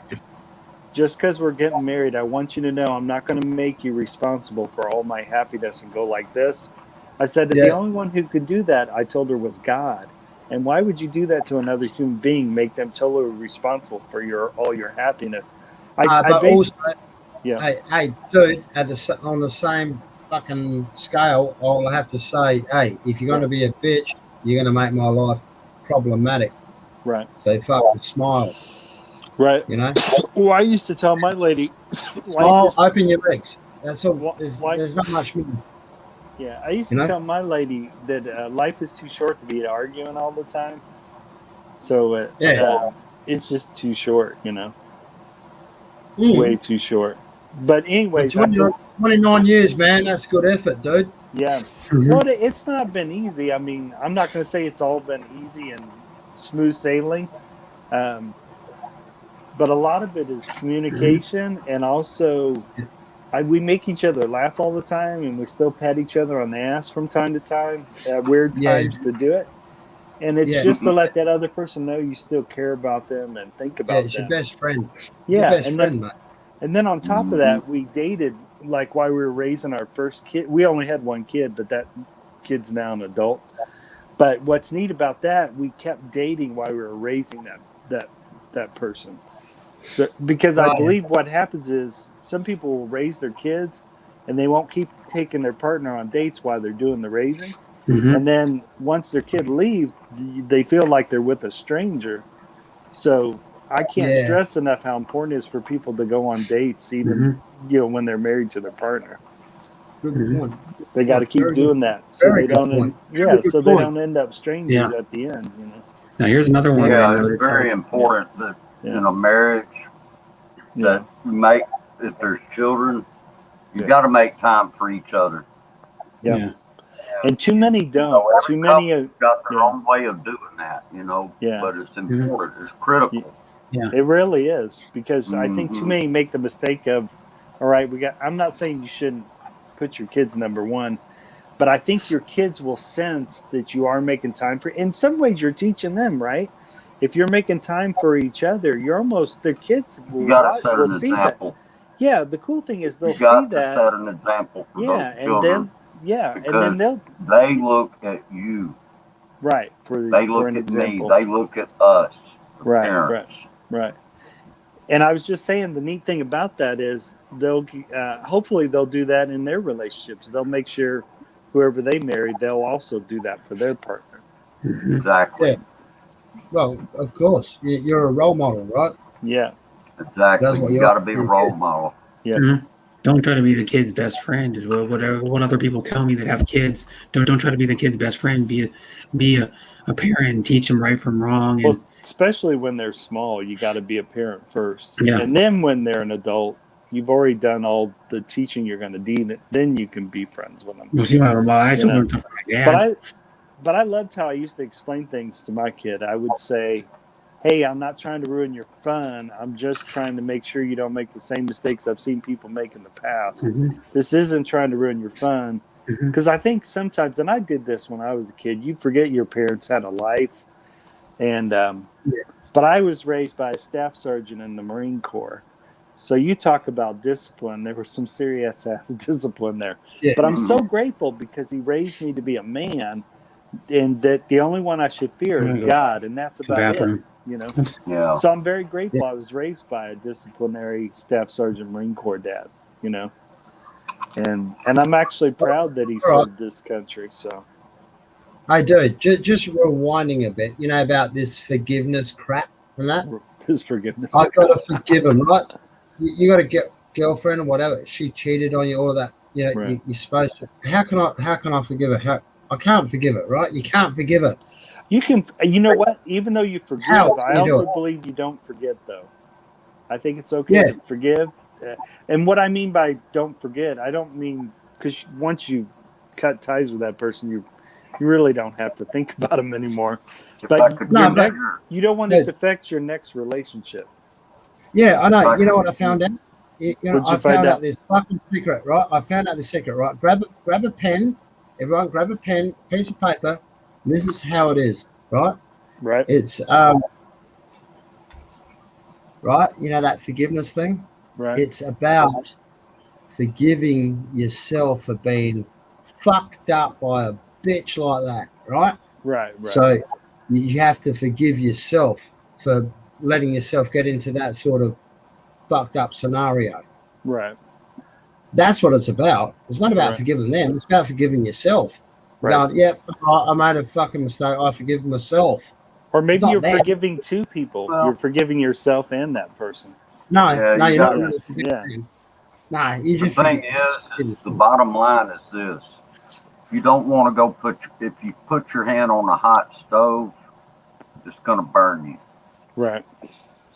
just because we're getting married, I want you to know I'm not going to make you responsible for all my happiness and go like this. I said that the only one who could do that, I told her, was God. And why would you do that to another human being, make them totally responsible for all your happiness? Hey, dude, on the same fucking scale, I'll have to say, hey, if you're going to be a bitch, you're going to make my life problematic. Right. So fucking smile. Right. You know? Well, I used to tell my lady, open your legs. That's all. There's not much more. Yeah, I used to tell my lady that life is too short to be arguing all the time. So it's just too short, It's way too short. But anyways, 29 years, man. That's good effort, dude. Yeah. Well, it's not been easy. I mean, I'm not going to say it's all been easy and smooth sailing. But a lot of it is communication, and also we make each other laugh all the time, and we still pat each other on the ass from time to time at weird times to do it. And it's just to let that other person know you still care about them and think about them. It's your best friend. Yeah, your best friend, mate. And then on top of that, we dated like while we were raising our first kid. We only had one kid, but that kid's now an adult. But what's neat about that, we kept dating while we were raising that person. So, because I believe what happens is some people will raise their kids and they won't keep taking their partner on dates while they're doing the raising. Mm-hmm. And then once their kid leaves, they feel like they're with a stranger. So I can't stress enough how important it is for people to go on dates, even when they're married to their partner. Good point. They got to keep doing that so they don't. So they don't end up strangers at the end. Now here's another one. Yeah, it's very important that in a marriage that if there's children, you got to make time for each other. Yeah. And too many don't. Too many have got their own way of doing that, Yeah. But it's important. It's critical. Yeah. It really is, because I think too many make the mistake of, all right, I'm not saying you shouldn't put your kids number one, but I think your kids will sense that you are making time for. In some ways, you're teaching them, right? If you're making time for each other, their kids will see example. that. Yeah, the cool thing is they'll see that. Set an example for those children. And then they look at you. Right. They look at me. They look at us. Parents. Right. And I was just saying, the neat thing about that is hopefully they'll do that in their relationships. They'll make sure whoever they marry, they'll also do that for their partner. Exactly. Yeah. Well, of course, you're a role model, right? Yeah. Exactly. You got to be a role model. Yeah. Mm-hmm. Don't try to be the kid's best friend as well. What other people tell me that have kids, don't try to be the kid's best friend. Be a parent, teach them right from wrong. And, well, especially when they're small, you got to be a parent first. Yeah. And then when they're an adult, you've already done all the teaching you're going to do. Then you can be friends with them. Well, see, I still learned stuff from my dad. But I loved how I used to explain things to my kid. I would say, hey, I'm not trying to ruin your fun. I'm just trying to make sure you don't make the same mistakes I've seen people make in the past. Mm-hmm. This isn't trying to ruin your fun. Because I think sometimes, and I did this when I was a kid, you forget your parents had a life. And but I was raised by a staff sergeant in the Marine Corps. So you talk about discipline. There was some serious ass discipline there. Yeah. But I'm so grateful because he raised me to be a man, and that the only one I should fear is God, and that's about it. Yeah. So I'm very grateful I was raised by a disciplinary staff sergeant Marine Corps dad, and I'm actually proud that he served this country. So I do. Just rewinding a bit, about this forgiveness crap and that. This forgiveness. I've got to forgive him, right? You got to get girlfriend or whatever. She cheated on you, all that. Right. You're supposed to. How can I forgive her? I can't forgive it, right? You can't forgive it. You can, you know what? Even though you forgive, How I you do also it? believe you don't forget, though. I think it's okay Yeah. to forgive. And what I mean by don't forget, I don't mean because once you cut ties with that person, you really don't have to think about them anymore. If I But could No, get but you don't want it Good. to affect your next relationship. Yeah, I know. Right. You know what I found out? What'd you I find found out? out this fucking secret, right? I found out the secret, right? Grab a pen, everyone. Grab a pen, piece of paper. This is how it is, right? Right. It's right. You know that forgiveness thing. Right. It's about forgiving yourself for being fucked up by a bitch like that, right? Right. So you have to forgive yourself for letting yourself get into that sort of fucked up scenario. Right. That's what it's about. It's not about Right. forgiving them. It's about forgiving yourself. Right. Going, yep, I made a fucking mistake. I forgive myself. Or maybe not you're bad. forgiving two people. Well- You're forgiving yourself and that person. No, Yeah, no, you you're not gotta- really forgiving Yeah. them. Nah, you The just thing is, the bottom line is this: you don't want to go if you put your hand on a hot stove, it's going to burn you. Right.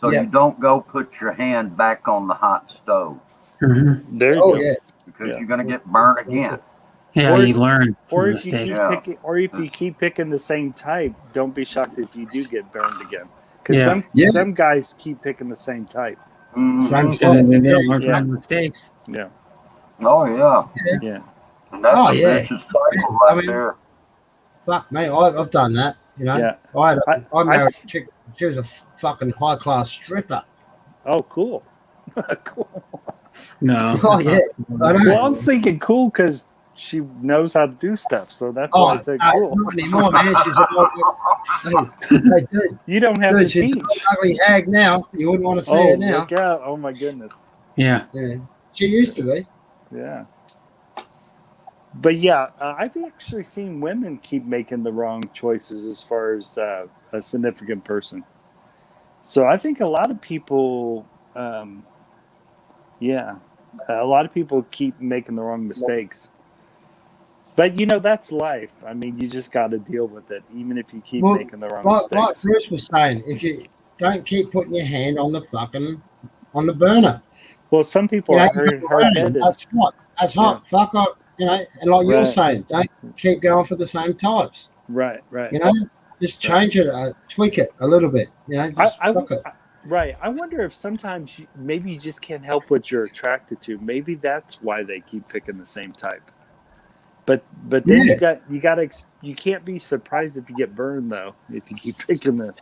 So Yeah. you don't go put your hand back on the hot stove There you Oh go. yeah. because Yeah. you're going to get burned again. Yeah, Or- you learn from Or the if you mistake. keep Yeah. picking, or if you keep picking the same type, don't be shocked if you do get burned again. Because Yeah. some guys keep picking the same type. Mhm. Same Because then they don't learn Yeah. from mistakes. Yeah. Oh yeah, Yeah. and that's Oh, a yeah. vicious cycle I right mean- there. Fuck me, I've done that. You know, Yeah. I married I've- a chick. She was a fucking high class stripper. Oh, cool. Cool. No. Oh yeah, I know. Well, I'm thinking cool because she knows how to do stuff. So that's why I said cool. Not anymore, man. She's an old, hey, dude, You don't have to she's an teach. ugly hag now. You wouldn't want to see Oh, her now. look out. Oh, my goodness. Yeah. Yeah, she used to be. Yeah. But yeah, I've actually seen women keep making the wrong choices as far as a significant person. So I think a lot of people, a lot of people keep making the wrong mistakes. But that's life. I mean, you just got to deal with it, even if you keep making the wrong Like mistakes. Bruce was saying, if you don't keep putting your hand on the burner, Well, some people you know, are hard-headed. that's hot. That's hot. Fuck up. And like you're Right. saying, don't keep going for the same types. Right. Just change it, tweak it a little bit. Just fuck it. Right. I wonder if sometimes maybe you just can't help what you're attracted to. Maybe that's why they keep picking the same type. But then Yeah. you can't be surprised if you get burned though if you keep picking the.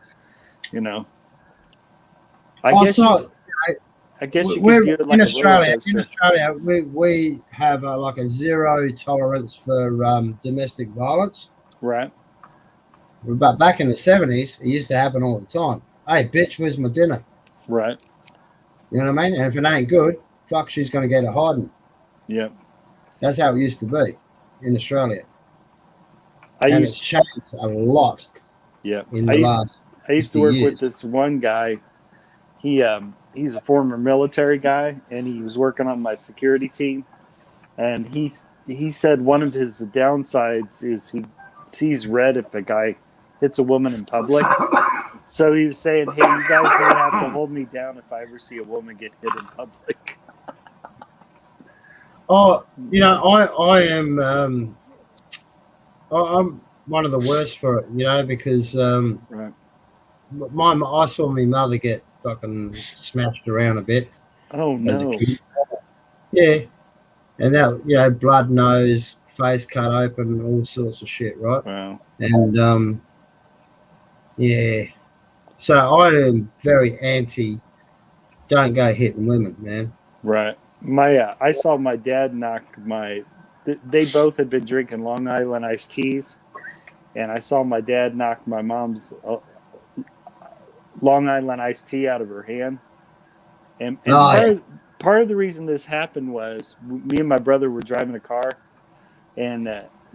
I guess you we're could do it like in a Australia. roller In coaster. Australia, we have like a zero tolerance for domestic violence. Right. But back in the 70s, it used to happen all the time. Hey, bitch, where's my dinner? Right. You know what I mean? And if it ain't good, fuck, she's going to get a hiding. Yeah. That's how it used to be in Australia. I and used it's changed a lot Yeah. in I the used, last I used to 50 work years. with this one guy. He's a former military guy, and he was working on my security team. And he said one of his downsides is he sees red if a guy hits a woman in public. So he was saying, "Hey, you guys may have to hold me down if I ever see a woman get hit in public." Oh, I am. I'm one of the worst for it, because Right. I saw my mother get fucking smashed around a bit Oh as a no. kid. Yeah, and that blood nose, face cut open, all sorts of shit, right? Wow. And yeah, so I am very anti. Don't go hitting women, man. Right. I saw my dad knock they both had been drinking Long Island iced teas, and I saw my dad knock my mom's Long Island iced tea out of her hand. And part of the reason this happened was me and my brother were driving a car, and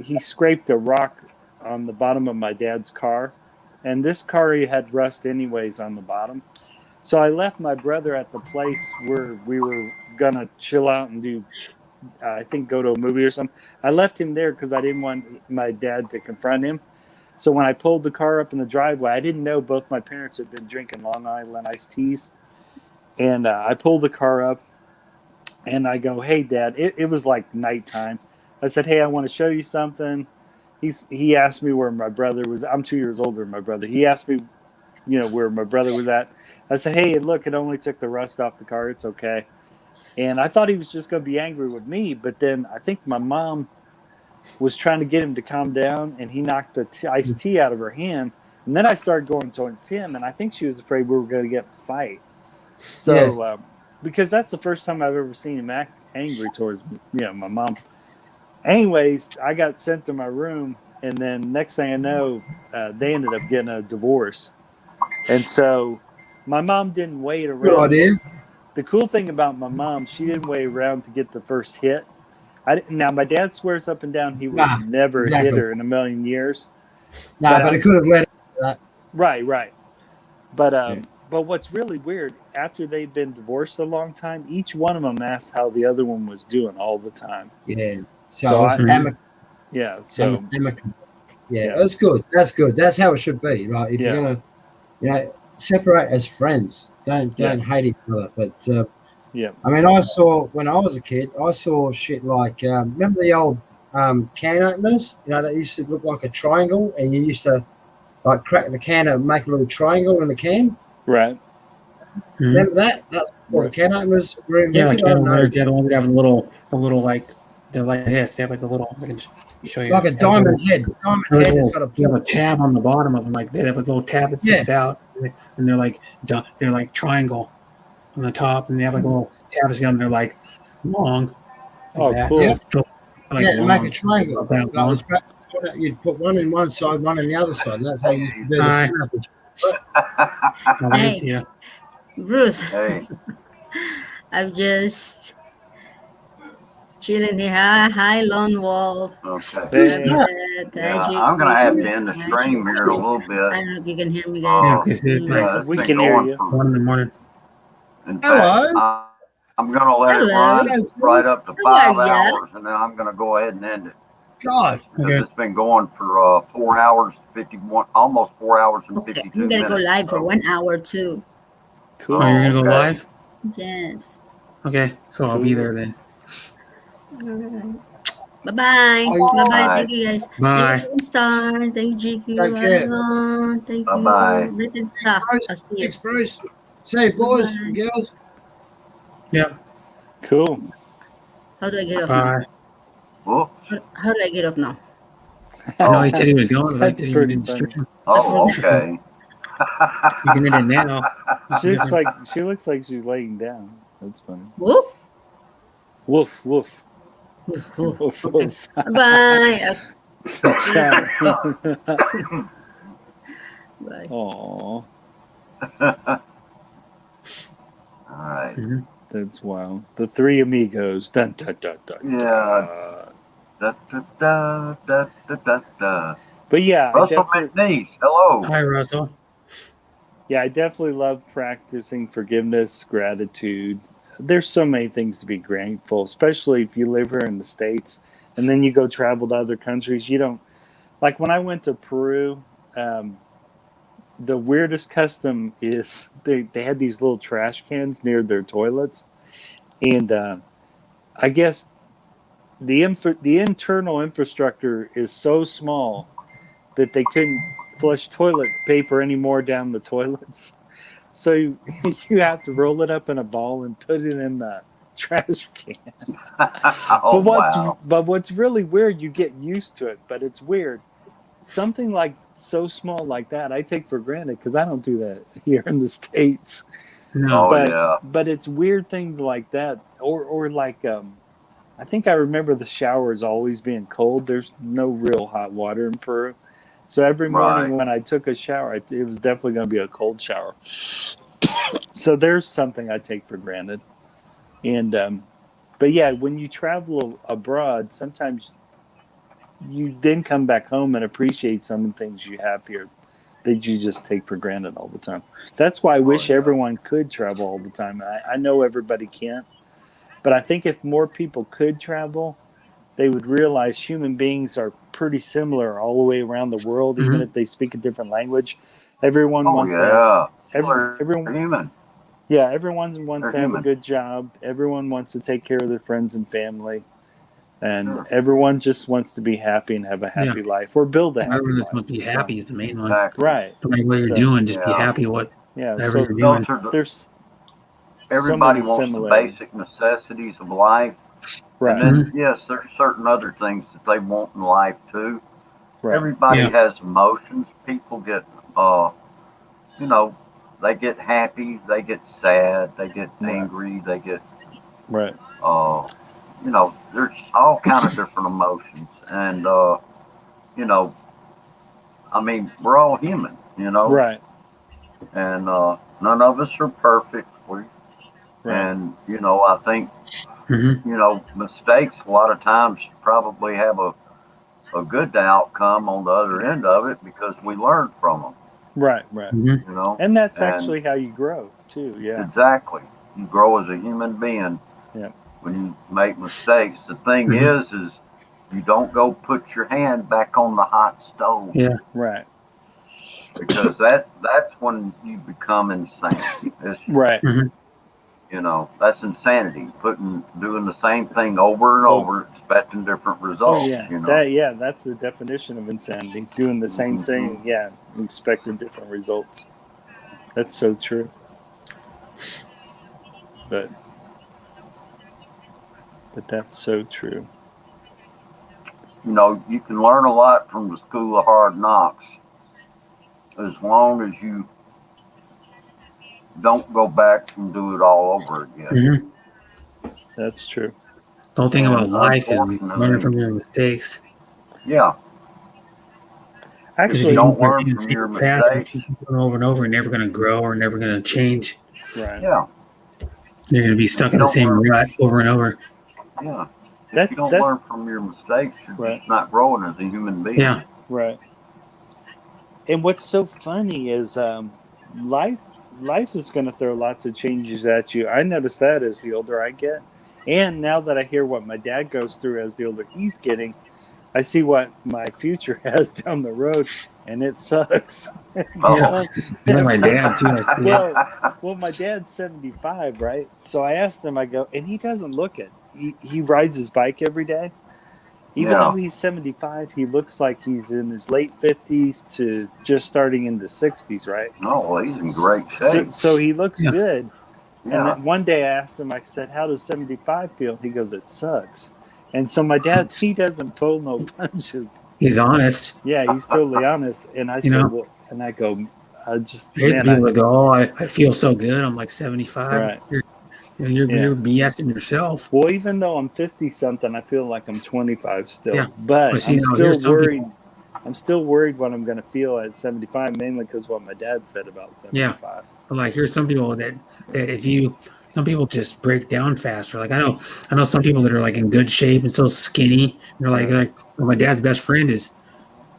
he scraped a rock on the bottom of my dad's car, and this car had rust anyways on the bottom. So I left my brother at the place where we were gonna chill out and do, I think, go to a movie or something. I left him there because I didn't want my dad to confront him. So when I pulled the car up in the driveway, I didn't know both my parents had been drinking Long Island iced teas. And I pulled the car up and I go, "Hey, Dad," it was like nighttime. I said, "Hey, I want to show you something." He asked me where my brother was. I'm 2 years older than my brother. He asked me, where my brother was at. I said, "Hey, look, it only took the rust off the car. It's okay." And I thought he was just going to be angry with me. But then I think my mom was trying to get him to calm down, and he knocked the iced tea out of her hand. And then I started going towards him, and I think she was afraid we were going to get a fight. So, because that's the first time I've ever seen him act angry towards, my mom. Anyways, I got sent to my room, and then next thing I know, they ended up getting a divorce. And so my mom didn't wait around. Good idea. The cool thing about my mom, she didn't wait around to get the first hit. Now, my dad swears up and down he would never hit her in a million years. But it could have led to that. Right. But what's really weird, after they've been divorced a long time, each one of them asked how the other one was doing all the time. Yeah. So it's amicable. Yeah. So amicable. Yeah, that's good. That's good. That's how it should be, right? If you're gonna, separate as friends. Don't hate each other. But I mean, I saw when I was a kid, I saw shit like remember the old can openers? That used to look like a triangle, and you used to like crack the can and make a little triangle in the can. Right. Remember that? That's what the can openers were Yeah, invented. like I don't know. the other one would have a little like they're like this. They have like a little. I can show you. Like a diamond head. Diamond head has got You have a tab on the bottom of them. Like they have a little tab that sticks out, and they're like triangle on the top, and they have like a little tabs down. They're like long. Oh, that. cool. Yeah. Like To make a triangle. About long. You'd put one in one side, one in the other side, and that's how you used to do the Hey, Bruce. Hey. I'm just chilling here. Hi, Lone Wolf. Okay. Yeah, I'm gonna have to end the stream here in a little I bit. don't know if you can hear me, guys. It's We been can hear going you. for- 1 in the morning. In fact, I'm gonna let it Hello. run right up to How 5 are ya? hours, and then I'm gonna go ahead and end it. God. Because it's been going for 4 hours, 51, almost 4 hours and 52 I'm gonna minutes. go live for so- 1 hour too. Cool. Oh, you're gonna go Okay. live? Yes. Okay, so I'll be there then. Alright. Bye-bye. Oh, Bye-bye. bye. Thank you, guys. Bye. Thank you, Star. Thank you, GQ. Take care. Thank Bye-bye. you. Written stuff. I'll see you. Thanks, Bruce. Say, boys and girls. Yeah. Cool. How do I get off now? Bye. Whoops. How do I get off now? No, he said he was going. Like, That's he pretty didn't funny. stream. Oh, okay. You can end it now. She looks like she's laying down. That's funny. Whoop. Woof woof. Woof, woof. Woof Okay. woof. Bye. Bye. Aww. All right. That's wild. The three amigos. Dun, dun, dun, dun, Yeah. Da, da, da, da, da, da, da. But yeah, I Russell definitely, McNeese, hello. Hi, Russell. I definitely love practicing forgiveness, gratitude. There's so many things to be grateful, especially if you live here in the States and then you go travel to other countries. You don't, like when I went to Peru, the weirdest custom is they had these little trash cans near their toilets. And I guess the internal infrastructure is so small that they couldn't flush toilet paper anymore down the toilets. So you have to roll it up in a ball and put it in the trash can. Oh, but wow. what's really weird, you get used to it, but it's weird. Something like so small like that, I take for granted because I don't do that here in the States. No. Oh, yeah. But it's weird things like that, or like I think I remember the showers always being cold. There's no real hot water in Peru, so every morning when I took a shower, it was definitely going to be a cold shower. So there's something I take for granted, and but yeah, when you travel abroad, sometimes you then come back home and appreciate some of the things you have here that you just take for granted all the time. That's why I wish everyone could travel all the time. I know everybody can't, but I think if more people could travel, they would realize human beings are pretty similar all the way around the world, even if they speak a different language. Everyone Oh wants yeah. to. Everyone. They're human. Yeah, everyone wants They're to have human. a good job. Everyone wants to take care of their friends and family. And Sure. everyone just wants to be happy and have a happy life or build a happy Everyone life. just wants to be So- happy is the main one. Exactly. Right. No matter what you're So- doing, just be Yeah. happy whatever So you're doing. Those are the, there's everybody so many wants the similarities. basic necessities of life. Right. And then, yes, there's certain other things that they want in life too. Right. Everybody Yeah. has emotions. People get, you know, they get happy, they get sad, they get angry, they get, Right. you know, there's all kind of different emotions. And, you know, I mean, we're all human, you know? Right. And none of us are perfect. And, you know, I think, you know, mistakes a lot of times probably have a good outcome on the other end of it because we learn from them, Right. you know? And that's actually how you grow too. Yeah. Exactly. You grow as a human being Yeah. when you make mistakes. The thing is you don't go put your hand back on the hot stove. Yeah. Right. Because that's when you become insane. It's, Right. you know, that's insanity. Doing the same thing over and over, expecting different results. Oh yeah. You know, That's the definition of insanity. Doing the same thing, and expecting different results. That's so true. But that's so true. you know, you can learn a lot from the school of hard knocks as long as you don't go back and do it all over again. That's true. The whole thing about life is Unfortunately- learning from your mistakes. Yeah. Because if Actually, you don't keep learn repeating from the your same pattern, mistakes. if you keep doing it over and over, you're never going to grow or never going to change. Right. Yeah. You're going to be stuck You in the don't same learn- rut over and over. Yeah. If you don't learn from your mistakes, you're just not growing as a human being. Yeah. Right. And what's so funny is life is going to throw lots of changes at you. I notice that as the older I get. And now that I hear what my dad goes through as the older he's getting, I see what my future has down the road, and it sucks. Yeah. Like my dad, too, actually. Well, my dad's 75, right? So I asked him, I go, and he doesn't look it. He rides his bike every day. Even though he's 75, he looks like he's in his late 50s to just starting in the 60s, right? No, well, he's in great shape. So he looks good. Yeah. And then one day I asked him, I said, how does 75 feel? He goes, it sucks. And so my dad, he doesn't pull no punches. He's honest. Yeah, he's totally honest. And I You said, know? well, and I go, I just, I hate the man, people that go, oh, I feel so good. I'm like 75. Right. You're BSing yourself. Well, even though I'm 50 something, I feel like I'm 25 still. Yeah. But Well, see, I'm now, still here's some worried. people- I'm still worried what I'm going to feel at 75, mainly because what my dad said about 75. Yeah. But like, here's some people that if you, some people just break down faster. Like I know some people that are like in good shape and so skinny. And they're like well, my dad's best friend is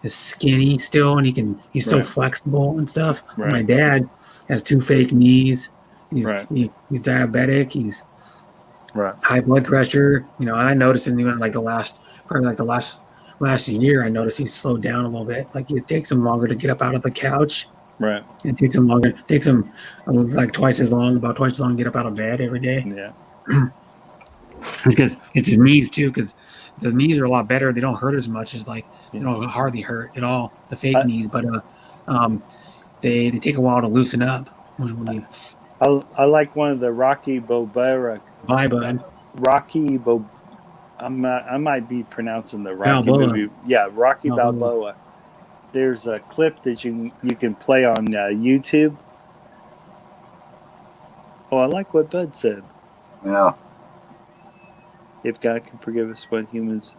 skinny still, and he's so Right. flexible and stuff. Right. My dad has 2 fake knees. He's Right. he's diabetic. He's Right. high blood pressure. You know, and I noticed in even like the last year, I noticed he's slowed down a little bit. Like it takes him longer to get up out of the couch. Right. It takes him longer. It takes him like about twice as long to get up out of bed every day. Yeah. Because it's his knees too. Because the knees are a lot better. They don't hurt as much as like hardly hurt at all. The fake knees, but they take a while to loosen up. When you, I like one of the Rocky Balboa. Bye, bud. Rocky Bo. I might be pronouncing the Rocky Balboa. movie. Yeah, Rocky Balboa. Balboa. There's a clip that you can play on YouTube. Oh, I like what Bud said. Yeah. If God can forgive us what humans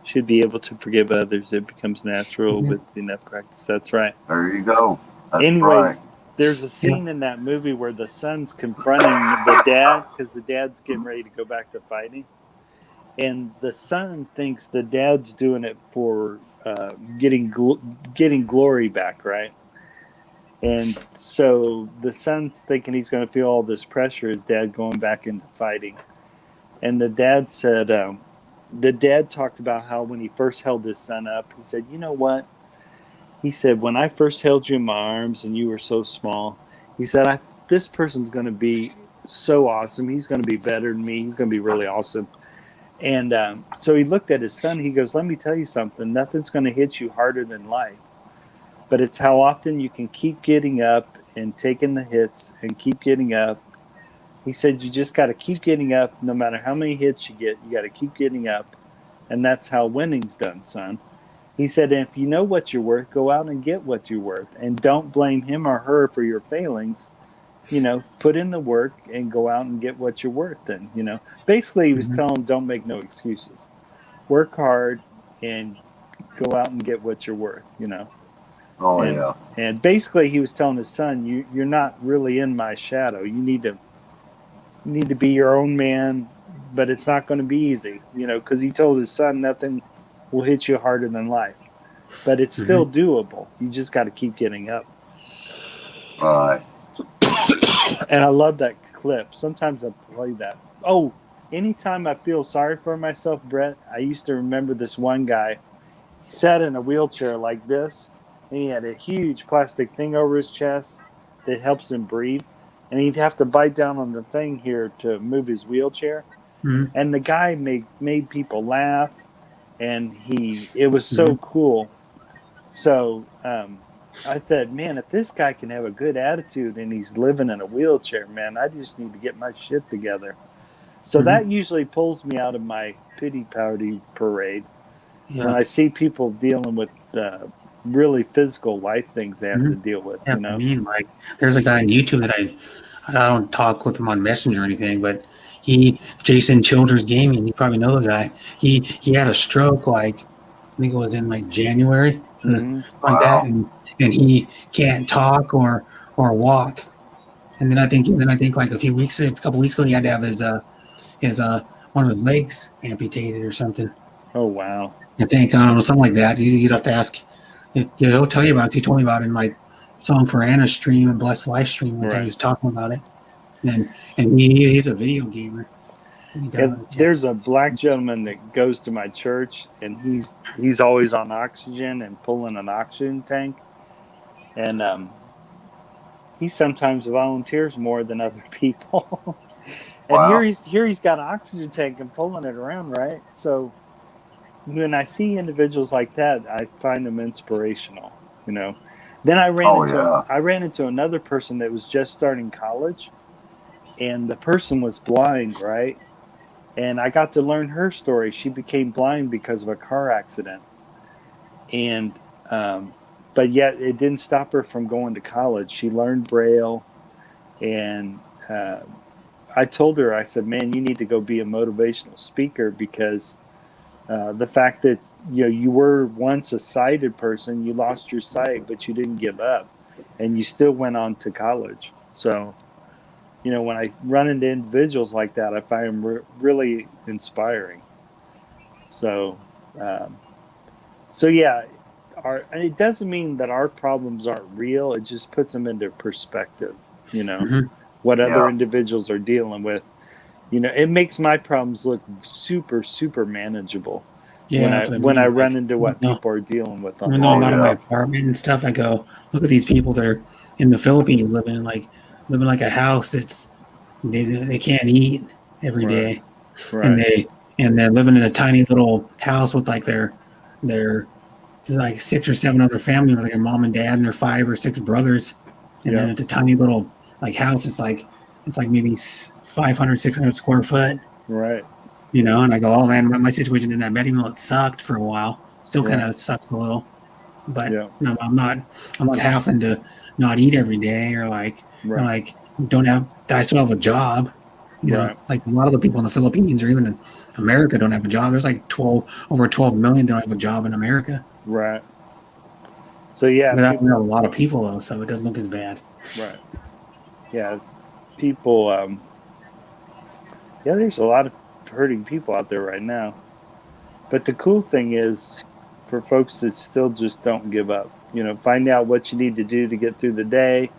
should be able to forgive others, it becomes natural with enough practice. That's right. There you go. That's Anyways, right. there's a scene in that movie where the son's confronting the dad because the dad's getting ready to go back to fighting. And the son thinks the dad's doing it for getting glory back, right? And so the son's thinking he's going to feel all this pressure, his dad going back into fighting. And the dad said, the dad talked about how when he first held his son up, he said, "You know what?" He said, "When I first held you in my arms and you were so small," he said, "This person's going to be so awesome. He's going to be better than me. He's going to be really awesome." And so he looked at his son. He goes, "Let me tell you something. Nothing's going to hit you harder than life. But it's how often you can keep getting up and taking the hits and keep getting up." He said, "You just got to keep getting up no matter how many hits you get. You got to keep getting up. And that's how winning's done, son." He said, "If you know what you're worth, go out and get what you're worth. And don't blame him or her for your failings. You know, put in the work and go out and get what you're worth." And, you know, basically he was telling them, don't make no excuses. Work hard and go out and get what you're worth, you know. Oh, and, yeah. And basically he was telling his son, you're not really in my shadow. You need to be your own man, but it's not going to be easy, you know, because he told his son nothing will hit you harder than life. But it's still doable. You just got to keep getting up. Right. And I love that clip. Sometimes I play that. Oh, anytime I feel sorry for myself, Brett, I used to remember this one guy. He sat in a wheelchair like this, and he had a huge plastic thing over his chest that helps him breathe. And he'd have to bite down on the thing here to move his wheelchair. Mhm. And the guy made people laugh, and it was so cool. So I thought, man, if this guy can have a good attitude and he's living in a wheelchair, man, I just need to get my shit together. So that usually pulls me out of my pity party parade when I see people dealing with really physical life things they have to deal with. Yeah, You know, I mean, like, there's a guy on YouTube that I don't talk with him on Messenger or anything, but Jason Childers Gaming, you probably know the guy. He had a stroke, like, I think it was in like January, like that, and he can't talk or walk. And then I think like a couple weeks ago, he had to have his one of his legs amputated or something. Oh wow! I think something like that. You'd have to ask. He'll tell you about it. He told me about it in like Song for Anna stream and Blessed Life stream when he was talking about it. And he's a video gamer. There's a black gentleman that goes to my church, and he's always on oxygen and pulling an oxygen tank, and he sometimes volunteers more than other people. And here he's got an oxygen tank and pulling it around, right? So when I see individuals like that, I find them inspirational, you know. Then I ran into another person that was just starting college, and the person was blind, right? And I got to learn her story. She became blind because of a car accident, and but yet it didn't stop her from going to college. She learned Braille, and I told her, I said, "Man, you need to go be a motivational speaker, because the fact that you were once a sighted person, you lost your sight, but you didn't give up, and you still went on to college." So, when I run into individuals like that, I find them really inspiring. So, yeah, it doesn't mean that our problems aren't real. It just puts them into perspective, what other individuals are dealing with. It makes my problems look super, super manageable. Yeah, when I run into what people are dealing with. When I'm out of my apartment and stuff, I go, look at these people that are in the Philippines living in like a house that's they can't eat every day, right. and they're living in a tiny little house with like their like 6 or 7 other family, like a mom and dad and their 5 or 6 brothers, and then it's a tiny little like house. It's like maybe 500, 600 square foot, right? And I go, oh man, my situation in that bed, even though it sucked for a while, still kind of sucks a little, but no, I'm not having to not eat every day or like I still have a job. Like a lot of the people in the Philippines or even in America don't have a job. There's like over 12 million that don't have a job in America. Right. So yeah, but I know a lot of people though, so it doesn't look as bad. Right. Yeah, people. There's a lot of hurting people out there right now. But the cool thing is, for folks that still just don't give up, find out what you need to do to get through the day,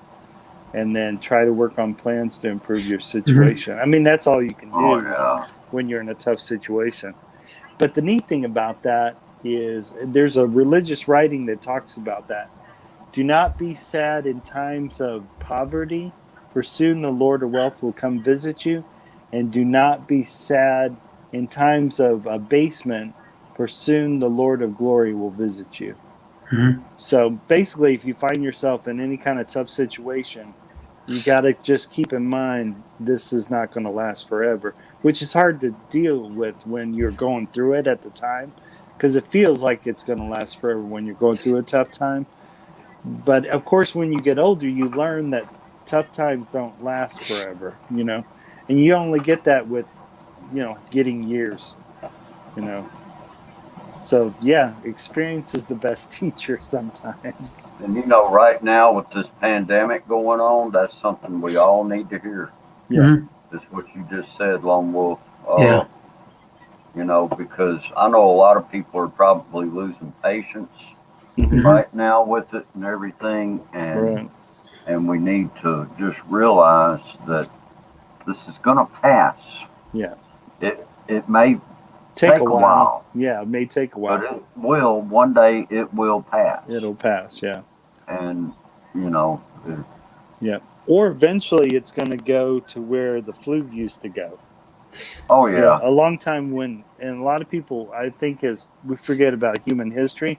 and then try to work on plans to improve your situation. I mean, that's all you can do when you're in a tough situation. But the neat thing about that is there's a religious writing that talks about that. Do not be sad in times of poverty, for soon the Lord of wealth will come visit you. And do not be sad in times of abasement, for soon the Lord of glory will visit you. Mhm. So basically, if you find yourself in any kind of tough situation, you got to just keep in mind this is not going to last forever, which is hard to deal with when you're going through it at the time, because it feels like it's going to last forever when you're going through a tough time. But of course, when you get older, you learn that tough times don't last forever, you know, and you only get that with, you know, getting years, you know. So yeah, experience is the best teacher sometimes. And you know, right now with this pandemic going on, that's something we all need to hear. Yeah. Mhm. That's what you just said, Lone Wolf. Yeah. You know, because I know a lot of people are probably losing patience Mhm. right now with it and everything, and Right. and we need to just realize that this is going to pass. Yeah. It may Take take a a while. while, Yeah, it may take a but while. it will. One day it will pass, It'll pass. Yeah. and you know, Yeah. Or eventually it's going to go to where the flu used to go. oh yeah, A long time when, and a lot of people, I think, as we forget about human history.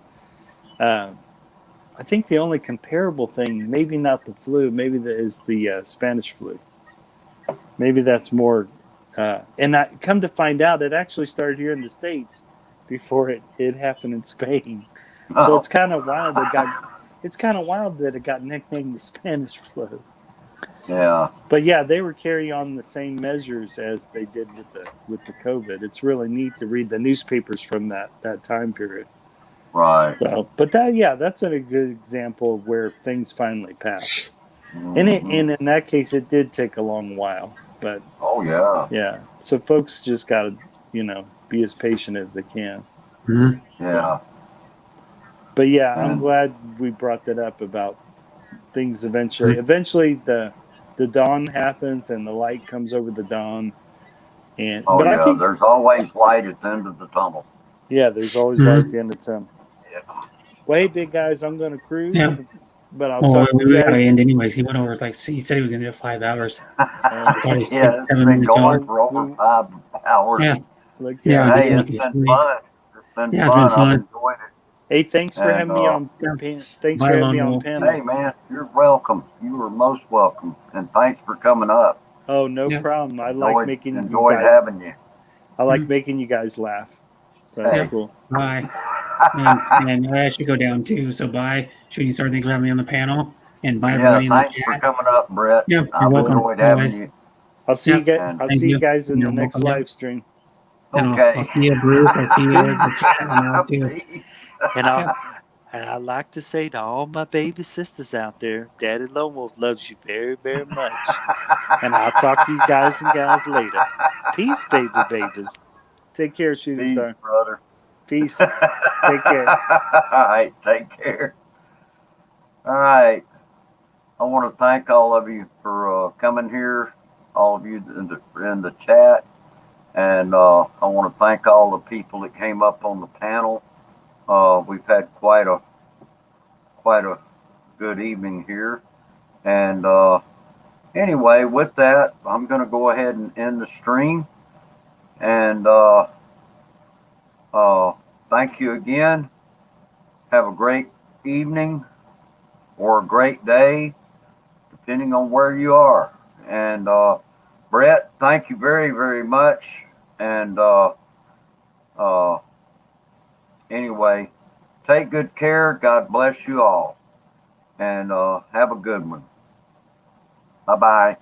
I think the only comparable thing, maybe not the flu, maybe is the Spanish flu. Maybe that's more. And I come to find out, it actually started here in the States before it happened in Spain. So it's kind of wild. It's kind of wild that it got nicknamed the Spanish flu. yeah. But yeah, they were carrying on the same measures as they did with the COVID. It's really neat to read the newspapers from that time period. Right. So, but that's a good example of where things finally passed. And in that case, it did take a long while. But oh yeah, yeah. So folks just got to, you know, be as patient as they can. Mhm. yeah. But yeah, I'm And- glad we brought that up about things eventually. Eventually, the dawn happens and the light comes over the dawn. And Oh but yeah, I think there's always light at the end of the tunnel. there's always light at the end of the tunnel. Well, hey, big guys, I'm going to cruise. Yeah. But I'll Well, talk to we you gotta guys. end anyways. He went over he said he was gonna do 5 hours. Probably six, Yeah, it's 7 been minutes going over. for over 5 hours. Yeah. Like, Yeah. Hey, he it's went to been sleep. fun. It's been Yeah, it's fun. been fun. I've enjoyed it. Hey, thanks for And, having me on. Thanks for having me on panel. Hey man, you're welcome. You are most welcome, and thanks for coming up. Oh, no problem. I like making you enjoyed guys. having you. I like making you guys laugh. So that's Yeah. cool. Bye. And I should go down too. So bye. Shooting star, thanks for having me on the panel. And bye everybody in the thanks for chat. coming up, Brett. Yeah, you're I've welcome. enjoyed having Always. you. I'll see you guys. And I'll thank see you you. guys in You're the next welcome. live stream. And Okay. I'll see you, Bruce. I'll see you in the chat and all too. And I'd like to say to all my baby sisters out there, Daddy Lone Wolf loves you very, very much. And I'll talk to you guys and gals later. Peace, baby babies. Take care, Shooting Peace, Star. brother. Peace. Take care. All right, take care. All right. I want to thank all of you for coming here, all of you in the chat, and I want to thank all the people that came up on the panel. We've had quite a good evening here, and anyway, with that, I'm going to go ahead and end the stream, and thank you again. Have a great evening or a great day, depending on where you are. And Brett, thank you very, very much. And anyway, take good care. God bless you all. And have a good one. Bye-bye.